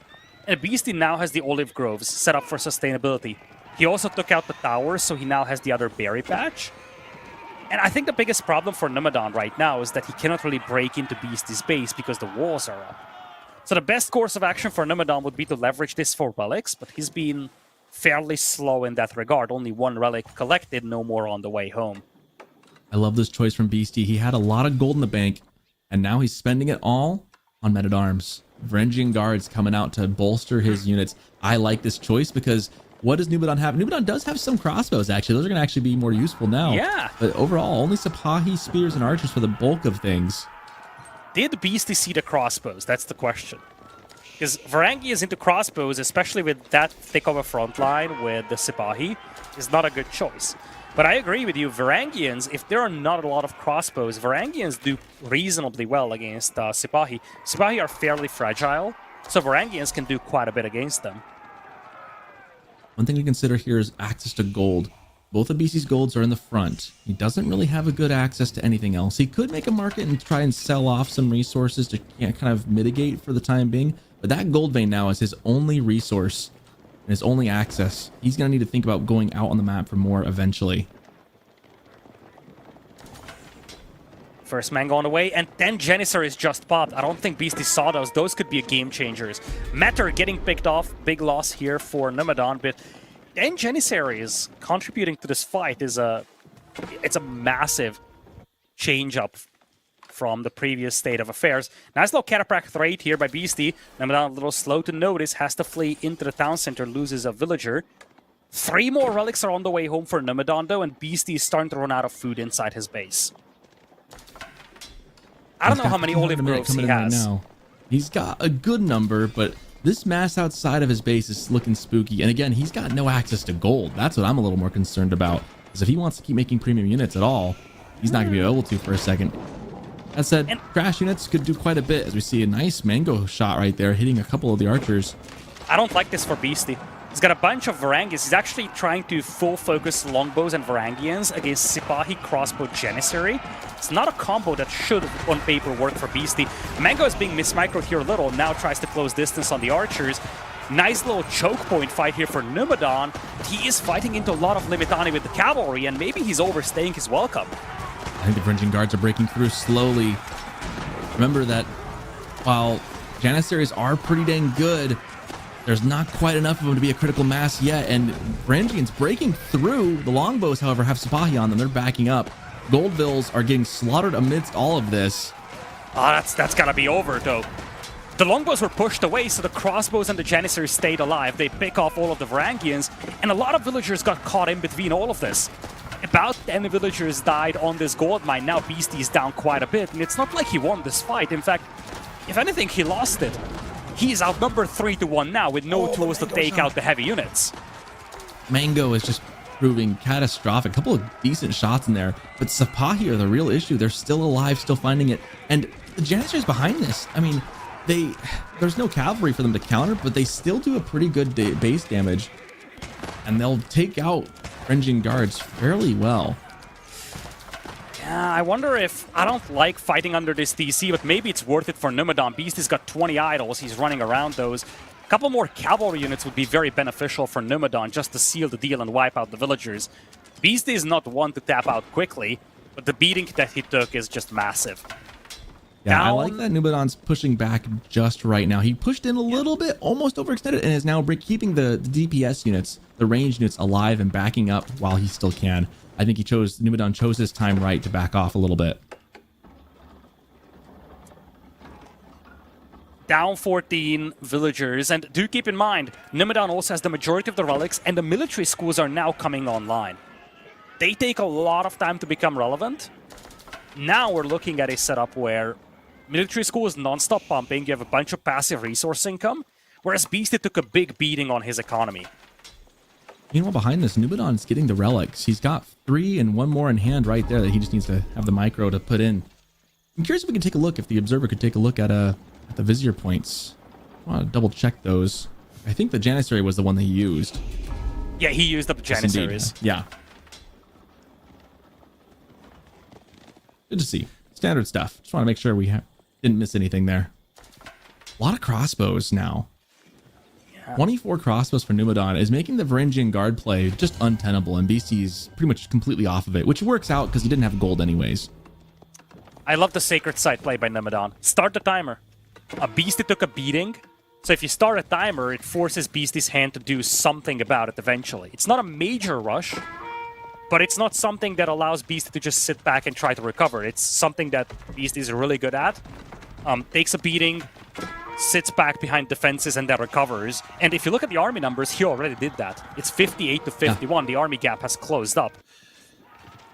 and Beastie now has the olive groves set up for sustainability. He also took out the towers, so he now has the other berry patch. And I think the biggest problem for Numadan right now is that he cannot really break into Beastie's base because the walls are up. So the best course of action for Numadan would be to leverage this for relics, but he's been fairly slow in that regard. Only 1 relic collected, no more on the way home. I love this choice from Beastie. He had a lot of gold in the bank, and now he's spending it all on men-at-arms. Varangian guards coming out to bolster his units. I like this choice because what does Numadan have? Numadan does have some crossbows, actually. Those are going to actually be more useful now. Yeah. But overall, only Sipahi, spears, and archers for the bulk of things. Did Beastie see the crossbows? That's the question. Because Varangi is into crossbows, especially with that thick of a front line with the Sipahi, is not a good choice. But I agree with you, Varangians, if there are not a lot of crossbows, Varangians do reasonably well against Sipahi. Sipahi are fairly fragile, so Varangians can do quite a bit against them. One thing to consider here is access to gold. Both of Beastie's golds are in the front. He doesn't really have a good access to anything else. He could make a market and try and sell off some resources to kind of mitigate for the time being, but that gold vein now is his only resource and his only access. He's going to need to think about going out on the map for more eventually. First Mango on the way, and then Janissaries just popped. I don't think Beastie saw those. Those could be game changers. Matter getting picked off. Big loss here for Numadon, but then Janissaries contributing to this fight is it's a massive change up from the previous state of affairs. Nice little catapult raid here by Beastie. Numadon a little slow to notice, has to flee into the town center, loses a villager. 3 more relics are on the way home for Numadon though, and Beastie is starting to run out of food inside his base. I don't know how many olive groves he has. Right, he's got a good number, but this mass outside of his base is looking spooky. And again, he's got no access to gold. That's what I'm a little more concerned about. Because if he wants to keep making premium units at all, he's not going to be able to for a second. That said, crash units could do quite a bit, as we see a nice Mango shot right there, hitting a couple of the archers. I don't like this for Beastie. He's got a bunch of Varangians. He's actually trying to full focus Longbows and Varangians against Sipahi Crossbow Janissary. It's not a combo that should, on paper, work for Beastie. Mango is being mismicroed here a little, now tries to close distance on the archers. Nice little choke point fight here for Numadon. He is fighting into a lot of Limitani with the cavalry, and maybe he's overstaying his welcome. I think the Fringing Guards are breaking through slowly. Remember that while Janissaries are pretty dang good, there's not quite enough of them to be a critical mass yet, and Varangians breaking through. The Longbows, however, have Sipahi on them. They're backing up. Goldvilles are getting slaughtered amidst all of this. That's gotta be over, though. The Longbows were pushed away, so the Crossbows and the Janissaries stayed alive. They pick off all of the Varangians, and a lot of villagers got caught in between all of this. About 10 villagers died on this gold mine. Now Beastie is down quite a bit, and it's not like he won this fight. In fact, if anything, he lost it. He's outnumbered 3-1 now with no tools to take out the heavy units. Mango is just proving catastrophic. A couple of decent shots in there, but Sipahi are the real issue. They're still alive, still finding it. And the Janissaries behind this, I mean, there's no cavalry for them to counter, but they still do a pretty good base damage. And they'll take out Fringing Guards fairly well. Yeah, I wonder if... I don't like fighting under this DC, but maybe it's worth it for Numadon. Beastie's got 20 idols. He's running around those. A couple more cavalry units would be very beneficial for Numadon just to seal the deal and wipe out the villagers. Beastie is not one to tap out quickly, but the beating that he took is just massive. Yeah, I like that Numadon's pushing back just right now. He pushed in a little bit, almost overextended, and is now keeping the DPS units, the range units, alive and backing up while he still can. I think Numadon chose his time right to back off a little bit. Down 14 villagers, and do keep in mind, Numadon also has the majority of the relics, and the military schools are now coming online. They take a lot of time to become relevant. Now we're looking at a setup where military school is non-stop pumping, you have a bunch of passive resource income, whereas Beastie took a big beating on his economy. Meanwhile, behind this, Numadon's getting the relics. He's got 3 and 1 more in hand right there that he just needs to have the micro to put in. I'm curious if we can take a look, if the observer could take a look at the Vizier points. I want to double check those. I think the Janissary was the one that he used. Yeah, he used up the Janissaries. Yeah. Good to see. Standard stuff. Just want to make sure we didn't miss anything there. A lot of crossbows now. 24 crossbows for Numadon is making the Varangian Guard play just untenable, and Beastie's pretty much completely off of it, which works out because he didn't have gold anyways. I love the Sacred Site play by Numadon. Start the timer. Beastie took a beating, so if you start a timer, it forces Beastie's hand to do something about it eventually. It's not a major rush, but it's not something that allows Beastie to just sit back and try to recover. It's something that Beastie is really good at. Takes a beating, sits back behind defenses, and then recovers. And if you look at the army numbers, he already did that. It's 58 to 51. Yeah. The army gap has closed up.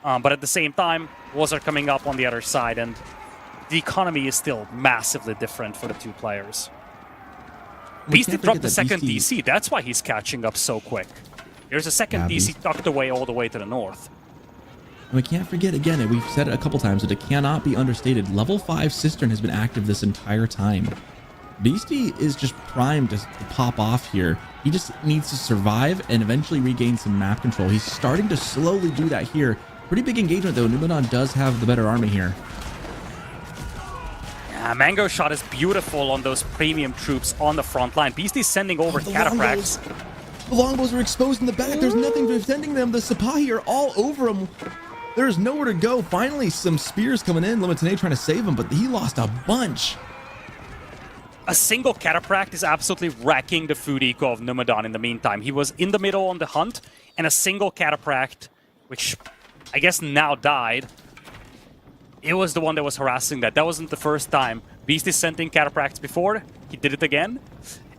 But at the same time, walls are coming up on the other side, and the economy is still massively different for the two players. Beastie dropped the second DC. That's why he's catching up so quick. There's a second DC tucked away all the way to the north. And we can't forget, again, and we've said it a couple times, that it cannot be understated. Level 5 Cistern has been active this entire time. Beastie is just primed to pop off here. He just needs to survive and eventually regain some map control. He's starting to slowly do that here. Pretty big engagement, though. Numadon does have the better army here. Yeah, Mango shot is beautiful on those premium troops on the front line. Beastie's sending over cataphracts. The longbows are exposed in the back. There's nothing defending them. The Sipahi are all over them. There's nowhere to go. Finally, some spears coming in. Limitane trying to save him, but he lost a bunch. A single Cataphract is absolutely wrecking the food eco of Numadon in the meantime. He was in the middle on the hunt, and a single Cataphract, which I guess now died, it was the one that was harassing that. That wasn't the first time. Beastie sent in Cataphracts before. He did it again.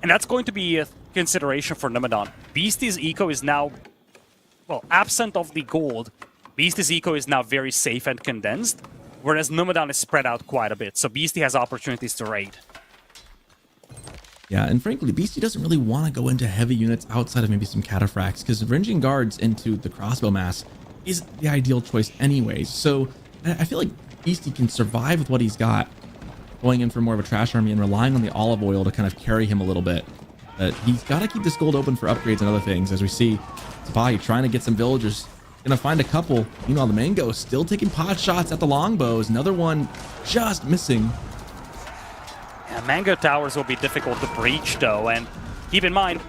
And that's going to be a consideration for Numadon. Beastie's eco is now, well, absent of the gold, Beastie's eco is now very safe and condensed, whereas Numadon is spread out quite a bit. So Beastie has opportunities to raid. Yeah, and frankly, Beastie doesn't really want to go into heavy units outside of maybe some Cataphracts, because ranging guards into the crossbow mass is the ideal choice anyways. So I feel like Beastie can survive with what he's got, going in for more of a trash army and relying on the olive oil to kind of carry him a little bit. But he's got to keep this gold open for upgrades and other things. As we see Sipahi trying to get some villagers, gonna find a couple. Meanwhile, the Mango still taking pot shots at the longbows. Another one just missing. Yeah, Mango Towers will be difficult to breach though, and keep in mind,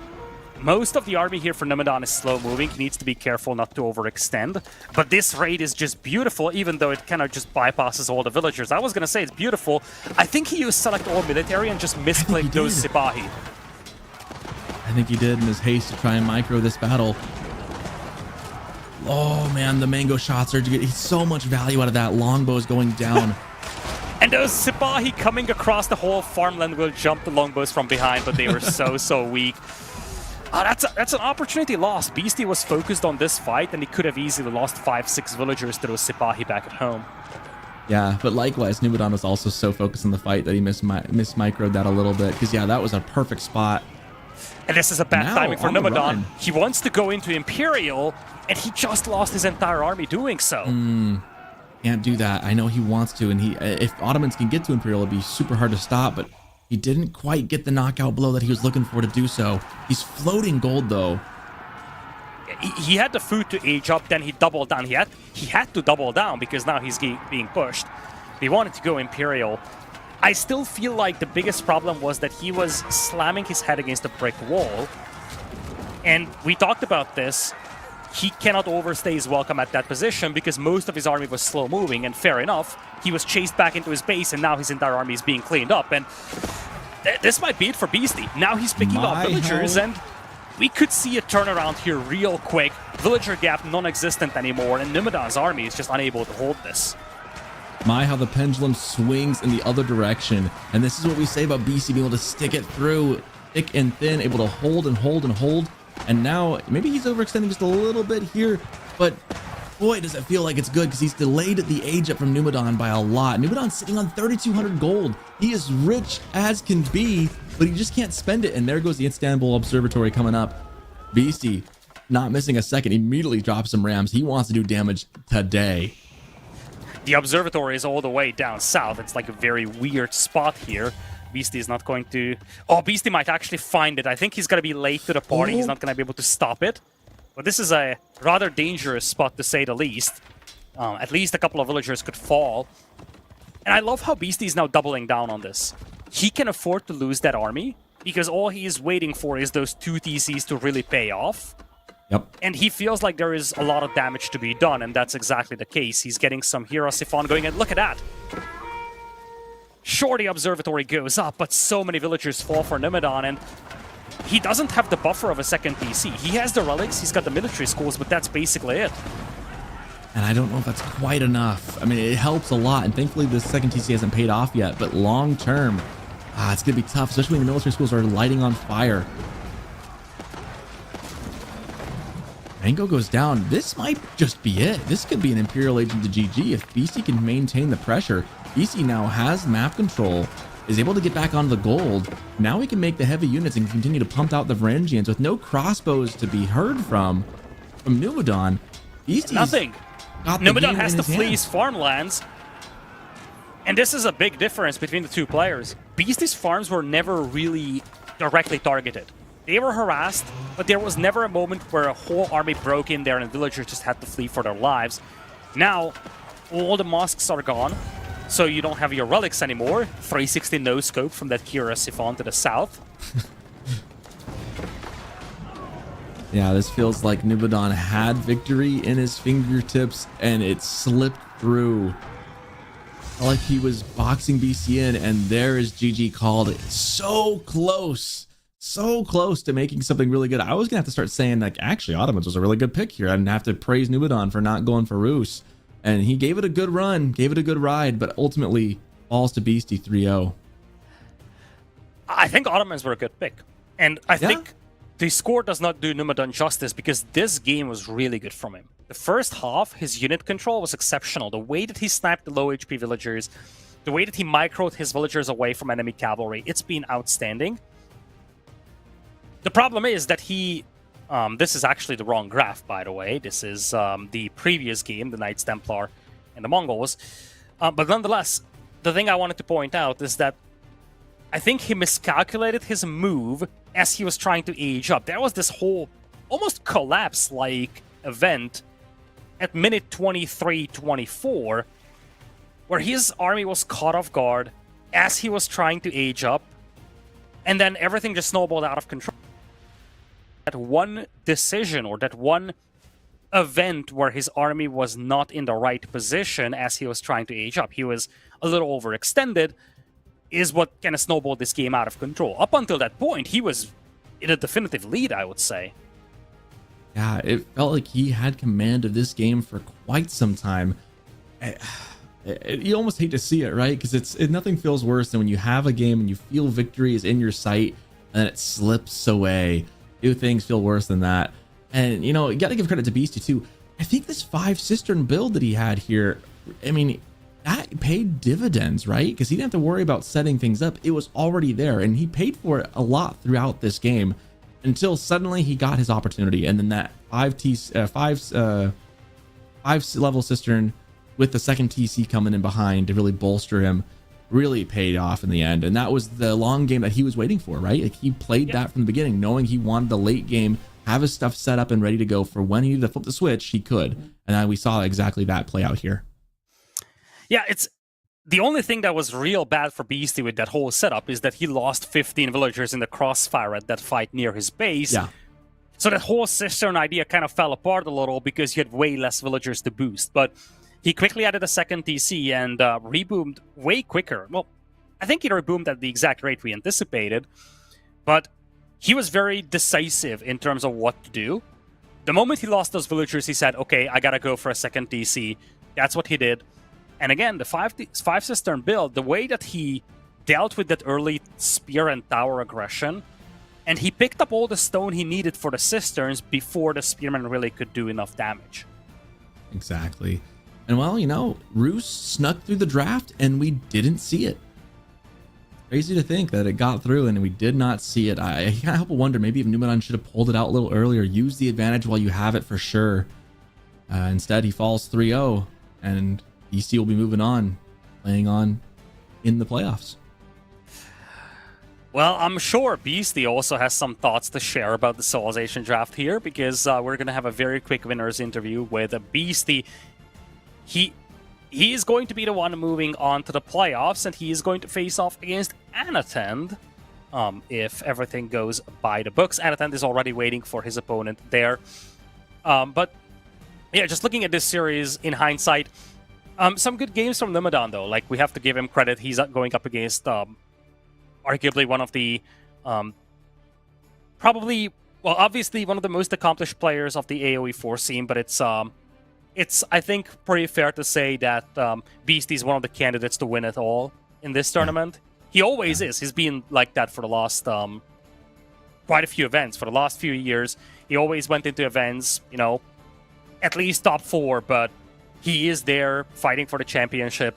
most of the army here for Numadon is slow moving. He needs to be careful not to overextend. But this raid is just beautiful, even though it kind of just bypasses all the villagers. I was gonna say it's beautiful. I think he used select all military and just misclicked those Sipahi. I think he did in his haste to try and micro this battle. Oh man, the Mango shots are getting so much value out of that. Longbows going down. And those Sipahi coming across the whole farmland will jump the longbows from behind, but they were so weak. That's an opportunity lost. Beastie was focused on this fight, and he could have easily lost 5-6 villagers to those Sipahi back at home. Yeah, but likewise, Numadon was also so focused on the fight that he mismicroed that a little bit. Because yeah, that was a perfect spot. And this is a bad timing for Numadon. Run. He wants to go into Imperial, and he just lost his entire army doing so. Can't do that. I know he wants to, and if Ottomans can get to Imperial, it'd be super hard to stop, but he didn't quite get the knockout blow that he was looking for to do so. He's floating gold, though. He had the food to age up, then he doubled down. He had to double down because now he's being pushed. He wanted to go Imperial. I still feel like the biggest problem was that he was slamming his head against a brick wall. And we talked about this. He cannot overstay his welcome at that position because most of his army was slow moving, and fair enough, he was chased back into his base, and now his entire army is being cleaned up. And this might be it for Beastie. Now he's picking off villagers, and we could see a turnaround here real quick. Villager gap non-existent anymore, and Numadon's army is just unable to hold this. My, how the pendulum swings in the other direction. And this is what we say about Beastie being able to stick it through thick and thin, able to hold and hold and hold. And now maybe he's overextending just a little bit here, but boy, does it feel like it's good because he's delayed the age up from Numadon by a lot. Numadon's sitting on 3,200 gold. He is rich as can be, but he just can't spend it. And there goes the Istanbul Observatory coming up. Beastie, not missing a second, immediately drops some rams. He wants to do damage today. The observatory is all the way down south. It's like a very weird spot here. Beastie is not going to... Oh, Beastie might actually find it. I think he's going to be late to the party. He's not going to be able to stop it. But this is a rather dangerous spot, to say the least. At least a couple of villagers could fall. And I love how Beastie is now doubling down on this. He can afford to lose that army because all he is waiting for is those 2 TCs to really pay off. Yep. And he feels like there is a lot of damage to be done, and that's exactly the case. He's getting some Hero Siphon going, and look at that! Sure, the observatory goes up, but so many villagers fall for Numadon, and he doesn't have the buffer of a second TC. He has the relics, he's got the military schools, but that's basically it. And I don't know if that's quite enough. I mean, it helps a lot, and thankfully the second TC hasn't paid off yet, but long term, it's going to be tough, especially when the military schools are lighting on fire. Mango goes down. This might just be it. This could be an Imperial Agent to GG if Beastie can maintain the pressure. Beastie now has map control, is able to get back onto the gold. Now he can make the heavy units and continue to pump out the Varangians with no crossbows to be heard from Numadon. Beastie's nothing. Numadon has to flee his farmlands. And this is a big difference between the two players. Beastie's farms were never really directly targeted. They were harassed, but there was never a moment where a whole army broke in there and villagers just had to flee for their lives. Now, all the mosques are gone, so you don't have your relics anymore. 360 no-scope from that Kira Siphon to the south. Yeah, this feels like Nubadon had victory in his fingertips and it slipped through. Felt like he was boxing BC in, and there is GG called. So close to making something really good. I was gonna have to start saying, like, actually Ottomans was a really good pick here. I didn't have to praise Nubadon for not going for Roos, and he gave it a good run, gave it a good ride, but ultimately falls to Beastie 3-0. I think Ottomans were a good pick, and I think the score does not do Nubadon justice because this game was really good from him. The first half, his unit control was exceptional. The way that he sniped the low HP villagers, the way that he microed his villagers away from enemy cavalry, it's been outstanding. The problem is that he... this is actually the wrong graph, by the way. This is the previous game, the Knights Templar and the Mongols. But nonetheless, the thing I wanted to point out is that I think he miscalculated his move as he was trying to age up. There was this whole almost collapse-like event at minute 23-24 where his army was caught off guard as he was trying to age up, and then everything just snowballed out of control. That one decision or that one event where his army was not in the right position as he was trying to age up, he was a little overextended, is what kind of snowballed this game out of control. Up until that point, he was in a definitive lead, I would say. Yeah, it felt like he had command of this game for quite some time. You almost hate to see it, right? Because nothing feels worse than when you have a game and you feel victory is in your sight and it slips away. Few things feel worse than that. And, you know, you got to give credit to Beastie, too. I think this 5-cistern build that he had here, I mean, that paid dividends, right? Because he didn't have to worry about setting things up. It was already there, and he paid for it a lot throughout this game until suddenly he got his opportunity. And then that 5-level cistern with the second TC coming in behind to really bolster him really paid off in the end. And that was the long game that he was waiting for, right? Like, he played that from the beginning, knowing he wanted the late game, have his stuff set up and ready to go for when he needed to flip the switch, he could. And then we saw exactly that play out here. Yeah, it's the only thing that was real bad for Beastie with that whole setup is that he lost 15 villagers in the crossfire at that fight near his base. Yeah. So that whole cistern idea kind of fell apart a little because you had way less villagers to boost. But he quickly added a second TC and reboomed way quicker. Well, I think he reboomed at the exact rate we anticipated, but he was very decisive in terms of what to do. The moment he lost those villagers, he said, okay, I gotta go for a second TC. That's what he did. And again, the 5-cistern build, the way that he dealt with that early spear and tower aggression, and he picked up all the stone he needed for the cisterns before the spearmen really could do enough damage. Exactly. And well, you know, Roos snuck through the draft and we didn't see it. Crazy to think that it got through and we did not see it. I can't help but wonder, maybe if Nubadon should have pulled it out a little earlier, used the advantage while you have it for sure. Instead, he falls 3-0 and EC will be moving on, playing on in the playoffs. Well, I'm sure Beastie also has some thoughts to share about the Civilization draft here, because we're going to have a very quick winners interview with Beastie. He is going to be the one moving on to the playoffs, and he is going to face off against Anatend if everything goes by the books. Anatend is already waiting for his opponent there. But yeah, just looking at this series in hindsight, some good games from Nubadon, though. Like, we have to give him credit. He's going up against arguably one of the obviously one of the most accomplished players of the AoE4 scene, but it's I think pretty fair to say that Beastie is one of the candidates to win it all in this tournament. He always is. He's been like that for the last quite a few events. For the last few years, he always went into events, you know, at least top 4, but he is there fighting for the championship.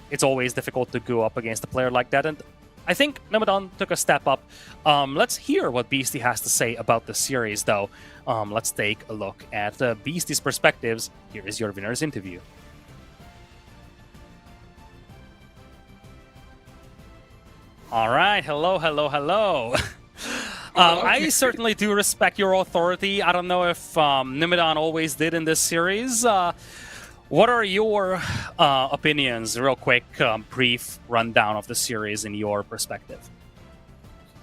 It's always difficult to go up against a player like that, and I think Nubadon took a step up. Let's hear what Beastie has to say about the series, though. Let's take a look at Beastie's perspectives. Here is your winner's interview. All right, hello. I certainly do respect your authority. I don't know if Nubadon always did in this series. What are your opinions, real quick, brief rundown of the series in your perspective?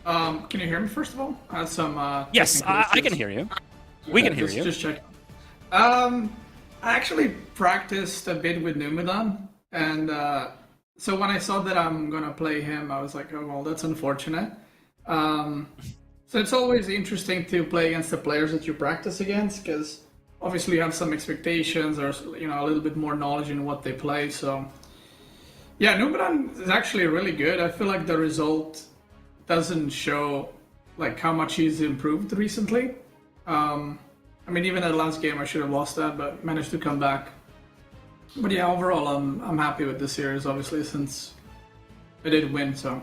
Can you hear me first of all? I had some Yes, technical I can issues. hear you. We can hear just, you. Just checking. I actually practiced a bit with Numidan, and so when I saw that I'm gonna play him, I was like, oh well, that's unfortunate. So it's always interesting to play against the players that you practice against, because obviously you have some expectations or a little bit more knowledge in what they play. So yeah, Numidan is actually really good. I feel like the result doesn't show like how much he's improved recently. I mean, even at the last game, I should have lost that, but managed to come back. But yeah, overall, I'm happy with the series, obviously, since I did win. So.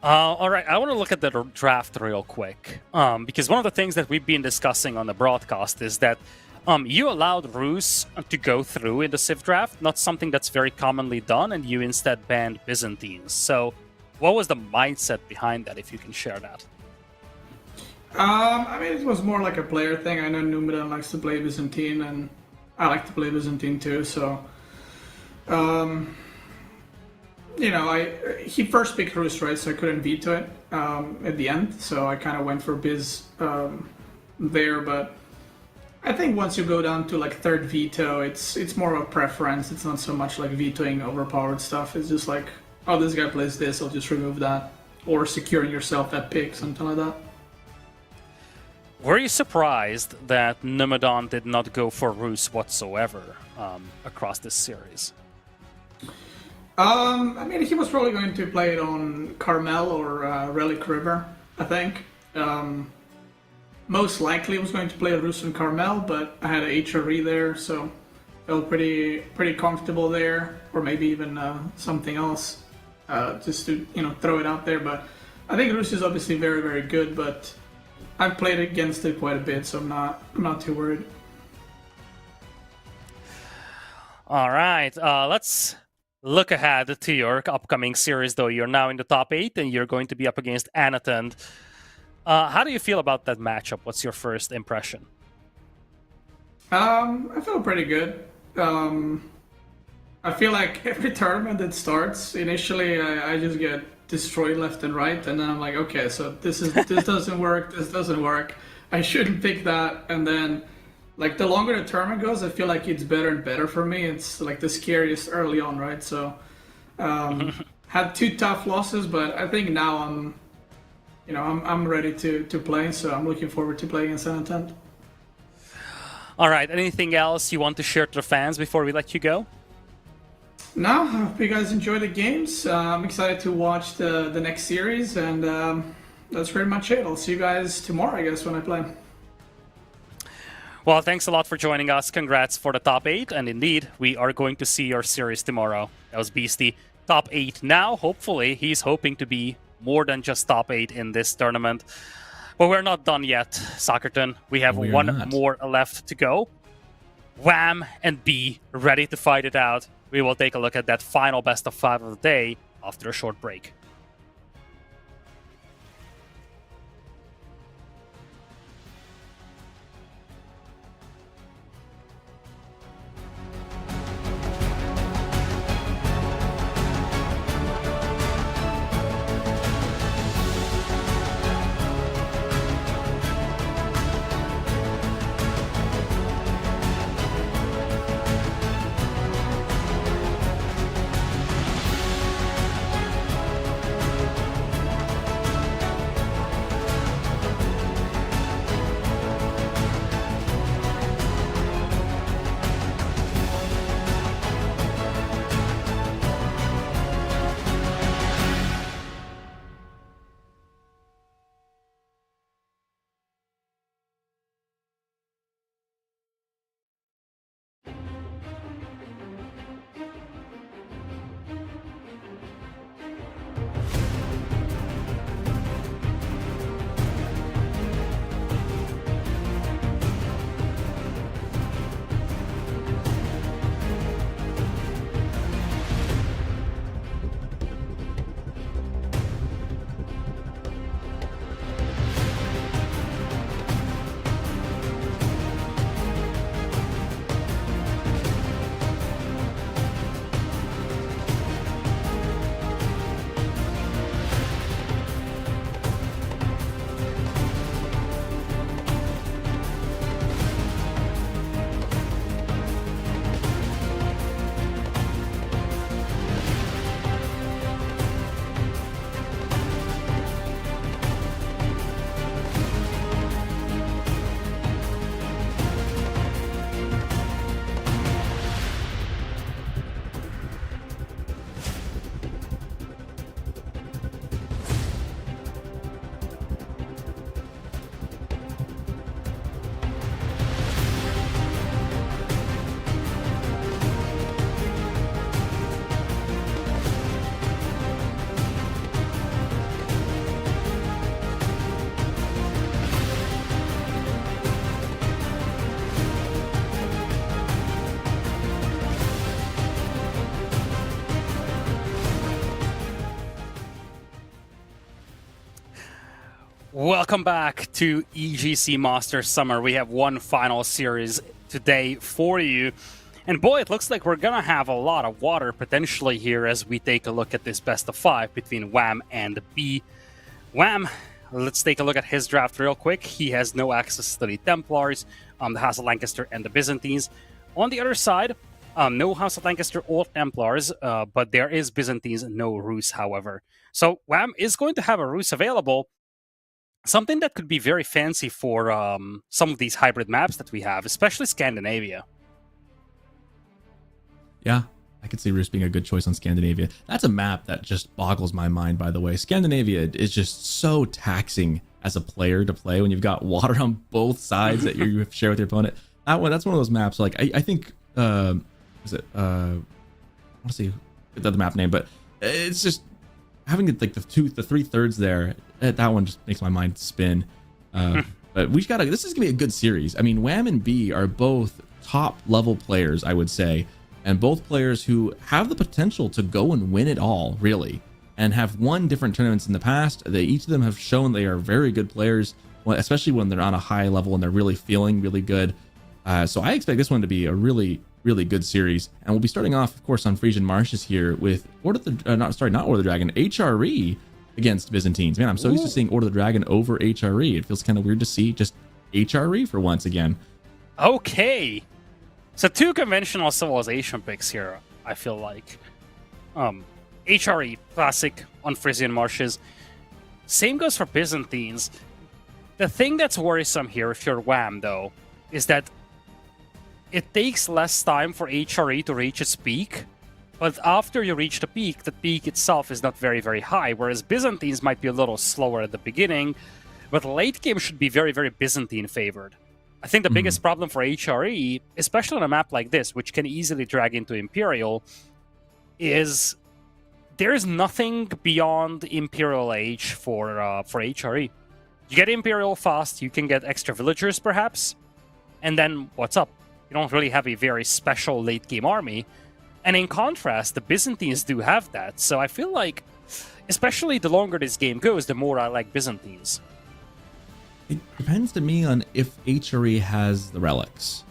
All right, I want to look at the draft real quick, because one of the things that we've been discussing on the broadcast is that you allowed Rus to go through in the Civ draft, not something that's very commonly done, and you instead banned Byzantines. So, what was the mindset behind that, if you can share that? I mean, it was more like a player thing. I know Numidan likes to play Byzantine, and I like to play Byzantine too. So, he first picked Rus, right? So I couldn't veto it at the end. So I kind of went for Biz there. But I think once you go down to like third veto, it's more of a preference. It's not so much like vetoing overpowered stuff. It's just like, oh, this guy plays this, I'll just remove that, or securing yourself that pick, something like that. Were you surprised that Numidan did not go for Rus whatsoever across this series? I mean, he was probably going to play it on Carmel or Relic River, I think. Most likely was going to play Rus and Carmel, but I had a HRE there, so felt pretty comfortable there, or maybe even something else, just to throw it out there. But I think Rus is obviously very, very good, but I've played against it quite a bit, so I'm not too worried. All right, let's look ahead to your upcoming series, though. You're now in the top 8, and you're going to be up against Anatund. How do you feel about that matchup? What's your first impression? I feel pretty good. I feel like every tournament that starts, initially I just get destroyed left and right, and then I'm like, okay, so this doesn't work, this doesn't work, I shouldn't pick that. And then like the longer the tournament goes, I feel like it's better and better for me. It's like the scariest early on, right? So had 2 tough losses, but I think now I'm ready to play, so I'm looking forward to playing against Anatund. All right, anything else you want to share to the fans before we let you go? No, I hope you guys enjoy the games. I'm excited to watch the next series, and that's pretty much it. I'll see you guys tomorrow, I guess, when I play. Well, thanks a lot for joining us. Congrats for the top 8, and indeed, we are going to see your series tomorrow. That was Beastie. Top 8 now. Hopefully, he's hoping to be more than just top 8 in this tournament. But we're not done yet, Soccerton. We have one more left to go. Wham and B ready to fight it out. We will take a look at that final best of 5 of the day after a short break. Welcome back to EGC Masters Summer. We have one final series today for you. And boy, it looks like we're gonna have a lot of water potentially here as we take a look at this best of 5 between Wham and B. Wham, let's take a look at his draft real quick. He has no access to the Templars, the House of Lancaster, and the Byzantines. On the other side, no House of Lancaster or Templars, but there is Byzantines, no Rus, however. So Wham is going to have a Rus available, something that could be very fancy for some of these hybrid maps that we have, especially Scandinavia. Yeah, I could see Rus being a good choice on Scandinavia. That's a map that just boggles my mind, by the way. Scandinavia is just so taxing as a player to play when you've got water on both sides that you share with your opponent. That's one of those maps, like, I think, I want to see the map name, but it's just having like the 3/3 there, that one just makes my mind spin. But this is gonna be a good series. I mean, Wham and B are both top level players, I would say, and both players who have the potential to go and win it all, really, and have won different tournaments in the past. Each of them have shown they are very good players, especially when they're on a high level and they're really feeling really good. So I expect this one to be a really, really good series. And we'll be starting off, of course, on Frisian Marshes here with not Order the Dragon, HRE against Byzantines. Man, I'm so used to seeing Order the Dragon over HRE. It feels kind of weird to see just HRE for once again. Okay. So 2 conventional civilization picks here, I feel like. HRE, classic on Frisian Marshes. Same goes for Byzantines. The thing that's worrisome here, if you're Wham, though, is that it takes less time for HRE to reach its peak, but after you reach the peak itself is not very, very high, whereas Byzantines might be a little slower at the beginning, but late game should be very, very Byzantine favored. I think the biggest problem for HRE, especially on a map like this, which can easily drag into Imperial, is there is nothing beyond Imperial Age for HRE. You get Imperial fast, you can get extra villagers perhaps, and then what's up? You don't really have a very special late game army. And in contrast, the Byzantines do have that. So I feel like, especially the longer this game goes, the more I like Byzantines. It depends to me on if HRE has the relics.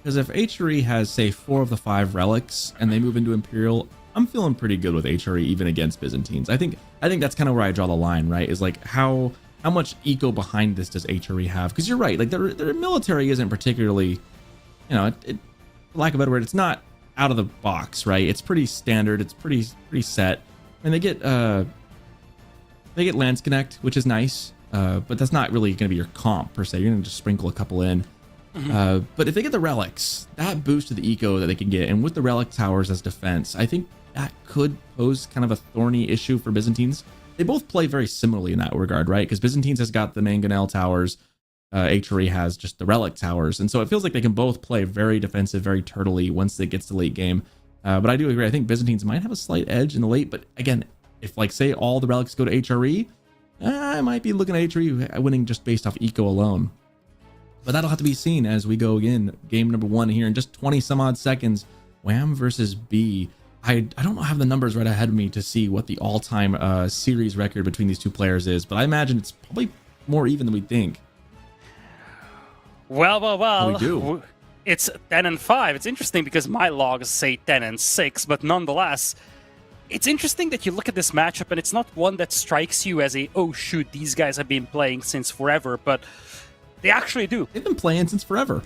Because if HRE has, say, 4 of the 5 relics and they move into Imperial, I'm feeling pretty good with HRE even against Byzantines. I think that's kind of where I draw the line, right? Is like how much eco behind this does HRE have? Because you're right, like their military isn't particularly, for lack of a better word, it's not out of the box, right? It's pretty standard. It's pretty set. And they get Lance Connect, which is nice. But that's not really going to be your comp per se. You're going to just sprinkle a couple in. But if they get the relics, that boosts to the eco that they can get, and with the relic towers as defense, I think that could pose kind of a thorny issue for Byzantines. They both play very similarly in that regard, right? Because Byzantines has got the mangonel towers, HRE has just the relic towers, and so it feels like they can both play very defensive, very turtley once it gets to late game. But I do agree. I think Byzantines might have a slight edge in the late, but again, if like say all the relics go to HRE, I might be looking at HRE winning just based off eco alone. But that'll have to be seen as we go again. Game number 1 here in just 20 some odd seconds. Wham versus B. I don't have the numbers right ahead of me to see what the all-time series record between these two players is, but I imagine it's probably more even than we think. Well. We do. It's 10-5. It's interesting because my logs say 10-6, but nonetheless, it's interesting that you look at this matchup and it's not one that strikes you as a, oh shoot, these guys have been playing since forever, but they actually do. They've been playing since forever.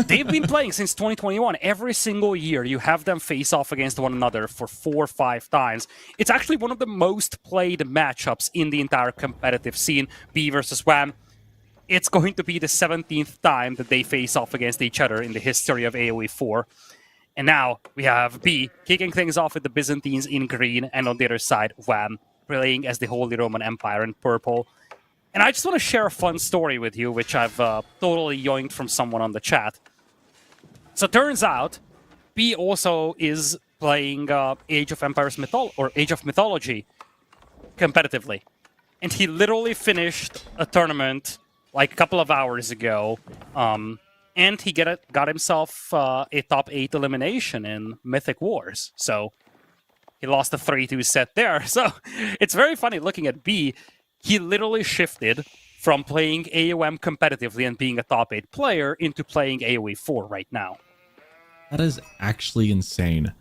They've been playing since 2021. Every single year, you have them face off against one another for 4 or 5 times. It's actually one of the most played matchups in the entire competitive scene, B versus Wham. It's going to be the 17th time that they face off against each other in the history of AoE 4. And now we have B kicking things off with the Byzantines in green, and on the other side, Wham playing as the Holy Roman Empire in purple. And I just want to share a fun story with you, which I've totally yoinked from someone on the chat. So turns out, B also is playing Age of Mythology competitively. And he literally finished a tournament like a couple of hours ago, and he got himself a top 8 elimination in Mythic Wars. So he lost a 3-2 set there. So it's very funny looking at B. he literally shifted from playing AOM competitively and being a top 8 player into playing AoE 4 right now. That is actually insane.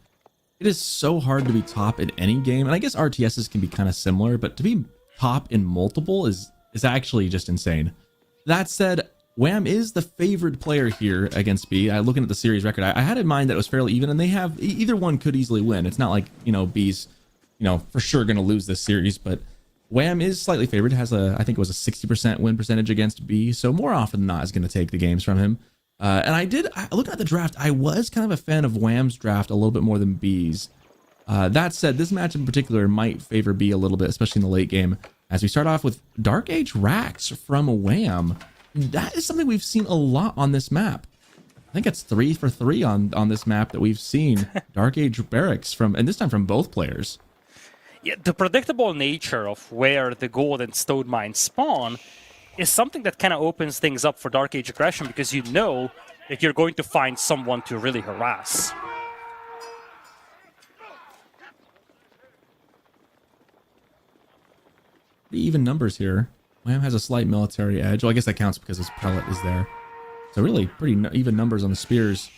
It is so hard to be top in any game, and I guess RTSs can be kind of similar, but to be top in multiple is actually just insane. That said, Wham is the favored player here against B. Looking at the series record, I had in mind that it was fairly even, and they have either one could easily win. It's not like, you know, B's, you know, for sure going to lose this series, but Wham is slightly favored. Has I think it was a 60% win percentage against B, so more often than not is going to take the games from him. And looking at the draft, I was kind of a fan of Wham's draft a little bit more than B's. That said, this match in particular might favor B a little bit, especially in the late game, as we start off with Dark Age Rax from Wham. That is something we've seen a lot on this map. I think it's 3 for 3 on this map that we've seen Dark Age Barracks from, and this time from both players. Yeah, the predictable nature of where the gold and stone mines spawn is something that kind of opens things up for Dark Age aggression, because you know that you're going to find someone to really harass. Pretty even numbers here. Wham has a slight military edge. Well, I guess that counts because his prelate is there. So really pretty even numbers on the spears.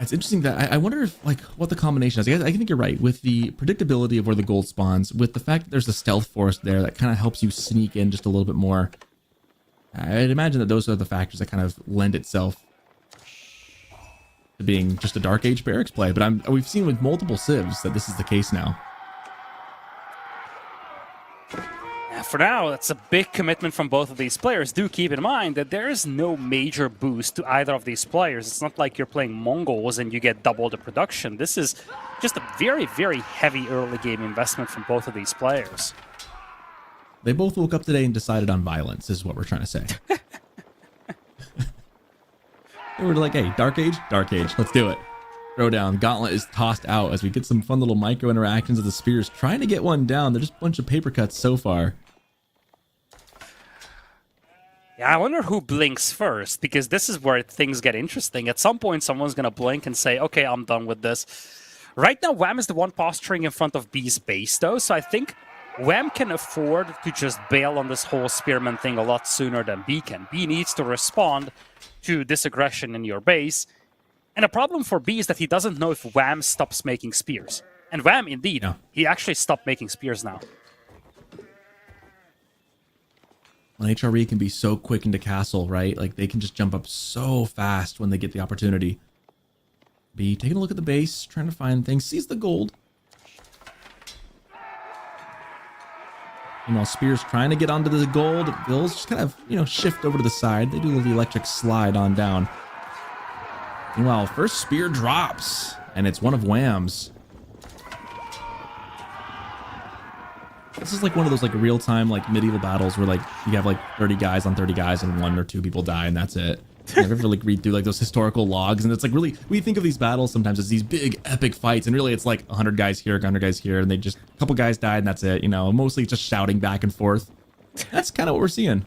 It's interesting that I wonder if, like, what the combination is. I think you're right with the predictability of where the gold spawns, with the fact that there's a stealth forest there that kind of helps you sneak in just a little bit more. I'd imagine that those are the factors that kind of lend itself to being just a Dark Age Barracks play. But we've seen with multiple civs that this is the case now. For now, that's a big commitment from both of these players. Do keep in mind that there is no major boost to either of these players. It's not like you're playing Mongols and you get double the production. This is just a very, very heavy early game investment from both of these players. They both woke up today and decided on violence, is what we're trying to say. They were like, hey, Dark Age, let's do it. Throw down. Gauntlet is tossed out as we get some fun little micro interactions of the spears trying to get one down. They're just a bunch of paper cuts so far. Yeah, I wonder who blinks first, because this is where things get interesting. At some point, someone's going to blink and say, okay, I'm done with this. Right now, Wham is the one posturing in front of B's base, though, so I think Wham can afford to just bail on this whole spearman thing a lot sooner than B can. B needs to respond to this aggression in your base. And the problem for B is that he doesn't know if Wham stops making spears. And Wham, indeed, he actually stopped making spears now. Well, HRE can be so quick into castle, right? Like, they can just jump up so fast when they get the opportunity. B taking a look at the base, trying to find things, sees the gold. Meanwhile, Spears trying to get onto the gold. Bills just kind of, shift over to the side. They do the electric slide on down. Meanwhile, first spear drops, and it's one of Wham's. This is like one of those real-time medieval battles where you have 30 guys on 30 guys and 1 or 2 people die and that's it. You ever read through those historical logs, and it's really, we think of these battles sometimes as these big epic fights, and really it's 100 guys here, 100 guys here, and a couple guys died and that's it. Mostly just shouting back and forth. That's kind of what we're seeing.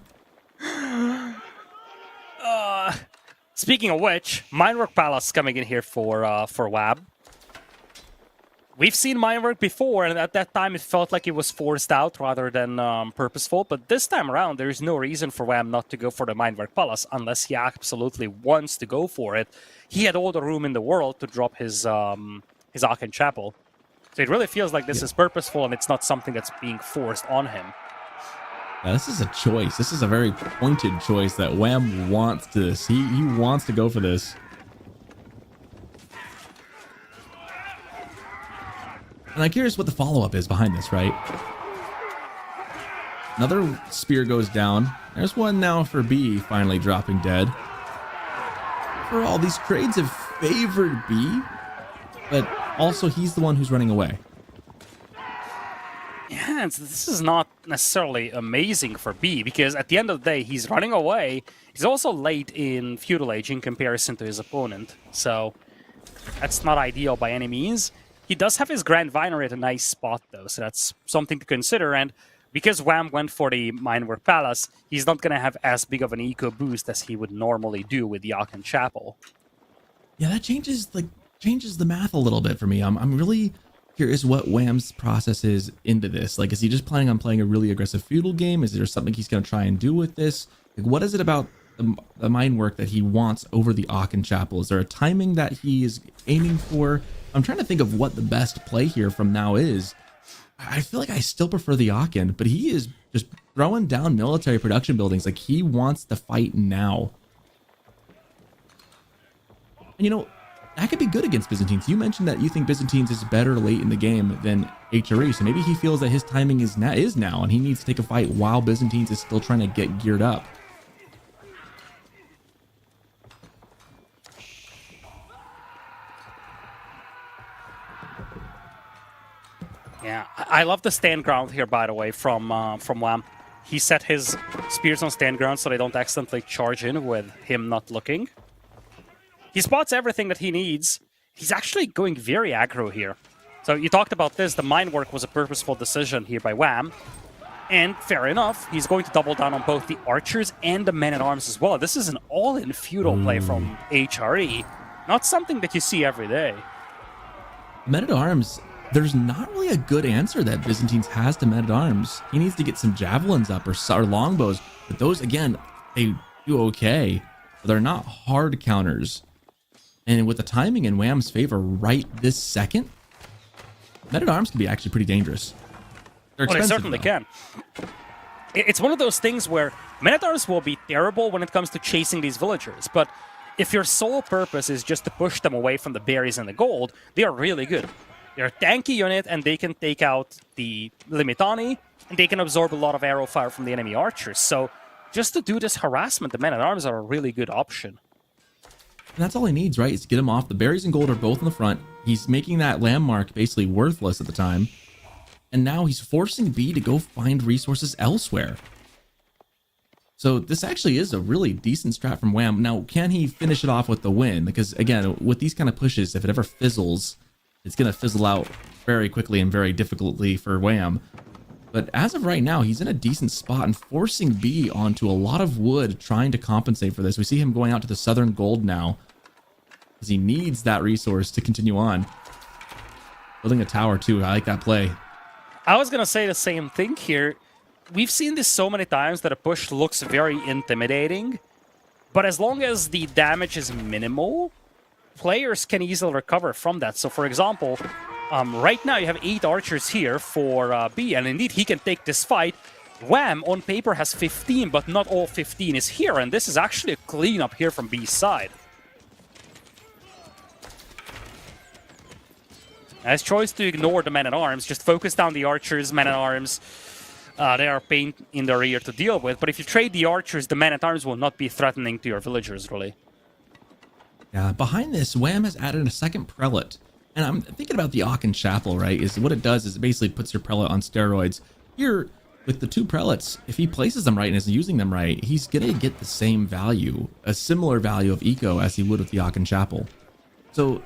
Speaking of which, Minework Palace coming in here for WAB. We've seen Minework before, and at that time it felt like it was forced out rather than purposeful. But this time around, there is no reason for WAM not to go for the Minework Palace unless he absolutely wants to go for it. He had all the room in the world to drop his Aachen Chapel. So it really feels like this is purposeful, and it's not something that's being forced on him. Yeah, this is a choice. This is a very pointed choice that Wham wants this. He wants to go for this. And I'm curious what the follow-up is behind this, right? Another spear goes down. There's one now for B, finally dropping dead. For all these trades have favored B, but also he's the one who's running away. Yeah, this is not necessarily amazing for B, because at the end of the day, he's running away. He's also late in Feudal Age in comparison to his opponent, so that's not ideal by any means. He does have his Grand Vinery at a nice spot, though, so that's something to consider. And because Wham went for the Minework Palace, he's not going to have as big of an eco boost as he would normally do with the Aachen Chapel. Yeah, that changes changes the math a little bit for me. I'm really curious what Wham's process is into this. Like, is he just planning on playing a really aggressive feudal game? Is there something he's going to try and do with this? Like, what is it about the mine work that he wants over the Aachen Chapel? Is there a timing that he is aiming for? I'm trying to think of what the best play here from now is. I feel like I still prefer the Aachen, but he is just throwing down military production buildings. Like, he wants the fight now. And you know, that could be good against Byzantines. You mentioned that you think Byzantines is better late in the game than HRE, so maybe he feels that his timing is now, and he needs to take a fight while Byzantines is still trying to get geared up. Yeah, I love the stand ground here, by the way, from Wham. He set his spears on stand ground so they don't accidentally charge in with him not looking. He spots everything that he needs. He's actually going very aggro here. So you talked about this. The mine work was a purposeful decision here by Wham. And fair enough, he's going to double down on both the archers and the men-at-arms as well. This is an all-in feudal play from HRE. Not something that you see every day. Men-at-arms, there's not really a good answer that Byzantines has to men-at-arms. He needs to get some javelins up or longbows. But those, again, they do okay. But they're not hard counters. And with the timing in Wham's favor right this second, men-at-arms can be actually pretty dangerous. They're expensive, they certainly can. It's one of those things where men-at-arms will be terrible when it comes to chasing these villagers, but if your sole purpose is just to push them away from the berries and the gold, they are really good. They're a tanky unit, and they can take out the Limitani, and they can absorb a lot of arrow fire from the enemy archers. So just to do this harassment, the men-at-arms are a really good option. And that's all he needs, right? Is to get him off. The berries and gold are both in the front. He's making that landmark basically worthless at the time. And now he's forcing B to go find resources elsewhere. So this actually is a really decent strat from Wham. Now, can he finish it off with the win? Because, again, with these kind of pushes, if it ever fizzles, it's going to fizzle out very quickly and very difficultly for Wham. But as of right now, he's in a decent spot and forcing B onto a lot of wood, trying to compensate for this. We see him going out to the southern gold now, because he needs that resource to continue on. Building a tower, too. I like that play. I was going to say the same thing here. We've seen this so many times that a push looks very intimidating, but as long as the damage is minimal, players can easily recover from that. So, for example, right now you have 8 archers here for B, and indeed he can take this fight. Wham, on paper, has 15, but not all 15 is here, and this is actually a cleanup here from B's side. Nice choice to ignore the men-at-arms, just focus down the archers, men-at-arms. They are a pain in the rear to deal with, but if you trade the archers, the men-at-arms will not be threatening to your villagers, really. Yeah, behind this, Wham has added a second prelate. And I'm thinking about the Aachen Chapel, right? Is what it does is it basically puts your prelate on steroids. Here, with the 2 prelates, if he places them right and is using them right, he's going to get the same value, a similar value of eco as he would with the Aachen Chapel. So,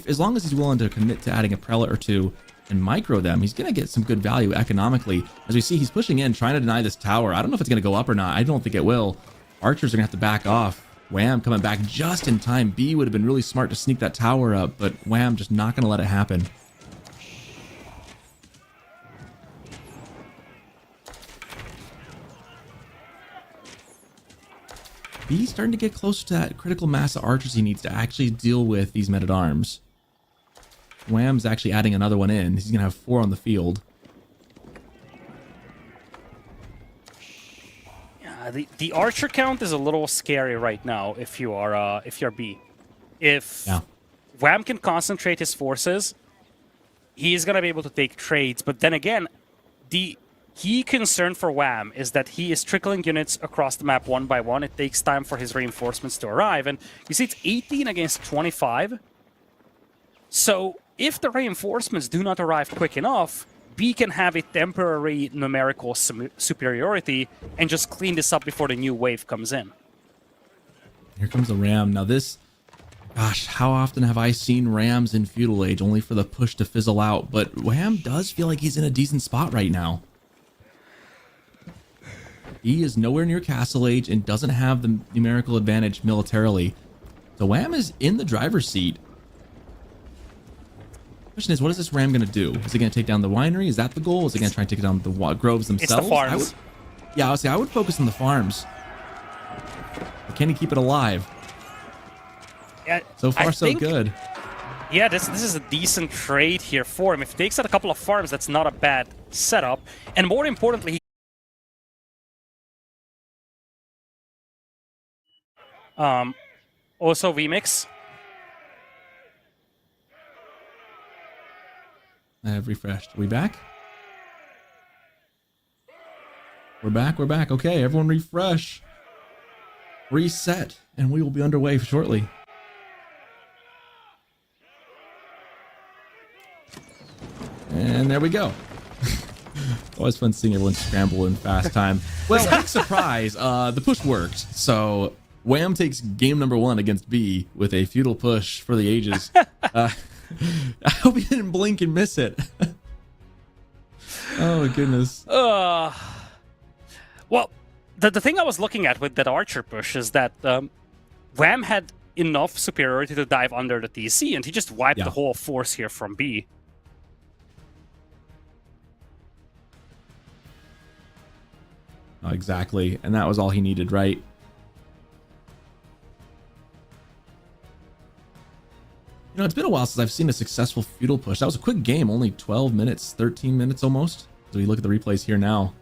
as long as he's willing to commit to adding a prelate or 2 and micro them, he's going to get some good value economically. As we see, he's pushing in, trying to deny this tower. I don't know if it's going to go up or not. I don't think it will. Archers are going to have to back off. Wham coming back just in time. B would have been really smart to sneak that tower up, but Wham just not going to let it happen. B's starting to get close to that critical mass of archers he needs to actually deal with these men-at-arms. Wham's actually adding another one in. He's going to have 4 on the field. The archer count is a little scary right now if you're B. If Wham can concentrate his forces, he's gonna be able to take trades. But then again, the key concern for Wham is that he is trickling units across the map one by one. It takes time for his reinforcements to arrive, and you see it's 18 against 25. So if the reinforcements do not arrive quick enough, B can have a temporary numerical superiority and just clean this up before the new wave comes in. Here comes the ram. Now this, gosh, how often have I seen rams in Feudal Age only for the push to fizzle out? But Wham does feel like he's in a decent spot right now. He is nowhere near Castle Age and doesn't have the numerical advantage militarily. So Wham is in the driver's seat. Question is, what is this ram going to do? Is it going to take down the winery? Is that the goal? Is it going to try and take down the groves themselves? It's the farms. I would focus on the farms. But can he keep it alive? Yeah, So far, so good. Yeah, this is a decent trade here for him. If he takes out a couple of farms, that's not a bad setup. And more importantly, also VMix. I have refreshed. Are we back? We're back. Okay, everyone refresh. Reset. And we will be underway shortly. And there we go. Always fun seeing everyone scramble in fast time. Well, big surprise. The push worked. So Wham takes game number 1 against B with a feudal push for the ages. I hope you didn't blink and miss it. Oh, goodness. Well, the thing I was looking at with that archer push is that Wham had enough superiority to dive under the TC, and he just wiped the whole force here from B. Oh, exactly. And that was all he needed, right? You know, it's been a while since I've seen a successful feudal push. That was a quick game, only 12 minutes, 13 minutes almost. As we look at the replays here now.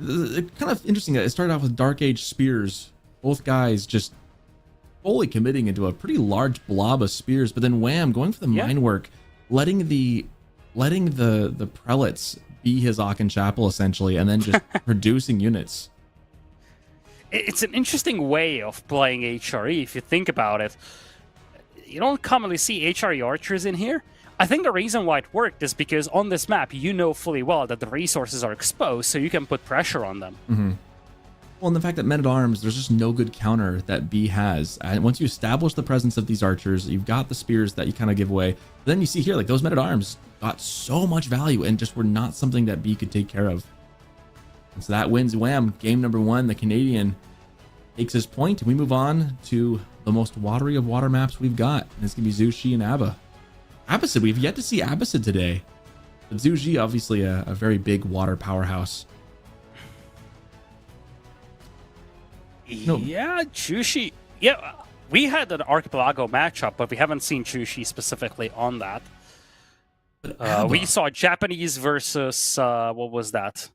It's kind of interesting that it started off with Dark Age spears. Both guys just fully committing into a pretty large blob of spears, but then Wham going for the mine work, letting the prelates be his Aachen Chapel essentially, and then just producing units. It's an interesting way of playing HRE if you think about it. You don't commonly see HRE archers in here. I think the reason why it worked is because on this map, you know fully well that the resources are exposed, so you can put pressure on them. Mm-hmm. Well, and the fact that men-at-arms, there's just no good counter that B has. And once you establish the presence of these archers, you've got the spears that you kind of give away. But then you see here, like, those men-at-arms got so much value and just were not something that B could take care of. And so that wins Wham. Game number 1, the Canadian takes his point, and we move on to the most watery of water maps we've got. And it's going to be Zushi and Abba. Abbasid, we've yet to see Abbasid today. But Zuji, obviously a very big water powerhouse. No. Yeah, Chushi. Yeah, we had an Archipelago matchup, but we haven't seen Chushi specifically on that. We saw Japanese versus, what was that?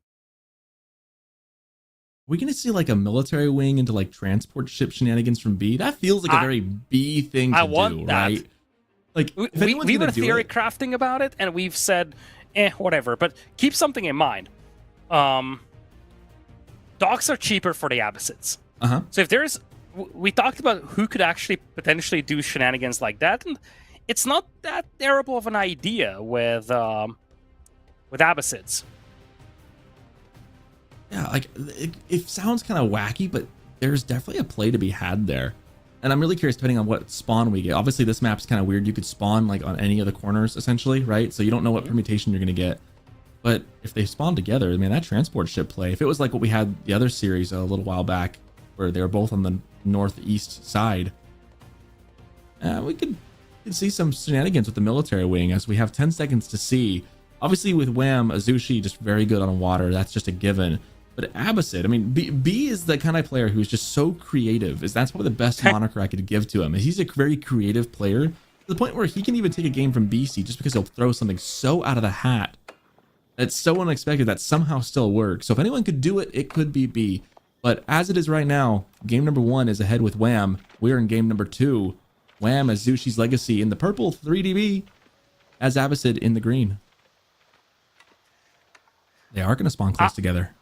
We're going to see like a military wing into like transport ship shenanigans from B. That feels like a very B thing to do, right? Like, we were theory crafting about it, and we've said, whatever. But keep something in mind. Docks are cheaper for the Abbasids. So if there's... We talked about who could actually potentially do shenanigans like that, and it's not that terrible of an idea with Abbasids. Yeah, like, it sounds kind of wacky, but there's definitely a play to be had there. And I'm really curious, depending on what spawn we get. Obviously, this map's kind of weird. You could spawn, like, on any of the corners, essentially, right? So you don't know what permutation you're going to get. But if they spawn together, I mean, that transport ship play, if it was like what we had the other series a little while back, where they were both on the northeast side, we could see some shenanigans with the military wing, as we have 10 seconds to see. Obviously, with Wham, Azushi, just very good on water. That's just a given. But Abbasid, I mean, B is the kind of player who's just so creative. That's probably the best moniker I could give to him. He's a very creative player, to the point where he can even take a game from BC just because he'll throw something so out of the hat that's so unexpected that somehow still works. So if anyone could do it, it could be B. But as it is right now, game number 1 is ahead with Wham. We're in game number 2. Wham as Zushi's Legacy in the purple 3DB, as Abbasid in the green. They are going to spawn close together.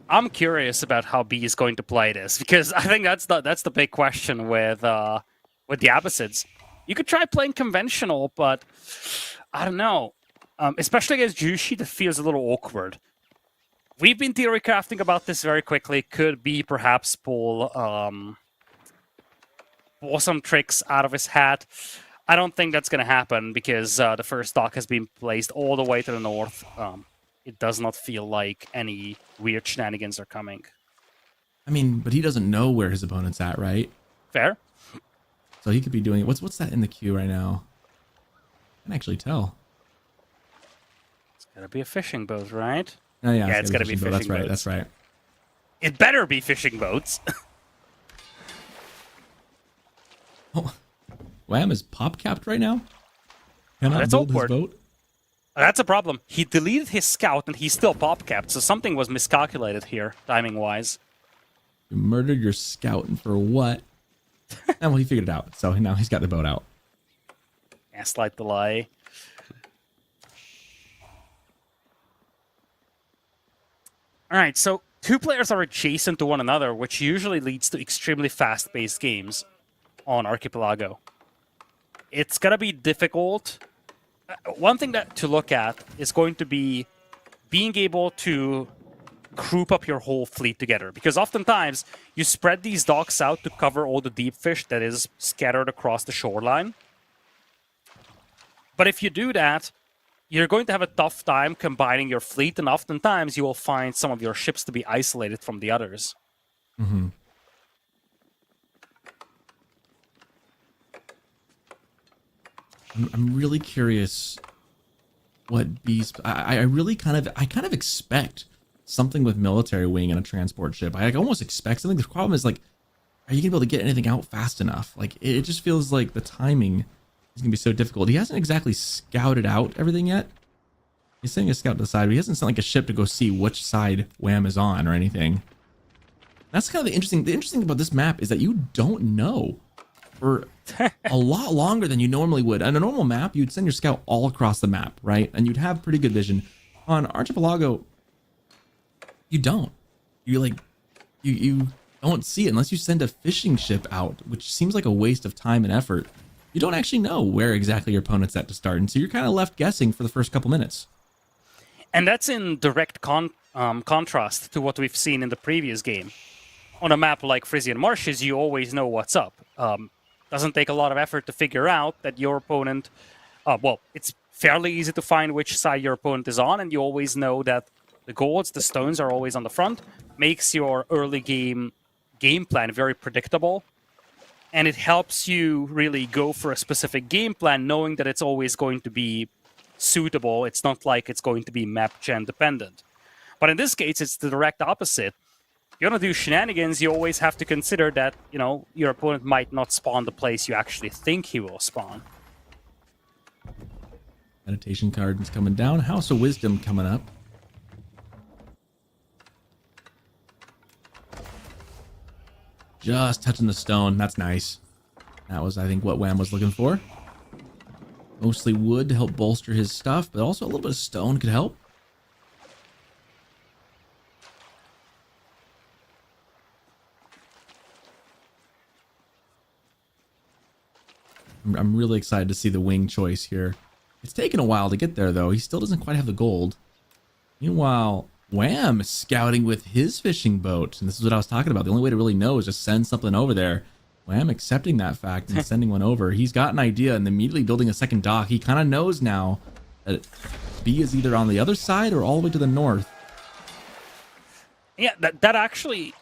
I'm curious about how B is going to play this, because I think that's the big question with the Abbasids. You could try playing conventional, but I don't know. Especially against Jushi, that feels a little awkward. We've been theory crafting about this very quickly. Could be perhaps pull some tricks out of his hat. I don't think that's going to happen, because the first dock has been placed all the way to the north. it does not feel like any weird shenanigans are coming. I mean, but he doesn't know where his opponent's at, right? Fair. So he could be doing what's that in the queue right now? I can actually tell. It's gotta be a fishing boat, right? Oh yeah, Yeah, it's gotta be boat. fishing That's right. boats. That's right. It better be fishing boats. Oh, Wham is pop capped right now. Cannot that's build awkward. his boat. That's a problem. He deleted his scout and he's still pop capped, so something was miscalculated here, timing wise. You murdered your scout, and for what? And well, he figured it out, so now he's got the boat out. Gaslight the lie. Alright, so 2 players are adjacent to one another, which usually leads to extremely fast-paced games on Archipelago. It's gonna be difficult. One thing to look at is going to be being able to group up your whole fleet together, because oftentimes you spread these docks out to cover all the deep fish that is scattered across the shoreline. But if you do that, you're going to have a tough time combining your fleet, and oftentimes you will find some of your ships to be isolated from the others. Mm-hmm. I'm really curious what B's. I really kind of expect something with military wing and a transport ship. I almost expect something. The problem is, like, are you gonna be able to get anything out fast enough? Like, it just feels like the timing is gonna be so difficult. He hasn't exactly scouted out everything yet. He's sending a scout to the side, but he hasn't sent like a ship to go see which side Wham is on or anything. That's kind of the interesting thing about this map is that you don't know for a lot longer than you normally would. On a normal map, you'd send your scout all across the map, right? And you'd have pretty good vision. On Archipelago, you don't. You like, you don't see it unless you send a fishing ship out, which seems like a waste of time and effort. You don't actually know where exactly your opponent's at to start, and so you're kind of left guessing for the first couple minutes. And that's in direct contrast to what we've seen in the previous game. On a map like Frisian Marshes, you always know what's up. Doesn't take a lot of effort to figure out that your opponent... well, it's fairly easy to find which side your opponent is on, and you always know that the golds, the stones are always on the front. Makes your early game plan very predictable. And it helps you really go for a specific game plan, knowing that it's always going to be suitable. It's not like it's going to be map gen dependent. But in this case, it's the direct opposite. If you want to do shenanigans, you always have to consider that, you know, your opponent might not spawn the place you actually think he will spawn. Meditation card is coming down. House of Wisdom coming up. Just touching the stone. That's nice. That was, I think, what Wham was looking for. Mostly wood to help bolster his stuff, but also a little bit of stone could help. I'm really excited to see the wing choice here. It's taken a while to get there, though. He still doesn't quite have the gold. Meanwhile, Wham is scouting with his fishing boat. And this is what I was talking about. The only way to really know is just send something over there. Wham accepting that fact and sending one over. He's got an idea and immediately building a second dock. He kind of knows now that B is either on the other side or all the way to the north. Yeah, that actually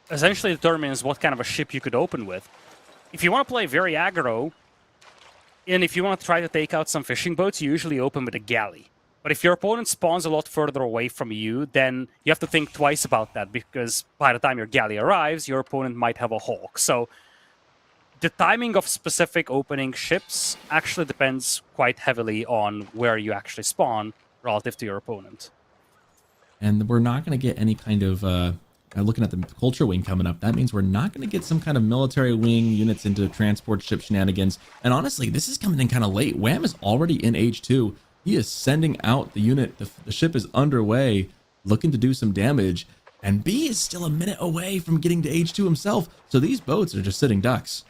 essentially determines what kind of a ship you could open with. If you want to play very aggro, and if you want to try to take out some fishing boats, you usually open with a galley. But if your opponent spawns a lot further away from you, then you have to think twice about that, because by the time your galley arrives, your opponent might have a hawk. So the timing of specific opening ships actually depends quite heavily on where you actually spawn relative to your opponent. And we're not going to get any kind of, looking at the culture wing coming up, that means we're not going to get some kind of military wing units into transport ship shenanigans. And honestly, this is coming in kind of late. Wham is already in H2. He is sending out the unit. The ship is underway, looking to do some damage. And B is still a minute away from getting to H2 himself. So these boats are just sitting ducks.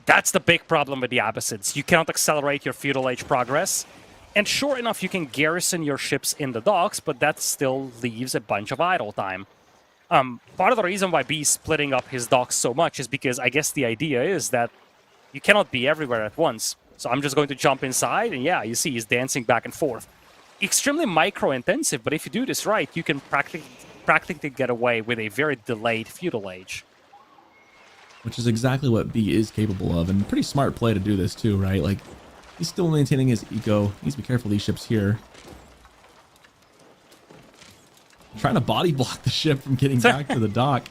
That's the big problem with the Abbasids. You cannot accelerate your feudal age progress. And sure enough, you can garrison your ships in the docks, but that still leaves a bunch of idle time. Part of the reason why B is splitting up his docks so much is because I guess the idea is that you cannot be everywhere at once. So I'm just going to jump inside, and yeah, you see he's dancing back and forth. Extremely micro-intensive, but if you do this right, you can practically get away with a very delayed feudal age. Which is exactly what B is capable of, and pretty smart play to do this too, right? Like, he's still maintaining his eco. He needs to be careful of these ships here. Trying to body block the ship from getting back to the dock.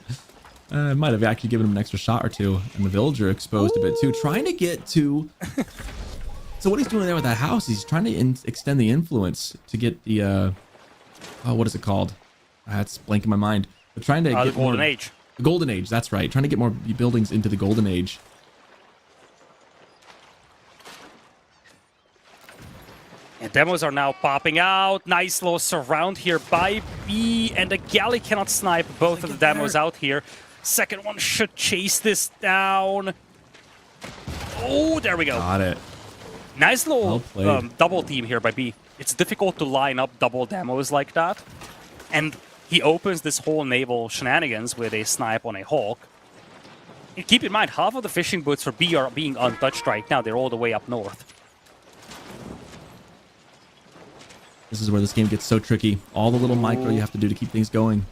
Might have actually given him an extra shot or two, and the villager exposed a bit too. Trying to get to... So what he's doing there with that house, he's trying to extend the influence to get the... oh, what is it called? That's blanking my mind. But trying to get the Golden Age. The Golden Age, that's right. Trying to get more buildings into the Golden Age. And demos are now popping out. Nice little surround here by B, and the galley cannot snipe both of the demos out here. Second one should chase this down. Oh, there we go. Got it. Nice little Well double team here by B. It's difficult to line up double demos like that. And he opens this whole naval shenanigans with a snipe on a Hulk. And keep in mind, half of the fishing boats for B are being untouched right now. They're all the way up north. This is where this game gets so tricky. All the little micro you have to do to keep things going.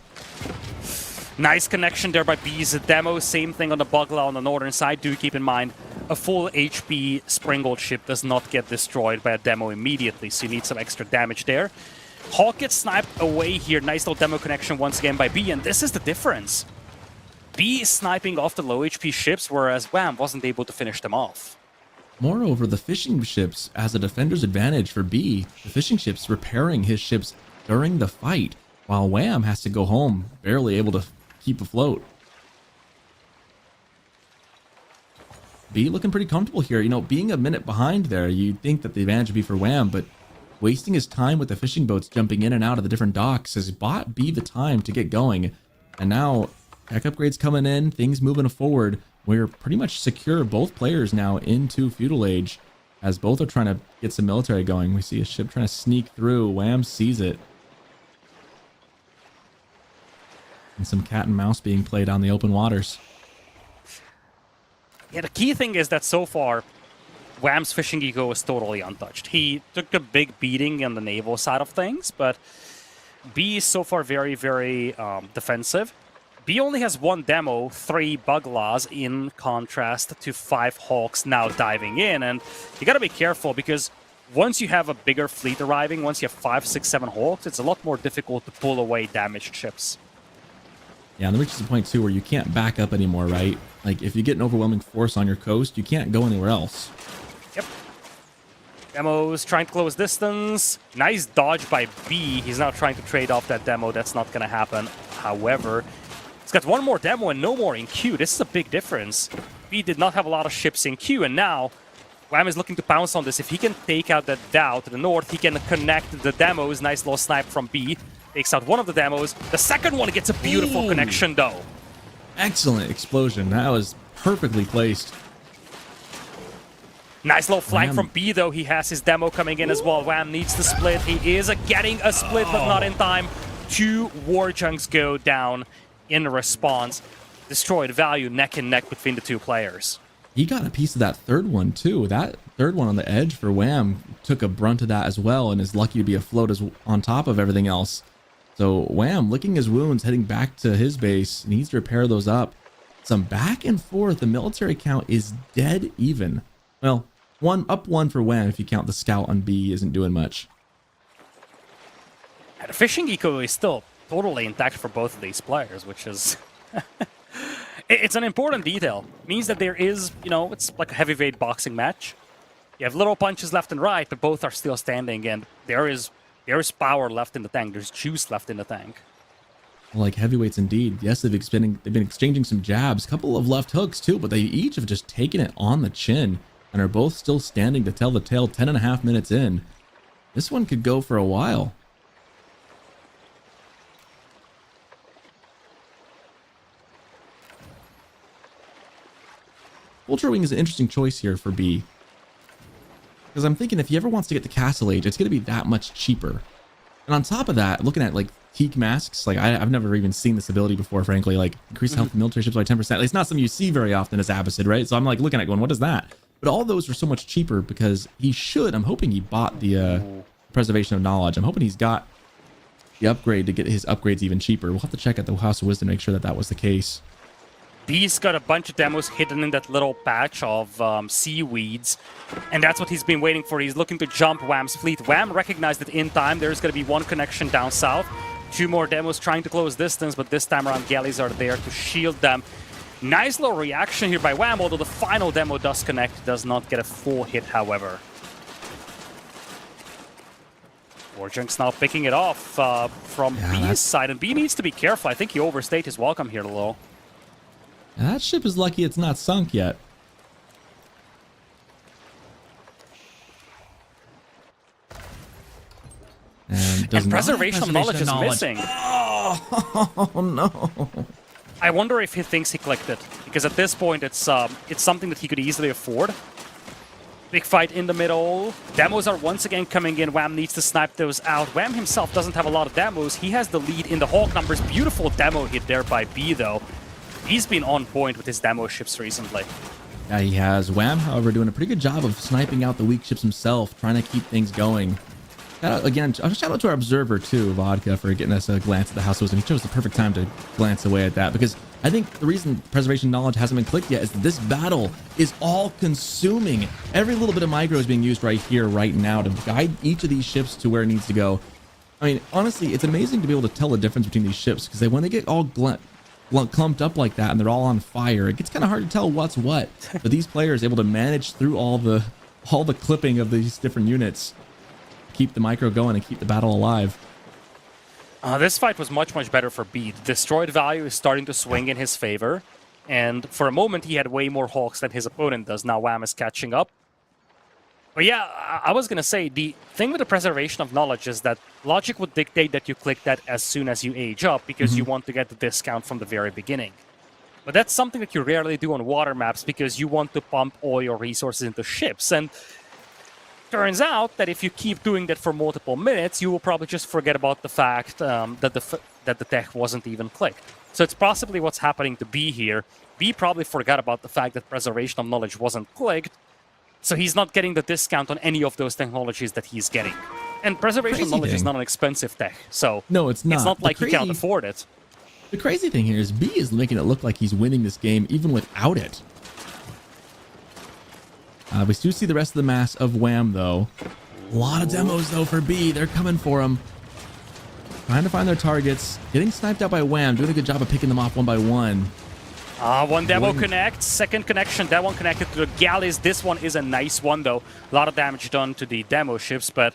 Nice connection there by B's demo. Same thing on the Bugla on the northern side. Do keep in mind, a full HP Springald ship does not get destroyed by a demo immediately, so you need some extra damage there. Hawk gets sniped away here. Nice little demo connection once again by B, and this is the difference. B is sniping off the low HP ships, whereas Wham wasn't able to finish them off. Moreover, the fishing ships as a defender's advantage for B. The fishing ships repairing his ships during the fight, while Wham has to go home, barely able to keep afloat. B looking pretty comfortable here. You know, being a minute behind there, you'd think that the advantage would be for Wham, but wasting his time with the fishing boats jumping in and out of the different docks has bought B the time to get going. And now, tech upgrades coming in, things moving forward. We're pretty much secure both players now into Feudal Age, as both are trying to get some military going. We see a ship trying to sneak through. Wham sees it. And some cat and mouse being played on the open waters. Yeah, the key thing is that so far, Wham's fishing eco is totally untouched. He took a big beating on the naval side of things, but B is so far very, very defensive. B only has one demo, 3 Buglaws, in contrast to 5 Hawks now diving in. And you gotta be careful, because once you have a bigger fleet arriving, once you have 5, 6, 7 Hawks, it's a lot more difficult to pull away damaged ships. Yeah, and there reaches a point too where you can't back up anymore, right? Like, if you get an overwhelming force on your coast, you can't go anywhere else. Yep. Demo's trying to close distance. Nice dodge by B. He's now trying to trade off that demo. That's not gonna happen. However, he's got one more demo and no more in queue. This is a big difference. B did not have a lot of ships in queue, and now Wham is looking to pounce on this. If he can take out that Dow to the north, he can connect the demos. Nice little snipe from B. Takes out one of the demos. The second one gets a beautiful connection, though. Excellent explosion. That was perfectly placed. Nice little flank Wham. from B, though. He has his demo coming in as well. Wham needs to split. He is getting a split, but not in time. 2 war junks go down in response. Destroyed value neck and neck between the 2 players. He got a piece of that third one too. That third one on the edge for Wham took a brunt of that as well, and is lucky to be afloat as on top of everything else. So Wham, licking his wounds, heading back to his base, needs to repair those up. Some back and forth. The military count is dead even. Well, one for Wham if you count the scout on B isn't doing much. And the fishing eco is still totally intact for both of these players, which is... It's an important detail. It means that there is, you know, it's like a heavyweight boxing match. You have little punches left and right, but both are still standing, and there is power left in the tank. There's juice left in the tank. Like heavyweights indeed. Yes, they've been exchanging some jabs, a couple of left hooks too, but they each have just taken it on the chin and are both still standing to tell the tale 10.5 minutes in. This one could go for a while. Ultra Wing is an interesting choice here for B. Because I'm thinking if he ever wants to get to Castle Age, it's going to be that much cheaper. And on top of that, looking at like teak masks, like I've never even seen this ability before, frankly, like increase health of military ships by 10%. Like, it's not something you see very often as Abbasid, right? So I'm like looking at it going, what is that? But all those are so much cheaper because he should. I'm hoping he bought the Preservation of Knowledge. I'm hoping he's got the upgrade to get his upgrades even cheaper. We'll have to check at the House of Wisdom to make sure that that was the case. He's got a bunch of demos hidden in that little patch of seaweeds, and that's what he's been waiting for. He's looking to jump Wham's fleet. Wham recognized it in time. There's going to be one connection down south. 2 more demos trying to close distance, but this time around, galleys are there to shield them. Nice little reaction here by Wham, although the final demo does connect. Does not get a full hit, however. Warjunk's now picking it off from B's side, and B needs to be careful. I think he overstayed his welcome here a little. That ship is lucky it's not sunk yet. And Preservation of Knowledge is missing. Oh, no. I wonder if he thinks he clicked it, because at this point it's something that he could easily afford. Big fight in the middle. Demos are once again coming in. Wham needs to snipe those out. Wham himself doesn't have a lot of demos. He has the lead in the Hawk numbers. Beautiful demo hit there by B, though. He's been on point with his demo ships recently. Yeah, he has. Wham, however, doing a pretty good job of sniping out the weak ships himself, trying to keep things going. Again, shout out to our observer, too, Vodka, for getting us a glance at the House of Wisdom. He chose the perfect time to glance away at that, because I think the reason Preservation Knowledge hasn't been clicked yet is that this battle is all-consuming. Every little bit of micro is being used right here, right now, to guide each of these ships to where it needs to go. I mean, honestly, it's amazing to be able to tell the difference between these ships, because when they get all clumped up like that and they're all on fire, it gets kind of hard to tell what's what. But these players are able to manage through all the clipping of these different units, keep the micro going and keep the battle alive. This fight was much better for B. The destroyed value is starting to swing in his favor, and for a moment he had way more Hawks than his opponent does. Now Wham is catching up. But yeah, I was gonna say, the thing with the Preservation of Knowledge is that logic would dictate that you click that as soon as you age up, because you want to get the discount from the very beginning. But that's something that you rarely do on water maps, because you want to pump all your resources into ships. And turns out that if you keep doing that for multiple minutes, you will probably just forget about the fact that the tech wasn't even clicked. So it's possibly what's happening to B here. B probably forgot about the fact that Preservation of Knowledge wasn't clicked, so he's not getting the discount on any of those technologies that he's getting. And Preservation of Knowledge is not an expensive tech, so no, it's not. It's not like he can't afford it. The crazy thing here is B is making it look like he's winning this game even without it. We do see the rest of the mass of Wham, though. A lot of demos, though, for B. They're coming for him. Trying to find their targets. Getting sniped out by Wham. Doing a good job of picking them off one by one. One demo connects. Second connection, that one connected to the galleys. This one is a nice one, though. A lot of damage done to the demo ships, but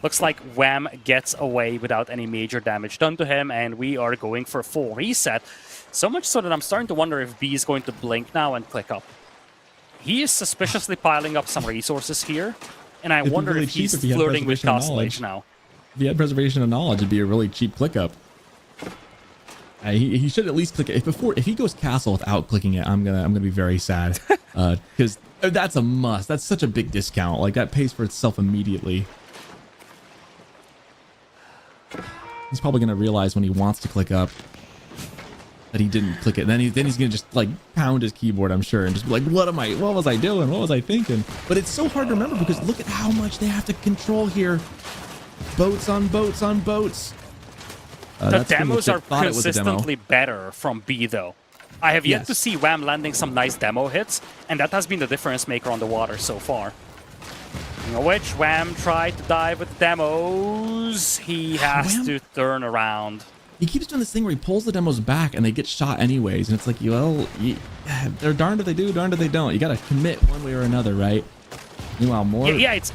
looks like Wham gets away without any major damage done to him, and we are going for a full reset. So much so that I'm starting to wonder if B is going to blink now and click up. He is suspiciously piling up some resources here, and I wonder if he's flirting with Castle Age now. If he had Preservation of Knowledge, it'd be a really cheap click up. He should at least click it. If he goes Castle without clicking it, I'm gonna be very sad, because that's a must. That's such a big discount. Like, that pays for itself immediately. He's probably gonna realize when he wants to click up that he didn't click it. Then he's gonna just like pound his keyboard, I'm sure, and just be like, what was I doing? What was I thinking? But it's so hard to remember, because look at how much they have to control here. Boats on boats on boats. The demos are consistently better from B, though. I have yet to see Wham landing some nice demo hits, and that has been the difference maker on the water so far. Which Wham tried to dive with the demos. He has to turn around. He keeps doing this thing where he pulls the demos back and they get shot anyways. And it's like, well, they're darned if they do, darned if they don't. You got to commit one way or another, right? Meanwhile, more demos.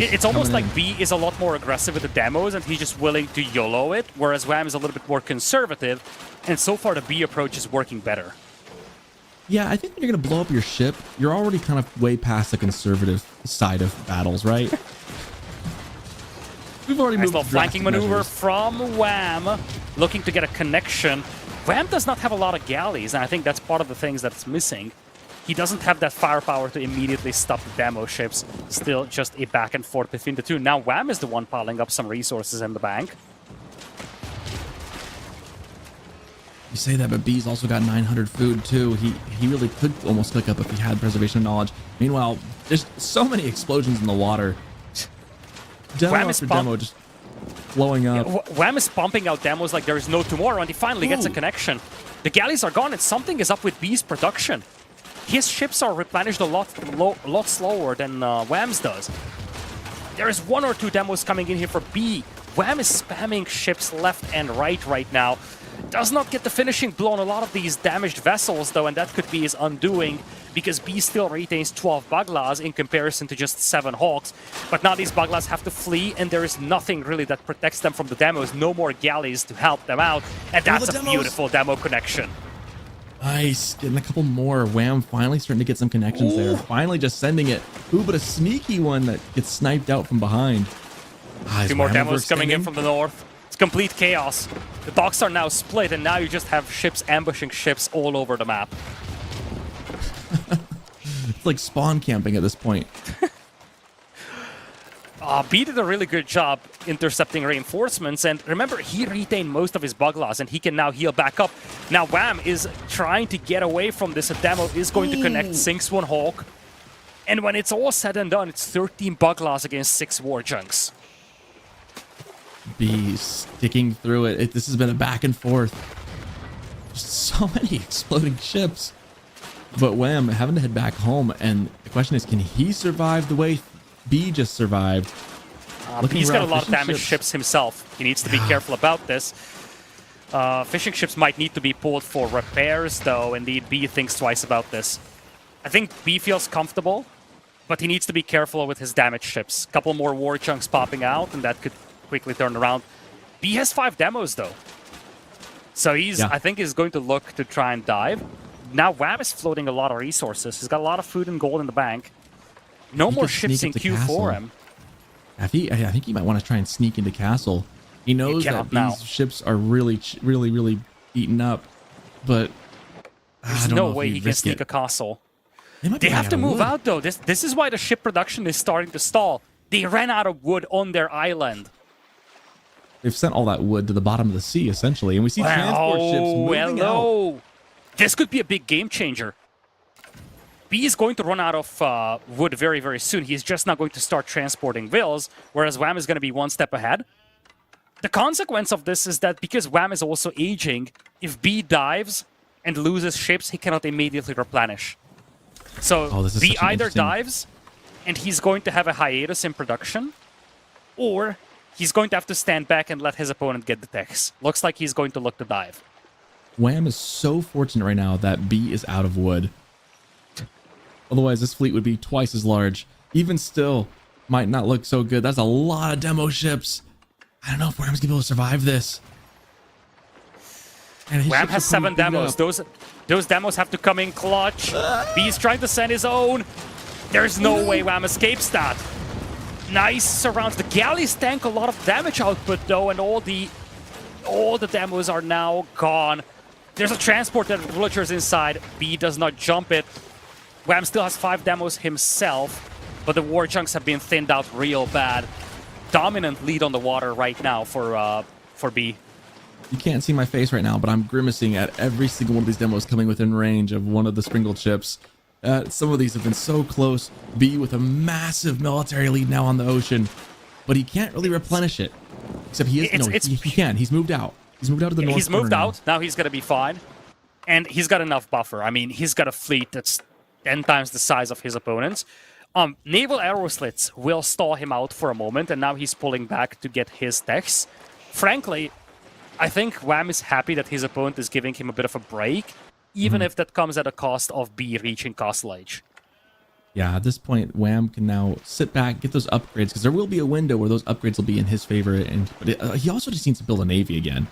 It's almost like B is a lot more aggressive with the demos, and he's just willing to YOLO it, whereas Wham is a little bit more conservative. And so far, the B approach is working better. Yeah, I think when you're going to blow up your ship, you're already kind of way past the conservative side of battles, right? We've already moved. Nice little flanking maneuver from Wham, looking to get a connection. Wham does not have a lot of galleys, and I think that's part of the things that's missing. He doesn't have that firepower to immediately stop the demo ships. Still just a back and forth between the two. Now Wham is the one piling up some resources in the bank. You say that, but B's also got 900 food too. He really could almost cook up if he had preservation knowledge. Meanwhile, there's so many explosions in the water. Demo Wham after is demo just blowing up. Wham is pumping out demos like there is no tomorrow, and he finally gets a connection. The galleys are gone, and something is up with B's production. His ships are replenished a lot slower than Wham's does. There is 1 or 2 demos coming in here for B. Wham is spamming ships left and right now. Does not get the finishing blow on a lot of these damaged vessels, though, and that could be his undoing, because B still retains 12 Baglas in comparison to just 7 Hawks. But now these Baglas have to flee, and there is nothing really that protects them from the demos. No more galleys to help them out, and that's a beautiful demo connection. Nice, getting a couple more. Wham finally starting to get some connections there. Finally just sending it. Ooh, but a sneaky one that gets sniped out from behind. 2 more demos coming in from the north. It's complete chaos. The docks are now split, and now you just have ships ambushing ships all over the map. It's like spawn camping at this point. B did a really good job intercepting reinforcements, and remember, he retained most of his Baglas, and he can now heal back up. Now Wham is trying to get away from this. A demo is going to connect, sinks 1 Hawk, and when it's all said and done, it's 13 Baglas against 6 War Junks. B sticking through it. This has been a back and forth. Just so many exploding ships. But Wham having to head back home, and the question is, can he survive the way B just survived? He's got a lot of damaged ships himself. He needs to be careful about this. Fishing ships might need to be pulled for repairs, though. Indeed, B thinks twice about this. I think B feels comfortable, but he needs to be careful with his damaged ships. A couple more War Chunks popping out, and that could quickly turn around. B has 5 demos, though. So I think he's going to look to try and dive. Now Wham is floating a lot of resources. He's got a lot of food and gold in the bank. No more ships in queue for him. I think he might want to try and sneak into castle. He knows that these ships are really beaten up, but there's no way he can sneak a castle. They have to move out, though. This is why the ship production is starting to stall. They ran out of wood on their island. They've sent all that wood to the bottom of the sea, essentially, and we see transport ships moving out. This could be a big game changer. B is going to run out of wood very, very soon. He's just not going to start transporting vills, whereas Wham is going to be 1 step ahead. The consequence of this is that because Wham is also aging, if B dives and loses ships, he cannot immediately replenish. So B either dives, and he's going to have a hiatus in production, or he's going to have to stand back and let his opponent get the techs. Looks like he's going to look to dive. Wham is so fortunate right now that B is out of wood. Otherwise, this fleet would be twice as large. Even still, might not look so good. That's a lot of demo ships. I don't know if Wham's going to be able to survive this. Wham has 7 demos. Those demos have to come in clutch. B's trying to send his own. There's no way Wham escapes that. Nice surrounds. The galleys tank a lot of damage output, though, and all the demos are now gone. There's a transport that villagers inside. B does not jump it. Wham still has 5 demos himself, but the War Chunks have been thinned out real bad. Dominant lead on the water right now for B. You can't see my face right now, but I'm grimacing at every single one of these demos coming within range of one of the sprinkled ships. Some of these have been so close. B with a massive military lead now on the ocean, but he can't really replenish it. Except he is. He can. He's moved out. He's moved out to the north. He's moved out. Now he's going to be fine. And he's got enough buffer. I mean, he's got a fleet that's 10 times the size of his opponents. Naval arrow slits will stall him out for a moment, and now he's pulling back to get his techs. Frankly, I think Wham is happy that his opponent is giving him a bit of a break, even if that comes at a cost of B reaching Castle Age. Yeah, at this point, Wham can now sit back, get those upgrades, because there will be a window where those upgrades will be in his favor. But he also just needs to build a navy again.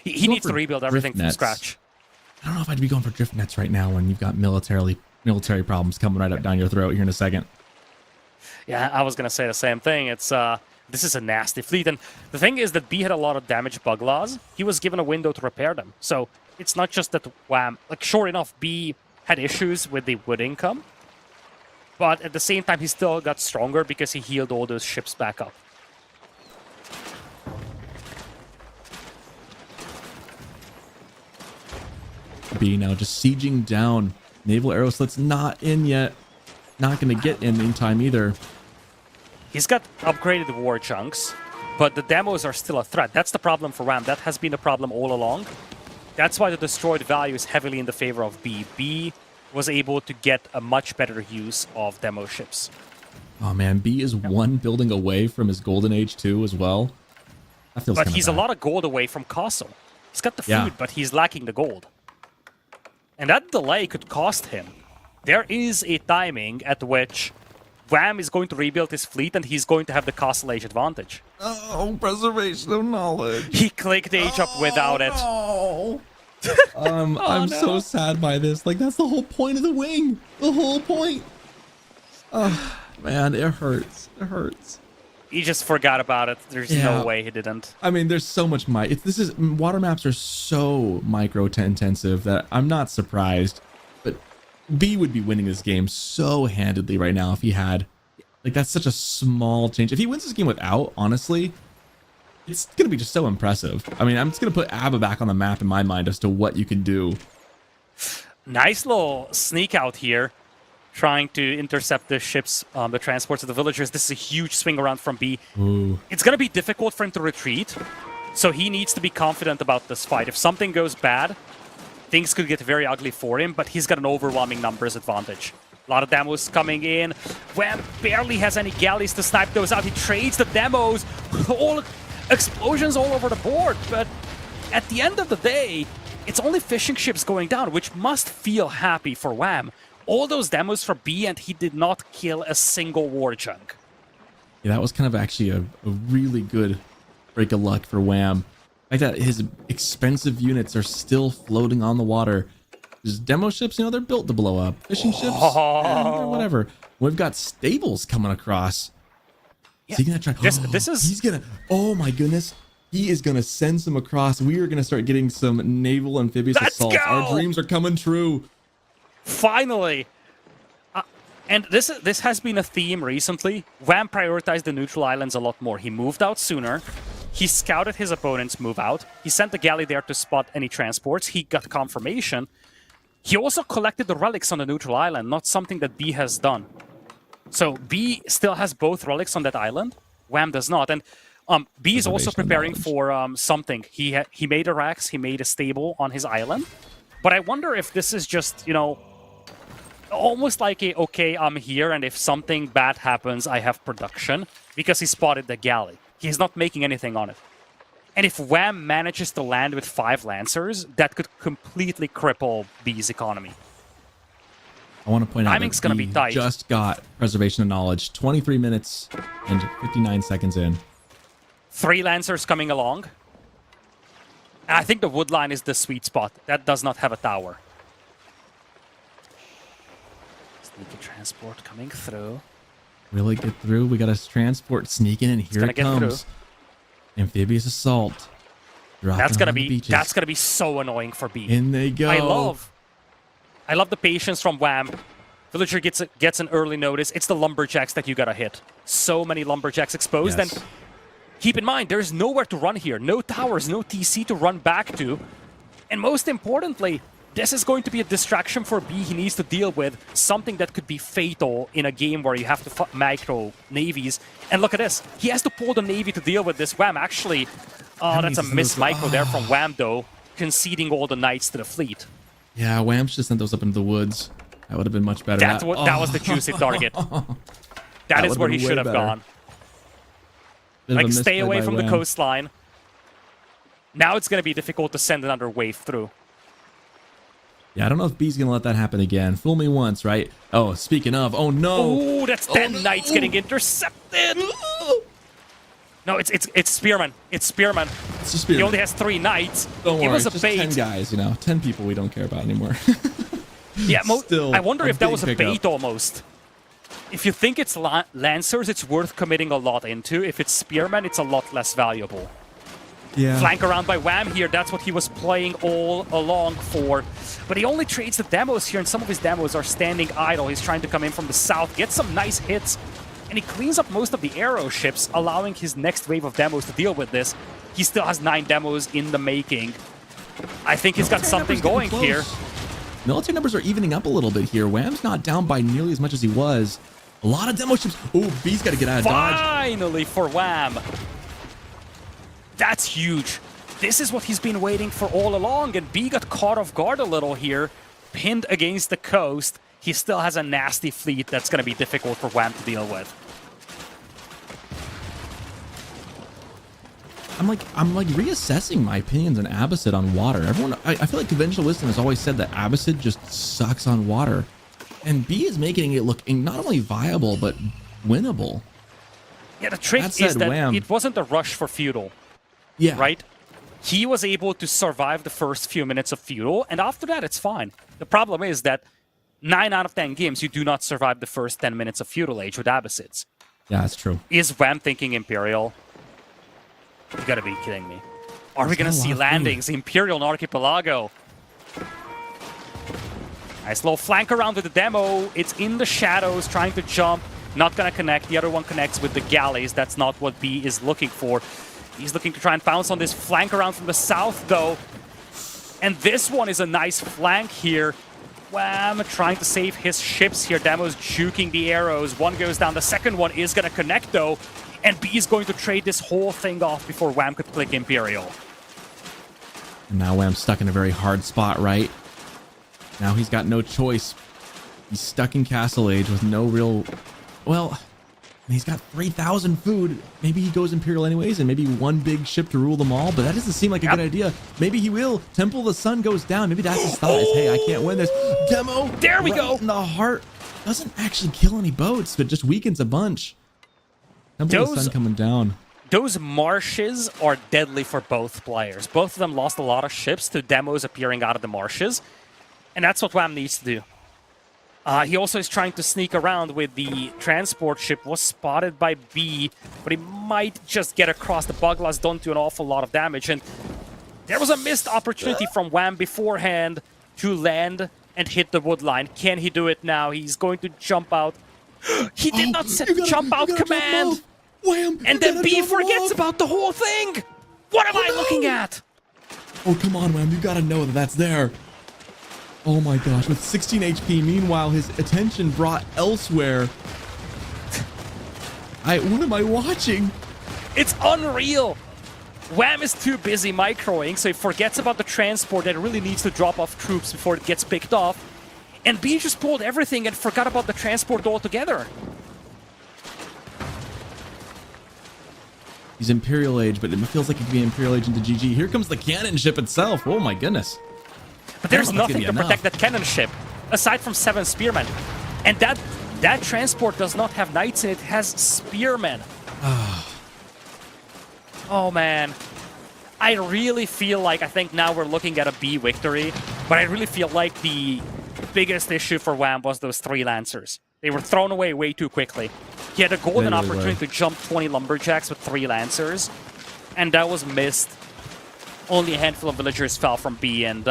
He needs to rebuild everything from scratch. I don't know if I'd be going for drift nets right now when you've got military problems coming right up down your throat here in a second. Yeah, I was going to say the same thing. It's this is a nasty fleet. And the thing is that B had a lot of damaged bug laws. He was given a window to repair them. So it's not just that Wham... Like, sure enough, B had issues with the wood income. But at the same time, he still got stronger because he healed all those ships back up. B now just sieging down. Naval arrow slit's not in yet. Not going to get in time either. He's got upgraded war chunks, but the demos are still a threat. That's the problem for Wham. That has been a problem all along. That's why the destroyed value is heavily in the favor of B. B was able to get a much better use of demo ships. Oh man, B is one building away from his golden age too as well. That feels But kinda he's bad. a lot of gold away from Castle. He's got the food, Yeah. but he's lacking the gold. And that delay could cost him. There is a timing at which Wham is going to rebuild his fleet and he's going to have the Castle Age advantage. Oh, preservation of knowledge. He clicked Age up without it. No. I'm so sad by this. Like, that's the whole point of the wing. The whole point. Oh, man, it hurts. It hurts. He just forgot about it. There's no way he didn't. I mean, there's so much water maps are so micro intensive that I'm not surprised. But B would be winning this game so handedly right now if he had, like, that's such a small change. If he wins this game without, honestly, it's gonna be just so impressive. I mean, I'm just gonna put ABBA back on the map in my mind as to what you can do. Nice little sneak out here, trying to intercept the ships, the transports of the villagers. This is a huge swing around from B. Ooh. It's going to be difficult for him to retreat, so he needs to be confident about this fight. If something goes bad, things could get very ugly for him, but he's got an overwhelming numbers advantage. A lot of demos coming in. Wham barely has any galleys to snipe those out. He trades the demos. All explosions all over the board, but at the end of the day, it's only fishing ships going down, which must feel happy for Wham. All those demos for B, and he did not kill a single war chunk. Yeah, that was kind of actually a really good break of luck for Wham. Like that, his expensive units are still floating on the water. His demo ships, you know, they're built to blow up. Fishing ships, they're whatever. We've got stables coming across. Yeah, Is he gonna try? this is. He's gonna. Oh my goodness. He is gonna send some across. We are gonna start getting some naval amphibious Let's assaults. go! Our dreams are coming true. Finally! And this has been a theme recently. Wham prioritized the neutral islands a lot more. He moved out sooner. He scouted his opponent's move out. He sent the galley there to spot any transports. He got confirmation. He also collected the relics on the neutral island, not something that B has done. So B still has both relics on that island. Wham does not. And B is also preparing for something. He made a racks, he made a stable on his island. But I wonder if this is just, you know, almost like a, okay, I'm here, and if something bad happens, I have production, because he spotted the galley. He's not making anything on it. And if Wham manages to land with 5 Lancers, that could completely cripple B's economy. I want to point out Timing's that gonna be B tight. just got preservation of knowledge. 23 minutes and 59 seconds in. 3 Lancers coming along. And I think the wood line is the sweet spot. That does not have a tower. Sneaky transport coming through. Really get through. We got a transport sneaking in. Here it comes. Amphibious assault. That's gonna be so annoying for B. In they go. I love the patience from Wham. Villager gets an early notice. It's the lumberjacks that you gotta hit. So many lumberjacks exposed, Yes. and keep in mind, there's nowhere to run here. No towers, no TC to run back to. And most importantly, this is going to be a distraction for B. He needs to deal with something that could be fatal in a game where you have to micro navies. And look at this. He has to pull the navy to deal with this. Wham actually... that's a miss micro there from Wham, though, conceding all the knights to the fleet. Yeah, Wham should have sent those up into the woods. That would have been much better. That was the juicy target. That is where he should have gone. Like, stay away from the coastline. Now it's going to be difficult to send another wave through. Yeah, I don't know if B's going to let that happen again. Fool me once, right? Oh, speaking of, oh no. Oh, that's 10 knights getting intercepted. No, it's Spearman. It's Spearman. It's a Spearman. He only has 3 knights. Don't worry, it was a just bait. 10 guys, you know. 10 people we don't care about anymore. Yeah, Still I wonder if that was a big bait pickup. almost. If you think it's Lancers, it's worth committing a lot into. If it's Spearman, it's a lot less valuable. Yeah. Flank around by Wham here. That's what he was playing all along for. But he only trades the demos here, and some of his demos are standing idle. He's trying to come in from the south, get some nice hits, and he cleans up most of the arrow ships, allowing his next wave of demos to deal with this. He still has 9 demos in the making. I think he's got something going here. Military numbers are evening up a little bit here. Wham's not down by nearly as much as he was. A lot of demo ships. Oh, B's got to get out of dodge. Finally for Wham. That's huge. This is what he's been waiting for all along, and B got caught off guard a little here, pinned against the coast. He still has a nasty fleet that's going to be difficult for Wham to deal with. I'm like reassessing my opinions on Abbasid on water. Everyone, I feel like conventional wisdom has always said that Abbasid just sucks on water, and B is making it look not only viable but winnable. Yeah, the trick That said, is that Wham. it wasn't a rush for feudal, Yeah, right? He was able to survive the first few minutes of feudal, and after that, it's fine. The problem is that 9 out of 10 games, you do not survive the first 10 minutes of feudal age with Abbasids. Yeah, that's true. Is Wham thinking Imperial? You gotta be kidding me. Are we gonna got a lot see of food. landings? Imperial and Archipelago. Nice little flank around with the demo. It's in the shadows, trying to jump. Not gonna connect. The other one connects with the galleys. That's not what B is looking for. He's looking to try and pounce on this flank around from the south, though. And this one is a nice flank here. Wham trying to save his ships here. Demo's juking the arrows. One goes down. The second one is going to connect, though. And B is going to trade this whole thing off before Wham could click Imperial. And now Wham's stuck in a very hard spot, right? Now he's got no choice. He's stuck in Castle Age with no real... Well, he's got 3,000 food. Maybe he goes Imperial anyways, and maybe one big ship to rule them all, but that doesn't seem like a good idea. Maybe he will. Temple of the Sun goes down. Maybe that's his thought. Hey, I can't win this. Demo! There we right go! in the heart. Doesn't actually kill any boats, but just weakens a bunch. Temple of the Sun coming down. Those marshes are deadly for both players. Both of them lost a lot of ships to demos appearing out of the marshes, and that's what Wham needs to do. He also is trying to sneak around with the transport ship. Was spotted by B, but he might just get across. The Buglas don't do an awful lot of damage, and there was a missed opportunity from Wham beforehand to land and hit the wood line. Can he do it now? He's going to jump out. He did not set jump out command! Wham! And then B forgets about the whole thing! What am I looking at? Oh, come on, Wham. You gotta know that that's there. Oh my gosh, with 16 HP. Meanwhile, his attention brought elsewhere. What am I watching? It's unreal! Wham is too busy microing, so he forgets about the transport that really needs to drop off troops before it gets picked off. And B just pulled everything and forgot about the transport altogether. He's Imperial Age, but it feels like he could be Imperial Age into GG. Here comes the cannon ship itself. Oh my goodness. But there's I don't know if nothing it's to gonna be protect that cannon ship, aside from 7 spearmen. And that transport does not have knights in it, it has spearmen. Oh man. I really feel like, I think now we're looking at a B victory, but I really feel like the biggest issue for Wham was those 3 Lancers. They were thrown away way too quickly. He had a golden opportunity to jump 20 Lumberjacks with 3 Lancers, and that was missed. Only a handful of villagers fell from B, and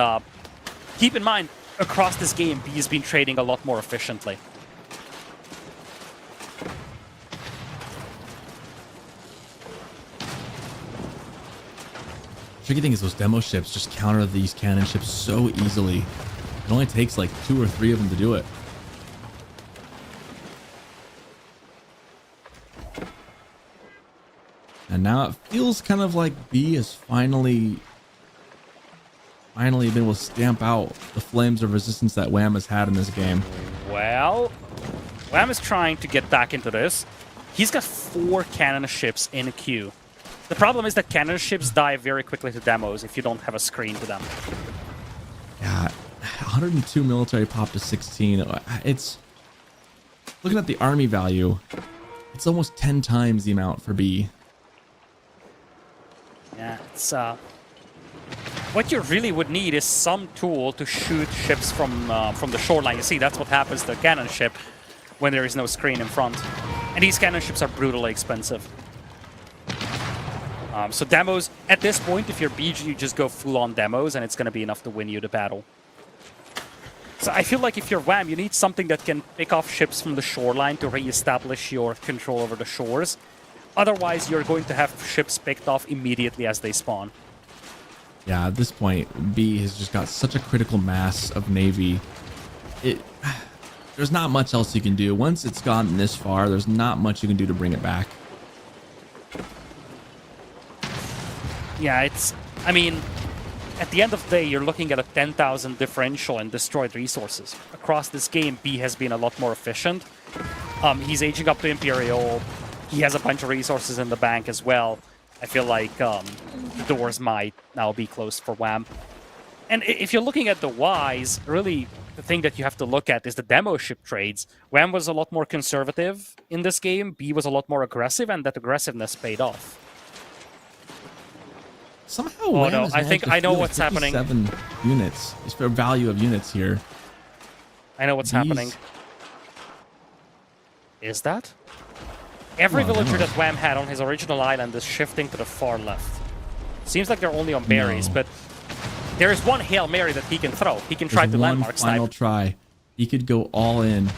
keep in mind, across this game, B has been trading a lot more efficiently. Tricky thing is those demo ships just counter these cannon ships so easily. It only takes like 2 or 3 of them to do it. And now it feels kind of like B has finally been able to stamp out the flames of resistance that Wham has had in this game. Well, Wham is trying to get back into this. He's got 4 cannon ships in a queue. The problem is that cannon ships die very quickly to demos if you don't have a screen to them. Yeah, 102 military pop to 16. It's looking at the army value. It's almost 10 times the amount for B. Yeah, it's what you really would need is some tool to shoot ships from the shoreline. You see, that's what happens to a cannon ship when there is no screen in front. And these cannon ships are brutally expensive. So demos, at this point, if you're BG, you just go full-on demos, and it's going to be enough to win you the battle. So I feel like if you're Wham, you need something that can pick off ships from the shoreline to re-establish your control over the shores. Otherwise, you're going to have ships picked off immediately as they spawn. Yeah, at this point, B has just got such a critical mass of Navy. There's not much else you can do. Once it's gotten this far, there's not much you can do to bring it back. Yeah, I mean, at the end of the day, you're looking at a 10,000 differential in destroyed resources. Across this game, B has been a lot more efficient. He's aging up to Imperial. He has a bunch of resources in the bank as well. I feel like the doors might now be closed for Wham. And if you're looking at the Ys, really the thing that you have to look at is the demo ship trades. Wham was a lot more conservative in this game. B was a lot more aggressive, and that aggressiveness paid off. Somehow, Oh Wham no, has I think managed to I know steal what's happening. 57 units. It's for value of units here. I know what's These- happening. Is that? Every Well, villager no. that Wham had on his original island is shifting to the far left. Seems like they're only on berries, No. but there is one Hail Mary that he can throw. He can try There's to one landmark final snipe. try. He could go all in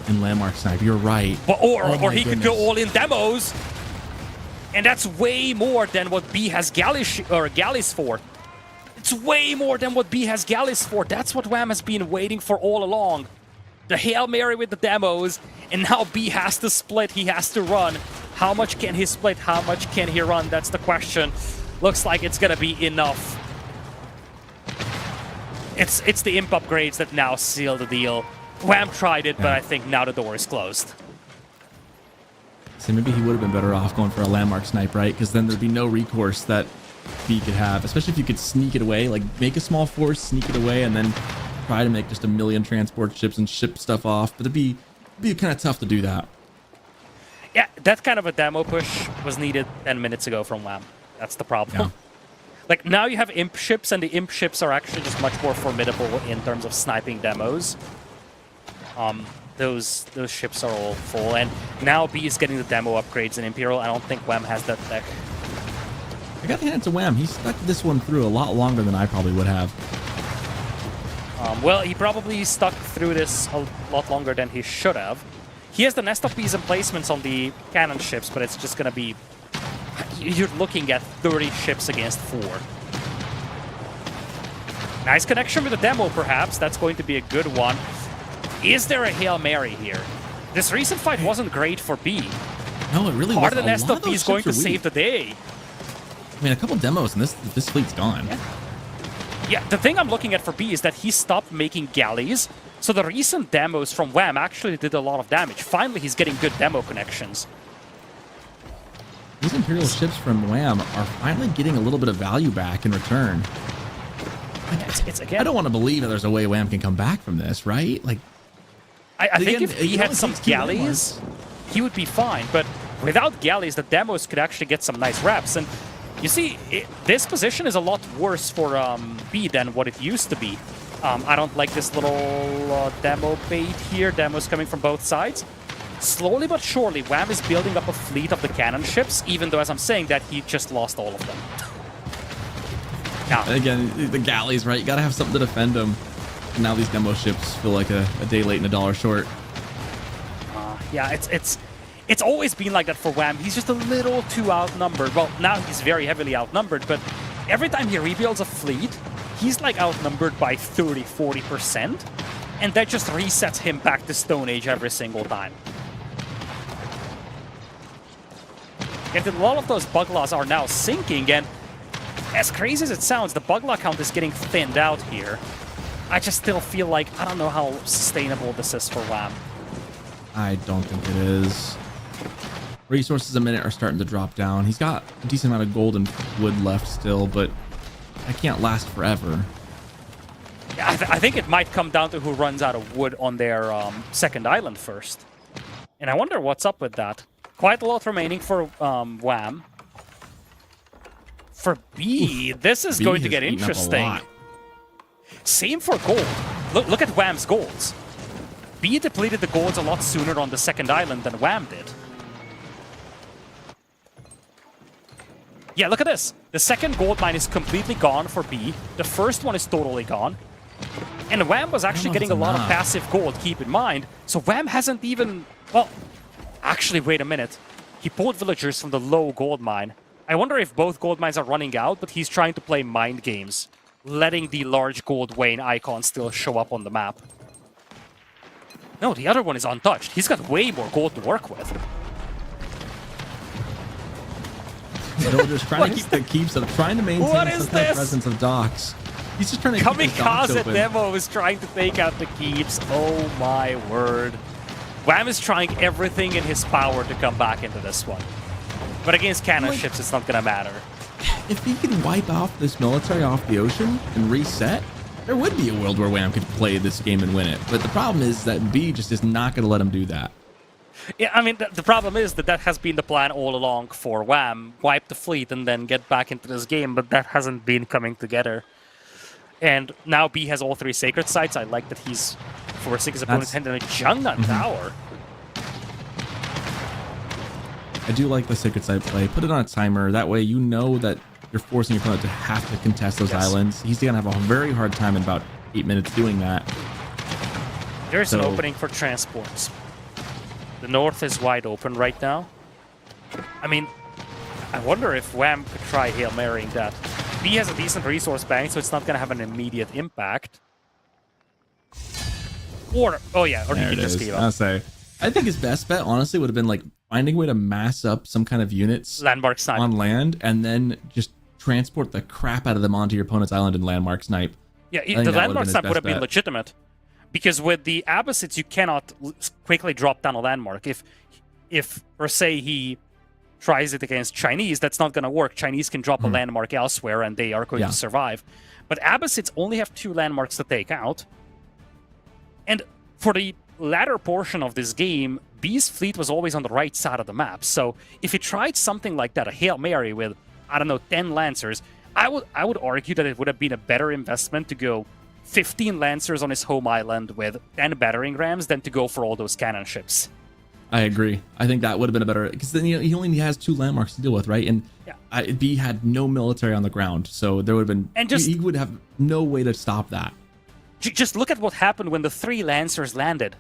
landmark snipe. You're right. But, or Oh my he could go goodness. all in demos. And that's way more than what B has galleys for. It's way more than what B has galleys for. That's what Wham has been waiting for all along. The Hail Mary with the demos, and now B has to split, he has to run. How much can he split? How much can he run? That's the question. Looks like it's gonna be enough. It's the imp upgrades that now seal the deal. Wham tried it, but I think now the door is closed. So maybe he would have been better off going for a landmark snipe, right? Because then there'd be no recourse that B could have, especially if you could sneak it away, like make a small force, sneak it away, and then try to make just a million transport ships and ship stuff off. But it'd be kind of tough to do that. Yeah, that kind of a demo push was needed 10 minutes ago from Wham. That's the problem. Yeah. Like, now you have imp ships, and the imp ships are actually just much more formidable in terms of sniping demos. Those ships are all full, and now B is getting the demo upgrades in Imperial. I don't think Wham has that tech. I got to hand it to Wham. He stuck this one through a lot longer than I probably would have. Well, he probably stuck through this a lot longer than he should have. He has the nest of bees and placements on the cannon ships, but it's just going to be... You're looking at 30 ships against 4. Nice connection with the demo, perhaps. That's going to be a good one. Is there a Hail Mary here? This recent fight wasn't great for B. No, it really Part was. of the nest of bees going to save the day. I mean, a couple demos and this fleet's gone. Yeah, the thing I'm looking at for B is that he stopped making galleys. So the recent demos from Wham actually did a lot of damage. Finally, he's getting good demo connections. These Imperial ships from Wham are finally getting a little bit of value back in return. It's again. I don't want to believe that there's a way Wham can come back from this, right? Like, I think again, if he it had only some takes 2 galleys, he would be fine. But without galleys, the demos could actually get some nice reps. And you see, this position is a lot worse for B than what it used to be. I don't like this little demo bait here. Demos coming from both sides. Slowly but surely, Wham is building up a fleet of the cannon ships, even though, as I'm saying that, he just lost all of them. Now, again, the galleys, right? You got to have something to defend them. And now these demo ships feel like a day late and a dollar short. yeah, it's always been like that for Wham. He's just a little too outnumbered. Well, now he's very heavily outnumbered, but every time he rebuilds a fleet, he's like outnumbered by 30-40%, and that just resets him back to Stone Age every single time. And a lot of those bug laws are now sinking, and as crazy as it sounds, the bug law count is getting thinned out here. I just still feel like I don't know how sustainable this is for Wham. I don't think it is. Resources a minute are starting to drop down. He's got a decent amount of gold and wood left still, but that can't last forever. Yeah, I think it might come down to who runs out of wood on their second island first. And I wonder what's up with that. Quite a lot remaining for Wham. For B, this is B going to has get eaten up a interesting. lot. Same for gold. Look at Wham's golds. B depleted the golds a lot sooner on the second island than Wham did. Yeah, look at this. The second gold mine is completely gone for B. The first one is totally gone. And Wham was actually getting a lot of passive gold, keep in mind. So Wham hasn't even... Well, actually, wait a minute. He pulled villagers from the low gold mine. I wonder if both gold mines are running out, but he's trying to play mind games, letting the large gold Wayne icon still show up on the map. No, the other one is untouched. He's got way more gold to work with. They're just trying to keep trying to maintain What some is kind of this? presence of docks. He's just trying to keep his docks Kamikaze open. Demo is trying to take out the keeps. Oh my word. Wham is trying everything in his power to come back into this one. But against cannon ships, it's not gonna matter. If he can wipe off this military off the ocean and reset, there would be a world where Wham could play this game and win it. But the problem is that B just is not going to let him do that. Yeah, I mean, the problem is that has been the plan all along for Wham. Wipe the fleet and then get back into this game, but that hasn't been coming together. And now B has all 3 sacred sites. I like that he's forcing his opponent's hand in a Jungnan Tower. I do like the sacred site play. Put it on a timer. That way you know that you're forcing your opponent to have to contest those islands. He's going to have a very hard time in about 8 minutes doing that. There's an opening for transports. The north is wide open right now. I mean, I wonder if Wham could try Hail Marying that. B has a decent resource bank, so it's not going to have an immediate impact. Or, oh yeah, or he can just give up. I'll say. I think his best bet, honestly, would have been like finding a way to mass up some kind of units Landmark snipe on land and then just transport the crap out of them onto your opponent's island and landmark snipe. Yeah, the landmark snipe would have been legitimate. Because with the Abbasids, you cannot quickly drop down a landmark. If per se, he tries it against Chinese, that's not going to work. Chinese can drop a landmark elsewhere and they are going to survive. But Abbasids only have 2 landmarks to take out. And for the latter portion of this game, B's fleet was always on the right side of the map. So if he tried something like that, a Hail Mary with, I don't know, 10 Lancers, I would argue that it would have been a better investment to go 15 Lancers on his home island with 10 battering rams than to go for all those cannon ships. I agree. I think that would have been a better, because then he only has 2 landmarks to deal with, right? And B had no military on the ground, so there would have been, and he would have no way to stop that. Just look at what happened when the 3 Lancers landed.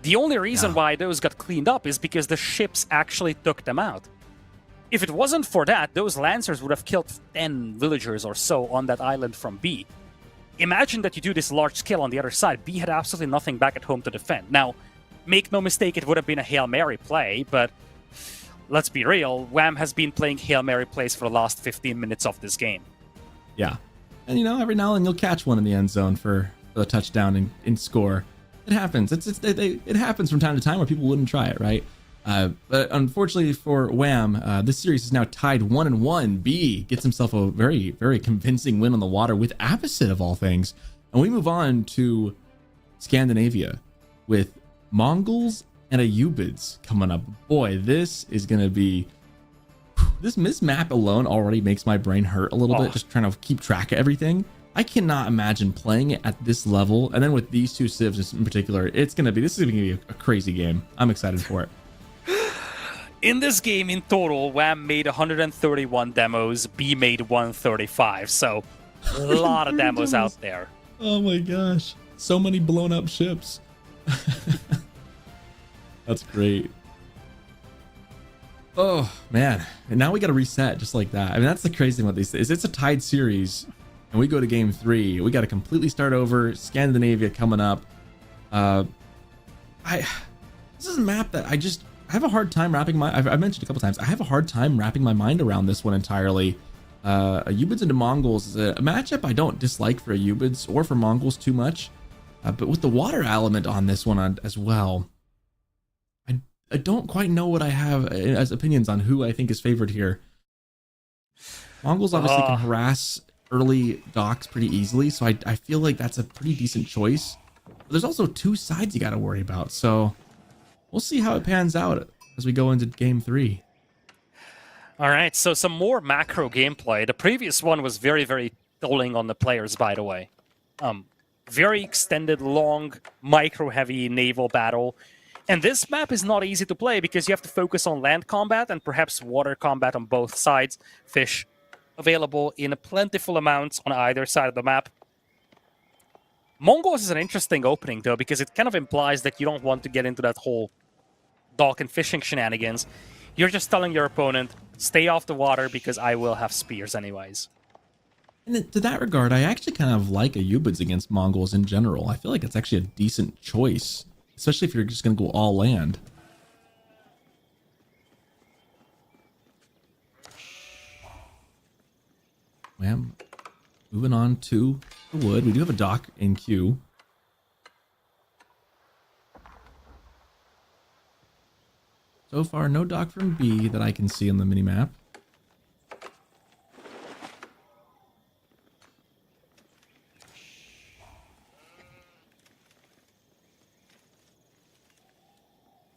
The only reason why those got cleaned up is because the ships actually took them out. If it wasn't for that, those Lancers would have killed 10 villagers or so on that island from B. Imagine that you do this large scale on the other side. B had absolutely nothing back at home to defend. Now, make no mistake, it would have been a Hail Mary play, but let's be real, Wham has been playing Hail Mary plays for the last 15 minutes of this game. Yeah. And, you know, every now and then you'll catch one in the end zone for the touchdown and score. It happens. It happens from time to time where people wouldn't try it, right? But unfortunately for Wham, this series is now tied 1-1. B gets himself a very, very convincing win on the water with Abbasid of all things. And we move on to Scandinavia with Mongols and Ayubids coming up. Boy, this is going to be... This map alone already makes my brain hurt a little bit, just trying to keep track of everything. I cannot imagine playing it at this level. And then with these 2 civs in particular, this is going to be a crazy game. I'm excited for it. In this game, in total, Wham made 131 demos, B made 135, so a lot of demos out there. Oh my gosh. So many blown up ships. That's great. Oh, man. And now we got to reset just like that. I mean, that's the crazy thing about these things. It's a tied series, and we go to game 3. We got to completely start over. Scandinavia coming up. This is a map that I have a hard time wrapping I've mentioned a couple times. I have a hard time wrapping my mind around this one entirely. Ayubids into Mongols is a matchup I don't dislike for Ayubids or for Mongols too much. But with the water element on this one as well, I don't quite know what I have as opinions on who I think is favored here. Mongols obviously can harass early docks pretty easily, so I feel like that's a pretty decent choice. But there's also 2 sides you got to worry about, so we'll see how it pans out as we go into game 3. All right, so some more macro gameplay. The previous one was very, very tolling on the players, by the way. Very extended, long, micro-heavy naval battle. And this map is not easy to play because you have to focus on land combat and perhaps water combat on both sides. Fish available in plentiful amounts on either side of the map. Mongols is an interesting opening, though, because it kind of implies that you don't want to get into that whole dock and fishing shenanigans. You're just telling your opponent, stay off the water because I will have spears anyways. And to that regard, I actually kind of like Ayubids against Mongols in general. I feel like it's actually a decent choice, especially if you're just going to go all land. Wham. Moving on to the wood. We do have a dock in queue. So far, no dock from B that I can see on the minimap.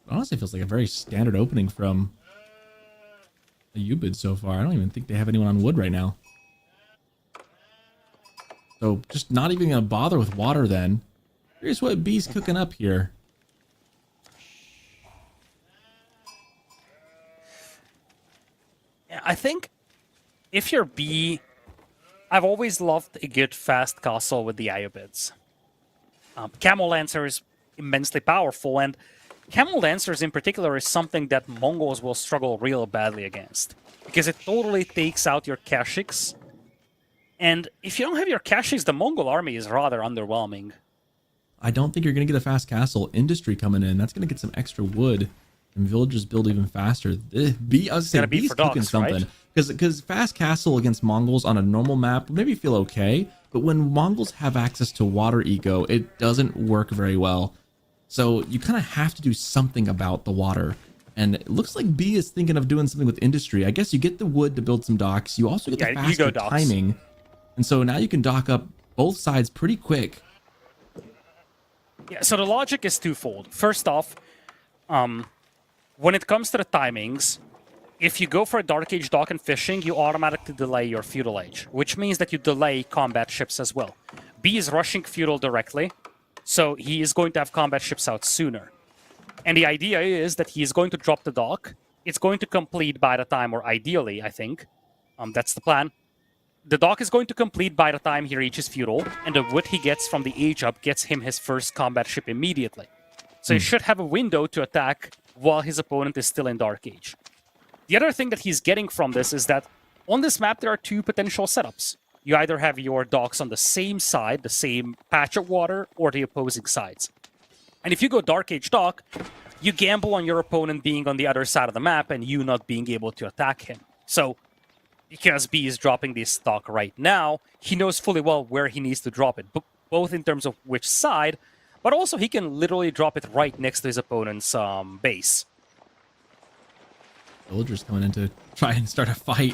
Honestly, feels like a very standard opening from a Ubid so far. I don't even think they have anyone on wood right now. So just not even going to bother with water then. Here's what B's cooking up here. I think if you're B, I've always loved a good fast castle with the Ayubids. Camel Lancer is immensely powerful, and Camel Lancers in particular is something that Mongols will struggle real badly against, because it totally takes out your Kashyyyks. And if you don't have your Kashyyyks, the Mongol army is rather underwhelming. I don't think you're going to get a fast castle industry coming in. That's going to get some extra wood, and villagers build even faster. B, I was saying, B's cooking dogs, something. right? Because fast castle against Mongols on a normal map would maybe feel okay, but when Mongols have access to water eco, it doesn't work very well. So you kind of have to do something about the water. And it looks like B is thinking of doing something with industry. I guess you get the wood to build some docks. You also get the faster timing. And so now you can dock up both sides pretty quick. Yeah, so the logic is twofold. First off, when it comes to the timings, if you go for a Dark Age dock and fishing, you automatically delay your Feudal Age, which means that you delay combat ships as well. B is rushing Feudal directly, so he is going to have combat ships out sooner. And the idea is that he is going to drop the dock. It's going to complete by the time, or ideally, I think, that's the plan. The dock is going to complete by the time he reaches Feudal, and the wood he gets from the Age Up gets him his first combat ship immediately. So he should have a window to attack while his opponent is still in Dark Age. The other thing that he's getting from this is that on this map there are two potential setups. You either have your docks on the same side, the same patch of water, or the opposing sides. And if you go Dark Age dock, you gamble on your opponent being on the other side of the map and you not being able to attack him. So, because B is dropping this dock right now, he knows fully well where he needs to drop it, both in terms of which side, but also he can literally drop it right next to his opponent's base. Villagers coming in to try and start a fight.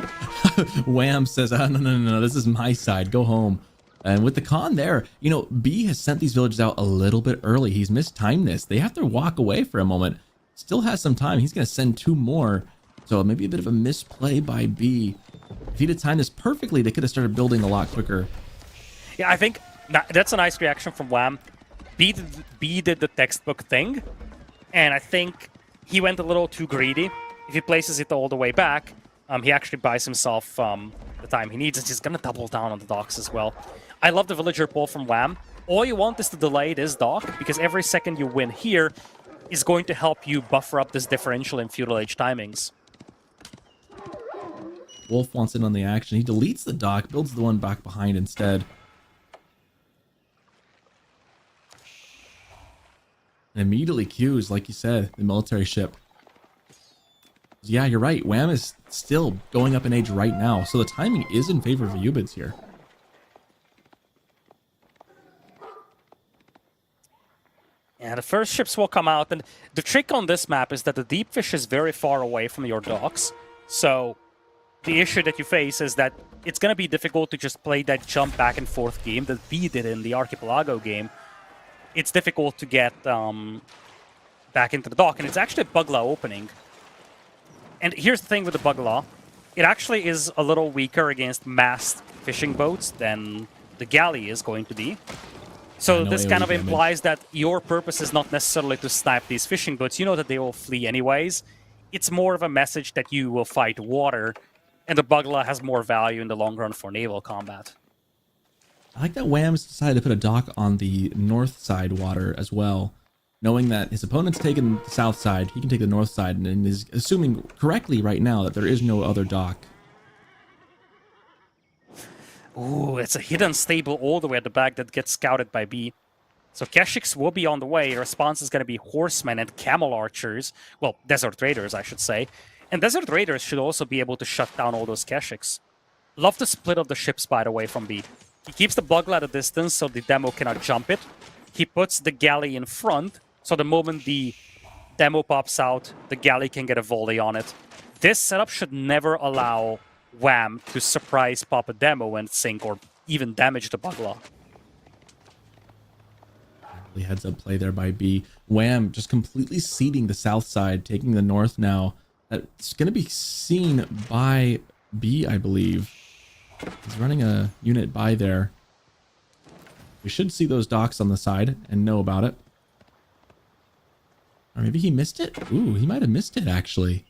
Wham says, oh, no, this is my side. Go home. And with the con there, you know, B has sent these villagers out a little bit early. He's mistimed this. They have to walk away for a moment. Still has some time. He's going to send two more. So maybe a bit of a misplay by B. If he'd have timed this perfectly, they could have started building a lot quicker. Yeah, I think that's a nice reaction from Wham. B did the textbook thing, and I think he went a little too greedy. If he places it all the way back, he actually buys himself the time he needs, and he's going to double down on the docks as well. I love the villager pull from Wham. All you want is to delay this dock, because every second you win here is going to help you buffer up this differential in Feudal Age timings. Wolf wants in on the action. He deletes the dock, builds the one back behind instead. And immediately cues, like you said, the military ship. Yeah, you're right. Wham is still going up in age right now, so the timing is in favor of Ayubids here. Yeah, the first ships will come out, and the trick on this map is that the deep fish is very far away from your docks, so the issue that you face is that it's going to be difficult to just play that jump back and forth game that B did in the Archipelago game. It's difficult to get back into the dock, and it's actually a Bugla opening. And here's the thing with the Bugla. It actually is a little weaker against massed fishing boats than the galley is going to be. So this kind of implies that your purpose is not necessarily to snipe these fishing boats. You know that they will flee anyways. It's more of a message that you will fight water, and the Bugla has more value in the long run for naval combat. I like that Wham's decided to put a dock on the north side water as well. knowing that his opponent's taking the south side, he can take the north side, and is assuming correctly right now that there is no other dock. Ooh, it's a hidden stable all the way at the back that gets scouted by B. So Keshiks will be on the way. Response is going to be horsemen and camel archers. Well, desert raiders, I should say. And desert raiders should also be able to shut down all those Keshiks. Love the split of the ships, by the way, from B. He keeps the Bugler at a distance so the demo cannot jump it. He puts the galley in front, so the moment the demo pops out, the galley can get a volley on it. This setup should never allow Wham to surprise pop a demo and sink or even damage the Bugler. Heads up play there by B. Wham just completely ceding the south side, taking the north now. That's going to be seen by B, I believe. He's running a unit by there. We should see those docks on the side and know about it. Or maybe he missed it? Ooh, he might have missed it, actually.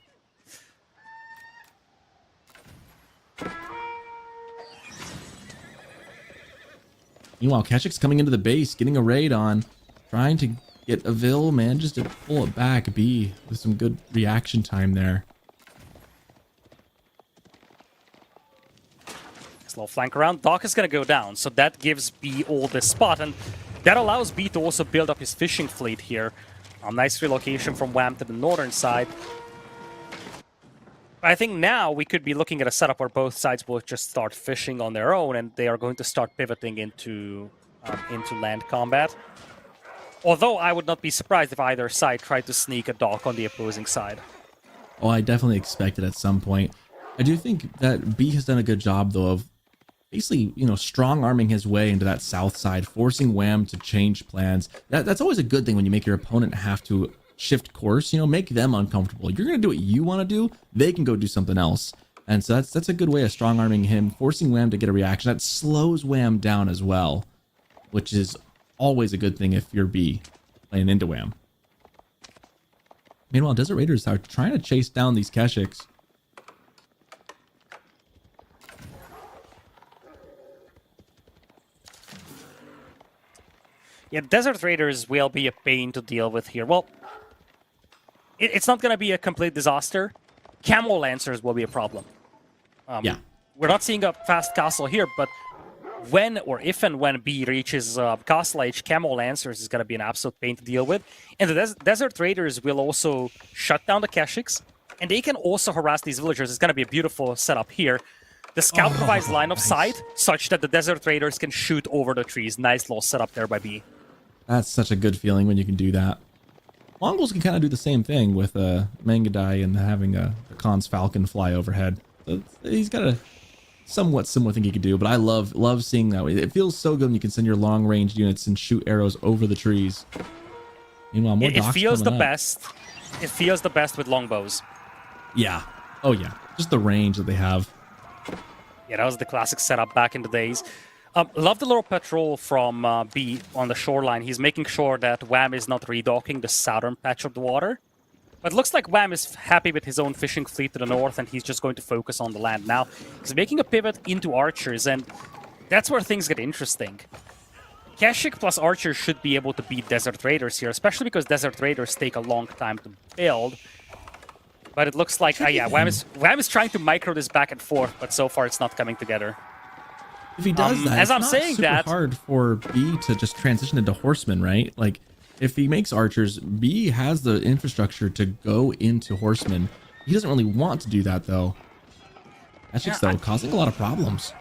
Meanwhile, Keshik's coming into the base, getting a raid on, trying to get a Vil, man, just to pull it back. B with some good reaction time there. Slow flank around. Dock is going to go down, so that gives B all this spot, and that allows B to also build up his fishing fleet here. Nice relocation from Wham to the northern side. I think now we could be looking at a setup where both sides will just start fishing on their own, and they are going to start pivoting into land combat. Although I would not be surprised if either side tried to sneak a dock on the opposing side. Oh, I definitely expect it at some point. I do think that B has done a good job, though, of basically, you know, strong arming his way into that south side, forcing Wham to change plans. That's always a good thing when you make your opponent have to shift course, you know, make them uncomfortable. You're going to do what you want to do, they can go do something else. And so that's a good way of strong arming him, forcing Wham to get a reaction. That slows Wham down as well, which is always a good thing if you're B playing into Wham. Meanwhile, Desert Raiders are trying to chase down these Keshiks. Yeah, Desert Raiders will be a pain to deal with here. Well, it's not going to be a complete disaster. Camel Lancers will be a problem. Yeah. We're not seeing a fast castle here, but when or if and when B reaches castle age, Camel Lancers is going to be an absolute pain to deal with. And the Desert Raiders will also shut down the Keshiks, and they can also harass these villagers. It's going to be a beautiful setup here. The scout provides line of sight such that the Desert Raiders can shoot over the trees. Nice little setup there by B. That's such a good feeling when you can do that. Mongols can kind of do the same thing with Mangadai and having a Khan's Falcon fly overhead. So he's got a somewhat similar thing he could do, but I love seeing that. It feels so good when you can send your long-range units and shoot arrows over the trees. Meanwhile, more it docks feels the coming up. best. It feels the best with longbows. Yeah. Oh, yeah. Just the range that they have. Yeah, that was the classic setup back in the days. Love the little patrol from B on the shoreline. He's making sure that Wham is not redocking the southern patch of the water. But it looks like Wham is happy with his own fishing fleet to the north, and he's just going to focus on the land now. He's making a pivot into archers, and that's where things get interesting. Keshik plus archers should be able to beat Desert Raiders here, especially because Desert Raiders take a long time to build. But it looks like, yeah, Wham is trying to micro this back and forth, but so far it's not coming together. If he does that, as it's I'm not saying super that, hard for B to just transition into horsemen, right? Like, if he makes archers, B has the infrastructure to go into horsemen. He doesn't really want to do that, though. That's just, though, causing a lot of problems.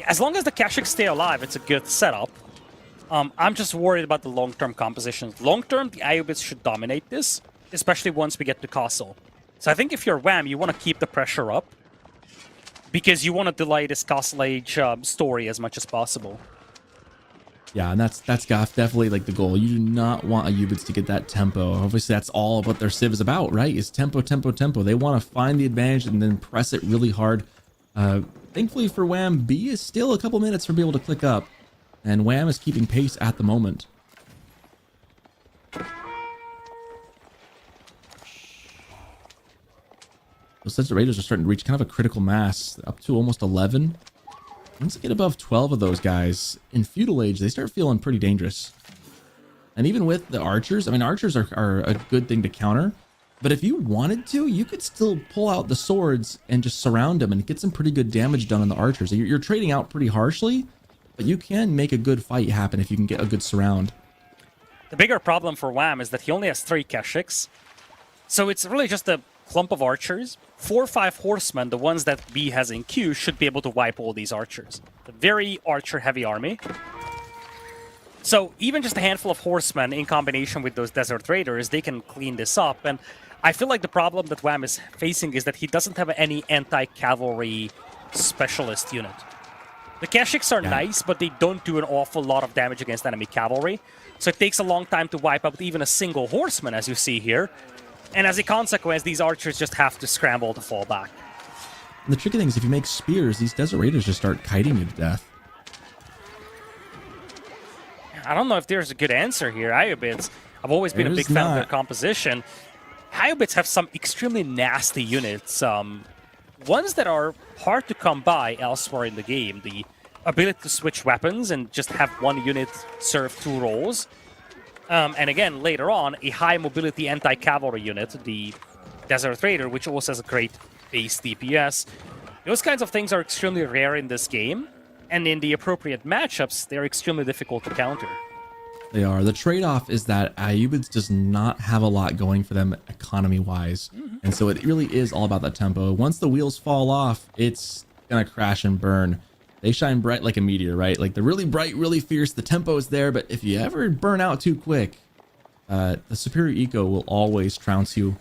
As long as the Keshiks stay alive, it's a good setup. I'm just worried about the long-term composition. Long-term, the Iobits should dominate this, especially once we get to castle. So I think if you're Wham, you want to keep the pressure up, because you want to delay this Castle Age story as much as possible. Yeah, and that's definitely like the goal. You do not want Ayubits to get that tempo. Obviously, that's all what their Civ is about, right? Is tempo, tempo, tempo. They want to find the advantage and then press it really hard. Thankfully for Wham, B is still a couple minutes from being able to click up, and Wham is keeping pace at the moment. Those Desert Raiders are starting to reach kind of a critical mass, up to almost 11. Once you get above 12 of those guys, in Feudal Age, they start feeling pretty dangerous. And even with the archers, I mean, archers are a good thing to counter. But if you wanted to, you could still pull out the swords and just surround them and get some pretty good damage done on the archers. You're trading out pretty harshly, but you can make a good fight happen if you can get a good surround. The bigger problem for Wham is that he only has 3 Keshiks. So it's really just a clump of archers. 4 or 5 horsemen, the ones that B has in queue, should be able to wipe all these archers. A very archer-heavy army. So even just a handful of horsemen in combination with those Desert Raiders, they can clean this up. And I feel like the problem that Wham is facing is that he doesn't have any anti-cavalry specialist unit. The Keshiks are nice, but they don't do an awful lot of damage against enemy cavalry. So it takes a long time to wipe out even a single horseman, as you see here. And as a consequence, these archers just have to scramble to fall back. And the tricky thing is if you make spears, these Desert Raiders just start kiting you to death. I don't know if there's a good answer here. Iobits, I've always been a big fan of their composition. Iobits have some extremely nasty units. Ones that are hard to come by elsewhere in the game. The ability to switch weapons and just have one unit serve 2 roles. And again, later on, a high mobility anti-cavalry unit, the Desert Raider, which also has a great base DPS. Those kinds of things are extremely rare in this game. And in the appropriate matchups, they're extremely difficult to counter. They are. The trade-off is that Iubids does not have a lot going for them economy-wise. And so it really is all about that tempo. Once the wheels fall off, it's going to crash and burn. They shine bright like a meteor, right? Like they're really bright, really fierce. The tempo is there, but if you ever burn out too quick, the superior eco will always trounce you.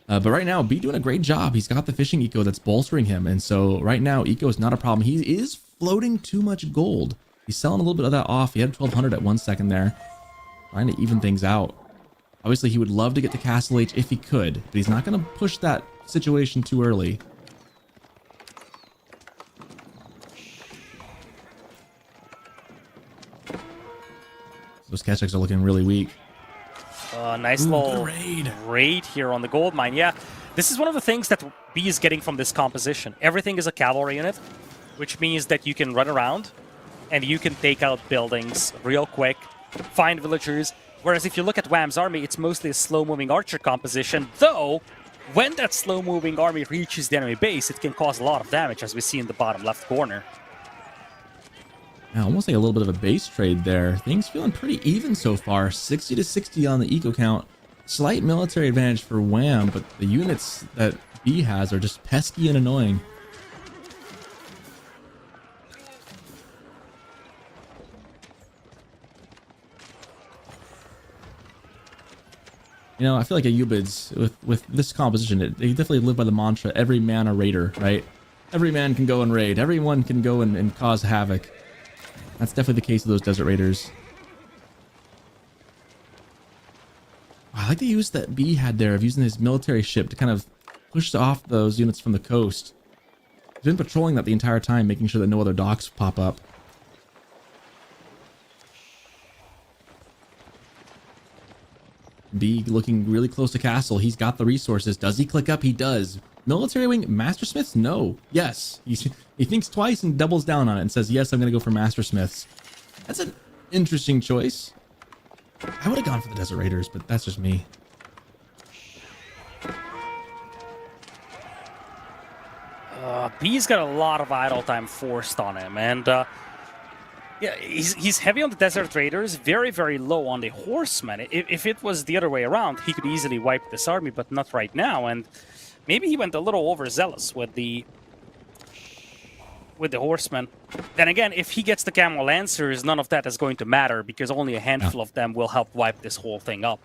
But right now, B doing a great job. He's got the fishing eco that's bolstering him. And so right now, eco is not a problem. He is floating too much gold. He's selling a little bit of that off. He had 1200 at 1 second there. Trying to even things out. Obviously, he would love to get to Castle H if he could, but he's not going to push that situation too early. Those Keshiks are looking really weak. Nice little raid here on the gold mine. Yeah, this is one of the things that B is getting from this composition. Everything is a cavalry unit, which means that you can run around and you can take out buildings real quick, find villagers. Whereas if you look at Wham's army, it's mostly a slow-moving archer composition, though when that slow-moving army reaches the enemy base, it can cause a lot of damage, as we see in the bottom left corner. Yeah, almost like a little bit of a base trade there. Things feeling pretty even so far. 60 to 60 on the eco count. Slight military advantage for Wham, but the units that B has are just pesky and annoying. You know, I feel like Ayubids, with this composition, they definitely live by the mantra, every man a raider, right? Every man can go and raid. Everyone can go and cause havoc. That's definitely the case of those Desert Raiders. I like the use that B had there of using his military ship to kind of push off those units from the coast. He's been patrolling that the entire time, making sure that no other docks pop up. B looking really close to castle. He's got the resources. Does he click up? He does. Military wing, Master Smiths? No. Yes. He thinks twice and doubles down on it and says, yes, I'm going to go for Master Smiths. That's an interesting choice. I would have gone for the Desert Raiders, but that's just me. B's got a lot of idle time forced on him, and yeah, he's heavy on the Desert Raiders, very, very low on the Horsemen. If it was the other way around, he could easily wipe this army, but not right now, and maybe he went a little overzealous with the Horsemen. Then again, if he gets the Camel Lancers, none of that is going to matter, because only a handful of them will help wipe this whole thing up.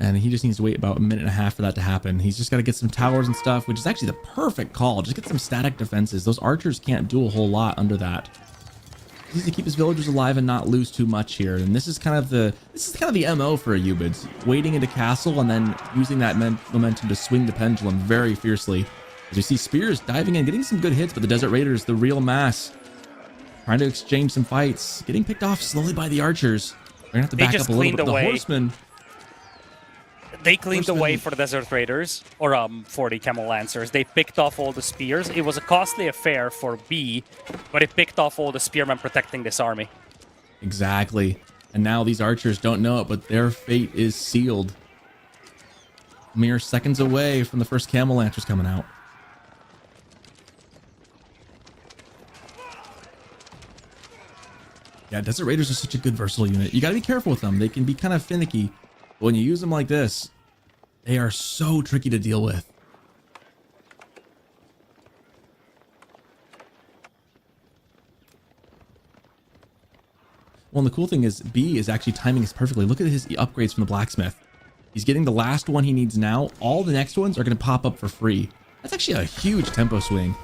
And he just needs to wait about a minute and a half for that to happen. He's just got to get some towers and stuff, which is actually the perfect call. Just get some static defenses. Those archers can't do a whole lot under that. He needs to keep his villagers alive and not lose too much here. And this is kind of the MO for Ayubids. Waiting into castle and then using that momentum to swing the pendulum very fiercely. As you see Spears diving in, getting some good hits, but the Desert Raiders, the real mass, trying to exchange some fights, getting picked off slowly by the archers. We're gonna have to back up a little bit. The Horsemen. They cleaned away for the Desert Raiders, or for the Camel Lancers. They picked off all the spears. It was a costly affair for B, but it picked off all the spearmen protecting this army. Exactly. And now these archers don't know it, but their fate is sealed. Mere seconds away from the first Camel Lancers coming out. Yeah, Desert Raiders are such a good versatile unit. You got to be careful with them. They can be kind of finicky. But when you use them like this, they are so tricky to deal with. Well, and the cool thing is B is actually timing this perfectly. Look at his upgrades from the blacksmith. He's getting the last one he needs now. All the next ones are going to pop up for free. That's actually a huge tempo swing.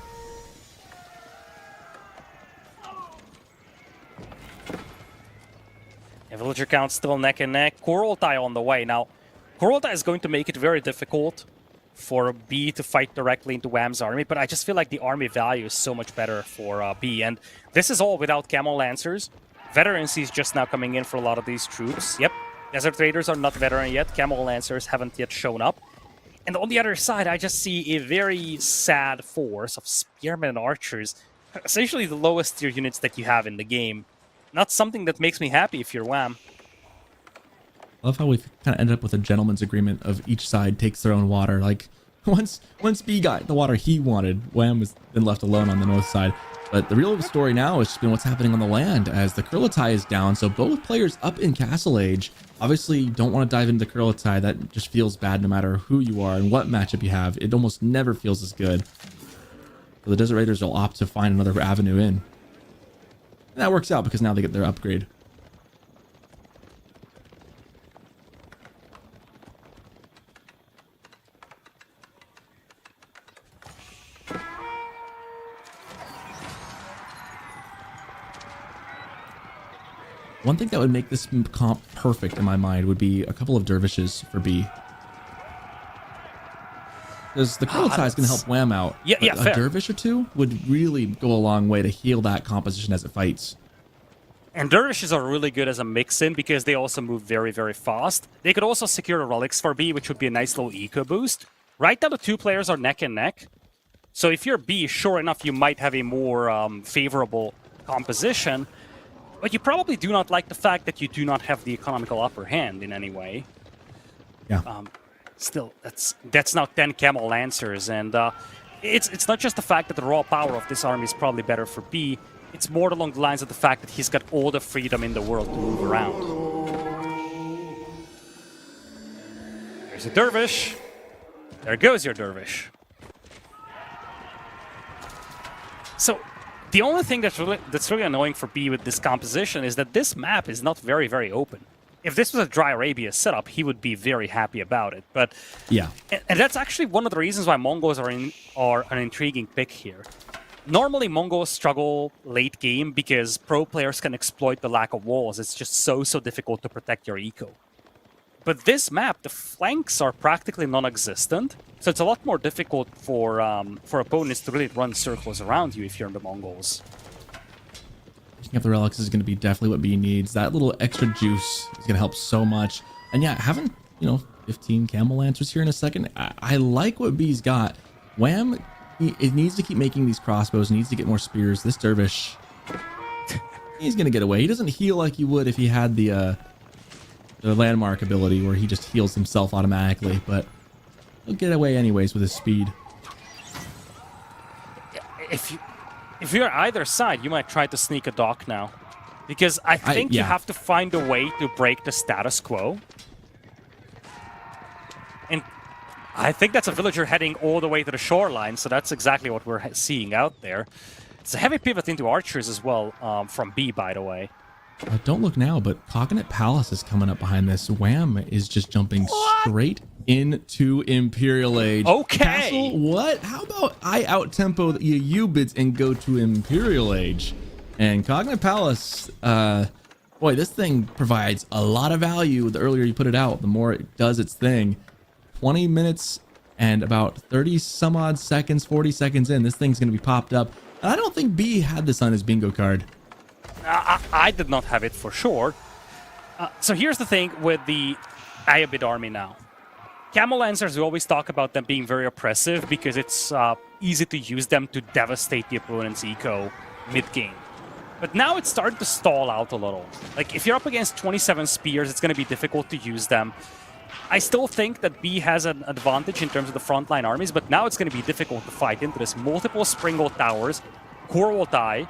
Villager count still neck and neck. Kurultai on the way. Now, Kurultai is going to make it very difficult for B to fight directly into Wham's army, but I just feel like the army value is so much better for B. And this is all without Camel Lancers. Veterancy is just now coming in for a lot of these troops. Yep, Desert Raiders are not veteran yet. Camel Lancers haven't yet shown up. And on the other side, I just see a very sad force of Spearmen and Archers. Essentially the lowest tier units that you have in the game. Not something that makes me happy if you're Wham. I love how we've kind of ended up with a gentleman's agreement of each side takes their own water. Like, once B got the water he wanted, Wham was then left alone on the north side. But the real story now has just been what's happening on the land as the Kurultai is down. So both players up in Castle Age obviously don't want to dive into the Kurultai. That just feels bad no matter who you are and what matchup you have. It almost never feels as good. So the Desert Raiders will opt to find another avenue in. And that works out because now they get their upgrade. One thing that would make this comp perfect in my mind would be a couple of dervishes for B. Because the Kurultai is going to help Wham out. Yeah, a fair. dervish or two would really go a long way to heal that composition as it fights. And dervishes are really good as a mix-in because they also move very, very fast. They could also secure the relics for B, which would be a nice little eco boost. Right now, the two players are neck and neck. So if you're B, sure enough, you might have a more favorable composition. But you probably do not like the fact that you do not have the economical upper hand in any way. Yeah. Still, that's now 10 Camel Lancers, and it's not just the fact that the raw power of this army is probably better for B. It's more along the lines of the fact that he's got all the freedom in the world to move around. There's a dervish. There goes your dervish. So the only thing that's really annoying for B with this composition is that this map is not very, very open. If this was a Dry Arabia setup, he would be very happy about it. But yeah, and that's actually one of the reasons why Mongols are an intriguing pick here. Normally, Mongols struggle late game because pro players can exploit the lack of walls. It's just so difficult to protect your eco. But this map, the flanks are practically non-existent, so it's a lot more difficult for opponents to really run circles around you if you're in the Mongols. Picking up the relics is going to be definitely what B needs. That little extra juice is going to help so much. And yeah, having, 15 Camel Lancers here in a second, I like what B's got. Wham, it needs to keep making these crossbows, needs to get more spears. This dervish, he's going to get away. He doesn't heal like he would if he had the landmark ability where he just heals himself automatically, but he'll get away anyways with his speed. If you're either side, you might try to sneak a dock now. Because I think you have to find a way to break the status quo. And I think that's a villager heading all the way to the shoreline, so that's exactly what we're seeing out there. It's a heavy pivot into archers as well from B, by the way. Don't look now, but Cognate Palace is coming up behind this. Wham is just jumping straight into Imperial Age. Okay. Castle, what? How about I out-tempo the EU bids and go to Imperial Age? And Cognate Palace, boy, this thing provides a lot of value. The earlier you put it out, the more it does its thing. 20 minutes and about 30 some odd seconds, 40 seconds in, this thing's going to be popped up. And I don't think B had this on his bingo card. I did not have it for sure. So here's the thing with the Ayabid army now. Camel Lancers, we always talk about them being very oppressive because it's easy to use them to devastate the opponent's eco mid-game. But now it's starting to stall out a little. Like, if you're up against 27 spears, it's going to be difficult to use them. I still think that B has an advantage in terms of the frontline armies, but now it's going to be difficult to fight into this. Multiple Springle Towers, Core will die,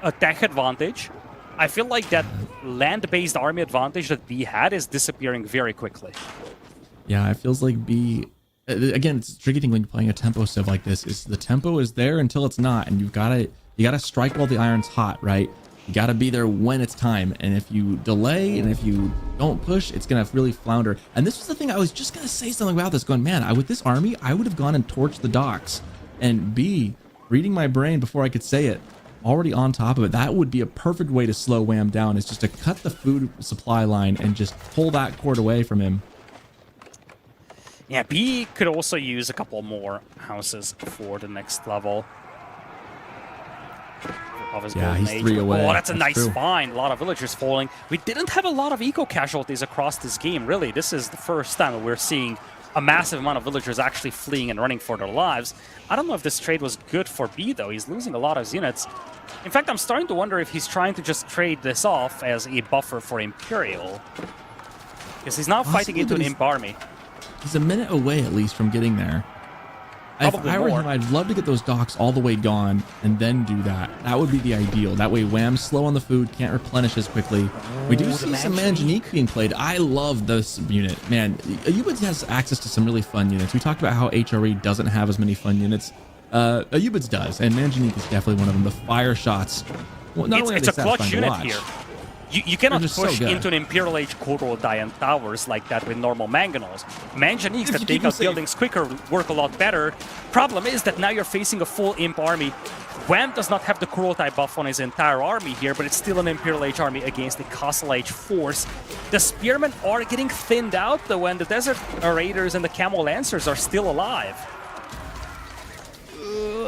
a tech advantage. I feel like that land-based army advantage that B had is disappearing very quickly. Yeah, it feels like B... Again, it's a tricky thing when you're playing a tempo civ like this, is the tempo is there until it's not, and you gotta strike while the iron's hot, right? You gotta be there when it's time, and if you delay and if you don't push, it's gonna really flounder. And this was the thing, I was just gonna say something about this, going, man, with this army, I would have gone and torched the docks. And B, reading my brain before I could say it, already on top of it, that would be a perfect way to slow Wham down, is just to cut the food supply line and just pull that cord away from him. Yeah, B could also use a couple more houses for the next level. Of his Yeah, golden he's age. 3 away. Oh, that's a nice true. find. A lot of villagers falling. We didn't have a lot of eco casualties across this game, really. This is the first time we're seeing a massive amount of villagers actually fleeing and running for their lives. I don't know if this trade was good for B, though. He's losing a lot of his units. In fact, I'm starting to wonder if he's trying to just trade this off as a buffer for Imperial. Because he's now fighting into an Imp army. He's a minute away at least from getting there. If Probably I were more. him, I'd love to get those docks all the way gone and then do that. That would be the ideal. That way Wham's slow on the food, can't replenish as quickly. We do see some Manjanique being played. I love this unit. Man, Ayubid has access to some really fun units. We talked about how HRE doesn't have as many fun units. Ayubid's does, and Manjanique is definitely one of them. The fire shots. Well, not only are It's they a clutch satisfying to unit watch, here. You cannot just so push good. into an Imperial Age Koro Dian towers like that with normal Mangonels. Manjaniques If that you take keep them out safe. buildings quicker work a lot better. Problem is that now you're facing a full Imp army. Wham does not have the Kurultai buff on his entire army here, but it's still an Imperial Age army against a Castle Age force. The Spearmen are getting thinned out though, and the Desert Raiders and the Camel Lancers are still alive.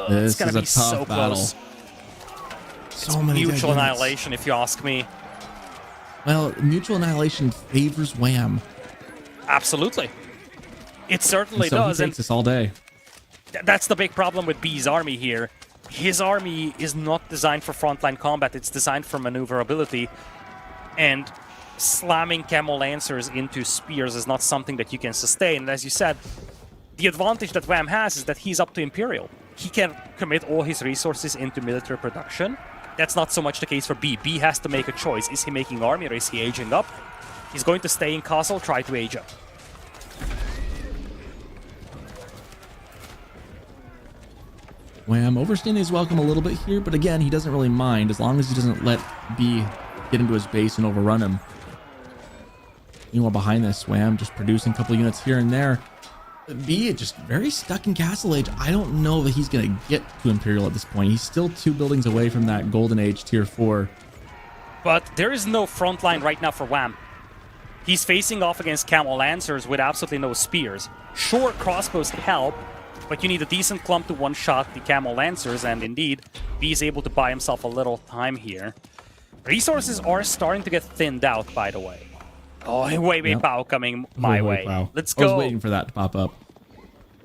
This It's gonna is a be tough so battle. close. So many dead Mutual units. annihilation, if you ask me. Well, mutual annihilation favors Wham. Absolutely. It certainly And so does. he And takes this all day. that's the big problem with B's army here. His army is not designed for frontline combat, it's designed for maneuverability. And slamming Camel Lancers into spears is not something that you can sustain. And as you said, the advantage that Wham has is that he's up to Imperial. He can commit all his resources into military production. That's not so much the case for B. B has to make a choice. Is he making army or is he aging up? He's going to stay in castle, try to age up. Wham overstanding is welcome a little bit here, but again, he doesn't really mind as long as he doesn't let B get into his base and overrun him. Meanwhile, behind this, Wham just producing a couple units here and there. B just very stuck in Castle Age. I don't know that he's going to get to Imperial at this point. He's still 2 buildings away from that Golden Age Tier 4. But there is no front line right now for Wham. He's facing off against Camel Lancers with absolutely no spears. Sure, crossbows help, but you need a decent clump to one-shot the Camel Lancers, and indeed, B is able to buy himself a little time here. Resources are starting to get thinned out, by the way. Oh, Wei Yep. Pao coming my way. Wow. Let's I was go. waiting for that to pop up.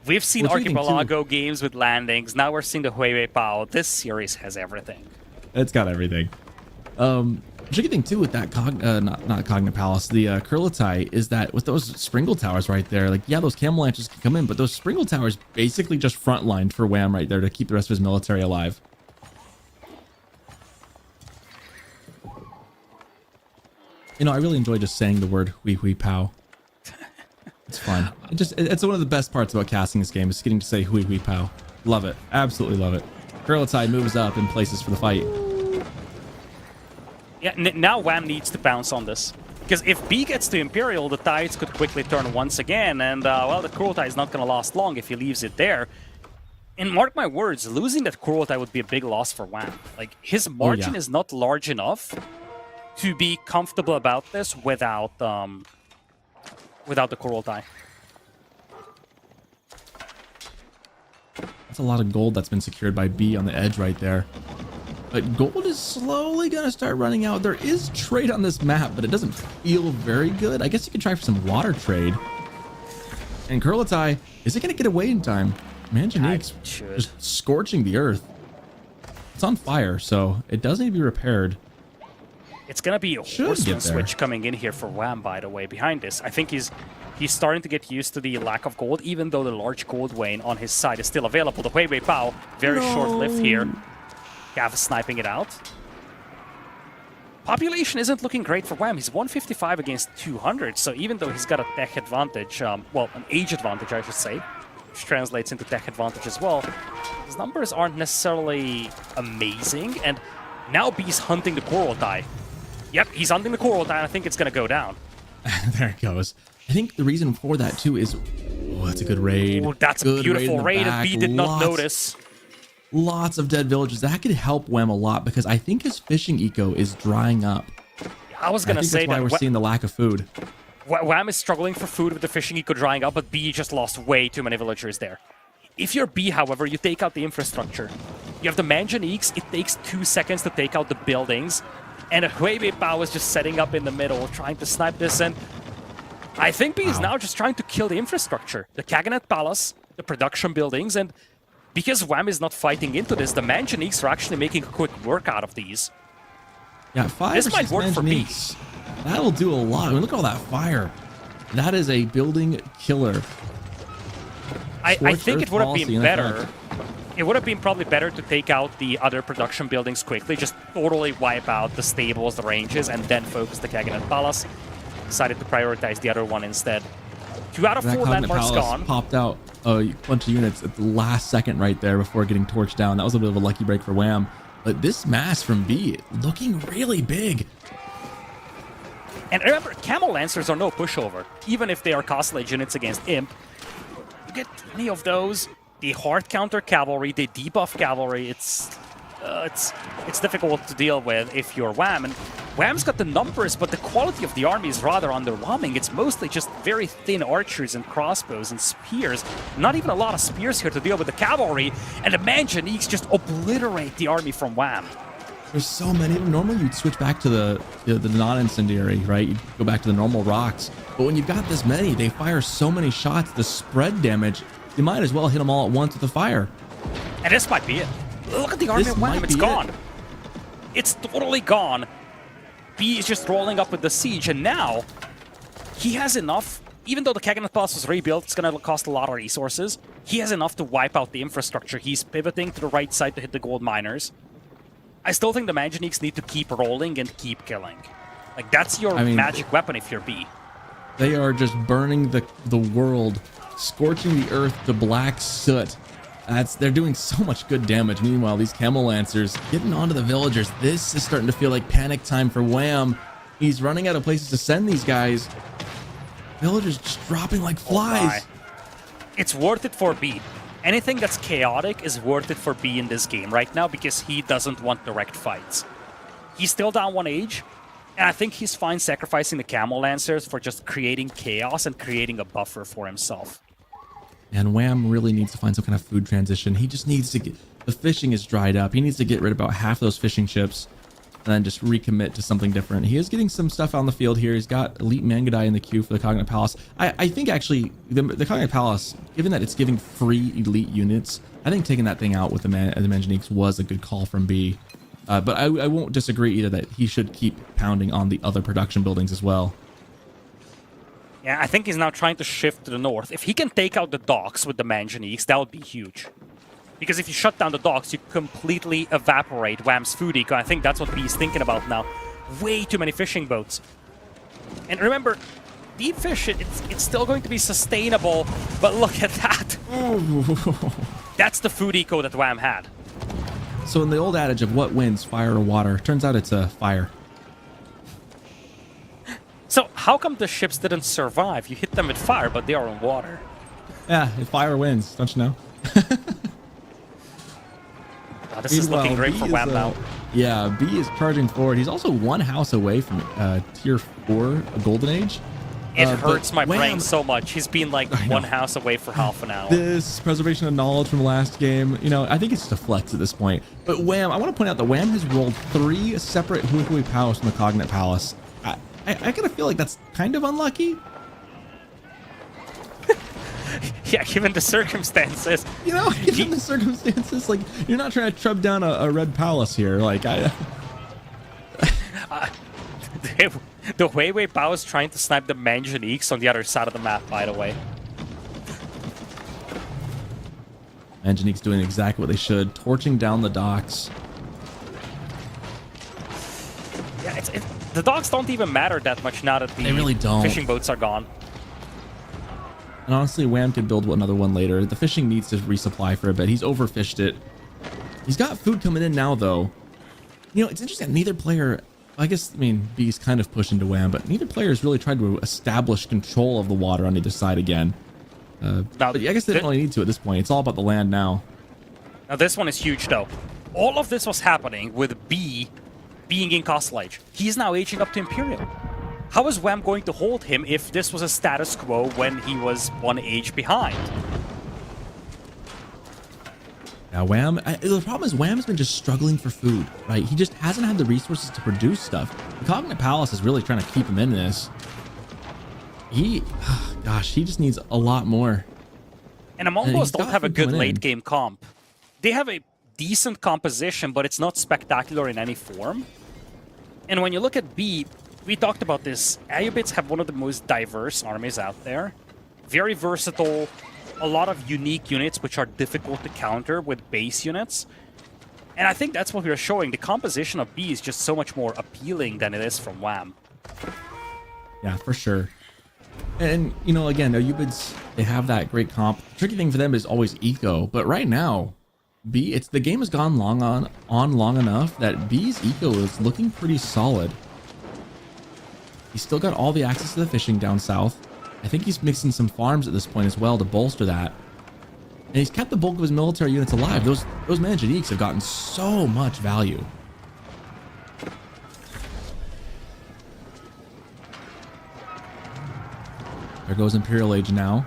We've seen What's reading, too? Archipelago games with landings. Now we're seeing the Wei Pao. This series has everything. It's got everything. Tricky thing too with that not Cognitive Palace, the Kurlatai, is that with those Springle Towers right there, like, yeah, those Camel Lancers can come in, but those Springle Towers basically just frontlined for Wham right there to keep the rest of his military alive. You know, I really enjoy just saying the word hui pow. It's fun. It's one of the best parts about casting this game, is getting to say hui pow. Love it. Absolutely love it. Kurlatai moves up in places for the fight. Yeah, now Wham needs to bounce on this. Because if B gets to Imperial, the tides could quickly turn once again, and, well, the Kurultai is not going to last long if he leaves it there. And mark my words, losing that Kurultai would be a big loss for Wham. Like, his margin is not large enough to be comfortable about this without the Kurultai. That's a lot of gold that's been secured by B on the edge right there. But gold is slowly going to start running out. There is trade on this map, but it doesn't feel very good. I guess you could try for some water trade. And Kurlatai, is it going to get away in time? Manjanique's just scorching the earth. it's on fire, so it does need to be repaired. It's gonna be a Should horseman get there. switch coming in here for Wham, by the way, behind this. I think he's starting to get used to the lack of gold, even though the large gold vein on his side is still available. The Wei Wei Bao, very short-lived here. Gav is sniping it out. Population isn't looking great for Wham. He's 155 against 200, so even though he's got a tech advantage, well, an age advantage, I should say, which translates into tech advantage as well, his numbers aren't necessarily amazing, and now B's hunting the coral die. Yep, he's hunting the coral die, and I think it's going to go down. There it goes. I think the reason for that, too, is... Oh, that's a good raid. Oh, that's Good a beautiful in the raid, and back. B did not Lots- notice. Lots of dead villagers. That could help Wham a lot because I think his fishing eco is drying up. I was I going to think say that's why that we're seeing the lack of food. Wham is struggling for food with the fishing eco drying up, but B just lost way too many villagers there. If you're B, however, you take out the infrastructure. You have the manganiques, it takes 2 seconds to take out the buildings, and a Wei Wei Bao is just setting up in the middle, trying to snipe this, and I think B is now just trying to kill the infrastructure. The Kaganet Palace, the production buildings, and because Wham is not fighting into this, the manganiques are actually making a quick work out of these. Yeah, 5 This or might 6 work for B. manganiques. That'll do a lot. I mean, look at all that fire. That is a building killer. I Scorched think Earth it would have policy been in better. effect. It would have been probably better to take out the other production buildings quickly, just totally wipe out the stables, the ranges, and then focus the Kaganet Palace. Decided to prioritize the other one instead. 2 out of That 4 Cognate landmarks Palace gone. popped out a bunch of units at the last second right there before getting torched down. That was a bit of a lucky break for Wham. But this mass from B looking really big. And remember, Camel Lancers are no pushover, even if they are Costlage units against Imp. You get 20 of those. They hard counter cavalry, they debuff cavalry. It's difficult to deal with if you're Wham. And Wham's got the numbers, but the quality of the army is rather underwhelming. It's mostly just very thin archers and crossbows and spears. Not even a lot of spears here to deal with the cavalry. And the Manganiques just obliterate the army from Wham. There's so many of them. Normally you'd switch back to the non-incendiary, right? You'd go back to the normal rocks. But when you've got this many, they fire so many shots, the spread damage, you might as well hit them all at once with the fire. And this might be it. Look at the army This of Wham, might it's be gone. it. It's totally gone. B is just rolling up with the siege, and now he has enough. Even though the Kaganet Palace was rebuilt, it's going to cost a lot of resources. He has enough to wipe out the infrastructure. He's pivoting to the right side to hit the gold miners. I still think the Manganiques need to keep rolling and keep killing. Like, that's your magic weapon if you're B. They are just burning the world, scorching the earth to black soot. They're doing so much good damage. Meanwhile, these Camel Lancers getting onto the villagers. This is starting to feel like panic time for Wham. He's running out of places to send these guys. Villagers just dropping like flies. It's worth it for B. Anything that's chaotic is worth it for B in this game right now because he doesn't want direct fights. He's still down 1 age, and I think he's fine sacrificing the Camel Lancers for just creating chaos and creating a buffer for himself. And Wham really needs to find some kind of food transition. He just needs to get... The fishing is dried up. He needs to get rid of about half those fishing ships and then just recommit to something different. He is getting some stuff on the field here. He's got Elite Mangadai in the queue for the Cognate Palace. I think actually the Cognate Palace, given that it's giving free elite units, I think taking that thing out with the Manganiques was a good call from B. But I won't disagree either that he should keep pounding on the other production buildings as well. Yeah, I think he's now trying to shift to the north. If he can take out the docks with the Manganiques, that would be huge. Because if you shut down the docks, you completely evaporate Wham's food eco. I think that's what B's thinking about now. Way too many fishing boats. And remember, deep fish, it's still going to be sustainable, but look at that. That's the food eco that Wham had. So in the old adage of what wins, fire or water, turns out it's a fire. So how come the ships didn't survive? You hit them with fire, but they are on water. Yeah, fire wins, don't you know? This is looking great for Wham now. Yeah, B is charging forward. He's also 1 house away from tier 4 Golden Age. It hurts my Wham, brain so much. He's been like 1 house away for half an hour. This preservation of knowledge from last game, you know, I think it's just a flex at this point. But Wham, I want to point out that Wham has rolled 3 separate Hui Hui Paos from the Cognate Palace. I kind of feel like that's kind of unlucky. Yeah, given the circumstances. You know, given the circumstances, like, you're not trying to trub down a red palace here. Like, The Wei Bao is trying to snipe the Manganiques on the other side of the map, by the way. Manganique's doing exactly what they should, torching down the docks. Yeah, the docks don't even matter that much now that the They really don't. fishing boats are gone. And honestly, Wham could build another one later. The fishing needs to resupply for a bit. He's overfished it. He's got food coming in now, though. You know, it's interesting that neither player... I guess, I mean, B's kind of pushed into Wham, but neither player has really tried to establish control of the water on either side again. But I guess they don't really need to at this point. It's all about the land now. Now, this one is huge, though. All of this was happening with B being in Castle Age. He's now aging up to Imperial. How is Wham going to hold him if this was a status quo when he was 1 age behind? Yeah, Wham. The problem is Wham's been just struggling for food, right? He just hasn't had the resources to produce stuff. The Cognate Palace is really trying to keep him in this. Gosh, he just needs a lot more. And the Mongols don't have a good coming in. late game comp. They have a decent composition, but it's not spectacular in any form. And when you look at B, we talked about this. Ayyubids have one of the most diverse armies out there. Very versatile. A lot of unique units which are difficult to counter with base units. And I think that's what we are showing. The composition of B is just so much more appealing than it is from Wham. Yeah, for sure. And, you know, again, Ayyubids, they have that great comp. The tricky thing for them is always eco. But right now, B, the game has gone long enough that B's eco is looking pretty solid. He's still got all the access to the fishing down south. I think he's mixing some farms at this point as well to bolster that. And he's kept the bulk of his military units alive. Those Manganiques have gotten so much value. There goes Imperial Age now.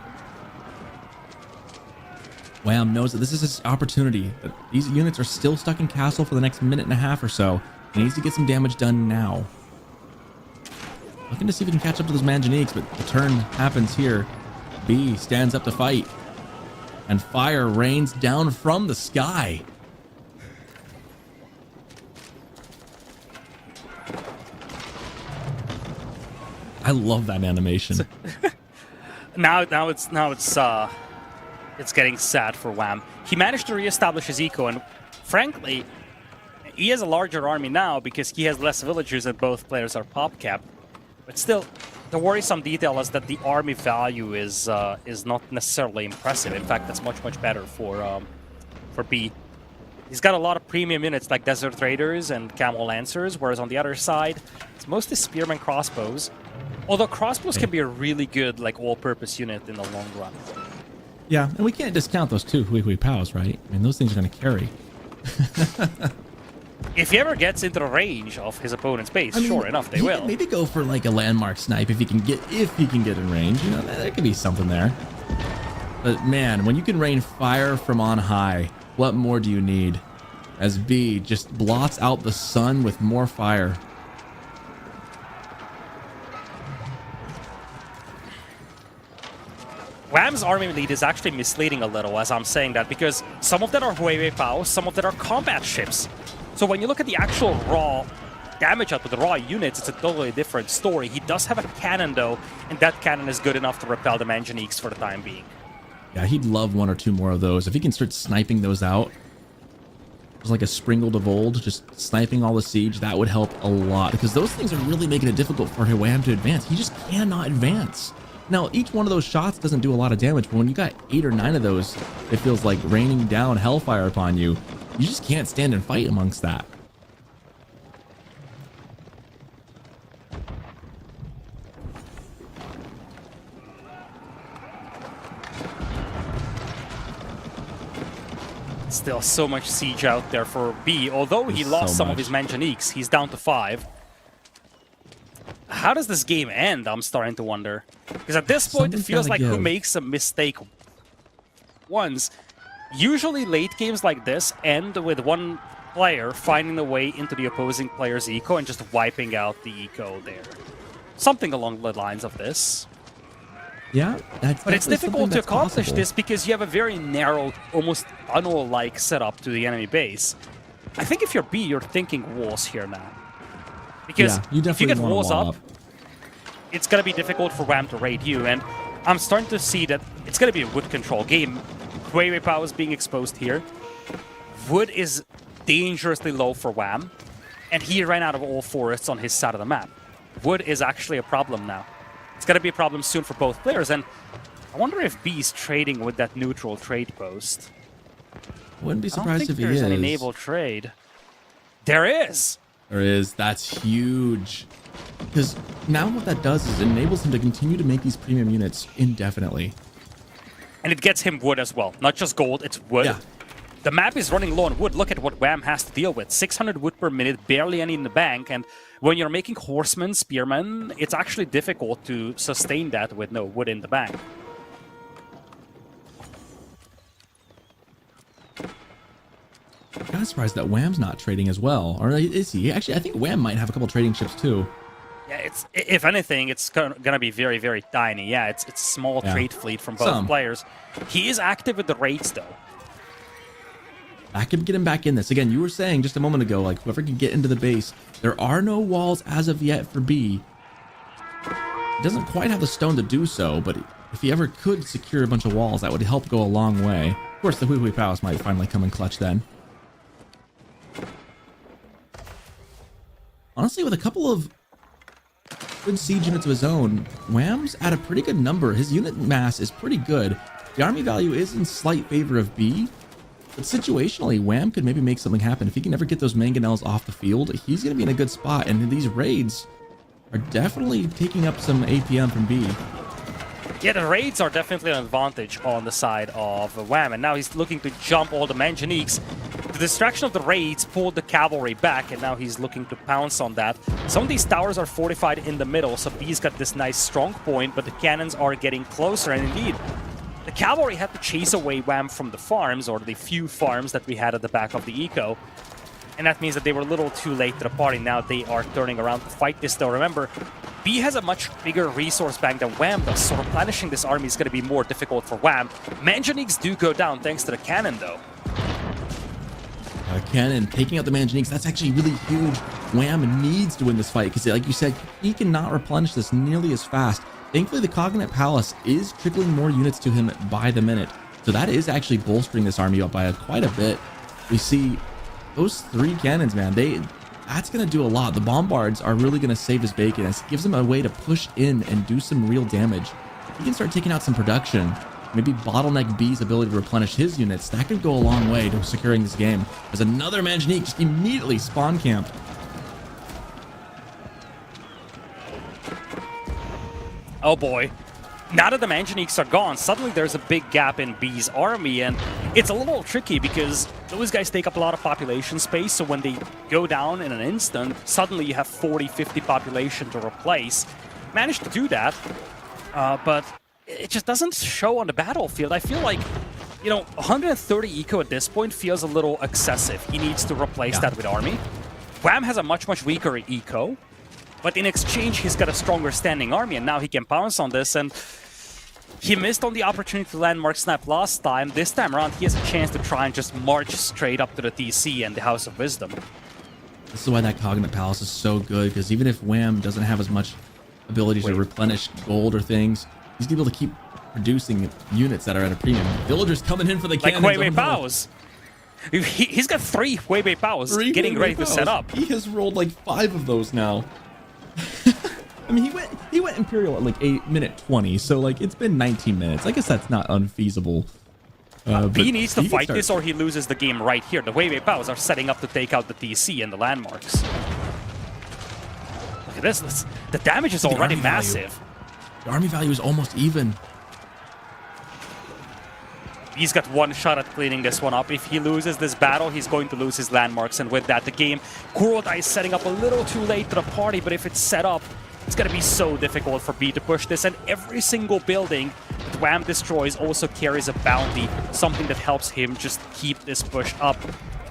Wham knows that this is his opportunity. That these units are still stuck in castle for the next minute and a half or so. He needs to get some damage done now. Looking to see if he can catch up to those Manganiques, but the turn happens here. B stands up to fight. And fire rains down from the sky. I love that animation. Now it's getting sad for Wham. He managed to reestablish his eco, and frankly, he has a larger army now because he has less villagers and both players are pop capped. But still, the worrisome detail is that the army value is not necessarily impressive. In fact, that's much better for B. He's got a lot of premium units like Desert Raiders and Camel Lancers, whereas on the other side, it's mostly Spearman crossbows. Although crossbows can be a really good like all-purpose unit in the long run. Yeah, and we can't discount those two Hui Pows, right? I mean, those things are going to carry. If he ever gets into the range of his opponent's base, I mean, sure enough, they will. Maybe go for like a landmark snipe if he can get in range. You know, there could be something there. But man, when you can rain fire from on high, what more do you need? As B just blots out the sun with more fire. Wham's army lead is actually misleading a little as I'm saying that, because some of them are Huawei Pao, some of them are combat ships. So when you look at the actual raw damage output, the raw units, it's a totally different story. He does have a cannon though, and that cannon is good enough to repel the Manganiques for the time being. Yeah, he'd love one or two more of those. If he can start sniping those out, just like a Springled of old, just sniping all the siege, that would help a lot, because those things are really making it difficult for Wham to advance. He just cannot advance. Now, each one of those shots doesn't do a lot of damage, but when you got 8 or 9 of those, it feels like raining down hellfire upon you. You just can't stand and fight amongst that. Still so much siege out there for B. Although he lost some of his Manganiques, he's down to 5. How does this game end? I'm starting to wonder. Because at this point, it feels like who makes a mistake once. Usually late games like this end with one player finding a way into the opposing player's eco and just wiping out the eco there. Something along the lines of this. Yeah, that's But it's definitely difficult something to that's accomplish possible. this because you have a very narrow, almost tunnel-like setup to the enemy base. I think if you're B, you're thinking walls here now. Because Yeah, you if you definitely get want a walls wall up, it's going to be difficult for Wham to raid you. And I'm starting to see that it's going to be a wood control game. Wei Power is being exposed here. Wood is dangerously low for Wham. And he ran out of all forests on his side of the map. Wood is actually a problem now. It's going to be a problem soon for both players. And I wonder if B's trading with that neutral trade post. Wouldn't be I don't surprised think if he there's is. any naval trade. There is! There is. That's huge. Because now what that does is it enables him to continue to make these premium units indefinitely. And it gets him wood as well. Not just gold, it's wood. Yeah. The map is running low on wood. Look at what Wham has to deal with. 600 wood per minute, barely any in the bank. And when you're making horsemen, spearmen, it's actually difficult to sustain that with no wood in the bank. I'm kind of surprised that Wham's not trading as well. Or is he? Actually, I think Wham might have a couple trading ships too. Yeah, it's if anything, it's gonna be very, very tiny. Yeah, it's a small trade fleet from both players. He is active with the raids though. I could get him back in this. Again, you were saying just a moment ago, like whoever can get into the base. There are no walls as of yet for B. He doesn't quite have the stone to do so, but if he ever could secure a bunch of walls, that would help go a long way. Of course, the Hui Palace might finally come in clutch then. Honestly, with a couple of good siege units of his own, Wham's at a pretty good number. His unit mass is pretty good. The army value is in slight favor of B, but situationally, Wham could maybe make something happen. If he can ever get those mangonels off the field, he's going to be in a good spot. And these raids are definitely taking up some APM from B. Yeah, the raids are definitely an advantage on the side of Wham, and now he's looking to jump all the Manganiques. The distraction of the raids pulled the cavalry back, and now he's looking to pounce on that. Some of these towers are fortified in the middle, so B's got this nice strong point, but the cannons are getting closer, and indeed, the cavalry had to chase away Wham from the farms, or the few farms that we had at the back of the eco. And that means that they were a little too late to the party. Now they are turning around to fight this, though. Remember, B has a much bigger resource bank than Wham does, so replenishing this army is going to be more difficult for Wham. Manganiques do go down thanks to the cannon, though. Cannon taking out the Manganiques, that's actually really huge. Wham needs to win this fight because, like you said, he cannot replenish this nearly as fast. Thankfully, the Cognate Palace is trickling more units to him by the minute, so that is actually bolstering this army up by quite a bit. We see those 3 cannons, man, that's going to do a lot. The bombards are really going to save his bacon. It gives him a way to push in and do some real damage. He can start taking out some production. Maybe bottleneck B's ability to replenish his units. That could go a long way to securing this game. There's another Manganique just immediately spawn camped. Oh boy. Now that the Manganiques are gone, suddenly there's a big gap in B's army, and it's a little tricky because those guys take up a lot of population space, so when they go down in an instant, suddenly you have 40, 50 population to replace. Managed to do that, but it just doesn't show on the battlefield. I feel like, 130 eco at this point feels a little excessive. He needs to replace that with army. Wham has a much, much weaker eco. But in exchange, he's got a stronger standing army, and now he can pounce on this. And he missed on the opportunity to landmark snap last time. This time around, he has a chance to try and just march straight up to the TC and the House of Wisdom. This is why that Cognate Palace is so good, because even if Wham doesn't have as much ability to replenish gold or things, he's able to keep producing units that are at a premium. Villagers coming in for the cannons. Like Wei Bao's. He's got 3 Wei Bao's getting ready to set up. He has rolled like 5 of those now. I mean, he went Imperial at like 8-minute 20, so like it's been 19 minutes. I guess that's not unfeasible. B needs to fight this or he loses the game right here. The Wei Bao's are setting up to take out the TC and the landmarks. Look at this. The damage is already massive. The army value is almost even. He's got one shot at cleaning this one up. If he loses this battle, he's going to lose his landmarks, and with that, the game. Kurodai is setting up a little too late to the party, but if it's set up, it's going to be so difficult for B to push this, and every single building that Wham destroys also carries a bounty, something that helps him just keep this push up.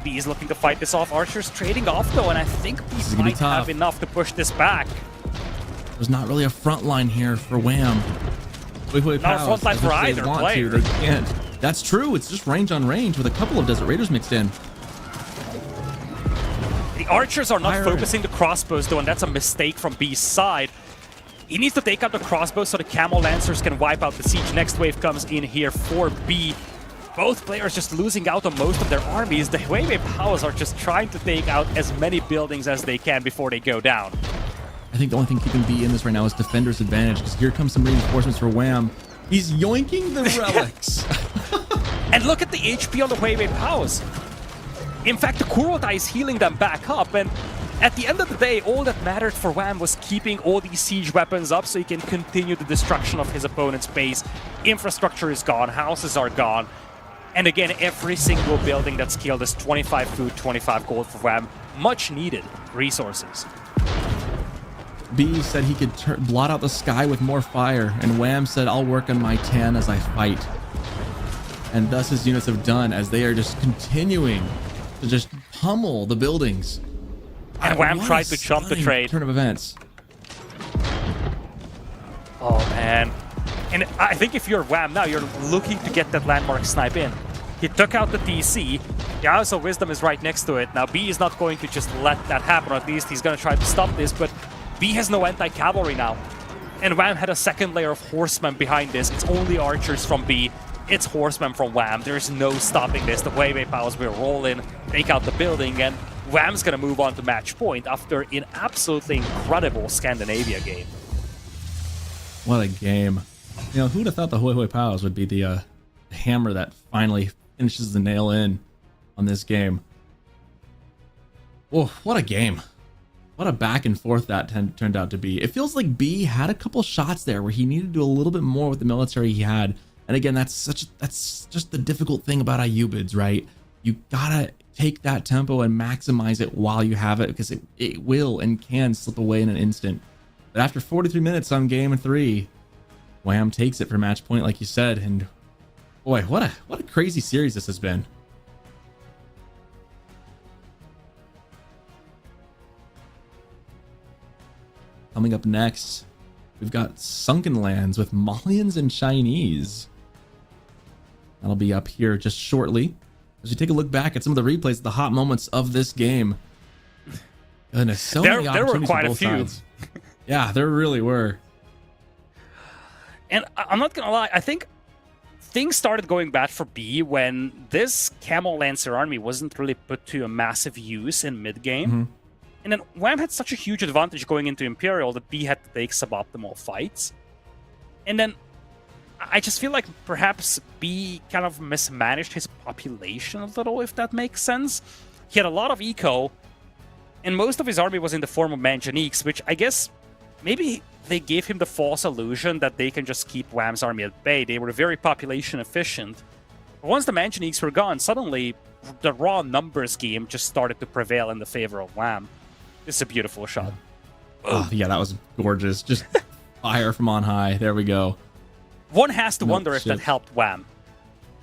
B is looking to fight this off. Archer's trading off, though, and I think B might have enough to push this back. There's not really a front line here for Wham. Hui Not a Paos, frontline as for much as they either want player. to, they can't. That's true. It's just range on range with a couple of Desert Raiders mixed in. The archers are not Fire. focusing the crossbows though, and that's a mistake from B's side. He needs to take out the crossbows so the Camel Lancers can wipe out the siege. Next wave comes in here for B. Both players just losing out on most of their armies. The Huawei Powers are just trying to take out as many buildings as they can before they go down. I think the only thing keeping B in this right now is Defender's advantage, because here comes some reinforcements for Wham. He's yoinking the relics. And look at the HP on the Huawei Powers. In fact, the Kurotai is healing them back up, and at the end of the day, all that mattered for Wham was keeping all these siege weapons up so he can continue the destruction of his opponent's base. Infrastructure is gone, houses are gone, and again, every single building that's killed is 25 food, 25 gold for Wham. Much needed resources. B said he could blot out the sky with more fire, and Wham said, I'll work on my tan as I fight. And thus his units have done, as they are just continuing to just pummel the buildings. And Wham What a tried to jump the stunning trade. turn of events. Oh man. And I think if you're Wham now, you're looking to get that landmark snipe in. He took out the TC. The House of Wisdom is right next to it. Now B is not going to just let that happen, or at least he's going to try to stop this, but B has no anti-cavalry now. And Wham had a second layer of horsemen behind this. It's only archers from B. It's horsemen from Wham. There's no stopping this. The Huawei Powers will roll in, take out the building, and Wham's going to move on to match point after an absolutely incredible Scandinavia game. What a game. You know, who'd have thought the Hui Paos would be the hammer that finally finishes the nail in on this game. Oh, what a game. What a back and forth that turned out to be. It feels like B had a couple shots there where he needed to do a little bit more with the military he had. And again, that's just the difficult thing about IU bids, right? You gotta take that tempo and maximize it while you have it, because it will and can slip away in an instant. But after 43 minutes on game 3, Wham takes it for match point, like you said. And boy, what a crazy series this has been. Coming up next, we've got Sunken Lands with Malians and Chinese. That'll be up here just shortly as we take a look back at some of the replays, the hot moments of this game. Goodness, so many There were opportunities quite on a both few. sides. Yeah, there really were. And I'm not gonna lie, I think things started going bad for B when this Camel Lancer army wasn't really put to a massive use in mid-game. Mm-hmm. And then Wham had such a huge advantage going into Imperial that B had to take suboptimal fights. And then I just feel like perhaps B kind of mismanaged his population a little, if that makes sense. He had a lot of eco, and most of his army was in the form of Manganiques, which I guess maybe they gave him the false illusion that they can just keep Wham's army at bay. They were very population efficient. But once the Manganiques were gone, suddenly the raw numbers game just started to prevail in the favor of Wham. This is a beautiful shot. Oh, yeah, that was gorgeous. Just fire from on high. There we go. One has to No wonder if shit. that helped Wham.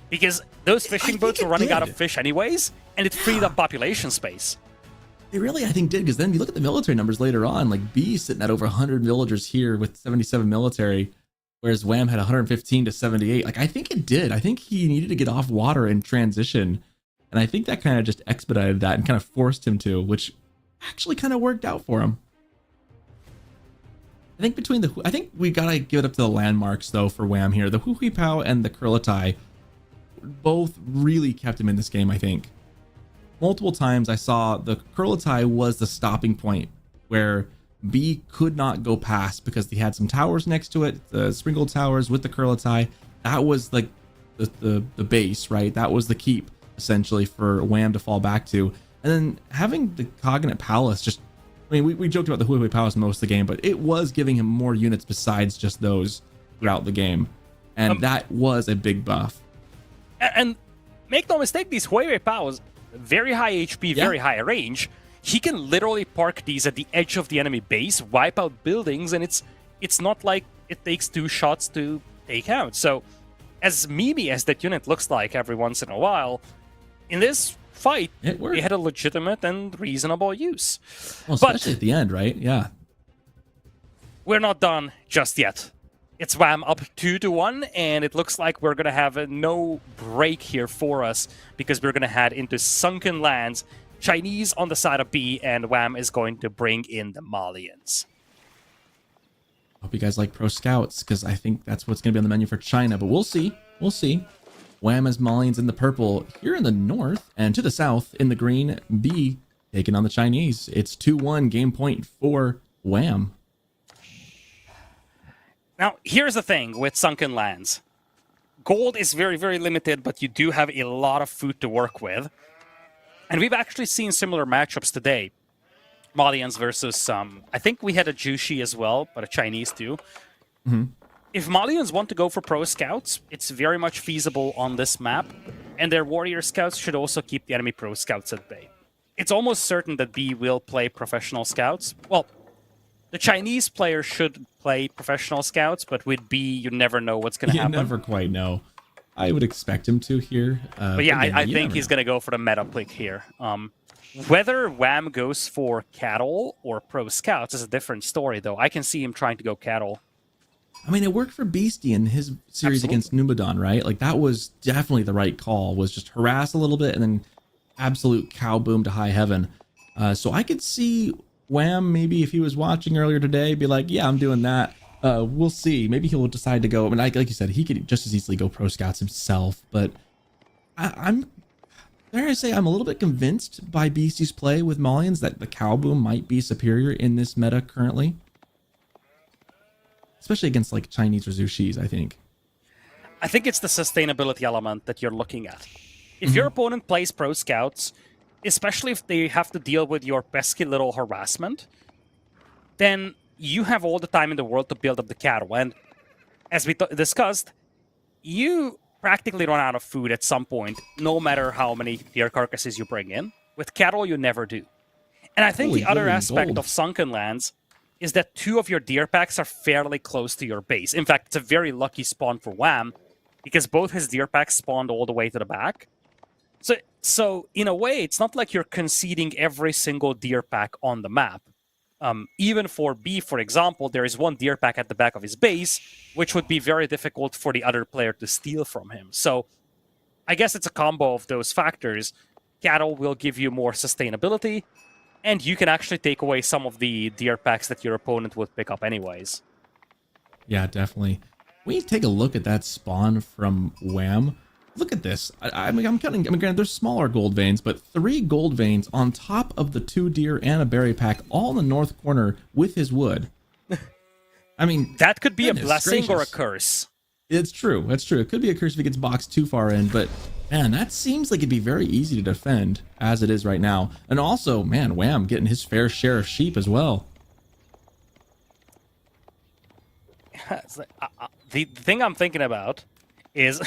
Because those fishing boats were running out of fish anyways, and it freed up population space. They really, I think, did, because then you look at the military numbers later on, like B sitting at over 100 villagers here with 77 military, whereas Wham had 115 to 78. Like, I think it did. I think he needed to get off water and transition. And I think that kind of just expedited that and kind of forced him to, which actually kind of worked out for him. I think we gotta give it up to the landmarks though for Wham here. The Hui Pao and the Kurlatai both really kept him in this game, I think. Multiple times I saw the Kurlatai was the stopping point where B could not go past because he had some towers next to it, the sprinkled towers with the Kurlatai. That was like the base, right? That was the keep essentially for Wham to fall back to. And then having the Cognate Palace just, I mean, we joked about the Hui Palace most of the game, but it was giving him more units besides just those throughout the game. And that was a big buff. And make no mistake, these Huawei Powers, very high HP, very high range. He can literally park these at the edge of the enemy base, wipe out buildings, and it's not like it takes 2 shots to take out. So as memey as that unit looks like every once in a while, in this fight, It worked. they had a legitimate and reasonable use. Well, especially at the end, right? Yeah. We're not done just yet. It's Wham up 2-1, and it looks like we're going to have no break here for us because we're going to head into Sunken Lands. Chinese on the side of B, and Wham is going to bring in the Malians. Hope you guys like Pro Scouts, because I think that's what's going to be on the menu for China, but we'll see. We'll see. Wham has Malians in the purple. Here in the north, and to the south in the green, B taking on the Chinese. It's 2-1 game point for Wham. Now, here's the thing with Sunken Lands. Gold is very, very limited, but you do have a lot of food to work with. And we've actually seen similar matchups today. Malians versus, I think we had a Jushi as well, but a Chinese too. Mm-hmm. If Malians want to go for Pro Scouts, it's very much feasible on this map. And their Warrior Scouts should also keep the enemy Pro Scouts at bay. It's almost certain that B will play Professional Scouts. Well, the Chinese player should play Professional Scouts, but with B, you never know what's going to happen. You never quite know. I would expect him to here. But yeah, I think he's going to go for the meta pick here. Whether Wham goes for Cattle or Pro Scouts is a different story, though. I can see him trying to go Cattle. I mean, it worked for Beastie in his series against Numadon, right? Like, that was definitely the right call, was just harass a little bit and then absolute cow boom to high heaven. So I could see Wham, maybe if he was watching earlier today, be like, yeah, I'm doing that. We'll see. Maybe he'll decide to go. I mean, like you said, he could just as easily go Pro Scouts himself, but I'm dare I say I'm a little bit convinced by Beastie's play with Malians that the cow boom might be superior in this meta currently. Especially against like Chinese or Zushis, I think. I think it's the sustainability element that you're looking at. If your opponent plays Pro Scouts, especially if they have to deal with your pesky little harassment, then you have all the time in the world to build up the cattle. And as we discussed, you practically run out of food at some point, no matter how many deer carcasses you bring in. With cattle, you never do. And I think the other aspect of Sunken Lands is that 2 of your deer packs are fairly close to your base. In fact, it's a very lucky spawn for Wham, because both his deer packs spawned all the way to the back. So in a way, it's not like you're conceding every single deer pack on the map. Even for B, for example, there is 1 deer pack at the back of his base, which would be very difficult for the other player to steal from him. So I guess it's a combo of those factors. Cattle will give you more sustainability, and you can actually take away some of the deer packs that your opponent would pick up anyways. Yeah, definitely. When you take a look at that spawn from Wham, look at this. I'm counting. I mean, granted, there's smaller gold veins, but 3 gold veins on top of the 2 deer and a berry pack, all in the north corner with his wood. I mean, that could be a blessing or a curse. It's true. That's true. It could be a curse if it gets boxed too far in, but man, that seems like it'd be very easy to defend as it is right now. And also, man, Wham getting his fair share of sheep as well. The thing I'm thinking about is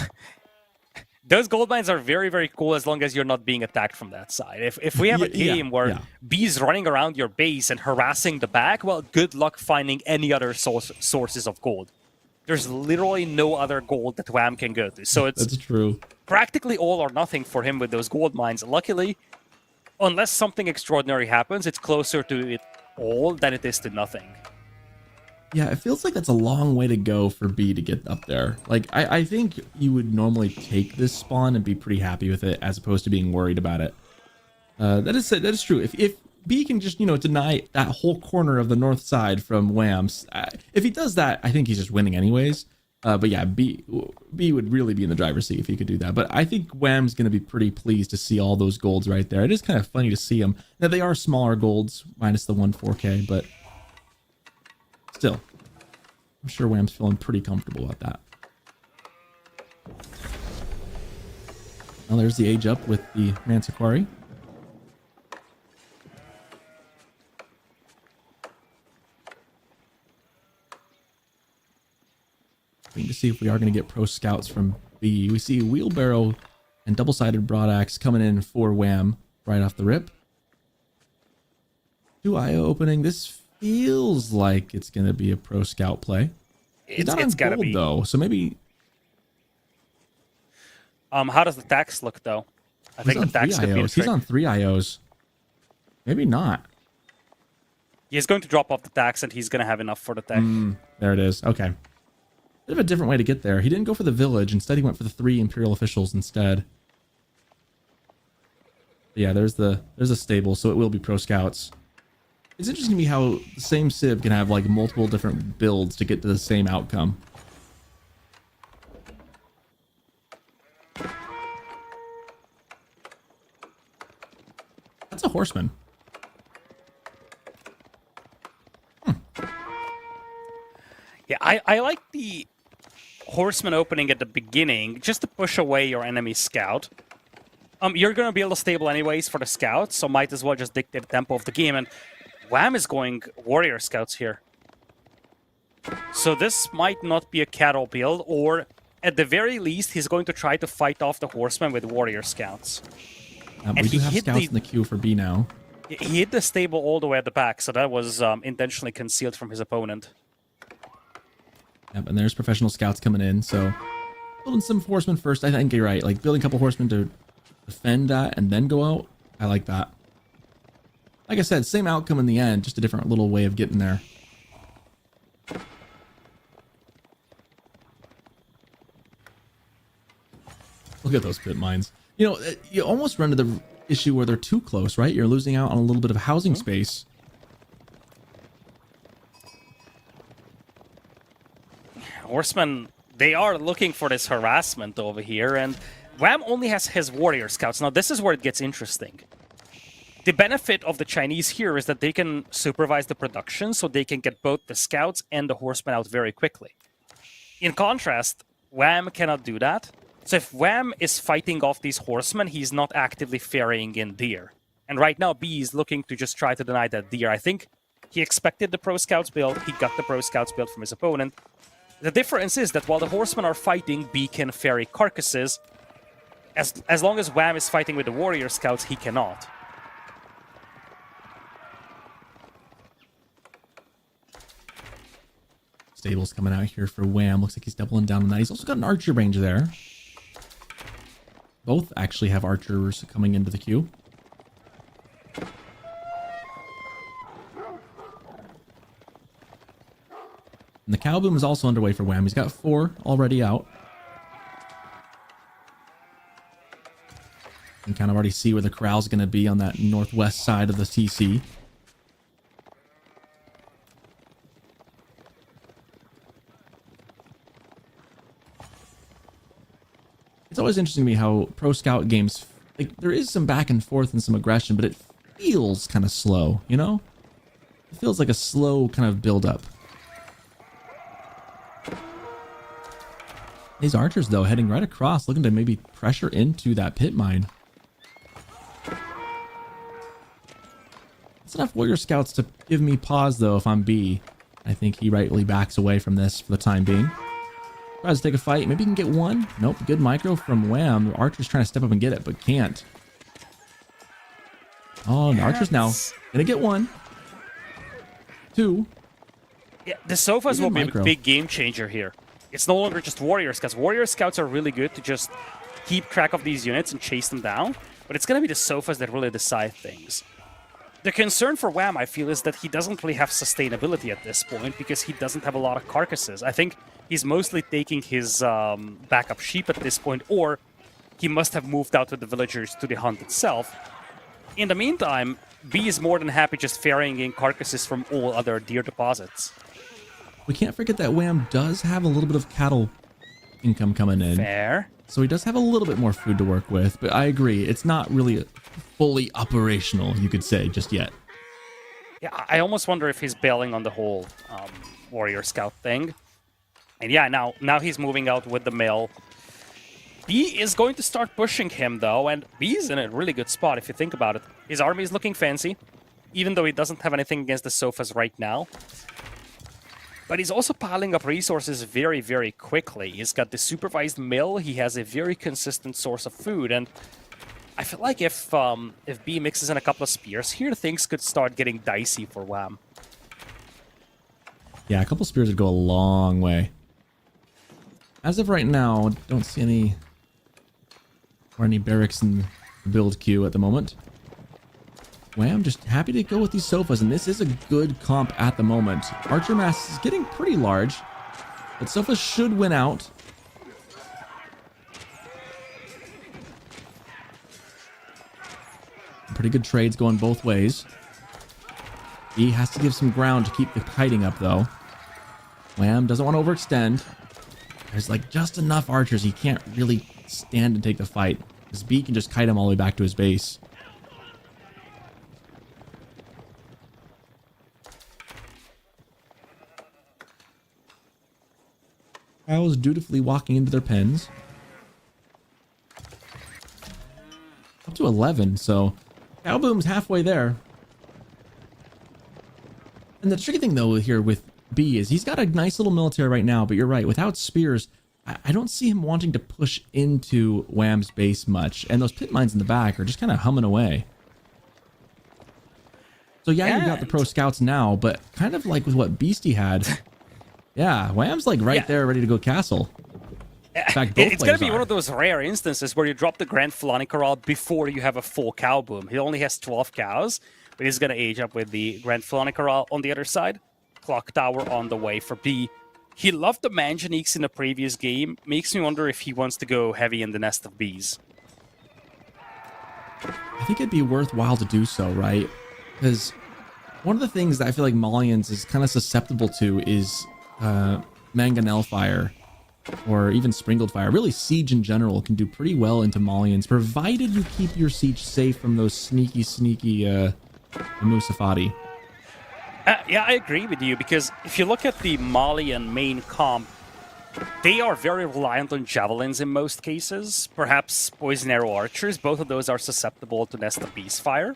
those gold mines are very, very cool as long as you're not being attacked from that side. If we have a game where B's running around your base and harassing the back, well, good luck finding any other sources of gold. There's literally no other gold that Wham can go to. So it's That's true. Practically all or nothing for him with those gold mines. Luckily, unless something extraordinary happens, it's closer to it all than it is to nothing. Yeah, it feels like that's a long way to go for B to get up there. Like, I think you would normally take this spawn and be pretty happy with it as opposed to being worried about it. That is true. If B can just, deny that whole corner of the north side from Wham's, if he does that, I think he's just winning anyways. But yeah, B would really be in the driver's seat if he could do that. But I think Wham's going to be pretty pleased to see all those golds right there. It is kind of funny to see them. Now, they are smaller golds, minus the 1/4K, but still, I'm sure Wham's feeling pretty comfortable about that. Well, there's the age up with the Mantiquari. Waiting to see if we are going to get Pro Scouts from B. We see Wheelbarrow and Double-Sided Broadaxe coming in for Wham right off the rip. 2 IO opening. This feels like it's going to be a Pro Scout play. It's not on gotta gold, be. though, so maybe... How does the tax look, though? I think the tax could be a trick. He's on 3 IOs. Maybe not. He's going to drop off the tax, and he's going to have enough for the tech. There it is. Okay. Bit of a different way to get there. He didn't go for the village. Instead, he went for the 3 Imperial officials instead. But yeah, there's a stable, so it will be pro scouts. It's interesting to me how the same Civ can have like multiple different builds to get to the same outcome. That's a horseman. Yeah, I like the horseman opening at the beginning just to push away your enemy scout. You're going to build a stable anyways for the scouts, so might as well just dictate the tempo of the game. And Wham is going warrior scouts here. So this might not be a cattle build, or at the very least, he's going to try to fight off the horsemen with warrior scouts. We do have scouts in the queue for B now. He hit the stable all the way at the back, so that was intentionally concealed from his opponent. Yep, and there's professional scouts coming in, so building some horsemen first. I think you're right. Like building a couple horsemen to defend that and then go out. I like that. Like I said, same outcome in the end, just a different little way of getting there. Look at those pit mines. You know, you almost run to the issue where they're too close, right? You're losing out on a little bit of housing space. Horsemen, they are looking for this harassment over here, and Wham only has his warrior scouts. Now, this is where it gets interesting. The benefit of the Chinese here is that they can supervise the production, so they can get both the scouts and the horsemen out very quickly. In contrast, Wham cannot do that. So if Wham is fighting off these horsemen, he's not actively ferrying in deer. And right now, B is looking to just try to deny that deer. I think he expected the pro scouts build. He got the pro scouts build from his opponent. The difference is that while the horsemen are fighting, B can ferry carcasses. As long as Wham is fighting with the warrior scouts, he cannot. Stable's coming out here for Wham. Looks like he's doubling down on that. He's also got an archer range there. Both actually have archers coming into the queue. And the cow boom is also underway for Wham. He's got 4 already out. You can kind of already see where the corral's going to be on that northwest side of the TC. It's always interesting to me how pro scout games, like, there is some back and forth and some aggression, but it feels kind of slow, you know? It feels like a slow kind of build up. These archers, though, heading right across, looking to maybe pressure into that pit mine. That's enough warrior scouts to give me pause, though, if I'm B. I think he rightly backs away from this for the time being. Tries to take a fight. Maybe he can get one. Nope. Good micro from Wham. Archer's trying to step up and get it, but can't. Oh, and Archer's now gonna get 1. 2. Yeah, the sofas will be a big game changer here. It's no longer just warrior scouts. Warrior scouts are really good to just keep track of these units and chase them down, but it's going to be the sofas that really decide things. The concern for Wham, I feel, is that he doesn't really have sustainability at this point because he doesn't have a lot of carcasses. I think he's mostly taking his backup sheep at this point, or he must have moved out with the villagers to the hunt itself. In the meantime, B is more than happy just ferrying in carcasses from all other deer deposits. We can't forget that Wham does have a little bit of cattle income coming in. Fair. So he does have a little bit more food to work with, but I agree, it's not really fully operational, you could say, just yet. Yeah, I almost wonder if he's bailing on the whole warrior scout thing. And yeah, now he's moving out with the mill. B is going to start pushing him, though, and B is in a really good spot if you think about it. His army is looking fancy, even though he doesn't have anything against the sofas right now. But he's also piling up resources very, very quickly. He's got the supervised mill. He has a very consistent source of food. And I feel like if B mixes in a couple of spears here, things could start getting dicey for Wham. Yeah, a couple spears would go a long way. As of right now, don't see any barracks in the build queue at the moment. Wham, just happy to go with these sofas, and this is a good comp at the moment. Archer mass is getting pretty large. But Sofa should win out. Pretty good trades going both ways. He has to give some ground to keep the kiting up, though. Wham doesn't want to overextend. There's like just enough archers. He can't really stand and take the fight. His B can just kite him all the way back to his base. Cows dutifully walking into their pens. Up to 11, so Cow Boom's halfway there. And the tricky thing, though, here with B is he's got a nice little military right now, but you're right. Without spears, I don't see him wanting to push into Wham's base much. And those pit mines in the back are just kind of humming away. So yeah, you got the pro scouts now, but kind of like with what Beastie had. Yeah, Wham's like right there ready to go castle. In fact, it's going to be one of those rare instances where you drop the Grand Fulani Corral before you have a full cow boom. He only has 12 cows, but he's going to age up with the Grand Fulani Corral on the other side. Clock tower on the way for B. He loved the manganiques in the previous game. Makes me wonder if he wants to go heavy in the nest of bees. I think it'd be worthwhile to do so, right? Because one of the things that I feel like Malians is kind of susceptible to is mangonel fire. Or even sprinkled fire. Really, siege in general can do pretty well into Malians, provided you keep your siege safe from those sneaky Musafati. Yeah, I agree with you, because if you look at the Malian main comp, they are very reliant on javelins in most cases. Perhaps poison arrow archers. Both of those are susceptible to nest of bees fire.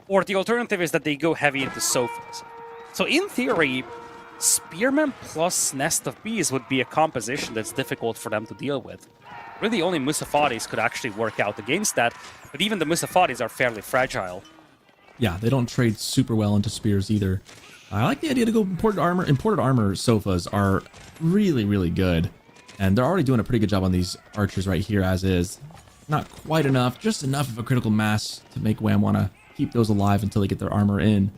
Or the alternative is that they go heavy into sofas. So in theory, Spearman plus Nest of Bees would be a composition that's difficult for them to deal with. Really, only Musafatis could actually work out against that, but even the Musafatis are fairly fragile. Yeah, they don't trade super well into spears either. I like the idea to go imported armor. Imported armor sofas are really, really good. And they're already doing a pretty good job on these archers right here as is. Not quite enough, just enough of a critical mass to make Wham want to keep those alive until they get their armor in.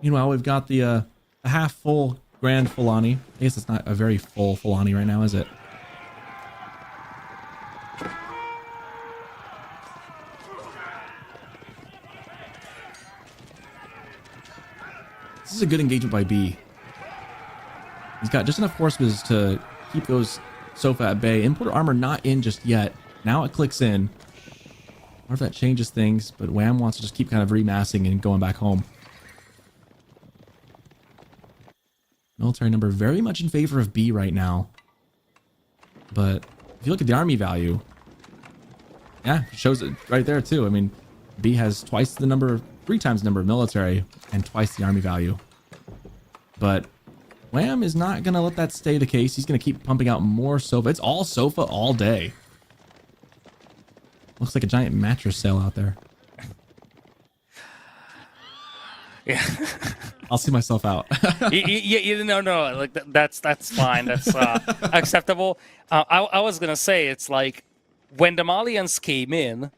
Meanwhile, we've got the half-full Grand Fulani. I guess it's not a very full Fulani right now, is it? This is a good engagement by B. He's got just enough horses to keep those Sofa at bay. Importer armor not in just yet. Now it clicks in. I wonder if that changes things, but Wham wants to just keep kind of remassing and going back home. Military number very much in favor of B right now. But if you look at the army value, yeah, it shows it right there too. I mean, B has three times the number of military and twice the army value. But Wham is not going to let that stay the case. He's going to keep pumping out more Sofa. It's all Sofa all day. Looks like a giant mattress sale out there. Yeah. I'll see myself out. No, like that's fine. That's acceptable. I was gonna say, it's like when the Malians came in,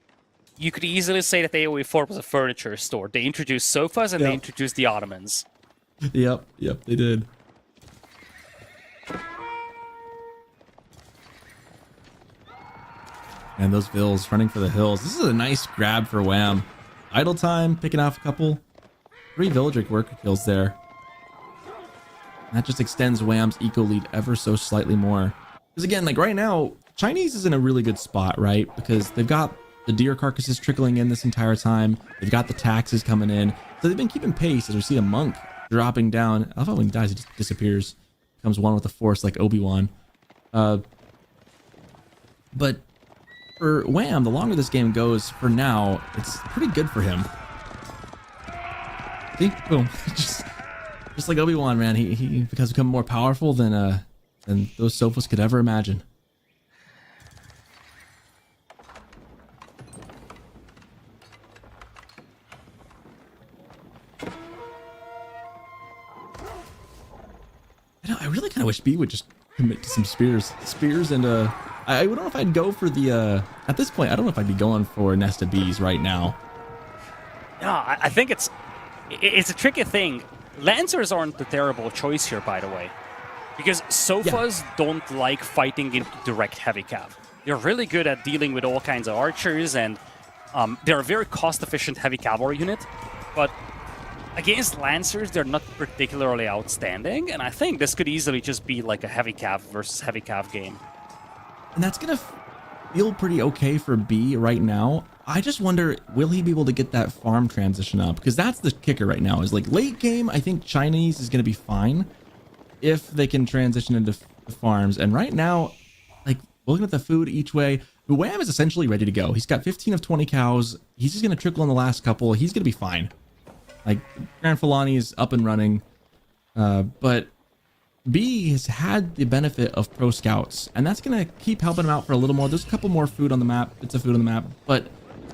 you could easily say that AoE 4 was a furniture store. They introduced sofas and they introduced the Ottomans. Yep, they did. And those Vills running for the hills. This is a nice grab for Wham. Idle time, picking off a couple. 3 villager worker kills there. And that just extends Wham's eco lead ever so slightly more. Because again, like right now, Chinese is in a really good spot, right? Because they've got the deer carcasses trickling in this entire time. They've got the taxes coming in. So they've been keeping pace as we see a monk dropping down. I love how when he dies, he just disappears. Becomes one with the force like Obi-Wan. But for Wham, the longer this game goes, for now, it's pretty good for him. See? Boom. just like Obi-Wan, man. He has become more powerful than those sofas could ever imagine. I really kind of wish B would just commit to some spears. Spears and I don't know if I'd go for the at this point, I don't know if I'd be going for Nest of Bees right now. No, I think it's a tricky thing. Lancers aren't the terrible choice here, by the way. Because Sofas don't like fighting into direct heavy cav. They're really good at dealing with all kinds of archers, and they're a very cost-efficient heavy cavalry unit. But against Lancers, they're not particularly outstanding, and I think this could easily just be like a heavy cav versus heavy cav game. And that's going to feel pretty okay for B right now. I just wonder, will he be able to get that farm transition up? Because that's the kicker right now, is like late game, I think Chinese is going to be fine if they can transition into the farms. And right now, like looking at the food each way, Wham is essentially ready to go. He's got 15 of 20 cows. He's just going to trickle in the last couple. He's going to be fine. Like Grand Filani is up and running. But B has had the benefit of pro scouts, and that's going to keep helping him out for a little more. There's a couple more food on the map. It's a food on the map, but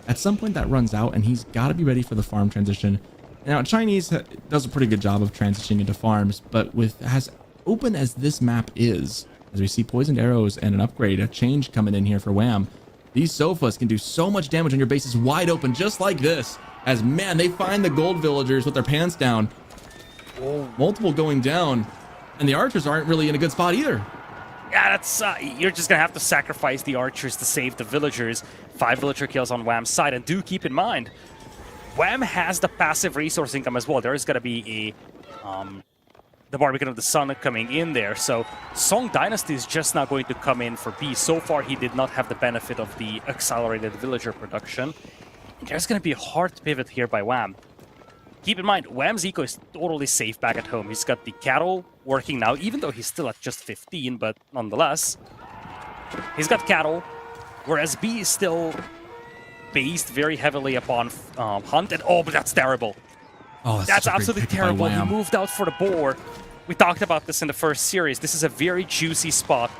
at some point that runs out, and he's got to be ready for the farm transition. Now, Chinese does a pretty good job of transitioning into farms, but with as open as this map is, as we see poisoned arrows and an upgrade, a change coming in here for Wham, these Sofas can do so much damage on your bases wide open, just like this. As, man, they find the gold villagers with their pants down. Multiple going down, and the archers aren't really in a good spot either. Yeah, that's you're just gonna have to sacrifice the archers to save the villagers. 5 villager kills on Wham's side, and do keep in mind, Wham has the passive resource income as well. There is gonna be a the Barbican of the Sun coming in there, so Song Dynasty is just not going to come in for B. So far, he did not have the benefit of the accelerated villager production. There's gonna be a hard pivot here by Wham. Keep in mind, Wham's eco is totally safe back at home. He's got the cattle working now, even though he's still at just 15, but nonetheless. He's got cattle, whereas B is still based very heavily upon hunt, and oh, but that's terrible. Oh, that's absolutely terrible. He moved out for the boar. We talked about this in the first series. This is a very juicy spot,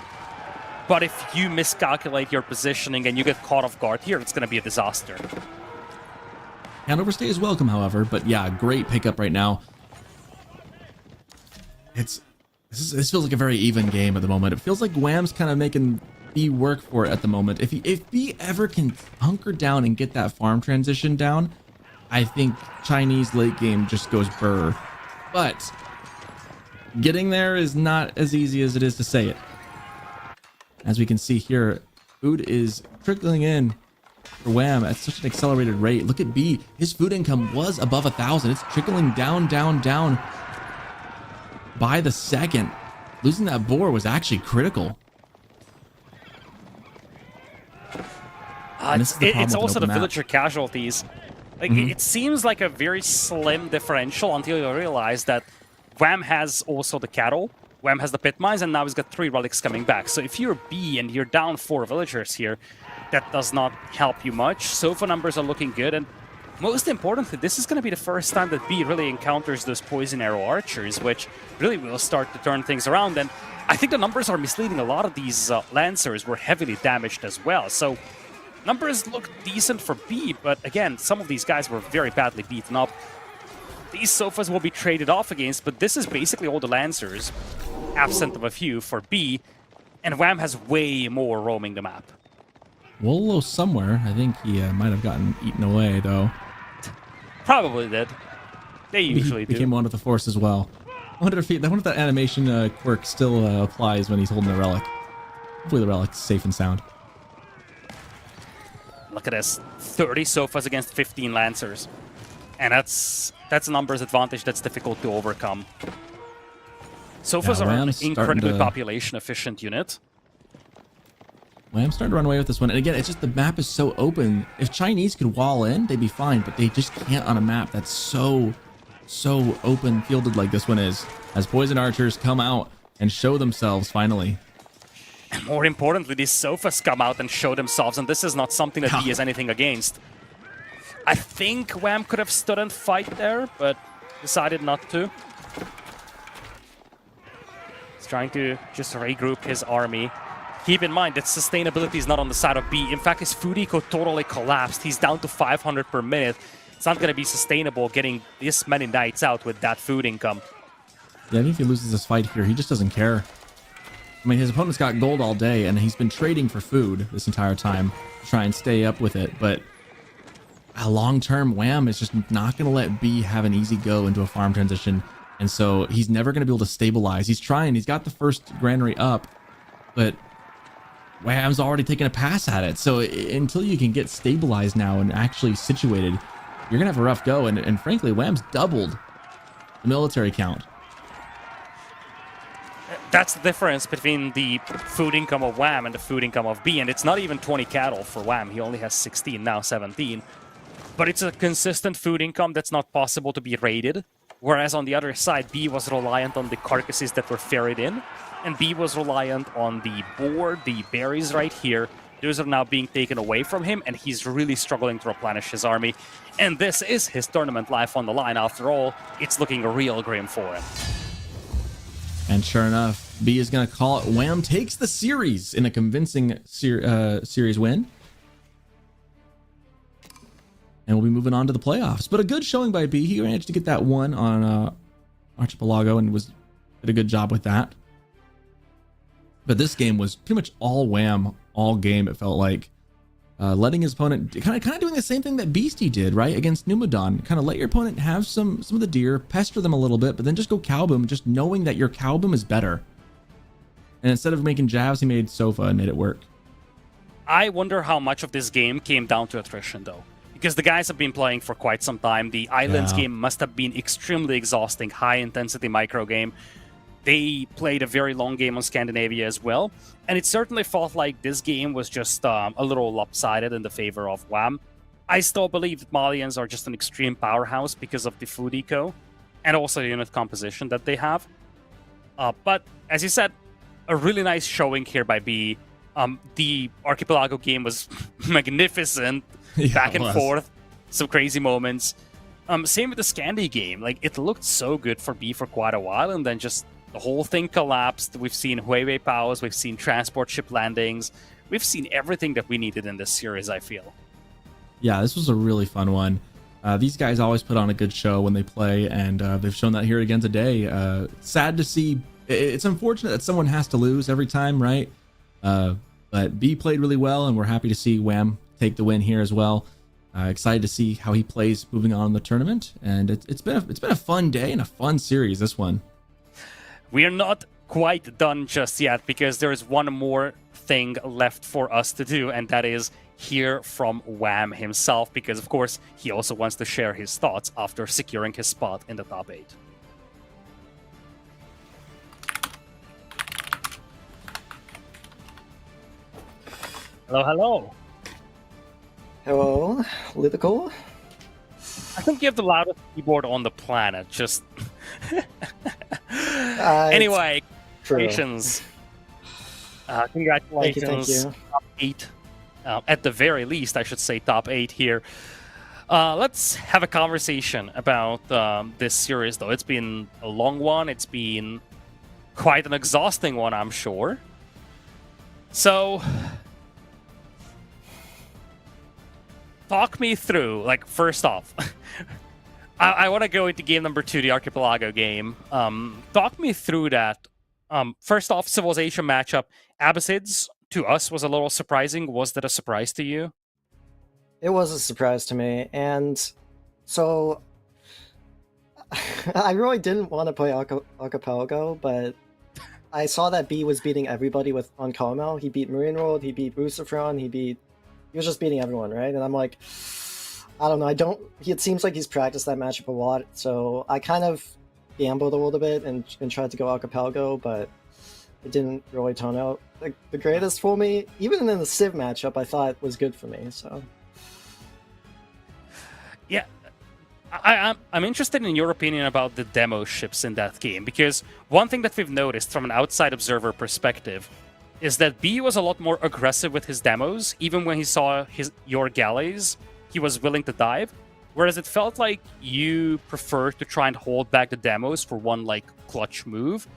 but if you miscalculate your positioning and you get caught off guard here, it's going to be a disaster. Can't overstay is welcome, however, but yeah, great pickup right now. This feels like a very even game at the moment. It feels like Wham's kind of making B work for it at the moment. If B ever can hunker down and get that farm transition down, I think Chinese late game just goes burr. But getting there is not as easy as it is to say it. As we can see here, food is trickling in for Wham at such an accelerated rate. Look at B. His food income was above 1,000. It's trickling down, down, down by the second. Losing that boar was actually critical. It's also the villager casualties. Like, it seems like a very slim differential until you realize that Wham has also the cattle, Wham has the pit mines, and now he's got 3 relics coming back. So if you're B and you're down 4 villagers here, that does not help you much. Sofa numbers are looking good, and most importantly, this is going to be the first time that B really encounters those poison arrow archers, which really will start to turn things around. And I think the numbers are misleading. A lot of these Lancers were heavily damaged as well. So numbers look decent for B, but again, some of these guys were very badly beaten up. These Sofas will be traded off against, but this is basically all the Lancers, absent of a few, for B, and Wham has way more roaming the map. Wolo somewhere. I think he might have gotten eaten away, though. Probably did. They usually do. Became one with the Force as well. I wonder if that animation quirk still applies when he's holding the relic. Hopefully the relic's safe and sound. Look at this. 30 Sofas against 15 Lancers. And that's a numbers advantage that's difficult to overcome. Sofas are an incredibly population efficient unit. Wham's starting to run away with this one. And again, it's just the map is so open. If Chinese could wall in, they'd be fine, but they just can't on a map that's so open fielded like this one is. As poison archers come out and show themselves finally. And more importantly, these Sofas come out and show themselves, and this is not something that B has anything against. I think Wham could have stood and fight there, but decided not to. He's trying to just regroup his army. Keep in mind that sustainability is not on the side of B. In fact, his food eco totally collapsed. He's down to 500 per minute. It's not going to be sustainable getting this many knights out with that food income. Yeah, I think if he loses this fight here, he just doesn't care. I mean, his opponent's got gold all day, and he's been trading for food this entire time to try and stay up with it. But a long-term Wham is just not going to let B have an easy go into a farm transition. And so he's never going to be able to stabilize. He's trying. He's got the first granary up, but Wham's already taking a pass at it. So until you can get stabilized now and actually situated, you're going to have a rough go. And frankly, Wham's doubled the military count. That's the difference between the food income of Wham and the food income of B. And it's not even 20 cattle for Wham. He only has 16, now 17. But it's a consistent food income that's not possible to be raided. Whereas on the other side, B was reliant on the carcasses that were ferried in. And B was reliant on the boar, the berries right here. Those are now being taken away from him, and he's really struggling to replenish his army. And this is his tournament life on the line. After all, it's looking real grim for him. And sure enough, B is going to call it. Wham takes the series in a convincing series win. And we'll be moving on to the playoffs. But a good showing by B. He managed to get that one on Archipelago and did a good job with that. But this game was pretty much all Wham all game, it felt like. Letting his opponent kind of doing the same thing that Beastie did, right, against Numidon. Kind of let your opponent have some of the deer, pester them a little bit, but then just go cow boom, just knowing that your cow boom is better. And instead of making jabs, he made Sofa and made it work. I wonder how much of this game came down to attrition, though. Because the guys have been playing for quite some time. The Islands game must have been extremely exhausting, high-intensity micro game. They played a very long game on Scandinavia as well, and it certainly felt like this game was just a little lopsided in the favor of Wham. I still believe that Malians are just an extreme powerhouse because of the food eco and also the unit composition that they have. But as you said, a really nice showing here by B. The Archipelago game was magnificent, back and forth, some crazy moments. Same with the Scandi game. Like, it looked so good for B for quite a while, and then just the whole thing collapsed. We've seen Huawei Pows, we've seen transport ship landings, we've seen everything that we needed in this series, I feel. Yeah, this was a really fun one. These guys always put on a good show when they play, and they've shown that here again today. Sad to see. It's unfortunate that someone has to lose every time, right? But B played really well, and we're happy to see Wham take the win here as well. Excited to see how he plays moving on in the tournament, and it's been a fun day and a fun series, this one. We are not quite done just yet, because there is one more thing left for us to do, and that is hear from Wham himself, because of course he also wants to share his thoughts after securing his spot in the top 8. Hello, hello. Hello, Lytical. I think you have the loudest keyboard on the planet. Just anyway, congratulations. Congratulations. Thank you. Top 8. At the very least, I should say top 8 here. Let's have a conversation about this series, though. It's been a long one. It's been quite an exhausting one, I'm sure. So, talk me through, like, first off, I want to go into game number 2, the Archipelago game. Talk me through that. First off, Civilization matchup. Abyssids, to us, was a little surprising. Was that a surprise to you? It was a surprise to me, and so I really didn't want to play Archipelago, but I saw that B was beating everybody on Carmel. He beat Marine World, he beat Bucifron, he was just beating everyone, right? And I'm like, I don't know, it seems like he's practiced that matchup a lot, so I kind of gambled a little bit and tried to go Archipelago, but it didn't really turn out the greatest for me. Even in the Civ matchup, I thought was good for me, so. Yeah, I'm interested in your opinion about the demo ships in that game, because one thing that we've noticed from an outside observer perspective is that B was a lot more aggressive with his demos. Even when he saw your galleys, he was willing to dive, whereas it felt like you preferred to try and hold back the demos for one, like, clutch move.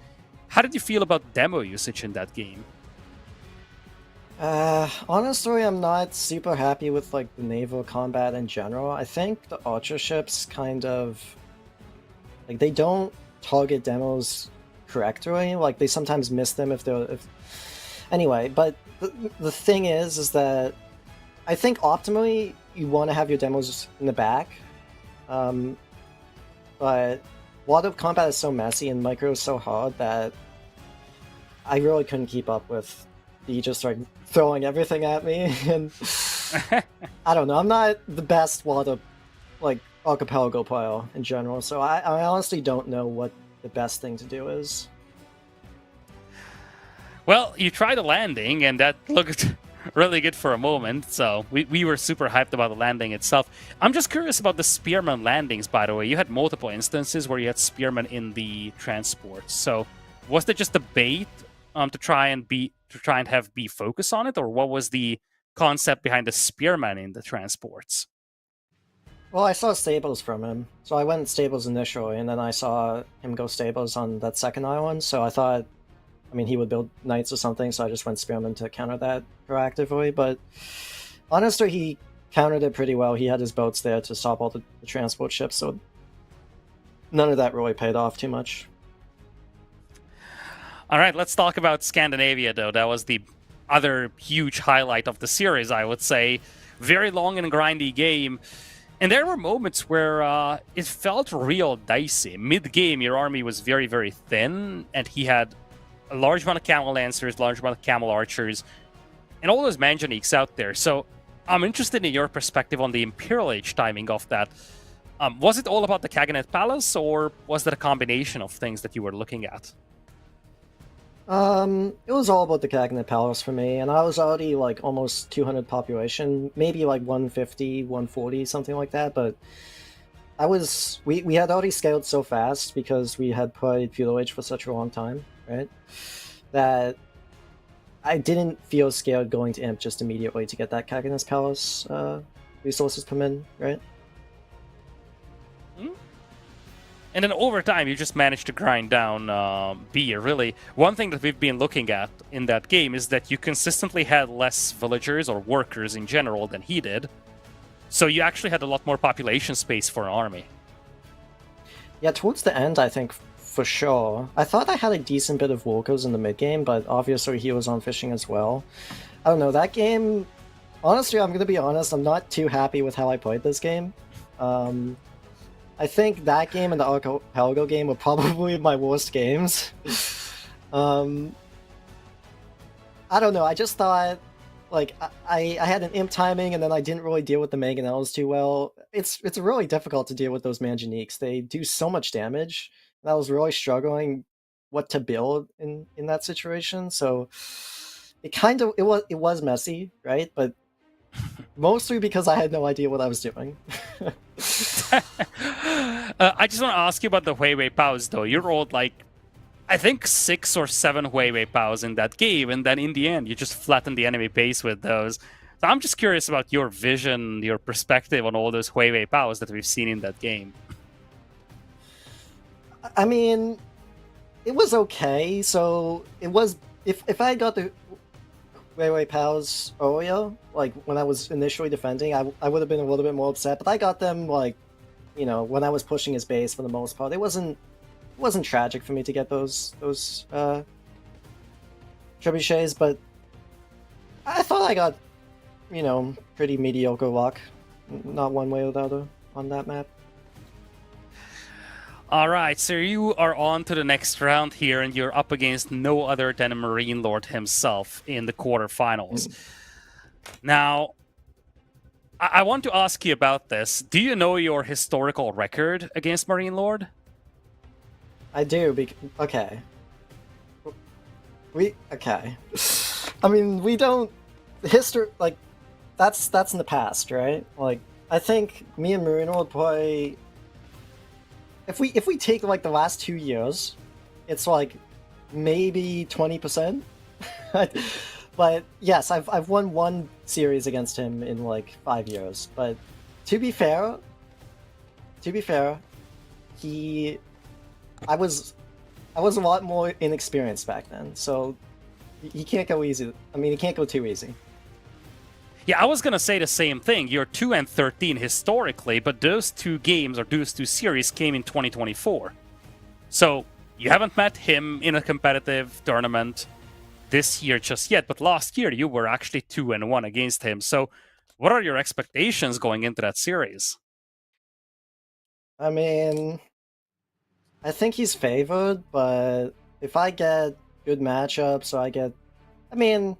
How did you feel about demo usage in that game? Honestly, I'm not super happy with, like, the naval combat in general. I think the Archer ships kind of, like, they don't target demos correctly. Like, they sometimes miss them anyway, but the thing is that I think optimally you want to have your demos in the back, but Water combat is so messy and micro is so hard that I really couldn't keep up with the just like throwing everything at me. And I don't know, I'm not the best water like archipelago player in general, so I honestly don't know what the best thing to do is. Well, you tried a landing, and that looked really good for a moment, so we were super hyped about the landing itself. I'm just curious about the Spearman landings, by the way. You had multiple instances where you had Spearman in the transports, so was that just a bait to try and have B focus on it, or what was the concept behind the Spearman in the transports? Well, I saw stables from him, so I went stables initially, and then I saw him go stables on that second island, so I thought, I mean, he would build knights or something, so I just went Spearman to counter that proactively, but honestly, he countered it pretty well. He had his boats there to stop all the transport ships, so none of that really paid off too much. All right, let's talk about Scandinavia, though. That was the other huge highlight of the series, I would say. Very long and grindy game. And there were moments where it felt real dicey. Mid-game, your army was very, very thin, and he had a large amount of camel lancers, large amount of camel archers, and all those manjaniques out there. So I'm interested in your perspective on the Imperial Age timing of that. Was it all about the Kaganet Palace, or was that a combination of things that you were looking at? It was all about the Kaganet Palace for me, and I was already like almost 200 population, maybe like 150, 140, something like that, but we had already scaled so fast because we had played Feudal Age for such a long time, right? That I didn't feel scared going to Imp just immediately to get that Kaganet Palace resources come in, right? And then over time, you just managed to grind down B. Really, one thing that we've been looking at in that game is that you consistently had less villagers or workers in general than he did. So you actually had a lot more population space for an army. Yeah, towards the end, I think, for sure. I thought I had a decent bit of workers in the mid-game, but obviously he was on fishing as well. I don't know, that game... Honestly, I'm gonna be honest, I'm not too happy with how I played this game. I think that game and the Archipelago game were probably my worst games. I don't know, I just thought, like, I had an imp timing and then I didn't really deal with the mangonels too well. It's really difficult to deal with those manjaniques. They do so much damage, and I was really struggling what to build in that situation, so it was messy, right? But mostly because I had no idea what I was doing. I just want to ask you about the Huawei Pows, though. You rolled, like, I think 6 or 7 Huawei Pows in that game, and then in the end, you just flattened the enemy base with those. So I'm just curious about your vision, your perspective on all those Huawei Pows that we've seen in that game. I mean, it was okay. So it was, if I got the Huawei Pows earlier, like when I was initially defending, I would have been a little bit more upset. But I got them, like, you know, when I was pushing his base for the most part. It wasn't tragic for me to get those trebuchets, but I thought I got, you know, pretty mediocre luck, not one way or the other on that map. All right, so you are on to the next round here, and you're up against no other than a Marine Lord himself in the quarterfinals. Now, I want to ask you about this. Do you know your historical record against Marine Lord? I do. Okay. Okay. I mean, we don't history like that's in the past, right? Like, I think me and Marine Lord play. If we take like the last 2 years, it's like maybe 20%. But yes, I've won one series against him in like 5 years. But to be fair, I was a lot more inexperienced back then, so he can't go easy. I mean, he can't go too easy. Yeah, I was gonna say the same thing. You're 2-13 historically, but those 2 games or those 2 series came in 2024. So you haven't met him in a competitive tournament this year just yet, but last year you were actually 2-1 against him. So what are your expectations going into that series? I mean, I think he's favored, but if I get good matchups, or I mean,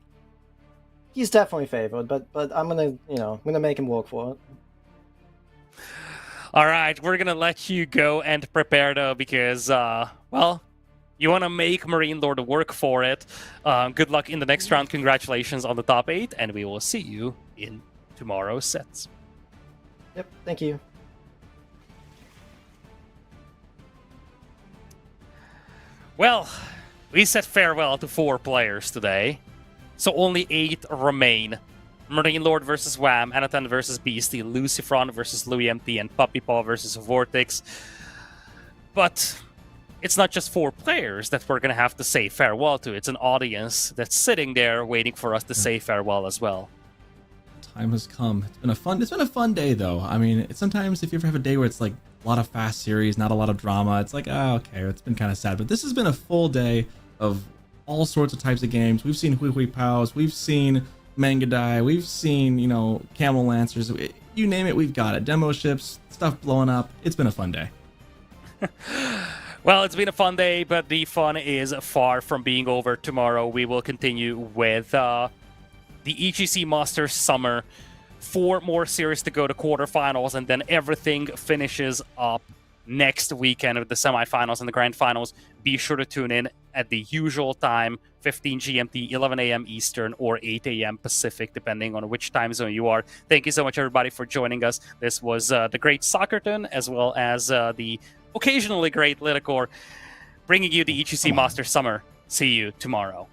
he's definitely favored. But I'm gonna, I'm gonna make him work for it. All right, we're gonna let you go and prepare though, because well, you want to make Marine Lord work for it. Good luck in the next round. Congratulations on the top 8, and we will see you in tomorrow's sets. Yep, thank you. Well, we said farewell to 4 players today, so only 8 remain. Marine Lord versus Wham, Anatan versus Beastie, Lucifron versus Louis MT, and Puppy Paw versus Vortex. But it's not just 4 players that we're going to have to say farewell to. It's an audience that's sitting there waiting for us to say farewell as well. Time has come. It's been a fun day though. I mean, sometimes if you ever have a day where it's like a lot of fast series, not a lot of drama, it's like, oh, okay, it's been kind of sad. But this has been a full day of all sorts of types of games. We've seen Hui Hui Pows, we've seen Mangadai, we've seen, Camel Lancers, you name it, we've got it. Demo ships, stuff blowing up. It's been a fun day. Well, it's been a fun day, but the fun is far from being over. Tomorrow we will continue with the EGC Masters Summer. 4 more series to go to quarterfinals, and then everything finishes up next weekend with the semifinals and the grand finals. Be sure to tune in at the usual time, 15 GMT, 11 a.m. Eastern, or 8 a.m. Pacific, depending on which time zone you are. Thank you so much, everybody, for joining us. This was the great Soccerton, as well as the occasionally great Liticor, bringing you the EGC Masters Summer. See you tomorrow.